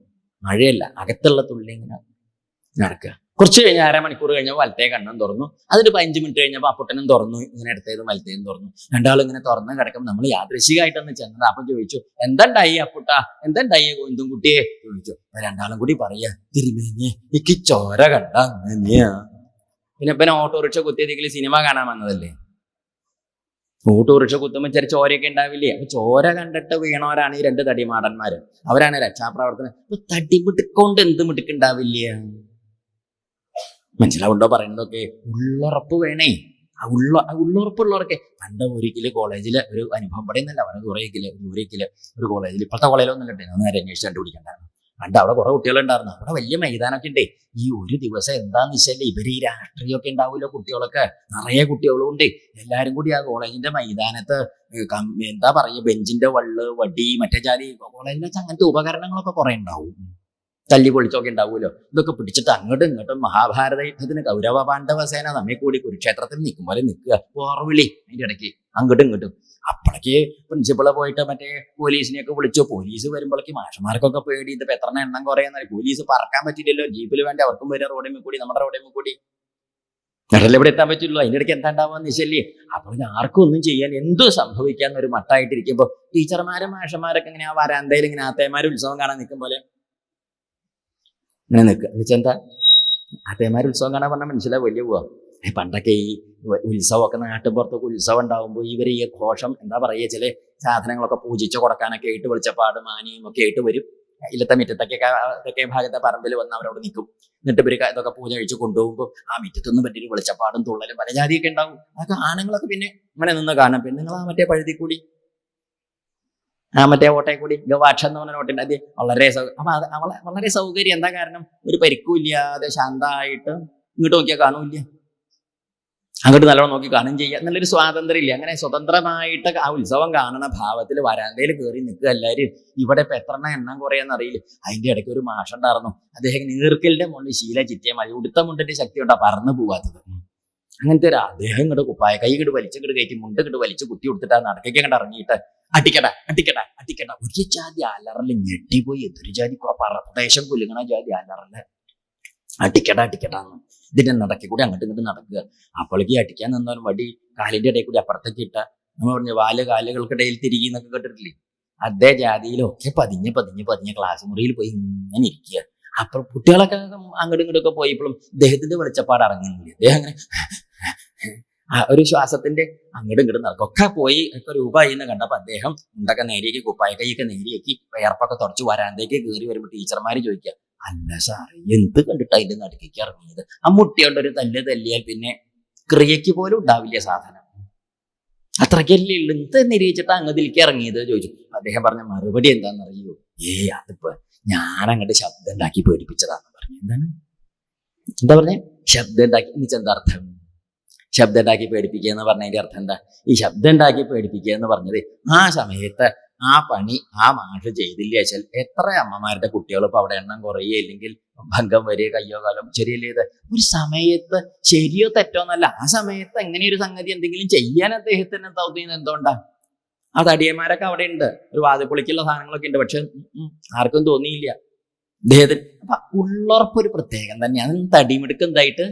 മഴയല്ല, അകത്തുള്ള തുള്ളി ഇങ്ങനെ നടക്കുക. കുറച്ച് കഴിഞ്ഞ് 1/2 മണിക്കൂർ കഴിഞ്ഞപ്പോൾ വലത്തേ കണ്ണും തുറന്നു. അതൊരു 15 മിനിറ്റ് കഴിഞ്ഞപ്പോൾ അപ്പുട്ടനും തുറന്നു. ഇങ്ങനെ ഇടത്തേതും വലത്തേതും തുറന്നു. രണ്ടാളും ഇങ്ങനെ തുറന്ന് കിടക്കുമ്പോൾ നമ്മൾ യാദൃശികമായിട്ടൊന്ന് ചെന്നത്. അപ്പൊ ചോദിച്ചു, എന്താണ്ടായി അപ്പുട്ട, എന്താണ്ടായി ഗോവിന്ദൻകുട്ടിയെ ചോദിച്ചു. രണ്ടാളും കൂടി പറയാ, തിരുമേനി എനിക്ക് ചോര കണ്ട അങ്ങനെയാ. പിന്നെ ഓട്ടോറിക്ഷ കുത്തിയതെങ്കിൽ സിനിമ കാണാൻ വന്നതല്ലേ. ഓട്ടോറിക്ഷ കുത്തുമ്പോൾ ചെറിയ ചോരയൊക്കെ ഉണ്ടാവില്ലേ? അപ്പൊ ചോര കണ്ടിട്ട് വീണവരാണ് ഈ 2 തടിമാടന്മാര്. അവരാണ് രക്ഷാപ്രവർത്തനം. അപ്പൊ തടിമിടുക്കൊണ്ട് എന്ത് മിടുക്കുണ്ടാവില്ല? മനസ്സിലാവുണ്ടോ പറയുന്നതൊക്കെ? ഉള്ളുറപ്പ് വേണേ. ആ ഉള്ളുറപ്പുള്ളവരൊക്കെ പണ്ട് ഒരിക്കലും കോളേജിലെ ഒരു അനുഭവം പറയുന്നില്ല. അവരെ ദൂരേക്കില് ഒരു കോളേജിൽ, ഇപ്പോഴത്തെ കോളേജിലൊന്നും കിട്ടേ, നേരെ അന്വേഷിച്ച് കണ്ടുപിടിക്കണ്ടായിരുന്നു. പണ്ട് അവിടെ കുറെ കുട്ടികളുണ്ടായിരുന്നു. അവിടെ വലിയ മൈതാനമൊക്കെ ഉണ്ട്. ഈ ഒരു ദിവസം എന്താന്ന് വെച്ചാൽ ഇവര് ഈ രാഷ്ട്രീയമൊക്കെ ഉണ്ടാവില്ല, കുട്ടികളൊക്കെ നിറയെ കുട്ടികളും ഉണ്ട്. എല്ലാരും കൂടി ആ കോളേജിന്റെ മൈതാനത്ത് എന്താ പറയുക, ബെഞ്ചിന്റെ വള്ള്, വടി, മറ്റേ ജാതി, കോളേജിൽ വെച്ച് അങ്ങനത്തെ ഉപകരണങ്ങളൊക്കെ കുറെ ഉണ്ടാവും. തല്ലി പൊളിച്ചൊക്കെ ഉണ്ടാവുമല്ലോ. ഇതൊക്കെ പിടിച്ചിട്ട് അങ്ങോട്ടും ഇങ്ങോട്ടും മഹാഭാരത യുദ്ധത്തിന് കൗരവ പാണ്ഡവ സേന നമ്മെ കൂടി കുരുക്ഷേത്രത്തിൽ നിൽക്കും പോലെ നിൽക്കുക, പോർവിളി അതിന്റെ ഇടയ്ക്ക് അങ്ങോട്ടും ഇങ്ങോട്ടും. അപ്പോഴേക്ക് പ്രിൻസിപ്പളെ പോയിട്ട് മറ്റേ പോലീസിനെയൊക്കെ വിളിച്ചു. പോലീസ് വരുമ്പോഴേക്ക് മാഷന്മാർക്കൊക്കെ പേടി, ഇതിപ്പോ എത്ര എണ്ണം കുറയുന്ന. പോലീസ് പറക്കാൻ പറ്റില്ലല്ലോ, ജീപ്പിൽ വേണ്ടി അവർക്കും വരെ റോഡിൽ കൂടി, നമ്മുടെ റോഡിൽ കൂടി നടല്ലേ ഇവിടെ എത്താൻ പറ്റുള്ളൂ. അതിൻ്റെ ഇടയ്ക്ക് എന്താ ഉണ്ടാവുക ശല്യേ. അപ്പോൾ ആർക്കും ഒന്നും ചെയ്യാൻ, എന്തു സംഭവിക്കാന്നൊരു മട്ടായിട്ടിരിക്കുമ്പോൾ ടീച്ചർമാരും മാഷന്മാരൊക്കെ ഇങ്ങനെ ആ വരാന്തയിൽ ഇങ്ങനെ ആത്തേമാര് ഉത്സവം കാണാൻ നിൽക്കും പോലെ ഇങ്ങനെ നിൽക്കുക. എന്നുവെച്ചാൽ ആത്തേമാര് ഉത്സവം കാണാൻ പറഞ്ഞാൽ മനസ്സിലാവും, വലിയ പോവാ. പണ്ടൊക്കെ ഈ ഉത്സവമൊക്കെ നാട്ടുപുറത്തൊക്കെ ഉത്സവം ഉണ്ടാകുമ്പോൾ ഇവർ ഈ ഘോഷം എന്താ പറയുക, ചില സാധനങ്ങളൊക്കെ പൂജിച്ച് കൊടുക്കാനൊക്കെ ആയിട്ട് വെളിച്ചപ്പാടും ആനയും ഒക്കെ ആയിട്ട് വരും. ഇല്ലത്തെ മുറ്റത്തൊക്കെ തെക്കേ ഭാഗത്തെ പറമ്പിൽ വന്ന് അവരവിടെ നിൽക്കും. എന്നിട്ട് ഇവർ ഇതൊക്കെ പൂജ കഴിച്ച് കൊണ്ടുപോകുമ്പോൾ ആ മുറ്റത്തൊന്നും പറ്റിയൊരു വെളിച്ചപ്പാടും തുള്ളലും പല ജാതിയൊക്കെ ഉണ്ടാവും. അതൊക്കെ ആണുങ്ങളൊക്കെ പിന്നെ അങ്ങനെ നിന്ന് കാണാം. പെണ്ണുങ്ങൾ ആ മറ്റേ പഴുതി കൂടി, ആ മറ്റേ ഓട്ടയിൽ കൂടി, ഗവാക്ഷം എന്ന് പറഞ്ഞ ഓട്ടുണ്ട്. അത് വളരെ അപ്പൊ അത് വളരെ സൗകര്യം. എന്താ കാരണം, ഒരു പരിക്കും ഇല്ലാതെ ശാന്തമായിട്ട് ഇങ്ങോട്ട് നോക്കിയാൽ കാണൂല്ല, അങ്ങോട്ട് നല്ലോണം നോക്കി കാണുകയും ചെയ്യുക. നല്ലൊരു സ്വാതന്ത്ര്യം ഇല്ല. അങ്ങനെ സ്വതന്ത്രമായിട്ട് ആ ഉത്സവം കാണുന്ന ഭാവത്തിൽ വരാന്തയിൽ കയറി നിൽക്കുക എല്ലാവരും. ഇവിടെ ഇപ്പൊ എത്ര എണ്ണം കുറയാന്ന് അറിയില്ല. അതിന്റെ ഇടയ്ക്ക് ഒരു മാഷുണ്ടായിരുന്നു. അദ്ദേഹം നീർക്കലിന്റെ മുകളിൽ ശീല ചിറ്റിയാൽ മതി, ഉടുത്ത മുണ്ടിന്റെ ശക്തി കൊണ്ടാ പറന്നു പോവാത്തത്. അങ്ങനത്തെ ഒരു അദ്ദേഹം ഇങ്ങോട്ട് കുപ്പായ കൈ ഇങ്ങോട്ട് വലിച്ചിങ്ങോട്ട് കയറ്റി മുണ്ട് ഇങ്ങോട്ട് വലിച്ച് കുത്തി കൊടുത്തിട്ട് ആ നടക്കേക്ക് അങ്ങോട്ട് ഇറങ്ങിയിട്ട് അടിക്കട അടിക്കട അടിക്കട ഒരു ജാതി അലറല് ഞെട്ടിപ്പോയി. എന്തൊരു ജാതി പ്രദേശം കുലുങ്ങണ ജാതി അലറല്. അടിക്കട അടിക്കടാന്ന് ഇതിന്റെ നടക്കി കൂടി അങ്ങോട്ടും ഇങ്ങോട്ട് നടക്കുക. അപ്പോഴേക്ക് അടിക്കാൻ നിന്നവൻ വടി കാലിന്റെ ഇടയിൽ കൂടി അപ്പുറത്തേക്ക് ഇട്ട, നമ്മൾ പറഞ്ഞു കാലുകൾക്കിടയിൽ തിരികെ എന്നൊക്കെ കേട്ടിട്ടില്ലേ, അതേ ജാതിയിലൊക്കെ പതിഞ്ഞ് പതിഞ്ഞ് പതിഞ്ഞ് ക്ലാസ് മുറിയിൽ പോയി ഇങ്ങനെ ഇരിക്കുക. അപ്പൊ കുട്ടികളൊക്കെ അങ്ങോട്ടും ഇങ്ങോട്ടൊക്കെ പോയപ്പോഴും അദ്ദേഹത്തിന്റെ വെളിച്ചപ്പാട് ഇറങ്ങുന്നില്ല. അദ്ദേഹം അങ്ങനെ ഒരു ശ്വാസത്തിന്റെ അങ്ങോട്ടും ഇങ്ങോട്ടും നടക്കും. ഒക്കെ പോയി ഒക്കെ രൂപമായി എന്ന് കണ്ടപ്പോ അദ്ദേഹം ഉണ്ടൊക്കെ നേരിയേക്ക് കുപ്പായ കൈയൊക്കെ നേരിയാക്കി വയർപ്പൊക്കെ തുടച്ച് വരാന്തേക്ക് കയറി വരുമ്പോൾ ടീച്ചർമാര് ചോദിക്കുക, അല്ല സാറേ എന്ത് കണ്ടിട്ട് അതിന്റെ നടുക്കേക്ക് ഇറങ്ങിയത്? ആ മുട്ടിയോണ്ട് ഒരു തല്ല് തല്ലിയാൽ പിന്നെ ക്രിയയ്ക്ക് പോലും ഉണ്ടാവില്ല സാധനം, അത്രയ്ക്കല്ലേ ഉള്ളു, എന്ത് നിരീക്ഷിച്ചിട്ട് അങ്ങതിലേക്ക് ഇറങ്ങിയത് ചോദിച്ചു. അദ്ദേഹം പറഞ്ഞ മറുപടി എന്താണെന്നറിയോ, അതിപ്പോ ഞാൻ അങ്ങോട്ട് ശബ്ദം ഉണ്ടാക്കി പേടിപ്പിച്ചതാന്ന് പറഞ്ഞു. എന്താ പറഞ്ഞേ? ശബ്ദം ഉണ്ടാക്കി എന്ന് വെച്ചാൽ എന്താ അർത്ഥം? ശബ്ദം ഉണ്ടാക്കി പേടിപ്പിക്കുക എന്ന് പറഞ്ഞതിന്റെ അർത്ഥം എന്താ? ഈ ശബ്ദം ഉണ്ടാക്കി പേടിപ്പിക്കുക എന്ന് പറഞ്ഞത് ആ സമയത്ത് ആ പണി ആ മാഷ് ചെയ്തില്ല വെച്ചാൽ എത്ര അമ്മമാരുടെ കുട്ടികൾ ഇപ്പൊ അവിടെ എണ്ണം കുറയുക, ഇല്ലെങ്കിൽ ഭംഗം വരിക, കയ്യോ കാലം ശരിയല്ലേ? ഇത് ഒരു സമയത്ത് ശരിയോ തെറ്റോ എന്നല്ല, ആ സമയത്ത് എങ്ങനെ ഒരു സംഗതി എന്തെങ്കിലും ചെയ്യാൻ അദ്ദേഹത്തിന് തോന്നിയത് എന്തുകൊണ്ടാ? ആ തടിയന്മാരൊക്കെ അവിടെ ഉണ്ട്, ഒരു വാതിപ്പൊളിക്കുള്ള സാധനങ്ങളൊക്കെ ഉണ്ട്, പക്ഷെ ആർക്കും തോന്നിയില്ല അദ്ദേഹത്തിന്. അപ്പൊ ഉള്ളുറപ്പൊരു പ്രത്യേകം തന്നെയാണ്. തടിമിടുക്കെന്തായിട്ട്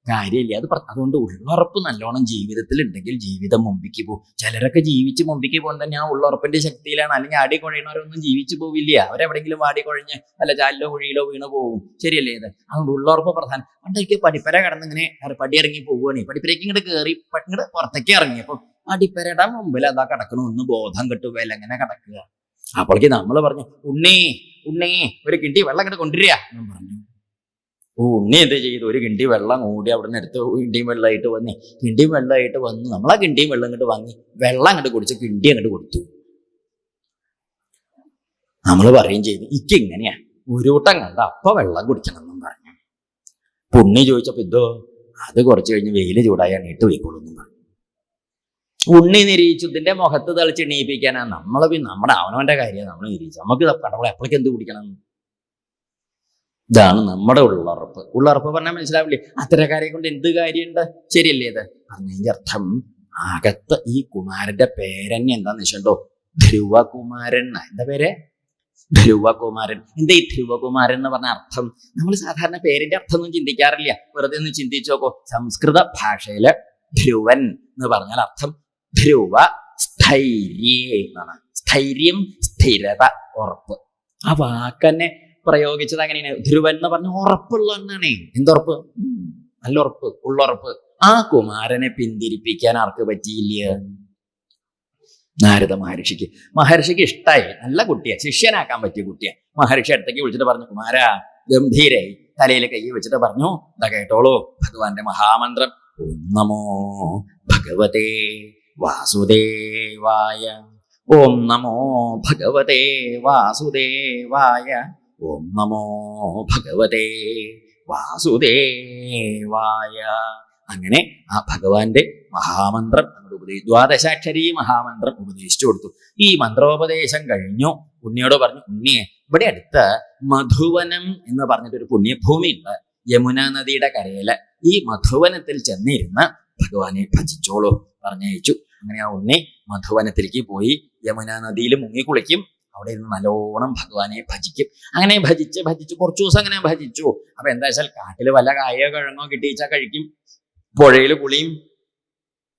കാര്യമില്ല. അതുകൊണ്ട് ഉള്ളുറപ്പ് നല്ലോണം ജീവിതത്തിൽ ഉണ്ടെങ്കിൽ ജീവിതം മുമ്പിക്ക് പോകും. ചിലരൊക്കെ ജീവിച്ച് മുമ്പിക്ക് പോകുന്നത് തന്നെ ആ ഉള്ളുറപ്പിന്റെ ശക്തിയിലാണ്. അല്ലെങ്കിൽ ആടി കുഴയണവരൊന്നും ജീവിച്ചു പോവില്ല. അവരെവിടെയെങ്കിലും വാടി കുഴഞ്ഞ് വല്ല ചാലിലോ കുഴിയിലോ വീണ് പോകും. ശരിയല്ലേ? ഇത് അതുകൊണ്ട് ഉള്ളുറപ്പ് പ്രധാനം. പണ്ടൊക്കെ പടിപ്പര കിടന്ന് ഇങ്ങനെ പടി ഇറങ്ങി പോവുകയാണ്. പടിപ്പരയ്ക്ക് ഇങ്ങോട്ട് കയറി ഇങ്ങോട്ട് പുറത്തേക്ക് ഇറങ്ങിയപ്പോൾ പടിപ്പരയുടെ മുമ്പിൽ അതാ കിടക്കണം, ഒന്ന് ബോധം കെട്ടുവല്ല എങ്ങനെ കിടക്കുക. അപ്പോഴേക്ക് നമ്മൾ പറഞ്ഞു, ഉണ്ണി ഉണ്ണി ഒരു കിണ്ടി വെള്ളം ഇങ്ങോട്ട് കൊണ്ടുവരിക എന്ന് പറഞ്ഞു. ഉണ്ണി എന്ത് ചെയ്തു? ഒരു കിണ്ടി വെള്ളം കൂടി അവിടെ നിന്ന് എടുത്ത് കിണ്ടിയും വെള്ളമായിട്ട് വന്ന് നമ്മളാ കിണ്ടിയും വെള്ളം ഇങ്ങോട്ട് വാങ്ങി വെള്ളം അങ്ങോട്ട് കുടിച്ച് കിണ്ടി അങ്ങോട്ട് കൊടുത്തു. നമ്മൾ പറയുകയും ചെയ്തു, ഇങ്ങനെയാ ഉരുട്ടം കണ്ട അപ്പൊ വെള്ളം കുടിക്കണം എന്നും പറഞ്ഞു. ഉണ്ണി ചോദിച്ചപ്പോ ഇതോ അത് കുറച്ച് കഴിഞ്ഞ് വെയില് ചൂടായി എണീട്ട് പോയിക്കോളൂ എന്നും പറഞ്ഞു. ഉണ്ണി നിരീക്ഷിച്ചു. ഇതിന്റെ മുഖത്ത് തളിച്ച് എണീപ്പിക്കാനാ നമ്മുടെ അവനവന്റെ കാര്യം നമ്മൾ നിരീക്ഷിച്ചു. നമുക്ക് കടവളെ എപ്പോഴേക്ക് എന്ത് കുടിക്കണം? ഇതാണ് നമ്മുടെ ഉള്ളറപ്പ്. ഉള്ളറപ്പ് പറഞ്ഞാൽ മനസ്സിലാവില്ലേ? അത്തരക്കാരെ കൊണ്ട് എന്ത് കാര്യമുണ്ട്? ശരിയല്ലേ? ഇത് പറഞ്ഞതിന്റെ അർത്ഥം അകത്ത് ഈ കുമാരന്റെ പേരന്നെ എന്താന്ന് വെച്ചിട്ടുണ്ടോ? ധ്രുവകുമാരൻ. എന്താ പേര്? ധ്രുവകുമാരൻ. എന്താ ഈ ധ്രുവകുമാരൻ എന്ന് പറഞ്ഞ അർത്ഥം? നമ്മൾ സാധാരണ പേരിന്റെ അർത്ഥം ഒന്നും ചിന്തിക്കാറില്ല. വെറുതെ ഒന്ന് ചിന്തിച്ചു നോക്കോ. സംസ്കൃത ഭാഷയില് ധ്രുവൻ എന്ന് പറഞ്ഞാൽ അർത്ഥം ധ്രുവ സ്ഥൈര്യ എന്നാണ്. സ്ഥൈര്യം, സ്ഥിരത, ഉറപ്പ്. ആ വാക്കന്നെ പ്രയോഗിച്ചത് അങ്ങനെയാണ്. ധ്രുവൻ എന്ന് പറഞ്ഞ ഉറപ്പുള്ള ഒന്നാണേ. എന്തുറപ്പ്? നല്ല ഉറപ്പ്, ഉള്ളുറപ്പ്. ആ കുമാരനെ പിന്തിരിപ്പിക്കാൻ ആർക്ക് പറ്റിയില്ല? നാരദ മഹർഷിക്ക് ഇഷ്ടായി. നല്ല കുട്ടിയാ, ശിഷ്യനാക്കാൻ പറ്റിയ കുട്ടിയാ. മഹർഷി അടുത്തേക്ക് വിളിച്ചിട്ട് പറഞ്ഞു, കുമാരാ ഗംഭീരായി തലയിൽ കൈ വെച്ചിട്ട് പറഞ്ഞു, ഇതാ കേട്ടോളൂ ഭഗവാന്റെ മഹാമന്ത്രം. ഓം നമോ ഭഗവതേ വാസുദേവായ. ഓം നമോ ഭഗവതേ വാസുദേവായ. ഓം നമോ ഭഗവതേ വാസുദേവായ. അങ്ങനെ ആ ഭഗവാന്റെ മഹാമന്ത്രം ദ്വാദശാക്ഷരി മഹാമന്ത്രം ഉപദേശിച്ചു കൊടുത്തു. ഈ മന്ത്രോപദേശം കഴിഞ്ഞു. ഉണ്ണിയോട് പറഞ്ഞു, ഉണ്ണിയെ ഇവിടെ അടുത്ത് മധുവനം എന്ന് പറഞ്ഞിട്ടൊരു പുണ്യഭൂമി ഉണ്ട്, യമുന നദിയുടെ കരയില്. ഈ മധുവനത്തിൽ ചെന്നിരുന്ന് ഭഗവാനെ ഭജിച്ചോളൂ പറഞ്ഞയച്ചു. അങ്ങനെ ആ ഉണ്ണി മധുവനത്തിലേക്ക് പോയി യമുന നദിയിൽ മുങ്ങിക്കുളിക്കും. അവിടെ ഇരുന്ന് നല്ലോണം ഭഗവാനെ ഭജിക്കും. അങ്ങനെ ഭജിച്ച് ഭജിച്ച് കുറച്ചു ദിവസം അങ്ങനെ ഭജിച്ചു. അപ്പൊ എന്താ വെച്ചാൽ കാട്ടില് വല്ല കായോ കിഴങ്ങോ കിട്ടിയിച്ചാൽ കഴിക്കും, പുഴയിൽ കുളിയും,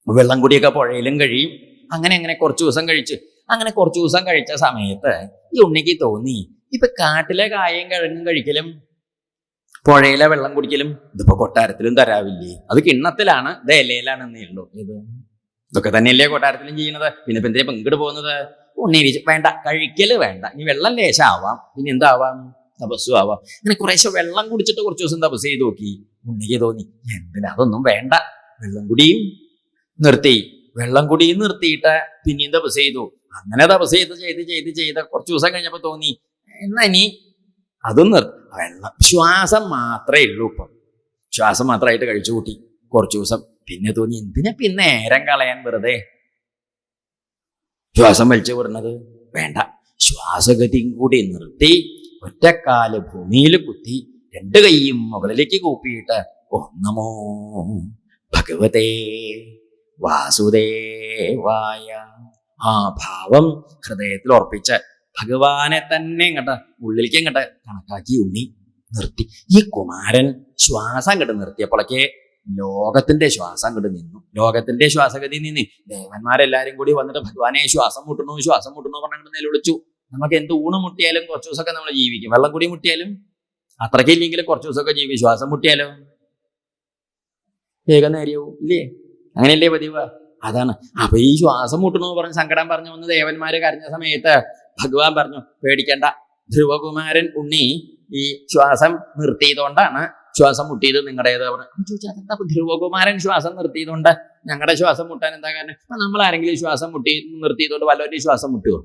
വെള്ളം കുടിയൊക്കെ പുഴയിലും കഴിയും. അങ്ങനെ അങ്ങനെ കുറച്ചു ദിവസം കഴിച്ച്, അങ്ങനെ കുറച്ചു ദിവസം കഴിച്ച സമയത്ത് ഈ ഉണ്ണിക്ക് തോന്നി, ഇപ്പൊ കാട്ടിലെ കായയും കിഴങ്ങും കഴിക്കലും പുഴയിലെ വെള്ളം കുടിക്കലും ഇതിപ്പോ കൊട്ടാരത്തിലും തരാവില്ലേ? അത് കിണ്ണത്തിലാണ്, ഇത് ഇലയിലാണെന്നേ ഉള്ളൂ. ഇതൊക്കെ തന്നെയല്ലേ കൊട്ടാരത്തിലും ചെയ്യുന്നത്. പിന്നെ ഇപ്പൊ എന്തിനാ ഇങ്ങോട്ട് പോകുന്നത്? ഉണ്ണി വേണ്ട, കഴിക്കല് വേണ്ട, ഇനി വെള്ളം ലേശാവാം, പിന്നെ എന്താവാം, തപസ്സും ആവാം. ഇങ്ങനെ കുറേശ്ശെ വെള്ളം കുടിച്ചിട്ട് കുറച്ചു ദിവസം തപസ് ചെയ്ത് നോക്കി. ഉണ്ണിക്ക് തോന്നി, എന്തിനാ, അതൊന്നും വേണ്ട. വെള്ളം കുടിയും നിർത്തി, വെള്ളം കുടിയും നിർത്തിയിട്ട് പിന്നെയും തപസ് ചെയ്തു. അങ്ങനെ തപസ് ചെയ്ത് കുറച്ചു ദിവസം കഴിഞ്ഞപ്പോ തോന്നി, എന്നാ ഇനി അതും നിർത്തി. വെള്ളം ശ്വാസം മാത്രമേ ഉള്ളൂ. ഇപ്പം ശ്വാസം മാത്രമായിട്ട് കഴിച്ചു കൂട്ടി കുറച്ചു ദിവസം. പിന്നെ തോന്നി, എന്തിനാ പിന്നെ നേരം കളയാൻ വെറുതെ ശ്വാസം വലിച്ചു വിടുന്നത്, വേണ്ട. ശ്വാസഗതിയും കൂടി നിർത്തി ഒറ്റക്കാല് ഭൂമിയിൽ കുത്തി 2 കൈയും മുകളിലേക്ക് കൂപ്പിയിട്ട് ഓം നമോ ഭഗവതേ വാസുദേവായ ആ ഭാവം ഹൃദയത്തിൽ ഉറപ്പിച്ച് ഭഗവാനെ തന്നെ ഇങ്ങോട്ട് ഉള്ളിലേക്ക് ഇങ്ങോട്ട് കണക്കാക്കി ഉണ്ണി നിർത്തി. ഈ കുമാരൻ ശ്വാസം അങ്ങോട്ട് നിർത്തിയപ്പോഴൊക്കെ ലോകത്തിന്റെ ശ്വാസം അങ്ങോട്ട് നിന്നു. ലോകത്തിന്റെ ശ്വാസഗതി നിന്ന് ദേവന്മാരെല്ലാരും കൂടി വന്നിട്ട് ഭഗവാനെ ശ്വാസം മുട്ടണു പറഞ്ഞിട്ട് നിലവിളിച്ചു. നമുക്ക് എന്ത് ഊണ് മുട്ടിയാലും കുറച്ചു ദിവസമൊക്കെ നമ്മൾ ജീവിക്കും. വെള്ളം കൂടി മുട്ടിയാലും അത്രയ്ക്കില്ലെങ്കിലും കുറച്ചു ദിവസമൊക്കെ ജീവിക്കും. ശ്വാസം മുട്ടിയാലോ വേഗം നേരിയവും ഇല്ലേ? അങ്ങനെയല്ലേ പതിവ്? അതാണ്. അപ്പൊ ഈ ശ്വാസം മുട്ടണു പറഞ്ഞ് സങ്കടം പറഞ്ഞു വന്ന് ദേവന്മാര് കരഞ്ഞ സമയത്ത് ഭഗവാൻ പറഞ്ഞു, പേടിക്കണ്ട, ധ്രുവകുമാരൻ ഉണ്ണി ഈ ശ്വാസം നിർത്തിയതുകൊണ്ടാണ് ശ്വാസം മുട്ടിയത് നിങ്ങളുടേത്. ചോദിച്ചാൽ ധ്രുവകുമാരൻ ശ്വാസം നിർത്തിയതുകൊണ്ട് ഞങ്ങളുടെ ശ്വാസം മുട്ടാൻ എന്താ കാരണം? അപ്പൊ നമ്മൾ ആരെങ്കിലും ശ്വാസം നിർത്തിയതുകൊണ്ട് വല്ലവരുടെയും ശ്വാസം മുട്ടുവോ?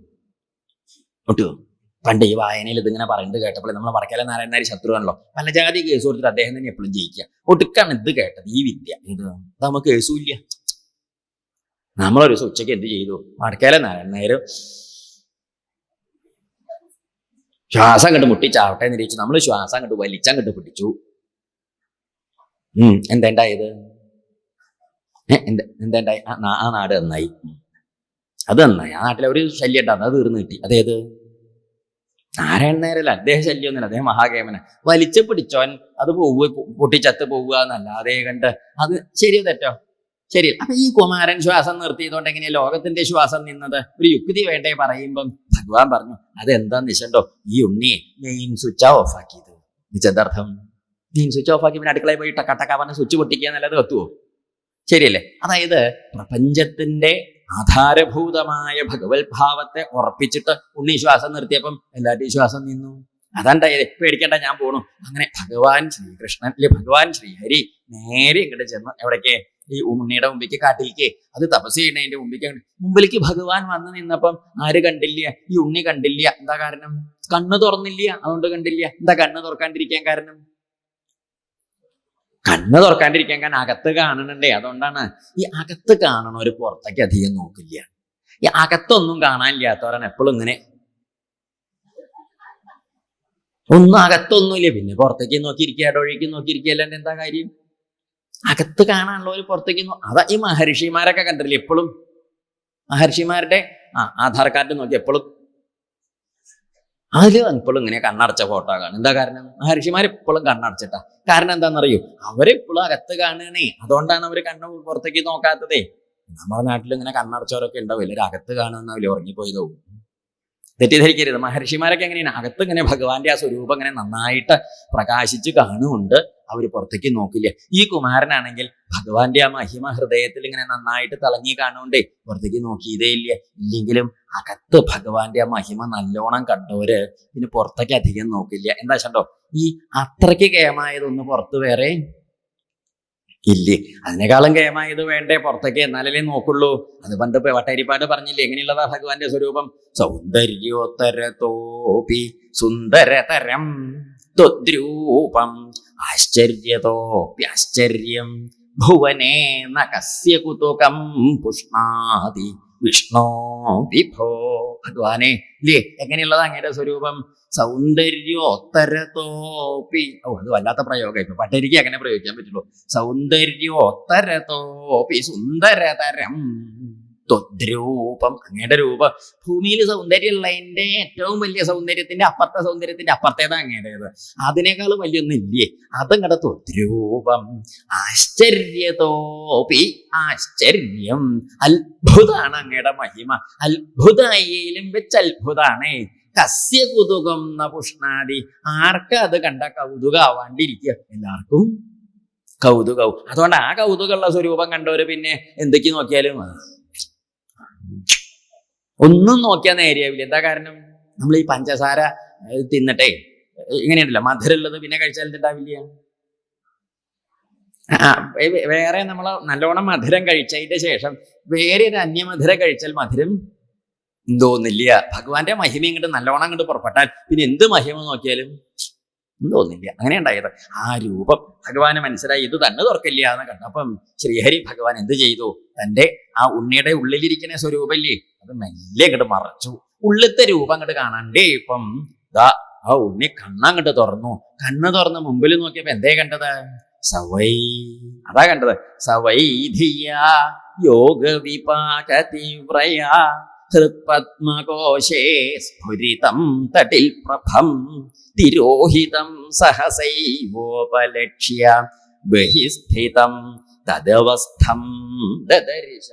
പണ്ട് ഈ വായനയിൽ ഇതിങ്ങനെ പറയുന്നത് കേട്ടപ്പോൾ നമ്മൾ വടക്കേല നാരായണനാരി ശത്രുവാണല്ലോ, പല ജാതി കേസ് കൊടുത്തിട്ട് അദ്ദേഹം തന്നെ എപ്പോഴും ജയിക്കുക. ഒടുക്കാണ് ഇത് കേട്ടത്, ഈ വിദ്യ. ഇത് നമുക്ക് കേസുമില്ല. നമ്മളൊരു ഉച്ചയ്ക്ക് എന്ത് ചെയ്തു? വടക്കേല നാരായണനാര് ശ്വാസം കണ്ട് മുട്ടിച്ചാവട്ടെ നിരീക്ഷിച്ചു. നമ്മൾ ശ്വാസം കണ്ട് വലിച്ചങ്ങോട്ട് പിടിച്ചു. എന്താ ഉണ്ടായത്? എന്താ ഉണ്ടായി? ആ നാട് നന്നായി, അത് നന്നായി. ആ നാട്ടിലെ ഒരു ശല്യം ഉണ്ടായിരുന്നു, അത് തീർന്നു കിട്ടി. അതേത്? നാരായണ നേരല്ല, അദ്ദേഹം ശല്യമൊന്നുമില്ല, അദ്ദേഹം മഹാകേമന. വലിച്ചു പിടിച്ചോൻ അത് പൊട്ടിച്ചത്ത് പോവുക എന്നല്ലാതെ കണ്ട് അത് ശരിയോ തെറ്റോ? ശരി. അപ്പൊ ഈ കുമാരൻ ശ്വാസം നിർത്തിയതുകൊണ്ട് എങ്ങനെയാ ലോകത്തിന്റെ ശ്വാസം നിന്നത്? ഒരു യുക്തി വേണ്ടേ പറയുമ്പം ഭഗവാൻ പറഞ്ഞു, അതെന്താന്ന് വെച്ചോ, ഈ ഉണ്ണിയെ മെയിൻ സ്വിച്ച് ഓഫ് ആക്കിയത്. നിശ്ചിതാർത്ഥം മെയിൻ സ്വിച്ച് ഓഫ് ആക്കി പിന്നെ അടുക്കളയിൽ പോയി ടക്ക പറഞ്ഞ് സ്വിച്ച് പൊട്ടിക്കുക എന്നല്ലാതെ കത്തുവോ? ശരിയല്ലേ? അതായത് പ്രപഞ്ചത്തിന്റെ ആധാരഭൂതമായ ഭഗവത് ഭാവത്തെ ഉറപ്പിച്ചിട്ട് ഉണ്ണി ശ്വാസം നിർത്തിയപ്പം എല്ലാവരുടെയും ശ്വാസം നിന്നു. അതാണ്ടായത്. പേടിക്കേണ്ട, ഞാൻ പോണു. അങ്ങനെ ഭഗവാൻ ശ്രീകൃഷ്ണൻ അല്ലെ ഭഗവാൻ ശ്രീഹരി നേരെ ഇങ്ങോട്ട് ചെന്ന് എവിടേക്ക്? ഈ ഉണ്ണിയുടെ മുമ്പിലേക്ക്, കാട്ടിലേക്ക്. അത് തപസ് ചെയ്യണതിന്റെ മുമ്പിലേക്ക് ഭഗവാൻ വന്ന് നിന്നപ്പം ആര് കണ്ടില്ല? ഈ ഉണ്ണി കണ്ടില്ല. എന്താ കാരണം? കണ്ണ് തുറന്നില്ല, അതുകൊണ്ട് കണ്ടില്ല. എന്താ കണ്ണ് തുറക്കാണ്ടിരിക്കാൻ കാരണം? കണ്ണ് തുറക്കാണ്ടിരിക്കാൻ കാരണം അകത്ത് കാണണണ്ടേ, അതുകൊണ്ടാണ്. ഈ അകത്ത് കാണണവര് പുറത്തേക്ക് അധികം നോക്കില്ല. ഈ അകത്തൊന്നും കാണാനില്ലാത്തവരാണ് എപ്പോഴും ഇങ്ങനെ ഒന്നും അകത്തൊന്നുമില്ല, പിന്നെ പുറത്തേക്ക് നോക്കിയിരിക്കുക, ഇടവഴിക്ക് നോക്കിയിരിക്കുക, അല്ലാണ്ട് എന്താ കാര്യം? അകത്ത് കാണാനുള്ളവര് പുറത്തേക്ക് അതാ ഈ മഹർഷിമാരൊക്കെ കണ്ടില്ലേ എപ്പോഴും? മഹർഷിമാരുടെ ആധാർ കാർഡ് നോക്കി എപ്പോഴും അതില് എപ്പോഴും ഇങ്ങനെ കണ്ണടച്ച ഫോട്ടോ കാണും. എന്താ കാരണം? മഹർഷിമാർ എപ്പോഴും കണ്ണടച്ചിട്ടാ. കാരണം എന്താണെന്നറിയോ? അവരെപ്പോഴും അകത്ത് കാണുകയാണേ, അതുകൊണ്ടാണ് അവര് കണ്ണ് പുറത്തേക്ക് നോക്കാത്തതേ. നമ്മുടെ നാട്ടിൽ ഇങ്ങനെ കണ്ണടച്ചവരൊക്കെ ഉണ്ടാവും, എല്ലാവരും അകത്ത് കാണുന്നവര് ഉറങ്ങിപ്പോയതോ. തെറ്റിദ്ധരിക്കരുത്. മഹർഷിമാരൊക്കെ എങ്ങനെയാണ്? അകത്ത് ഇങ്ങനെ ഭഗവാന്റെ ആ സ്വരൂപം ഇങ്ങനെ നന്നായിട്ട് പ്രകാശിച്ച് കാണുന്നുണ്ട്, അവര് പുറത്തേക്ക് നോക്കില്ല. ഈ കുമാരനാണെങ്കിൽ ഭഗവാന്റെ ആ മഹിമ ഹൃദയത്തിൽ ഇങ്ങനെ നന്നായിട്ട് തിളങ്ങി കാണുകൊണ്ടേ പുറത്തേക്ക് നോക്കിയതേ ഇല്ല. ഇല്ലെങ്കിലും അകത്ത് ഭഗവാന്റെ ആ മഹിമ നല്ലോണം കണ്ടവര് പിന്നെ പുറത്തേക്ക് അധികം നോക്കില്ല. എന്താ വെച്ചോ, ഈ അത്രയ്ക്ക് കേമായതൊന്ന് പുറത്ത് വേറെ ഇല്ലേ? അതിനേക്കാളും കേമായത് വേണ്ടേ പുറത്തേക്ക്, എന്നാലല്ലേ നോക്കുള്ളൂ. അത് പണ്ട് വട്ടേരിപ്പാട് പറഞ്ഞില്ലേ, എങ്ങനെയുള്ളതാ ഭഗവാന്റെ സ്വരൂപം? സൗന്ദര്യോത്തരത്തോപി സുന്ദരതരം ത്വദ്രൂപം ആശ്ചര്യതോപ്യാശ്ചര്യം ഭുവനേ ന കസ്യ കുതുകം പുഷ്ണാതി വിഷ്ണോ വിഭോ. ഭഗവാനെ ഇല്ലേ, എങ്ങനെയുള്ളത് അങ്ങയുടെ സ്വരൂപം? സൗന്ദര്യോത്തരതോപി. അത് വല്ലാത്ത പ്രയോഗം. ഇപ്പൊ പട്ടരിക്ക് അങ്ങനെ പ്രയോഗിക്കാൻ പറ്റുള്ളൂ. സൗന്ദര്യോത്തരതോപി സുന്ദരതരം ത്വദ്രൂപം. അങ്ങയുടെ രൂപം ഭൂമിയിൽ സൗന്ദര്യമുള്ളതിന്റെ ഏറ്റവും വലിയ സൗന്ദര്യത്തിന്റെ അപ്പുറത്തെ സൗന്ദര്യത്തിന്റെ അപ്പുറത്തേതാ അങ്ങയുടേത്. അതിനേക്കാൾ വലിയൊന്നില്ലേ. അതങ്ങടെ ത്വദ്രൂപം. ആശ്ചര്യതോപി ആശ്ചര്യം. അത്ഭുതാണ് അങ്ങയുടെ മഹിമ. അത്ഭുതയിലും വെച്ച് അത്ഭുതാണ്. കസ്യ കുതുകം ന പുഷ്ണാതി. ആർക്കാ അത് കണ്ട കൗതുകാവാണ്ടിരിക്കുക? എല്ലാവർക്കും കൗതുകവും. അതുകൊണ്ട് ആ കൗതുകമുള്ള സ്വരൂപം കണ്ടവര് പിന്നെ എന്തൊക്കെ നോക്കിയാലും ഒന്നും നോക്കിയാൽ നേരെയാവില്ല. എന്താ കാരണം? നമ്മൾ ഈ പഞ്ചസാര തിന്നിട്ടേ ഇങ്ങനെയുണ്ടല്ലോ, മധുരമുള്ളത് പിന്നെ കഴിച്ചാൽ ഉണ്ടാവില്ല. വേറെ നമ്മൾ നല്ലോണം മധുരം കഴിച്ചതിന്റെ ശേഷം വേറെ ഒരു അന്യമധുരം കഴിച്ചാൽ മധുരം തോന്നില്ല. ഭഗവാന്റെ മഹിമ ഇങ്ങോട്ട് നല്ലോണം അങ്ങോട്ട് പുറപ്പെട്ടാൽ പിന്നെ എന്ത് മഹിമ നോക്കിയാലും തോന്നില്ല. അങ്ങനെ ഉണ്ടായത്. ആ രൂപം ഭഗവാന് മനസ്സിലായി, ഇത് തന്നെ തുറക്കില്ല എന്ന് കണ്ടപ്പം ശ്രീഹരി ഭഗവാൻ എന്ത് ചെയ്തു? തന്റെ ആ ഉണ്ണിയുടെ ഉള്ളിലിരിക്കുന്ന സ്വരൂപല്ലേ, അത് മെല്ലെ അങ്ങോട്ട് മറച്ചു. ഉള്ളിലത്തെ രൂപം അങ്ങോട്ട് കാണണ്ടേ. ഇപ്പം ദാ ആ ഉണ്ണി കണ്ണങ്ങോട്ട് തുറന്നു. കണ്ണ് തുറന്ന് മുമ്പിൽ നോക്കിയപ്പോ എന്തേ കണ്ടത്? സവൈ. അതാ കണ്ടത്. സവൈധിയ യോഗ വിപാക തീവ്രയ ഹൃത്പത്മകോശേ സ്ഫുരിതം തടിൽ പ്രഭം തിരോഹിതം സഹസൈവോപലക്ഷ്യ ബഹിസ്ഥിതം തദവസ്ഥം ദദർശ.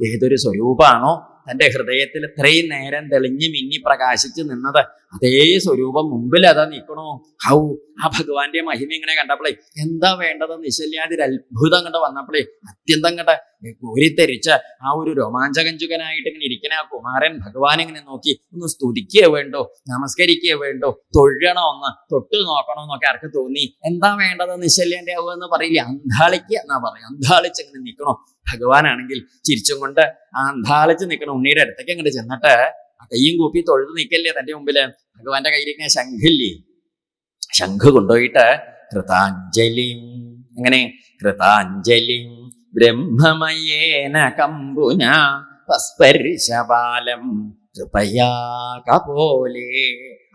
ഏതൊരു സ്വരൂപാണോ തന്റെ ഹൃദയത്തിൽ ഇത്രയും നേരം തെളിഞ്ഞു മിന്നി പ്രകാശിച്ച് നിന്നത്, അതേ സ്വരൂപം മുമ്പിൽ അതാ നിൽക്കണോ. ഹൗ ആ ഭഗവാന്റെ മഹിമ ഇങ്ങനെ കണ്ടപ്പോഴേ എന്താ വേണ്ടത്? നിശല്യാതൊരു അത്ഭുതം കണ്ട് വന്നപ്പോഴേ അത്യന്തം കണ്ട് കോരിത്തരിച്ച ആ ഒരു രോമാഞ്ചകഞ്ചുകനായിട്ട് ഇങ്ങനെ ഇരിക്കുന്ന ആ കുമാരൻ ഭഗവാൻ ഇങ്ങനെ നോക്കി ഒന്ന് സ്തുതിക്കുക വേണ്ടോ, നമസ്കരിക്കുക വേണ്ടോ, തൊഴണോ, ഒന്ന് തൊട്ട് നോക്കണോ എന്നൊക്കെ ആർക്ക് തോന്നി. എന്താ വേണ്ടത്? നിശല്യന്റെ ആവുക പറയില്ല, അന്താളിക്കുക എന്നാ പറയും. അന്താളിച്ച് ഇങ്ങനെ നിൽക്കണോ. ഭഗവാനാണെങ്കിൽ ചിരിച്ചും കൊണ്ട് ആ അന്താളിച്ച് നിൽക്കണ ഉണ്ണിയുടെ അടുത്തേക്ക് അങ്ങോട്ട് ചെന്നിട്ട് ആ കയ്യും കൂപ്പി തൊഴുത് നിൽക്കല്ലേ തന്റെ മുമ്പില്. ഭഗവാന്റെ കയ്യിലിരിക്കുന്ന ശംഖില്ലേ, ശംഖ് കൊണ്ടുപോയിട്ട് കൃതാഞ്ജലിം. എങ്ങനെ? കൃതാഞ്ജലിം ബ്രഹ്മമയേന കമ്പുന സ്പർശപാലം കൃപയാ കപോലേ.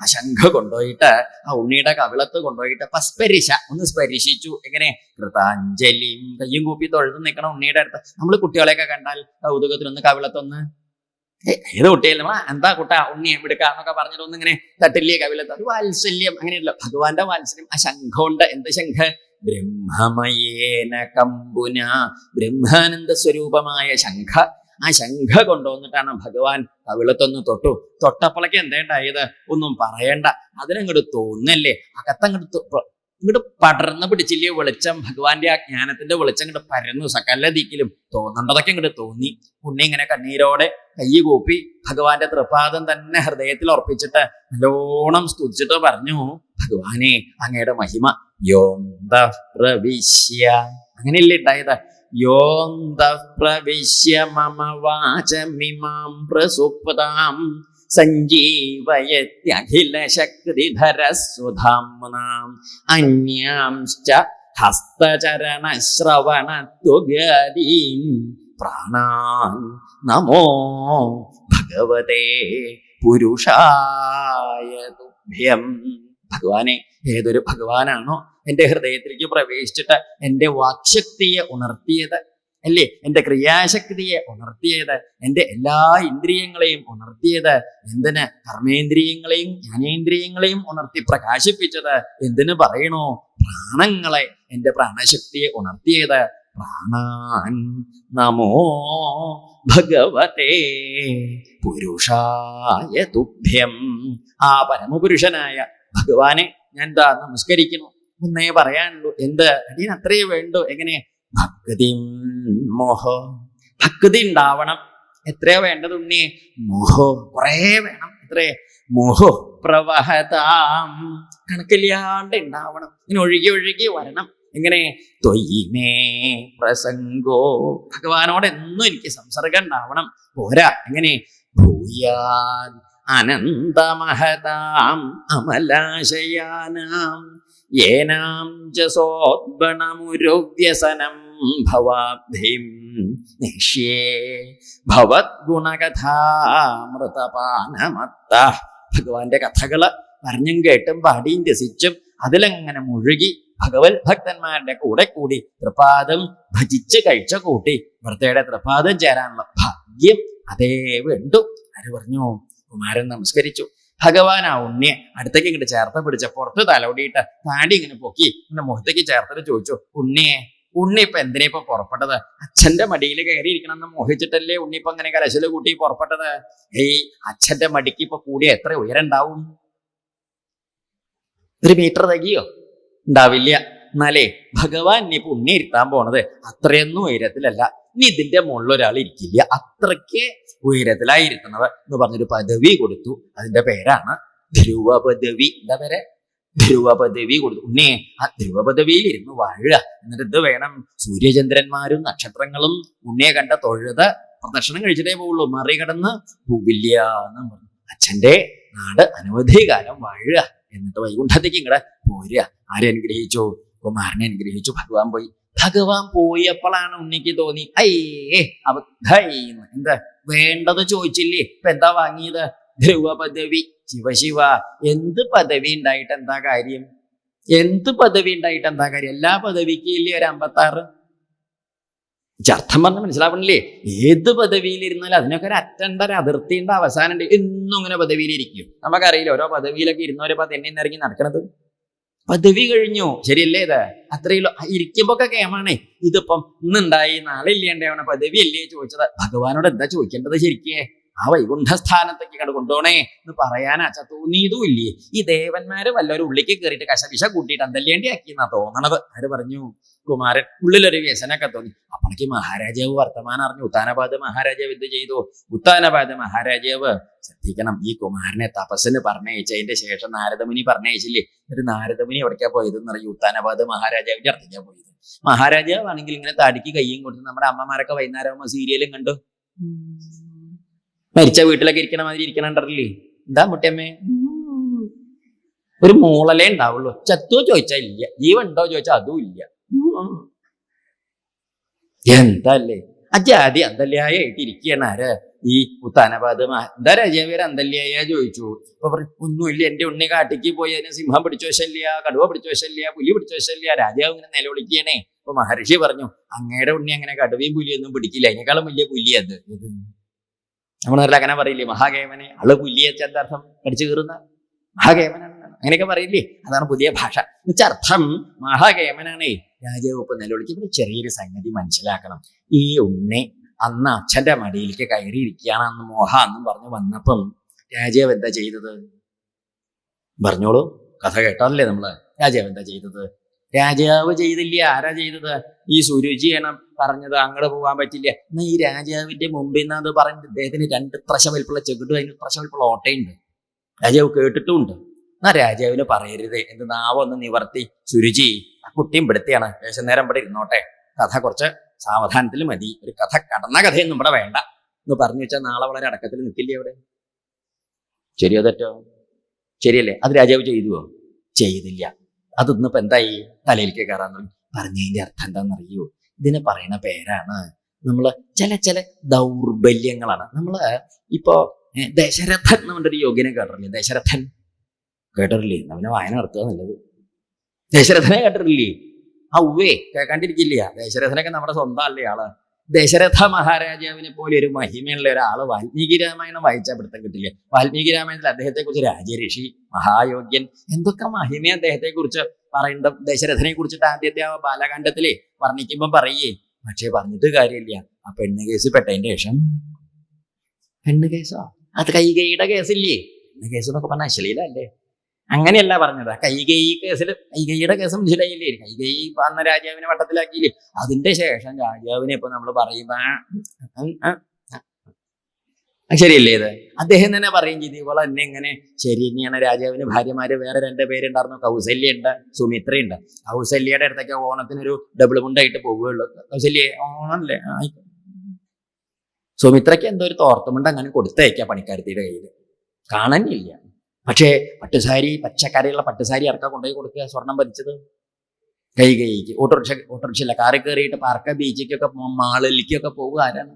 ആ ശംഖ കൊണ്ടുപോയിട്ട് ആ ഉണ്ണിയുടെ കവിളത്ത് കൊണ്ടുപോയിട്ട് പസ്പരിശ ഒന്ന് സ്പരിശിച്ചു. എങ്ങനെ? കൃതാഞ്ജലിം. കയ്യും കൂപ്പി തൊഴുത് നിൽക്കണം ഉണ്ണിയുടെ അടുത്ത്. നമ്മൾ കുട്ടികളെയൊക്കെ കണ്ടാൽ കൗതുകത്തിനൊന്ന് കവിളത്തൊന്ന്, ഏത് കുട്ടിയാലും നമ്മൾ എന്താ കുട്ടാ ഉണ്ണി എടുക്കാന്നൊക്കെ പറഞ്ഞിട്ട് ഒന്ന് ഇങ്ങനെ തട്ടില്ലേ കവിളത്ത്. ഒരു വാത്സല്യം. അങ്ങനെയല്ല ഭഗവാന്റെ വാത്സല്യം. ആ ശംഖുണ്ട്. എന്ത് ശംഖ്? ബ്രഹ്മമയേന കമ്പുന. ബ്രഹ്മാനന്ദ സ്വരൂപമായ ശംഖ. ആ ശംഖ കൊണ്ടുവന്നിട്ടാണ് ഭഗവാൻ കവിളത്തൊന്ന് തൊട്ടു. തൊട്ടപ്പോഴേക്ക് എന്തേണ്ടായത്? ഒന്നും പറയണ്ട. അതിനങ്ങോട്ട് തോന്നല്ലേ, അകത്തങ്ങോട്ട് ഇങ്ങോട്ട് പടർന്ന് പിടിച്ചില്ലേ വെളിച്ചം. ഭഗവാന്റെ ആ ജ്ഞാനത്തിന്റെ വെളിച്ചം ഇങ്ങോട്ട് പരന്നു സകല ദിക്കിലും. തോന്നേണ്ടതൊക്കെ ഇങ്ങോട്ട് തോന്നി. ഉണ്ണി ഇങ്ങനെ കണ്ണീരോടെ കൈ കൂപ്പി ഭഗവാന്റെ തൃപാദം തന്നെ ഹൃദയത്തിൽ ഉറപ്പിച്ചിട്ട് നല്ലോണം സ്തുതിച്ചിട്ട് പറഞ്ഞു, ഭഗവാനെ അങ്ങയുടെ മഹിമ യോന്ത പ്രവിശ്യ. അങ്ങനെയല്ലേ ഉണ്ടായത്? യോന്ത പ്രവിശ്യ മമ വാചമിമാം പ്രസുപ്താം സഞ്ജീവയത്യഖില ശക്തിധരസ്വധാംനാം അന്യാംശ്ച ഹസ്തചരണശ്രവണത്വഗതീൻ പ്രാണാൻ നമോ ഭഗവതേ പുരുഷായ തുഭ്യം. ഭഗവാനെ, ഏതൊരു ഭഗവാനാണോ എന്റെ ഹൃദയത്തിലേക്ക് പ്രവേശിച്ചിട്ട് എന്റെ വാക്ശക്തിയെ ഉണർത്തിയത് അല്ലേ, എന്റെ ക്രിയാശക്തിയെ ഉണർത്തിയത്, എന്റെ എല്ലാ ഇന്ദ്രിയങ്ങളെയും ഉണർത്തിയത്, എന്തിന്? കർമ്മേന്ദ്രിയങ്ങളെയും ജ്ഞാനേന്ദ്രിയങ്ങളെയും ഉണർത്തി പ്രകാശിപ്പിച്ചത്. എന്തിനു പറയണോ? പ്രാണങ്ങളെ, എന്റെ പ്രാണശക്തിയെ ഉണർത്തിയത്. പ്രാണാൻ നമോ ഭഗവതേ പുരുഷായ തുഭ്യം. ആ പരമപുരുഷനായ ഭഗവാനെ ഞാൻ ദാ നമസ്കരിക്കുന്നു. ഒന്നേ പറയാനുള്ളൂ. എന്ത്? അടിയൻ അത്രയേ വേണ്ടു. എങ്ങനെ? ഭക്തി മോഹോ. ഭക്തി ഉണ്ടാവണം. എത്രയാ വേണ്ടത് ഉണ്ണി? മോഹോ കുറേ വേണം. എത്രേ? മോഹോ പ്രവഹതാം. കണക്കില്ലാണ്ട് ഉണ്ടാവണം. ഇങ്ങനെ ഒഴുകി ഒഴുകി വരണം. എങ്ങനെ? ത്വയിമേ പ്രസംഗോ. ഭഗവാനോട് എന്നും എനിക്ക് സംസർഗം ഉണ്ടാവണം. പോരാ. എങ്ങനെ? ഭൂയാൻ അനന്തമഹതാം അമലാശയാനാം യേനാം ച സോദ്ബണമുരുവ്യസനം ഭവാബ്ധിം നിക്ഷ്യേ ഭവദ്ഗുണകഥാമൃതപാനമത്ത. ഭഗവാന്റെ കഥകള് പറഞ്ഞും കേട്ടും പാടിയും രസിച്ചും അതിലങ്ങനെ മുഴുകി ഭഗവത് ഭക്തന്മാരുടെ കൂടെ കൂടി തൃപാദം ഭജിച്ച് കഴിച്ച കൂട്ടി വൃത്തയുടെ തൃപാദം ചേരാനുള്ള ഭാഗ്യം അതേ വേണ്ടു. ആര് പറഞ്ഞു? കുമാരൻ നമസ്കരിച്ചു. ഭഗവാൻ ആ ഉണ്ണിയെ അടുത്തേക്ക് ഇങ്ങോട്ട് ചേർത്ത് പിടിച്ച പുറത്ത് തലോടിയിട്ട് താടി ഇങ്ങനെ പൊക്കി എന്റെ മുഖത്തേക്ക് ചേർത്തിട്ട് ചോദിച്ചു, ഉണ്ണി ഇപ്പൊ എന്തിനാ ഇപ്പൊ പുറപ്പെട്ടത്? അച്ഛന്റെ മടിയിൽ കയറിയിരിക്കണം എന്ന് മോഹിച്ചിട്ടല്ലേ ഉണ്ണി ഇപ്പൊ അങ്ങനെ കലശല് കൂട്ടി പുറപ്പെട്ടത്? അച്ഛന്റെ മടിക്ക് ഇപ്പൊ കൂടിയ എത്ര ഉയരം ഉണ്ടാവും? 1 മീറ്റർ തകിയോ? ഉണ്ടാവില്ല. എന്നാലേ ഭഗവാൻ ഇനിയിപ്പോ ഉണ്ണി ഇരുത്താൻ പോണത് അത്രയൊന്നും ഉയരത്തിലല്ല, ഇനി ഇതിന്റെ മുകളിൽ ഒരാൾ ഇരിക്കില്ല, അത്രയ്ക്ക് ഉയരത്തിലായിരുത്തണത് എന്ന് പറഞ്ഞൊരു പദവി കൊടുത്തു. അതിന്റെ പേരാണ് ധ്രുവ പദവി. എന്താ പേര്? ധ്രുവ പദവി കൊടുത്തു. ഉണ്ണിയെ ആ ധ്രുവ പദവിയിൽ ഇരുന്ന് വാഴുക. എന്നിട്ട് ഇത് വേണം, സൂര്യചന്ദ്രന്മാരും നക്ഷത്രങ്ങളും ഉണ്ണിയെ കണ്ട തൊഴുത് പ്രദക്ഷിണം കഴിച്ചിട്ടേ പോവുള്ളൂ, മറികടന്ന് പോവില്ല എന്ന് പറഞ്ഞു. അച്ഛന്റെ നാട് അനവധി കാലം വാഴുക. എന്നിട്ട് വൈകുണ്ഠത്തേക്ക് ഇങ്ങടെ പോരുക. ആരെ അനുഗ്രഹിച്ചു? കുമാരനെ അനുഗ്രഹിച്ചു. ഭഗവാൻ പോയി. ഭഗവാൻ പോയപ്പോഴാണ് ഉണ്ണിക്ക് തോന്നി, അബദ്ധയിന്ന്. എന്താ വേണ്ടത് ചോദിച്ചില്ലേ, ഇപ്പൊ എന്താ വാങ്ങിയത്? ധ്രുവ പദവി. ശിവശിവ, എന്ത് പദവി ഉണ്ടായിട്ട് എന്താ കാര്യം? എന്ത് പദവി ഉണ്ടായിട്ട് എന്താ കാര്യം? എല്ലാ പദവിക്കും ഇല്ലേ ഒരു 56? അർത്ഥം പറഞ്ഞ് മനസ്സിലാവണില്ലേ? ഏത് പദവിയിലിരുന്നാലും അതിനൊക്കെ ഒരു അറ്റണ്ട, ഒരു അതിർത്തിയുണ്ട്, അവസാനം ഉണ്ട്. എന്നും ഇങ്ങനെ പദവിയിലിരിക്കും. നമുക്കറിയില്ല ഓരോ പദവിയിലൊക്കെ ഇരുന്നവരെ തെന്നി ഇറങ്ങി നടക്കണത്. പദവി കഴിഞ്ഞു, ശരിയല്ലേ? ഇത് അത്രയുള്ളൂ. ഇരിക്കുമ്പോ ഒക്കെ കേമാണേ. ഇതിപ്പം ഇന്നുണ്ടായി നാളെ ഇല്ലേണ്ടാവണ പദവി അല്ലേ ചോദിച്ചത്. ഭഗവാനോട് എന്താ ചോദിക്കേണ്ടത്? ശരിക്കേ ആ വൈകുണ്ഠസ്ഥാനത്തേക്ക് കണ്ട് കൊണ്ടുപോണേ എന്ന് പറയാനാച്ചാ തോന്നിയതും ഇല്ലേ. ഈ ദേവന്മാര് വല്ലവരും ഉള്ളിലേക്ക് കയറിയിട്ട് കശപിശ കൂട്ടിയിട്ട് അന്തല്ലേണ്ടി ആക്കിയെന്നാ തോന്നണത്. ആര് പറഞ്ഞു? കുമാരൻ. ഉള്ളിലൊരു വ്യസനൊക്കെ തോന്നി. അപ്പോഴേക്ക് മഹാരാജാവ് വർത്തമാനം അറിഞ്ഞു. ഉത്താനപാദ മഹാരാജാവ് എന്ത് ചെയ്തു? ഉത്താനപാദ മഹാരാജാവ് ശ്രദ്ധിക്കണം, ഈ കുമാരനെ തപസ്സിന് പറഞ്ഞയച്ചതിന്റെ ശേഷം നാരദമുനി പറഞ്ഞയച്ചില്ലേ. എന്നിട്ട് നാരദമുനി എവിടേക്കാ പോയതെന്ന് അറിയും? ഉത്താനപാദ മഹാരാജാവിന്റെ അടുത്തേക്കാ പോയത്. മഹാരാജാവ് ആണെങ്കിൽ ഇങ്ങനെ താടിക്ക് കയ്യും കൊടുത്ത് നമ്മുടെ അമ്മമാരൊക്കെ വൈകുന്നേരം സീരിയലും കണ്ടു മരിച്ച വീട്ടിലൊക്കെ ഇരിക്കണ മാതിരി ഇരിക്കണണ്ടല്ലേ. എന്താ മുട്ടിയമ്മേ? ഒരു മൂളലേ ഉണ്ടാവുള്ളൂ. ചത്തോ ചോദിച്ചാൽ ഇല്ല, ജീവനുണ്ടോ ചോദിച്ചാൽ അതും ഇല്ല. എന്തല്ലേ അജാതി അന്തല്യായിട്ട് ഇരിക്കുകയാണ്. ആര്? ഈ ഉത്താനപാദ എന്താ രാജാവേര് അന്തല്യായ ചോദിച്ചു. അപ്പൊ പറഞ്ഞു, ഒന്നുമില്ല, എന്റെ ഉണ്ണി കാട്ടിക്ക് പോയി അതിനെ സിംഹം പിടിച്ചു വശല്ല, കടുവ പിടിച്ചു വശല്ല, പുലി പിടിച്ചു വശല്ല. രാജാവ് ഇങ്ങനെ നിലവിളിക്കണേ. അപ്പൊ മഹർഷി പറഞ്ഞു, അങ്ങയുടെ ഉണ്ണി അങ്ങനെ കടുവയും പുലിയൊന്നും പിടിക്കില്ല, അതിനേക്കാളും വലിയ പുലി അത്. നമ്മുടെ നാട്ടിൽ അങ്ങനെ പറയില്ലേ, മഹാകേമനെ ആള് പുലിയെ എന്താർത്ഥം കടിച്ചു കീറുന്ന മഹാകേമനാണ്, അങ്ങനെയൊക്കെ പറയില്ലേ. അതാണ് പുതിയ ഭാഷ. അർത്ഥം മഹാകേമനാണേ. രാജാവ് ഇപ്പൊ നിലവിളിക്കുമ്പോൾ ചെറിയൊരു സംഗതി മനസ്സിലാക്കണം. ഈ ഉണ്ണി അന്ന് അച്ഛന്റെ മടിയിലേക്ക് കയറിയിരിക്കുകയാണെന്ന് മോഹാന്നും പറഞ്ഞു വന്നപ്പം രാജാവ് എന്താ ചെയ്തത്? പറഞ്ഞോളൂ, കഥ കേട്ടാലല്ലേ നമ്മള്. രാജാവ് എന്താ ചെയ്തത്? രാജാവ് ചെയ്തില്ല. ആരാ ചെയ്തത്? ഈ സുരുചിയാണ് പറഞ്ഞത് അങ്ങോട്ട് പോകാൻ പറ്റില്ല എന്നാ. ഈ രാജാവിന്റെ മുമ്പിൽ നിന്നത് പറഞ്ഞിട്ട് ഇദ്ദേഹത്തിന് 2 പ്രശ വലിപ്പുള്ള ചെകിട്ടും അതിന് പ്രശ വലിപ്പുള്ള ഓട്ടയുണ്ട്. രാജാവ് കേട്ടിട്ടുമുണ്ട്. എന്നാ രാജാവിന് പറയരുതേ എന്ന് നാവൊന്ന് നിവർത്തി, സുരുചി ആ കുട്ടിയും പെടുത്തിയാണ്, ദേശം നേരം ഇവിടെ ഇരുന്നോട്ടെ, കഥ കുറച്ച് സാവധാനത്തിൽ മതി, ഒരു കഥ കടന്ന കഥയൊന്നും ഇവിടെ വേണ്ട എന്ന് പറഞ്ഞു വെച്ചാൽ നാളെ വളരെ അടക്കത്തിൽ നിൽക്കില്ലേ അവിടെ? ശരിയോ തെറ്റോ? ശരിയല്ലേ? അത് രാജാവ് ചെയ്തുവോ? ചെയ്തില്ല. അതൊന്നിപ്പോ എന്തായി? തലയിലേക്ക് കയറാൻ തുടങ്ങി. പറഞ്ഞതിന്റെ അർത്ഥം എന്താണെന്നറിയോ? ഇതിനെ പറയുന്ന പേരാണ് നമ്മള് ചില ദൗർബല്യങ്ങളാണ്. നമ്മള് ഇപ്പോ ദശരഥൻ നമ്മുടെ യോഗ്യനെ കേട്ടിട്ടില്ലേ? ദശരഥൻ കേട്ടിട്ടില്ലേ? അവനെ വായന നടത്തുക നല്ലത്. ദശരഥനെ കേട്ടിട്ടില്ലേ? ഔവേ കേൾക്കാണ്ടിരിക്കില്ല. ദശരഥനൊക്കെ നമ്മുടെ സ്വന്തം അല്ലേ ആള്. ദശരഥ മഹാരാജാവിനെ പോലെ ഒരു മഹിമയുള്ള ഒരാള് വാൽമീകി രാമായണം വായിച്ചാൽ പിടുത്തം കിട്ടില്ല. വാൽമീകി രാമായണത്തിൽ അദ്ദേഹത്തെ കുറിച്ച് രാജഋഷി, മഹായോഗ്യൻ, എന്തൊക്കെ മഹിമ അദ്ദേഹത്തെ കുറിച്ച് പറയുന്നത്. ദശരഥനെ കുറിച്ചിട്ട് ആദ്യത്തെ ആ ബാലകാണ്ഡത്തിലെ വർണ്ണിക്കുമ്പോ പറയേ, പക്ഷെ പറഞ്ഞിട്ട് കാര്യമില്ല. ആ പെണ്ണ് കേസ് പെട്ടതിന്റെ ശേഷം, പെണ്ണ് കേസോ? അത് കൈകൈയുടെ കേസില്ലേ? പെണ്ണ് കേസ് എന്നൊക്കെ പറഞ്ഞ അശ്ലീലല്ലേ? അങ്ങനെയല്ല പറഞ്ഞത്. കൈകൈയുടെ കേസ് മനസ്സിലായില്ലേ? കൈകൈ അന്ന് രാജാവിനെ വട്ടത്തിലാക്കിയില്ലേ? അതിന്റെ ശേഷം രാജാവിനെ ഇപ്പൊ നമ്മൾ പറയുമ്പോ ശരിയല്ലേ? ഇത് അദ്ദേഹം തന്നെ പറയും ചെയ്തു. ഇവളെ എന്നെ ഇങ്ങനെ ശരി തന്നെയാണ്. രാജാവിന് ഭാര്യമാര് വേറെ 2 പേരുണ്ടായിരുന്നു. കൗസല്യ ഉണ്ട്, സുമിത്രയുണ്ട്. കൗസല്യയുടെ അടുത്തേക്ക് ഓണത്തിനൊരു ഡബിൾ മുണ്ടായിട്ട് പോവുകയുള്ളൂ. കൗസല്യ ഓണല്ലേ? സുമിത്രയ്ക്ക് എന്തോ ഒരു തോർത്തുമുണ്ട് അങ്ങനെ കൊടുത്തയക്കാം പണിക്കാരത്തിയുടെ കയ്യിൽ. കാണാനില്ല. പക്ഷേ പട്ടുസാരി, പച്ചക്കരയുള്ള പട്ടുസാരി ആർക്കാ കൊണ്ടുപോയി കൊടുക്കുക? സ്വർണം പതിച്ചത് കൈകൈക്ക്. ഓട്ടോറിക്ഷ കാറിൽ കയറിയിട്ട് പാർക്ക ബീച്ചിക്കൊക്കെ മാളിലേക്കൊക്കെ പോകുക ആരാണ്?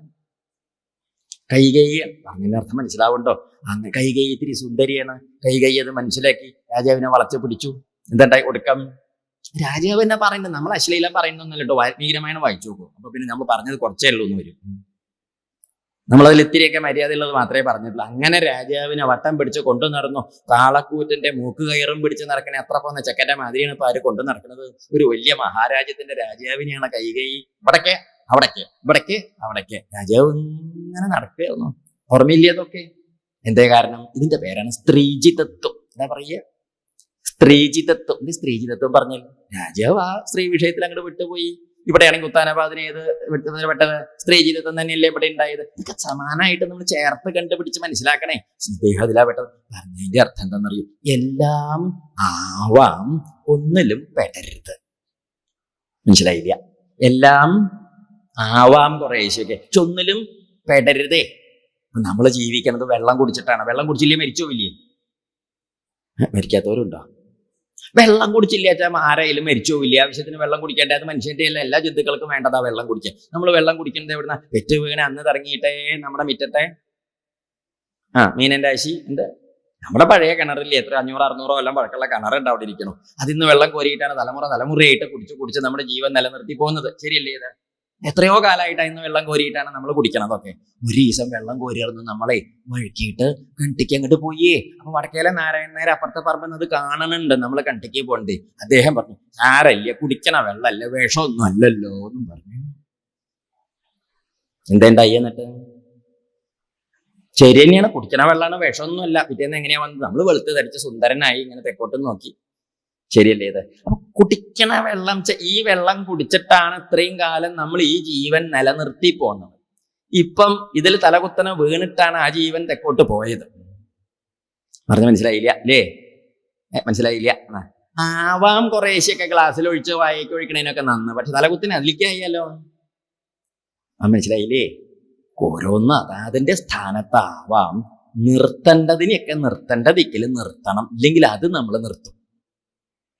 കൈകൈ. പറഞ്ഞതിന്റെ അർത്ഥം മനസ്സിലാവുണ്ടോ? അങ്ങ് കൈകൈ ഇത്തിരി സുന്ദരിയാണ്. കൈകൈ അത് മനസ്സിലാക്കി രാജാവിനെ വളച്ചു പിടിച്ചു. എന്തുണ്ടായി ഒടുക്കം? രാജാവ് തന്നെ പറയുന്നത്, നമ്മൾ അശ്ലീലം പറയുന്നൊന്നുമല്ല കേട്ടോ. വാൽമീകി രാമായണം വായിച്ചു നോക്കും. അപ്പൊ പിന്നെ നമ്മൾ പറഞ്ഞത് കുറച്ചേ ഉള്ളൂ എന്ന് വരും. നമ്മളതിൽ ഇത്തിരിയൊക്കെ മര്യാദ ഉള്ളത് മാത്രമേ പറഞ്ഞിട്ടുള്ളൂ. അങ്ങനെ രാജാവിനെ വട്ടം പിടിച്ച് കൊണ്ടു നടന്നു. കാളക്കൂറ്റിന്റെ മൂക്ക് കയറും പിടിച്ച് നടക്കണ എത്ര പോന്ന ചെക്കന്റെ മാതിരിയാണ് ഇപ്പൊ ആര് കൊണ്ടു നടക്കുന്നത്? ഒരു വലിയ മഹാരാജ്യത്തിന്റെ രാജാവിനെയാണ് കൈകൈ ഇവിടേക്ക് അവിടേക്ക് ഇവിടേക്ക് അവിടേക്ക് രാജാവ് ഇങ്ങനെ നടക്കുകയായിരുന്നു. ഓർമ്മയില്ലതൊക്കെ എന്തേ കാരണം? ഇതിന്റെ പേരാണ് സ്ത്രീജിതത്വം. എന്താ പറയുക? സ്ത്രീജിതത്വം. ഇത് സ്ത്രീജിതത്വം പറഞ്ഞാൽ രാജാവ് ആ സ്ത്രീ വിഷയത്തിൽ അങ്ങോട്ട് വിട്ടുപോയി. ഇവിടെയാണെങ്കിൽ ഉത്താനപാതിന് ഏത് പെട്ടത് സ്ത്രീജിതത്വം തന്നെയല്ലേ ഇവിടെ ഉണ്ടായത്. ഇതൊക്കെ സമാനമായിട്ട് നമ്മൾ ചേർത്ത് കണ്ടുപിടിച്ച് മനസ്സിലാക്കണേ. ഇദ്ദേഹം അതിലാ പെട്ടത്. പറഞ്ഞതിന്റെ അർത്ഥം എന്താണെന്നറിയൂ? എല്ലാം ആവാം, ഒന്നിലും പെടരുത്. മനസ്സിലായില്ല? എല്ലാം ആവാം കുറേശ്ശൊക്കെ, ഒന്നിലും പെടരുതേ. നമ്മൾ ജീവിക്കണത് വെള്ളം കുടിച്ചിട്ടാണ്. വെള്ളം കുടിച്ചില്ലേ മരിച്ചോ ഇല്ലേ? മരിക്കാത്തവരുണ്ടോ? വെള്ളം കുടിച്ചില്ല ആരായാലും മരിച്ചോ ഇല്ല. ആവശ്യത്തിന് വെള്ളം കുടിക്കേണ്ട. അത് മനുഷ്യന്റെ അല്ല, എല്ലാ ജന്തുക്കൾക്കും വേണ്ടതാ വെള്ളം കുടിക്കാൻ. നമ്മൾ വെള്ളം കുടിക്കുന്നത് എവിടുന്ന? പെറ്റ് വീണ് അന്ന് തുടങ്ങിയിട്ടേ നമ്മുടെ മുറ്റത്തെ മീനന്റെ ആശി എന്ത് നമ്മുടെ പഴയ കിണറില്ലേ, എത്ര 500-600 കൊല്ലം പഴക്കമുള്ള കിണറുണ്ട് അവിടെ ഇരിക്കണം. അതിന്ന് വെള്ളം കോരിയിട്ടാണ് തലമുറയായിട്ട് കുടിച്ച് നമ്മുടെ ജീവൻ നിലനിർത്തി പോകുന്നത്. ശരിയല്ലേ? ഇത് എത്രയോ കാലമായിട്ട് ഇന്ന് വെള്ളം കോരിയിട്ടാണ് നമ്മൾ കുടിക്കണതൊക്കെ. ഒരു ദിവസം വെള്ളം കോരിയിറന്ന് നമ്മളെ വഴുക്കിയിട്ട് കണ്ടിക്ക് അങ്ങോട്ട് പോയേ. അപ്പൊ വടക്കേലെ നാരായണ നേരെ അപ്പുറത്തെ പറമ്പെന്നത് കാണുന്നുണ്ട്. നമ്മൾ കണ്ടിക്ക് പോണ്ടേ. അദ്ദേഹം പറഞ്ഞു, ആരല്ല കുടിക്കണ വെള്ളമല്ല, വിഷമൊന്നും അല്ലല്ലോ എന്നും പറഞ്ഞു. എന്തായി എന്നിട്ട്? ശരി തന്നെയാണ്, കുടിക്കണ വെള്ളമാണ്, വിഷമൊന്നും അല്ല. പിറ്റേന്ന് എങ്ങനെയാ വന്നത്? നമ്മൾ വെളുത്ത് ധരിച്ച് സുന്ദരനായി ഇങ്ങനെ തെക്കോട്ട് നോക്കി. ശരിയല്ലേ ഇത്? അപ്പൊ കുടിക്കണ വെള്ളം, ഈ വെള്ളം കുടിച്ചിട്ടാണ് ഇത്രയും കാലം നമ്മൾ ഈ ജീവൻ നിലനിർത്തി പോകുന്നത്. ഇപ്പം ഇതിൽ തലകുത്തന വീണിട്ടാണ് ആ ജീവൻ തെക്കോട്ട് പോയത്. പറഞ്ഞ മനസ്സിലായില്ല അല്ലേ? മനസ്സിലായില്ല. ആവാം കുറേശ്ശൊക്കെ ഗ്ലാസ്സിൽ ഒഴിച്ച് വായിക്ക് ഒഴിക്കണേനൊക്കെ നന്ന്. പക്ഷെ തലകുത്തിന് അതിലേക്കായല്ലോ. മനസ്സിലായില്ലേ? ഓരോന്ന് അതാതിന്റെ സ്ഥാനത്താവാം. നിർത്തേണ്ടതിനെയൊക്കെ നിർത്തേണ്ട ദിക്കിൽ നിർത്തണം. ഇല്ലെങ്കിൽ അത് നമ്മൾ നിർത്തും.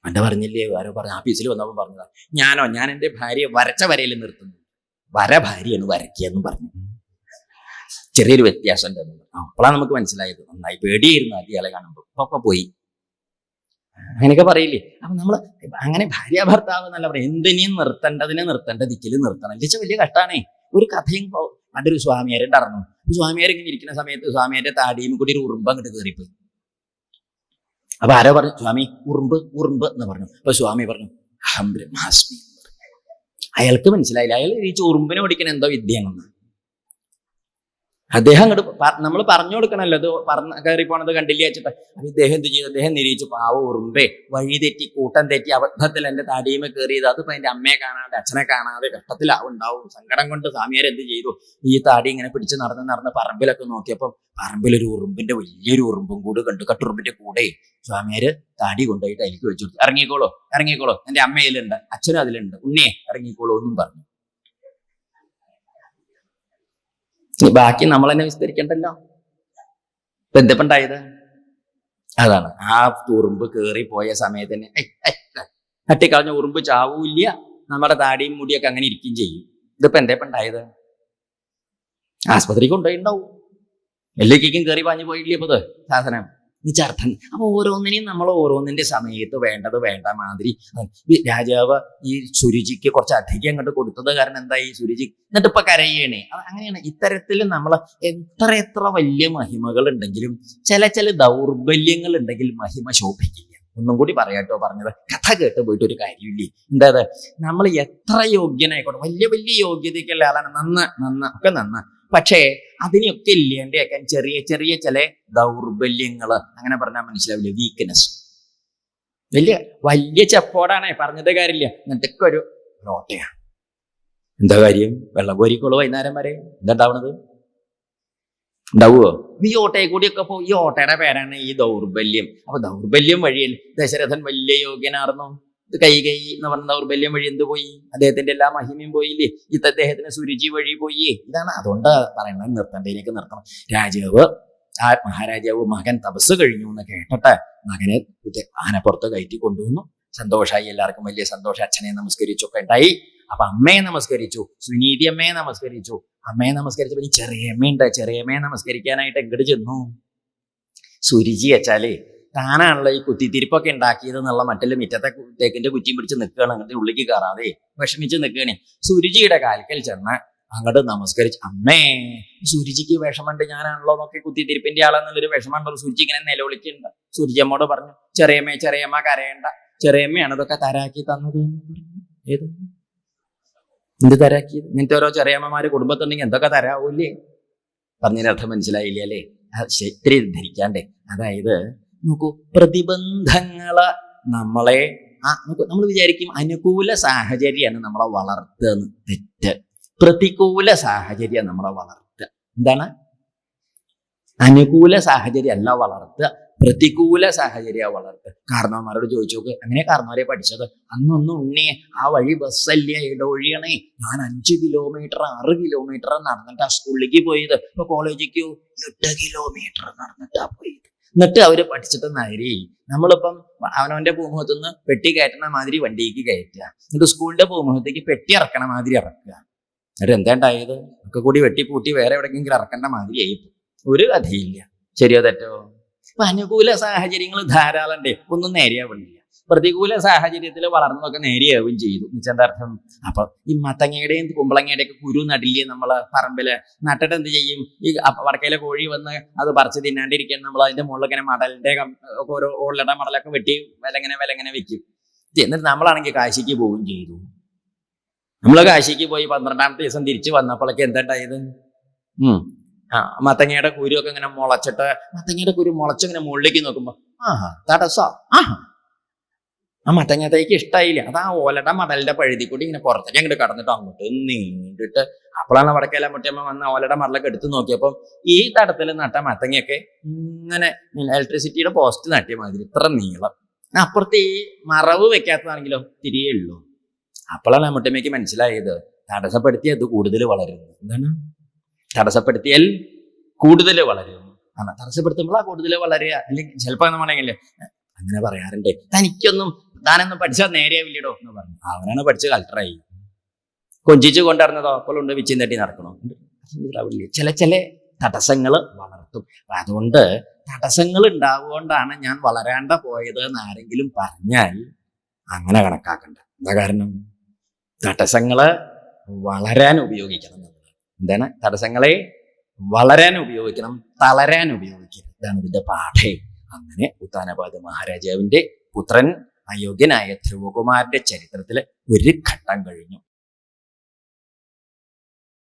എന്റെ പറഞ്ഞില്ലേ, ആരോ പറഞ്ഞു ആഫീസിൽ വന്നപ്പോൾ പറഞ്ഞതാ, ഞാൻ എൻ്റെ ഭാര്യയെ വരച്ച വരയിൽ നിർത്തുന്നു. വര ഭാര്യയാണ് വരയ്ക്കുകയെന്ന് പറഞ്ഞു. ചെറിയൊരു വ്യത്യാസം ഉണ്ടെന്ന്. അപ്പോഴാണ് നമുക്ക് മനസ്സിലായത്. നന്നായി പേടിയായിരുന്നു ആദ്യകാലം കാണുമ്പോൾ. ഇപ്പൊ പോയി. അങ്ങനെയൊക്കെ പറയില്ലേ? അപ്പൊ നമ്മള് അങ്ങനെ ഭാര്യ ഭർത്താവ് എന്നല്ല പറയാം. എന്തിനേയും നിർത്തേണ്ടതിനെ നിർത്തേണ്ട ദിക്കിൽ നിർത്തണം. എന്ന് വെച്ചാൽ വലിയ കഷ്ടാണേ. ഒരു കഥയും പണ്ടൊരു സ്വാമിയാരെ ഉണ്ടായിരുന്നു. സ്വാമിയാരിങ്ങനെ ഇരിക്കുന്ന സമയത്ത് സ്വാമിയാരുടെ താടിയും കൂടി ഒരു ഉറുമ്പ് അങ്ങോട്ട് കയറിപ്പോയി. അപ്പൊ ആരോ പറഞ്ഞു, സ്വാമി ഉറുമ്പ് എന്ന് പറഞ്ഞു. അപ്പൊ സ്വാമി പറഞ്ഞു, അഹം ബ്രഹ്മാസ്മി. അയാൾക്ക് മനസ്സിലായില്ല. അയാൾ ഈ ഉറുമ്പിനെ ഓടിക്കണ എന്തോ വിദ്യയാണെന്ന്. അദ്ദേഹം അങ്ങോട്ട് നമ്മൾ പറഞ്ഞു കൊടുക്കണല്ലോ, അത് കയറി പോണത് കണ്ടില്ല വെച്ചിട്ട്. അപ്പൊ ഇദ്ദേഹം എന്ത് ചെയ്തു? അദ്ദേഹം നിരീച്ചു, പാവ ഉറുമ്പേ, വഴി തെറ്റി കൂട്ടം തെറ്റി അബദ്ധത്തിൽ എന്റെ താടിയുമേ കയറിയത്. അതിപ്പോ എന്റെ അമ്മയെ കാണാതെ അച്ഛനെ കാണാതെ കഷ്ടത്തിലാവുണ്ടാവും. സങ്കടം കൊണ്ട് സ്വാമിയാർ എന്ത് ചെയ്തു? ഈ താടി ഇങ്ങനെ പിടിച്ച് നടന്ന് പറമ്പിലൊക്കെ നോക്കിയപ്പോ പറമ്പിലൊരു ഉറുമ്പിന്റെ വലിയൊരു ഉറുമ്പും കൂട് കണ്ടു. കട്ടുറുമ്പിന്റെ കൂടെ സ്വാമിയാര് താടി കൊണ്ടുപോയിട്ട് അതിലേക്ക് വെച്ചു കൊടുത്തു. ഇറങ്ങിക്കോളോ, എന്റെ അമ്മയിലുണ്ട്, അച്ഛനും അതിലുണ്ട്, ഉണ്ണിയെ ഇറങ്ങിക്കോളൂ എന്നും പറഞ്ഞു. ബാക്കി നമ്മൾ തന്നെ വിസ്തരിക്കണ്ടല്ലോ. ഇപ്പൊ എന്തിപ്പോ ഉണ്ടായത്? അതാണ്, ആ ഉറുമ്പ് കയറി പോയ സമയത്ത് തന്നെ തട്ടിക്കളഞ്ഞ ഉറുമ്പ് ചാവൂല്ല. നമ്മുടെ താടിയും മുടിയൊക്കെ അങ്ങനെ ഇരിക്കുകയും ചെയ്യും. ഇതിപ്പോ എന്തിപ്പോ ഉണ്ടായത്? ആസ്പത്രിക്ക് കൊണ്ടുപോയിണ്ടാവും. എല്ലാക്കേക്കും കയറി പാഞ്ഞു പോയില്ലേ ഇപ്പൊ ഇത് സാധനം നിച്ചർത്ഥം. അപ്പൊ ഓരോന്നിനെയും നമ്മൾ ഓരോന്നിന്റെ സമയത്ത് വേണ്ടത് വേണ്ട മാതിരി. രാജാവ് ഈ സുരുചിക്ക് കുറച്ച് അധികം അങ്ങോട്ട് കൊടുത്തത് കാരണം എന്തായി? സുരുചി എന്നിട്ട് ഇപ്പൊ കരയണേ. അത് അങ്ങനെയാണ്. ഇത്തരത്തിൽ നമ്മൾ എത്ര വലിയ മഹിമകൾ ഉണ്ടെങ്കിലും ചില ദൗർബല്യങ്ങൾ ഉണ്ടെങ്കിൽ മഹിമ ശോഭിക്കില്ല. ഒന്നും കൂടി പറയാട്ടോ പറഞ്ഞത്. കഥ കേട്ട് പോയിട്ട് ഒരു കാര്യമില്ലേ. എന്താ നമ്മൾ എത്ര യോഗ്യനായിക്കോട്ടെ, വലിയ യോഗ്യതയ്ക്കുള്ള ആളാണ്, നന്ന പക്ഷേ അതിനെയൊക്കെ ഇല്ലേണ്ടേക്കാൻ ചെറിയ ചില ദൗർബല്യങ്ങള്, അങ്ങനെ പറഞ്ഞാൽ മനസ്സിലാവില്ല, വീക്ക്നെസ്. വലിയ ചെപ്പോടാണേ, പറഞ്ഞത് കാര്യമില്ല. എന്നിട്ടൊക്കെ ഒരു ഓട്ടയാണ്. എന്താ കാര്യം? വെള്ളം കോരിക്കോളൂ വൈകുന്നേരം വരെ. എന്താ ഉണ്ടാവണത്? ഉണ്ടാവുമോ? ഈ ഓട്ടയെ കൂടിയൊക്കെ പോ. ഈ ഓട്ടയുടെ പേരാണ് ഈ ദൗർബല്യം. അപ്പൊ ദൗർബല്യം വഴിയല്ല ദശരഥൻ വലിയ യോഗ്യനാർന്നു. ഇത് കൈ എന്ന് പറഞ്ഞ ദൗർബല്യം വഴി എന്ത് പോയി? അദ്ദേഹത്തിന്റെ എല്ലാ മഹിമയും പോയില്ലേ. അദ്ദേഹത്തിന് സുരുചി വഴി പോയി. ഇതാണ് അതുകൊണ്ട് പറയണത് നിർത്തേണ്ടതിനേക്ക് നിർത്തണം. രാജാവ് ആ മഹാരാജാവ് മകൻ തപസ് കഴിഞ്ഞു എന്ന് കേട്ടിട്ട് മകനെ ആനപ്പുറത്ത് കയറ്റി കൊണ്ടുവന്നു. സന്തോഷമായി, എല്ലാവർക്കും വലിയ സന്തോഷം. അച്ഛനെ നമസ്കരിച്ചൊക്കെ ഉണ്ടായി. അപ്പൊ അമ്മയെ നമസ്കരിച്ചു, സുനീതി അമ്മയെ നമസ്കരിച്ചു. അമ്മയെ നമസ്കരിച്ചപ്പോ ഇനി ചെറിയമ്മയുണ്ട്. ചെറിയമ്മയെ നമസ്കരിക്കാനായിട്ട് എങ്ങോട്ട് ചെന്നു? സുരുചി വെച്ചാലേ താനാണല്ലോ ഈ കുത്തിത്തിരിപ്പൊക്കെ ഉണ്ടാക്കിയത് എന്നുള്ള മറ്റുള്ള മിറ്റത്തെ തേക്കിന്റെ കുറ്റിയും പിടിച്ച് നിൽക്കുകയാണ്. അങ്ങോട്ട് ഉള്ളിലേക്ക് കയറാതെ വിഷമിച്ച് നിൽക്കുകയാണ്. സുരുചിയുടെ കാൽക്കൽ ചെന്ന് അങ്ങോട്ട് നമസ്കരിച്ച്, അമ്മേ സുരുചിക്ക് വിഷമമുണ്ട്, ഞാനാണല്ലോ നോക്കി കുത്തിത്തിരിപ്പിന്റെ ആളെന്നുള്ളൊരു വിഷമമുണ്ടല്ലോ. സുരുചി ഇങ്ങനെ നിലവിളിക്കുന്നുണ്ട്. സുരുചി അമ്മോട് പറഞ്ഞു, ചെറിയമ്മ കരയണ്ട, ചെറിയമ്മയാണ് ഇതൊക്കെ തരാക്കി തന്നത് എന്ന് പറഞ്ഞു. ഏത് എന്ത് തരാക്കിയത്? ഇങ്ങനത്തെ ഓരോ ചെറിയമ്മമാര് കുടുംബത്തുണ്ടെങ്കിൽ എന്തൊക്കെ തരാവൂല്ലേ? പറഞ്ഞതിനർത്ഥം മനസ്സിലായില്ല അല്ലേ? ശരി ധരിക്കാണ്ടേ. അതായത് നോക്കൂ, പ്രതിബന്ധങ്ങള് നമ്മളെ നമ്മൾ വിചാരിക്കും അനുകൂല സാഹചര്യമാണ് നമ്മളെ വളർത്തുക. തെറ്റ്. പ്രതികൂല സാഹചര്യം നമ്മളെ വളർത്തുക. എന്താണ്? അനുകൂല സാഹചര്യം അല്ല വളർത്തുക, പ്രതികൂല സാഹചര്യം വളർത്തുക. കാരണവന്മാരോട് ചോദിച്ചു നോക്ക്, അങ്ങനെ കാരണവരെ പഠിച്ചത്. അന്നൊന്നും ഉണ്ണി ആ വഴി ബസ്സല്ലേ, ഇടവഴിയാണേ. ഞാൻ 5 കിലോമീറ്റർ 6 കിലോമീറ്റർ നടന്നിട്ടാ സ്കൂളിലേക്ക് പോയത്. ഇപ്പൊ കോളേജിലേക്ക് 8 കിലോമീറ്റർ നടന്നിട്ടാ പോയത്. എന്നിട്ട് അവര് പഠിച്ചിട്ട് നേരെ നമ്മളിപ്പം അവനവന്റെ പൂമുഖത്തു നിന്ന് പെട്ടി കയറ്റണ മാതിരി വണ്ടിക്ക് കയറ്റുക, എന്നിട്ട് സ്കൂളിന്റെ പൂമുഖത്തേക്ക് പെട്ടി ഇറക്കണ മാതിരി ഇറക്കുക. എന്നിട്ട് എന്താ ഉണ്ടായത്? ഒക്കെ കൂടി വെട്ടിപ്പൂട്ടി വേറെ എവിടെയെങ്കിലും ഇറക്കേണ്ട മാതിരി ആയിപ്പോ. ഒരു കഥയില്ല. ശരിയോ തെറ്റോ? ഇപ്പൊ അനുകൂല സാഹചര്യങ്ങൾ ധാരാളം ഉണ്ട്, ഒന്നും നേരെയാവുന്നില്ല. പ്രതികൂല സാഹചര്യത്തിൽ വളർന്നതൊക്കെ നേരെയാവുകയും ചെയ്തു. എന്നുവെച്ചാൽ അർത്ഥം, അപ്പൊ ഈ മത്തങ്ങയുടെയും കുമ്പളങ്ങയുടെയും ഒക്കെ കുരു നടില്ലേ നമ്മള് പറമ്പില്? നട്ടിട്ട് എന്ത് ചെയ്യും? ഈ വടക്കയിലെ കോഴി വന്ന് അത് പറിച്ച് തിന്നാണ്ടിരിക്കാൻ നമ്മൾ അതിന്റെ മുകളിൽ ഇങ്ങനെ മടലിന്റെ ഓരോ ഓളിയുടെ മടലൊക്കെ വെട്ടി വിലങ്ങനെ വെക്കും. എന്നിട്ട് നമ്മളാണെങ്കിൽ കാശിക്ക് പോവുകയും ചെയ്തു. നമ്മള് കാശിക്ക് പോയി 12ാമത്തെ ദിവസം തിരിച്ചു വന്നപ്പോഴൊക്കെ എന്താണ്ടായത്? മത്തങ്ങയുടെ കുരുവൊക്കെ ഇങ്ങനെ മുളച്ചിട്ട്, മത്തങ്ങയുടെ കുരു മുളച്ചിങ്ങനെ മുകളിലേക്ക് നോക്കുമ്പോ തടസ്സം. ആ മത്തങ്ങ തൈക്ക് ഇഷ്ടായില്ല. അത് ആ ഓലയുടെ മടലിന്റെ പഴുതി കൂടി ഇങ്ങനെ പുറത്തേക്ക് അങ്ങോട്ട് കടന്നിട്ട് അങ്ങോട്ട് നീണ്ടിട്ട്, അപ്പോഴാണ് വടക്കേല മുട്ടിയമ്മ വന്ന് ഓലയുടെ മടലൊക്കെ എടുത്ത് നോക്കിയപ്പോൾ ഈ തടത്തിൽ നട്ട മത്തങ്ങയൊക്കെ ഇങ്ങനെ ഇലക്ട്രിസിറ്റിയുടെ പോസ്റ്റ് നട്ടിയ മാതിരി ഇത്ര നീളം. അപ്പുറത്ത് ഈ മറവ് വെക്കാത്തതാണെങ്കിലോ തിരികെ ഉള്ളൂ. അപ്പോഴാണ് മുട്ടമ്മയ്ക്ക് മനസ്സിലായത്, തടസ്സപ്പെടുത്തിയാൽ അത് കൂടുതൽ വളരുന്നു. എന്താണ്? തടസ്സപ്പെടുത്തിയാൽ കൂടുതൽ വളരും. തടസ്സപ്പെടുത്തുമ്പോഴാ കൂടുതൽ വളരുക. അല്ലെങ്കിൽ ചിലപ്പോ നമ്മളെങ്കിൽ അങ്ങനെ പറയാറുണ്ട്, താനൊന്നും പഠിച്ചാൽ നേരെയാവില്ലടോ എന്ന് പറഞ്ഞു. അവനാണ് പഠിച്ച് കളക്ടറായി. കൊഞ്ചിച്ച് കൊണ്ടിരുന്നതോ അപ്പോഴുണ്ട് വിച്ചിൻ തട്ടി നടക്കണോ? ചില തടസ്സങ്ങൾ വളർത്തും. അതുകൊണ്ട് തടസ്സങ്ങൾ ഉണ്ടാവുകൊണ്ടാണ് ഞാൻ വളരാണ്ട പോയത് എന്ന് ആരെങ്കിലും പറഞ്ഞാൽ അങ്ങനെ കണക്കാക്കണ്ട. എന്താ കാരണം? തടസ്സങ്ങള് വളരാൻ ഉപയോഗിക്കണം. എന്താണ്? തടസ്സങ്ങളെ വളരാൻ ഉപയോഗിക്കണം, തളരാൻ ഉപയോഗിക്കരുത്. ഇതാണ് ഇതിന്റെ പാഠേ. അങ്ങനെ ഉത്താനപാദ മഹാരാജാവിന്റെ പുത്രൻ അയോഗ്യനായ ധ്രുവകുമാരന്റെ ചരിത്രത്തില് ഒരു ഘട്ടം കഴിഞ്ഞു.